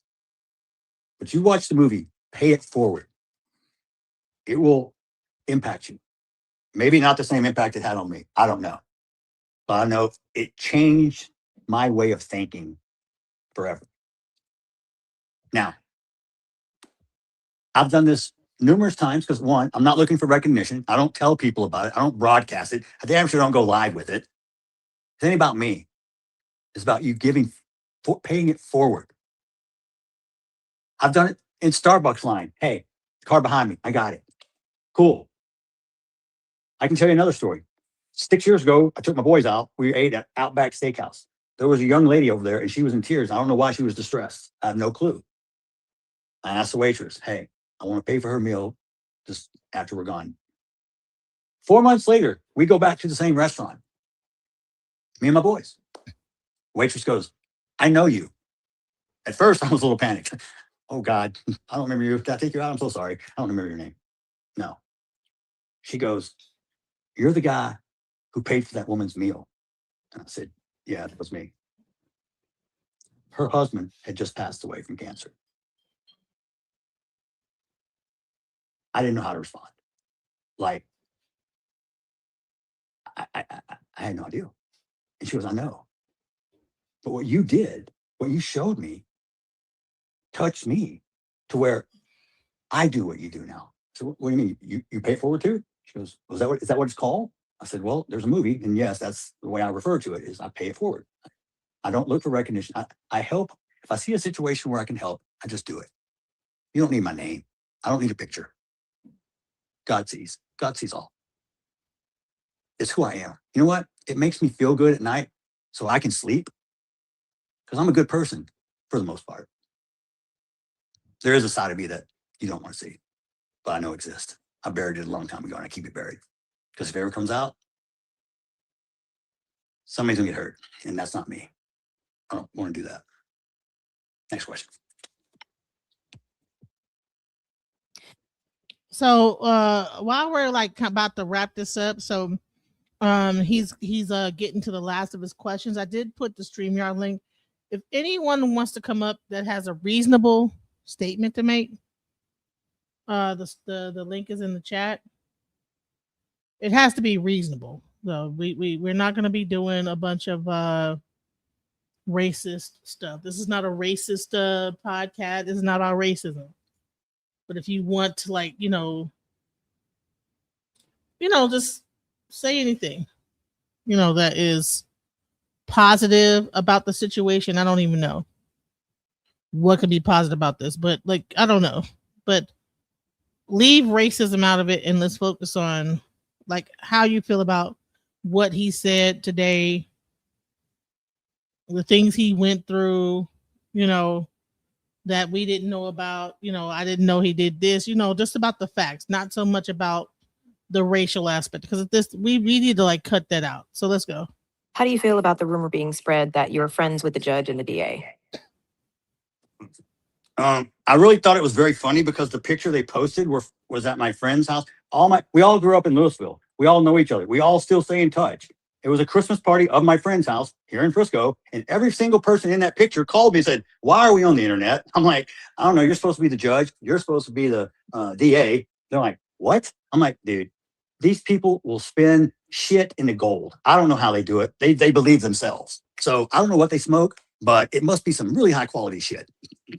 But you watch the movie, Pay It Forward. It will impact you. Maybe not the same impact it had on me. I don't know. But I know it changed my way of thinking forever." Now, I've done this numerous times because, one, I'm not looking for recognition. I don't tell people about it. I don't broadcast it. I damn sure don't go live with it. It ain't about me. It's about you paying it forward. I've done it in Starbucks line. "Hey, the car behind me, I got it." Cool. I can tell you another story. 6 years ago, I took my boys out. We ate at Outback Steakhouse. There was a young lady over there, and she was in tears. I don't know why she was distressed. I have no clue. I asked the waitress, "Hey, I want to pay for her meal just after we're gone." 4 months later, we go back to the same restaurant. Me and my boys. Waitress goes, "I know you." At first, I was a little panicked. "Oh, God, I don't remember you. Did I take you out? I'm so sorry. I don't remember your name." No. She goes, "You're the guy who paid for that woman's meal." And I said, "Yeah, that was me." Her husband had just passed away from cancer. I didn't know how to respond. Like, I had no idea. And she goes, "I know. But what you did, what you showed me, touched me to where I do what you do now." So what do you mean? You pay it forward too? She goes, "Is that what it's called?" I said, "Well, there's a movie, and yes, that's the way I refer to it, is I pay it forward. I don't look for recognition. I help. If I see a situation where I can help, I just do it. You don't need my name. I don't need a picture. God sees. God sees all. It's who I am. You know what? It makes me feel good at night so I can sleep because I'm a good person for the most part. There is a side of me that you don't want to see, but I know exists. I buried it a long time ago, and I keep it buried because if it ever comes out, somebody's gonna get hurt, and that's not me. I don't want to do that. Next question. So while we're like about to wrap this up, so he's getting to the last of his questions. I did put the StreamYard link. If anyone wants to come up that has a reasonable statement to make, the link is in the chat. It has to be reasonable, though. We're not going to be doing a bunch of racist stuff. This is not a racist podcast. This is not our racism. But if you want to, like, just say anything, that is positive about the situation. I don't even know what could be positive about this, but like, I don't know. But leave racism out of it and let's focus on like how you feel about what he said today, the things he went through, you know, that we didn't know about, you know, I didn't know he did this, you know, just about the facts, not so much about the racial aspect, because this we need to like cut that out. So let's go. How do you feel about the rumor being spread that you're friends with the judge and the DA? I really thought it was very funny because the picture they posted was at my friend's house. We all grew up in Louisville. We all know each other. We all still stay in touch. It was a Christmas party of my friend's house here in Frisco, and every single person in that picture called me and said, "Why are we on the internet?" I'm like, "I don't know. You're supposed to be the judge. You're supposed to be the DA." They're like, "What?" I'm like, "Dude, these people will spin shit into gold. I don't know how they do it. They believe themselves. So I don't know what they smoke, but it must be some really high quality shit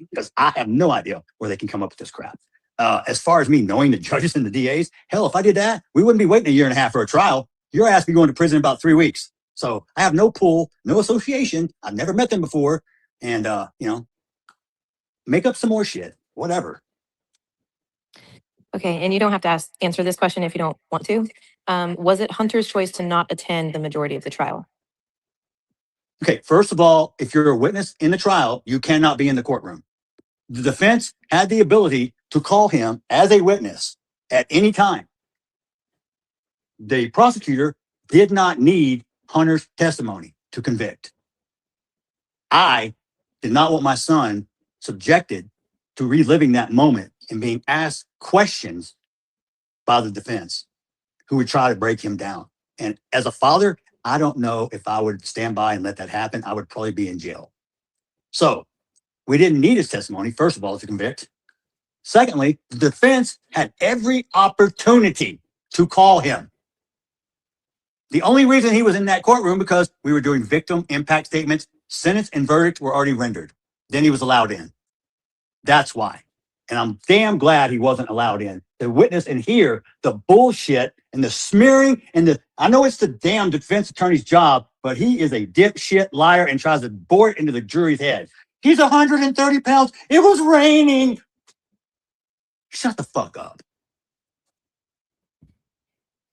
because I have no idea where they can come up with this crap." As far as me knowing the judges and the DAs, hell, if I did that, we wouldn't be waiting a year and a half for a trial. Your ass be going to prison in about 3 weeks. So I have no pull, no association. I've never met them before. And, you know, make up some more shit, whatever. Okay, and you don't have to answer this question if you don't want to. Was it Hunter's choice to not attend the majority of the trial? Okay, first of all, if you're a witness in the trial, you cannot be in the courtroom. The defense had the ability to call him as a witness at any time. The prosecutor did not need Hunter's testimony to convict. I did not want my son subjected to reliving that moment and being asked questions by the defense who would try to break him down. And as a father, I don't know if I would stand by and let that happen. I would probably be in jail. So we didn't need his testimony, first of all, to convict. Secondly, the defense had every opportunity to call him. The only reason he was in that courtroom because we were doing victim impact statements, sentence and verdict were already rendered. Then he was allowed in. That's why. And I'm damn glad he wasn't allowed in to witness and hear the bullshit and the smearing and I know it's the damn defense attorney's job, but he is a dipshit liar and tries to bore it into the jury's head. He's 130 pounds. It was raining. Shut the fuck up.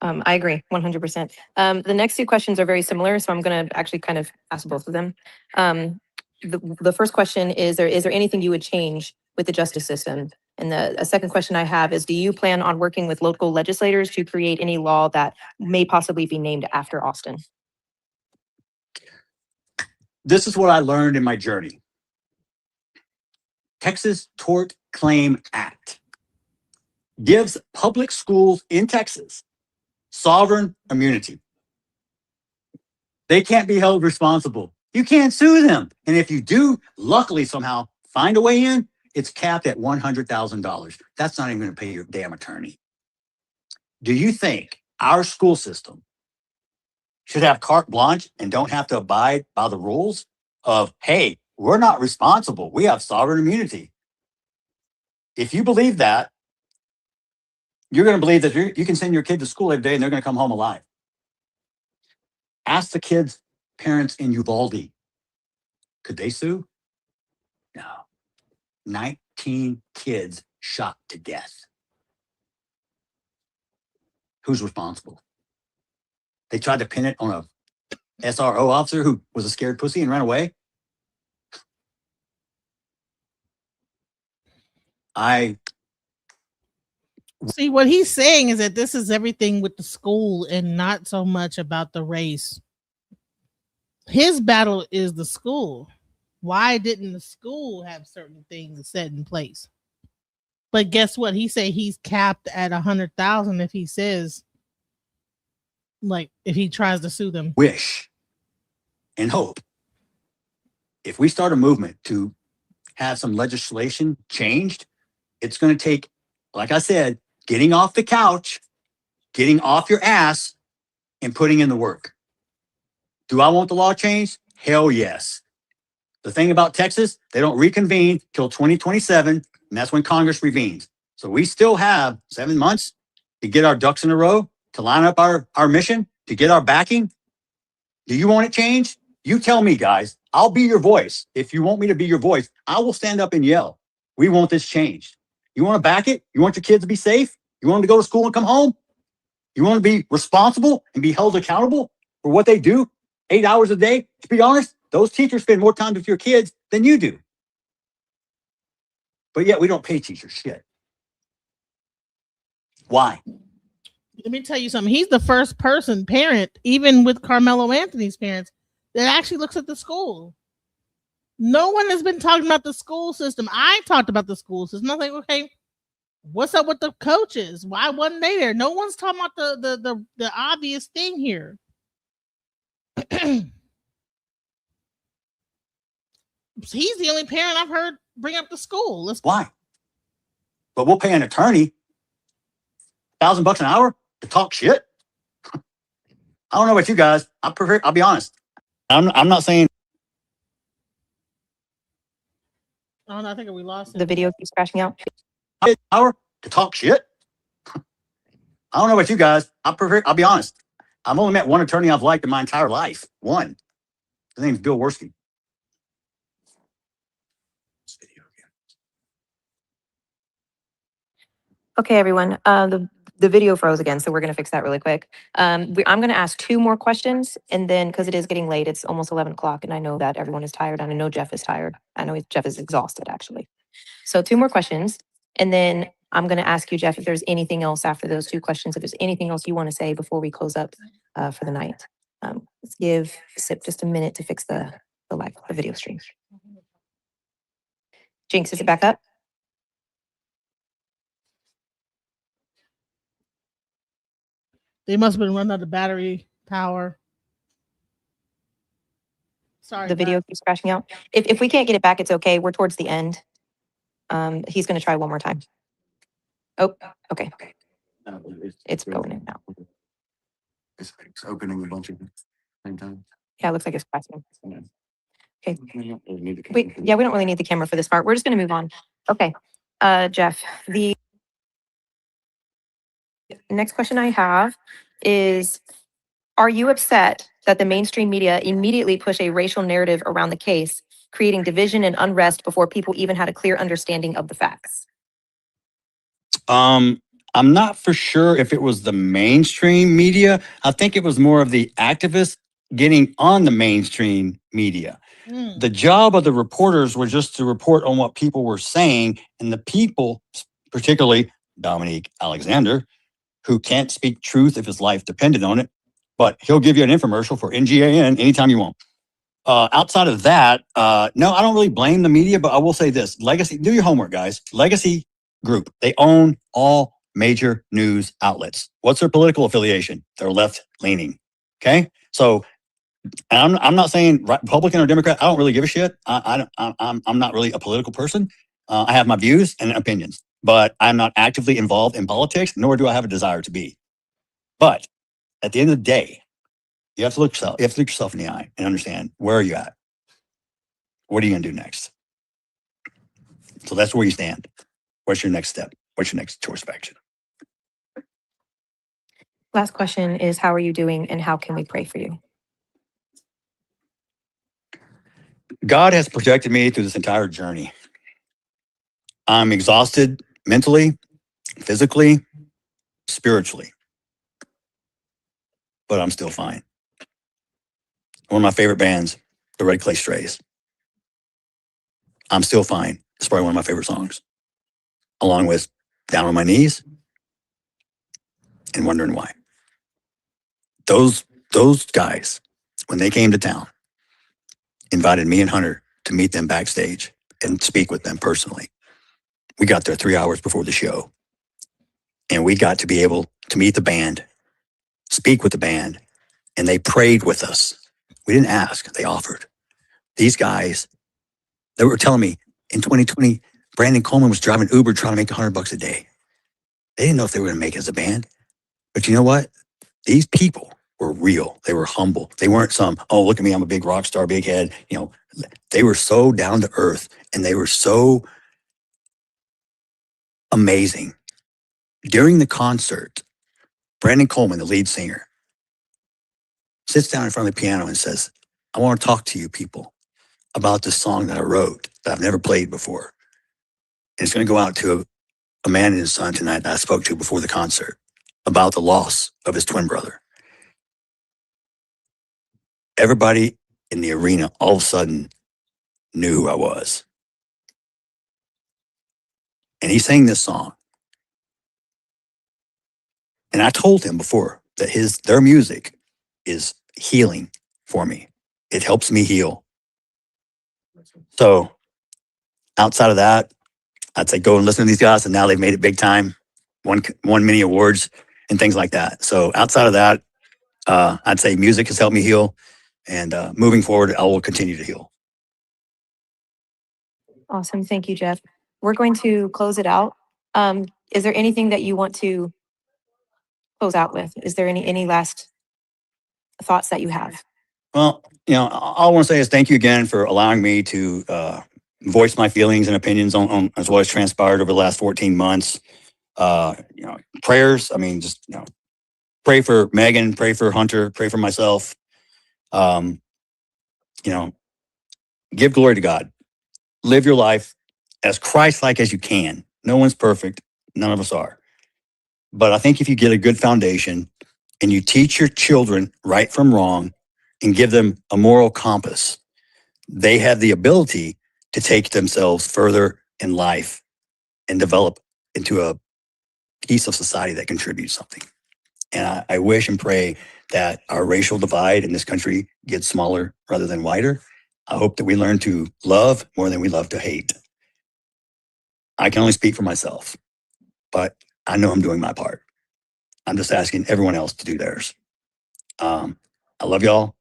I agree 100%. The next two questions are very similar, so I'm going to actually kind of ask both of them. The first question is there anything you would change with the justice system? And a second question I have is, do you plan on working with local legislators to create any law that may possibly be named after Austin? This is what I learned in my journey. Texas Tort Claim Act gives public schools in Texas sovereign immunity. They can't be held responsible. You can't sue them. And if you do, luckily somehow find a way in, it's capped at $100,000. That's not even going to pay your damn attorney. Do you think our school system should have carte blanche and don't have to abide by the rules of, hey, we're not responsible. We have sovereign immunity. If you believe that, you're going to believe that you can send your kid to school every day and they're going to come home alive. Ask the kids' parents in Uvalde. Could they sue? No. 19 kids shot to death. Who's responsible? They tried to pin it on a SRO officer who was a scared pussy and ran away. See, what he's saying is that this is everything with the school and not so much about the race. His battle is the school. Why didn't the school have certain things set in place? But guess what? He said he's capped at 100,000 if he says, like, if he tries to sue them. Wish and hope. If we start a movement to have some legislation changed, it's going to take, like I said, getting off the couch, getting off your ass, and putting in the work. Do I want the law changed? Hell yes. The thing about Texas, they don't reconvene till 2027, and that's when Congress revenes. So we still have 7 months to get our ducks in a row, to line up our mission, to get our backing. Do you want it changed? You tell me, guys. I'll be your voice. If you want me to be your voice, I will stand up and yell. We want this changed. You want to back it? You want your kids to be safe? You want them to go to school and come home? You want to be responsible and be held accountable? for what they do, 8 hours a day. To be honest, those teachers spend more time with your kids than you do. But yet we don't pay teachers shit. Why? Let me tell you something. He's the first parent, even with Carmelo Anthony's parents, that actually looks at the school. No one has been talking about the school system. I talked about the school system. I was like, okay, what's up with the coaches? Why wasn't they there? No one's talking about the obvious thing here. He's the only parent I've heard bring up the school. Why? But we'll pay an attorney $1,000 an hour to talk shit. I don't know about you guys. I'll be honest. I'm not saying. Oh, no, I think we lost it. The video keeps crashing out. Hour to talk shit. I don't know about you guys. I'll be honest. I've only met one attorney I've liked in my entire life. One. His name's Bill Worski. Okay, everyone. The video froze again, so we're going to fix that really quick. I'm going to ask 2 more questions, and then because it is getting late, it's almost 11 o'clock, and I know that everyone is tired, and I know Jeff is tired. I know Jeff is exhausted, actually. So 2 more questions, and then I'm going to ask you, Jeff, if there's anything else after those 2 questions, if there's anything else you want to say before we close up for the night. Let's give SIP just a minute to fix the video stream. Jinx, is it back up? They must have been running out of battery power. Sorry. The video keeps crashing out. If we can't get it back, it's okay. We're towards the end. He's going to try one more time. Oh, okay. It's going in now. It's opening a bunch of same time. Yeah, it looks like it's crashing. Okay. We don't really need the camera for this part. We're just going to move on. Okay. Jeff, the next question I have is, are you upset that the mainstream media immediately push a racial narrative around the case, creating division and unrest before people even had a clear understanding of the facts? I'm not for sure if it was the mainstream media. I think it was more of the activists getting on the mainstream media. The job of the reporters was just to report on what people were saying, and the people, particularly Dominique Alexander, who can't speak truth if his life depended on it, but he'll give you an infomercial for NGAN anytime you want. Outside of that, no, I don't really blame the media, but I will say this. Legacy, do your homework, guys. Legacy Group, they own all major news outlets. What's their political affiliation? They're left-leaning, okay? So I'm not saying Republican or Democrat. I don't really give a shit. I'm not really a political person. I have my views and opinions, but I'm not actively involved in politics, nor do I have a desire to be. But at the end of the day, you have to look yourself in the eye and understand, where are you at? What are you going to do next? So that's where you stand. What's your next step? What's your next course of action? Last question is, how are you doing and how can we pray for you? God has protected me through this entire journey. I'm exhausted mentally, physically, spiritually, but I'm still fine. One of my favorite bands, the Red Clay Strays. I'm still fine. It's probably one of my favorite songs, along with Down on My Knees and Wondering Why. Those guys, when they came to town, invited me and Hunter to meet them backstage and speak with them personally. We got there 3 hours before the show, and we got to be able to meet the band, speak with the band, and they prayed with us. We didn't ask, they offered. These guys, they were telling me in 2020, Brandon Coleman was driving Uber trying to make $100 a day. They didn't know if they were going to make it as a band. But you know what? These people were real. They were humble. They weren't some, oh, look at me, I'm a big rock star, big head. You know, they were so down to earth, and they were so amazing. During the concert, Brandon Coleman, the lead singer, sits down in front of the piano and says, I want to talk to you people about this song that I wrote that I've never played before. And it's going to go out to a man and his son tonight that I spoke to before the concert about the loss of his twin brother. everybody in the arena all of a sudden knew who I was. And he sang this song. And I told him before that their music is healing for me. It helps me heal. So outside of that, I'd say go and listen to these guys, and now they've made it big time, won many awards and things like that. So outside of that, I'd say music has helped me heal, and moving forward, I will continue to heal. Awesome. Thank you, Jeff. We're going to close it out. Is there anything that you want to close out with? Is there any last thoughts that you have? Well, all I want to say is thank you again for allowing me to voice my feelings and opinions on as what has transpired over the last 14 months. Prayers. I mean, just pray for Megan, pray for Hunter, pray for myself. Give glory to God. Live your life as Christ-like as you can. No one's perfect. None of us are. But I think if you get a good foundation and you teach your children right from wrong and give them a moral compass, they have the ability to take themselves further in life and develop into a piece of society that contributes something. And I wish and pray that our racial divide in this country gets smaller rather than wider. I hope that we learn to love more than we love to hate. I can only speak for myself, but I know I'm doing my part. I'm just asking everyone else to do theirs. I love y'all.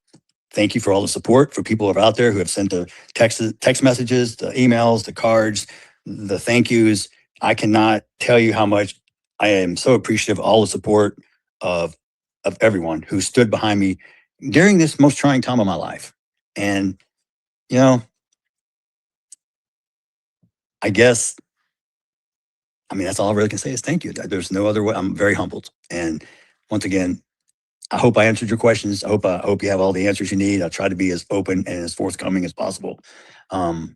Thank you for all the support for people who are out there who have sent the text messages, the emails, the cards, the thank yous. I cannot tell you how much I am so appreciative of all the support of everyone who stood behind me during this most trying time of my life. And, I guess, that's all I really can say is thank you. There's no other way. I'm very humbled. And once again, I hope I answered your questions. I hope you have all the answers you need. I try to be as open and as forthcoming as possible. I'm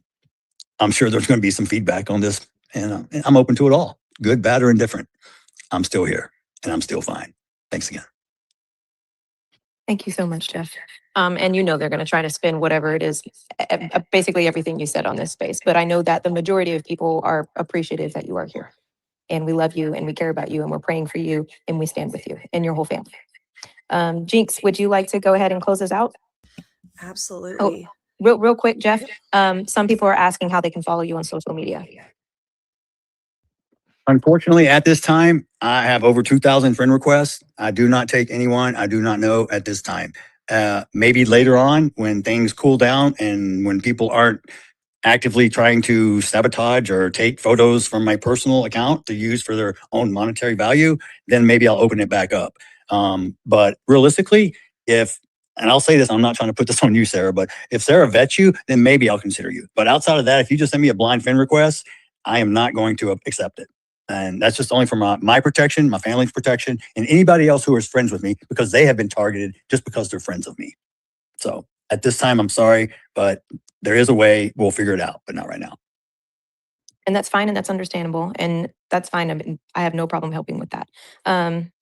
sure there's going to be some feedback on this, and I'm open to it all, good, bad, or indifferent. I'm still here, and I'm still fine. Thanks again. Thank you so much, Jeff. And they're going to try to spin whatever it is, basically everything you said on this space. But I know that the majority of people are appreciative that you are here. And we love you, and we care about you, and we're praying for you, and we stand with you and your whole family. Jinx, would you like to go ahead and close us out? Absolutely. Oh, real quick, Jeff. Some people are asking how they can follow you on social media. Unfortunately, at this time, I have over 2,000 friend requests. I do not take anyone I do not know at this time. Maybe later on when things cool down and when people aren't actively trying to sabotage or take photos from my personal account to use for their own monetary value, then maybe I'll open it back up. But realistically, and I'll say this, I'm not trying to put this on you, Sarah, but if Sarah vets you, then maybe I'll consider you. But outside of that, if you just send me a blind friend request, I am not going to accept it. And that's just only for my protection, my family's protection, and anybody else who is friends with me, because they have been targeted just because they're friends of me. So at this time, I'm sorry, but there is a way. We'll figure it out, but not right now. And that's fine, and that's understandable, and that's fine. I have no problem helping with that.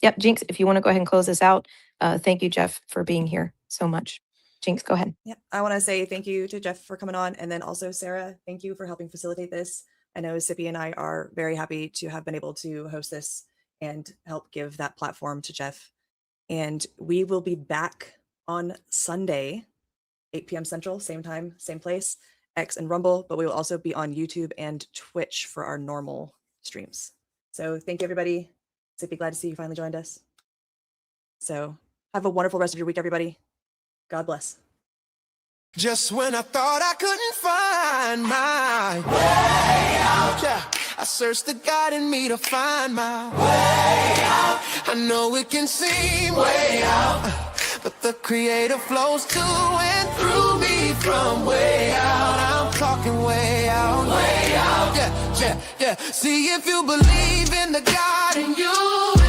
Yep, Jinx, if you want to go ahead and close this out, thank you, Jeff, for being here so much. Jinx, go ahead. Yeah, I want to say thank you to Jeff for coming on, and then also Sarah, thank you for helping facilitate this. I know Sippy and I are very happy to have been able to host this and help give that platform to Jeff. And we will be back on Sunday, 8 p.m. Central, same time, same place, X and Rumble, but we will also be on YouTube and Twitch for our normal streams. So thank you, everybody. Sippy, glad to see you finally joined us. So have a wonderful rest of your week, everybody. God bless. Just when I thought I couldn't find my way out, yeah, I searched the God in me to find my way out. I know it can seem way out, but the Creator flows to and through me from way out. I'm talking way out, yeah, yeah, yeah. See if you believe in the God in you.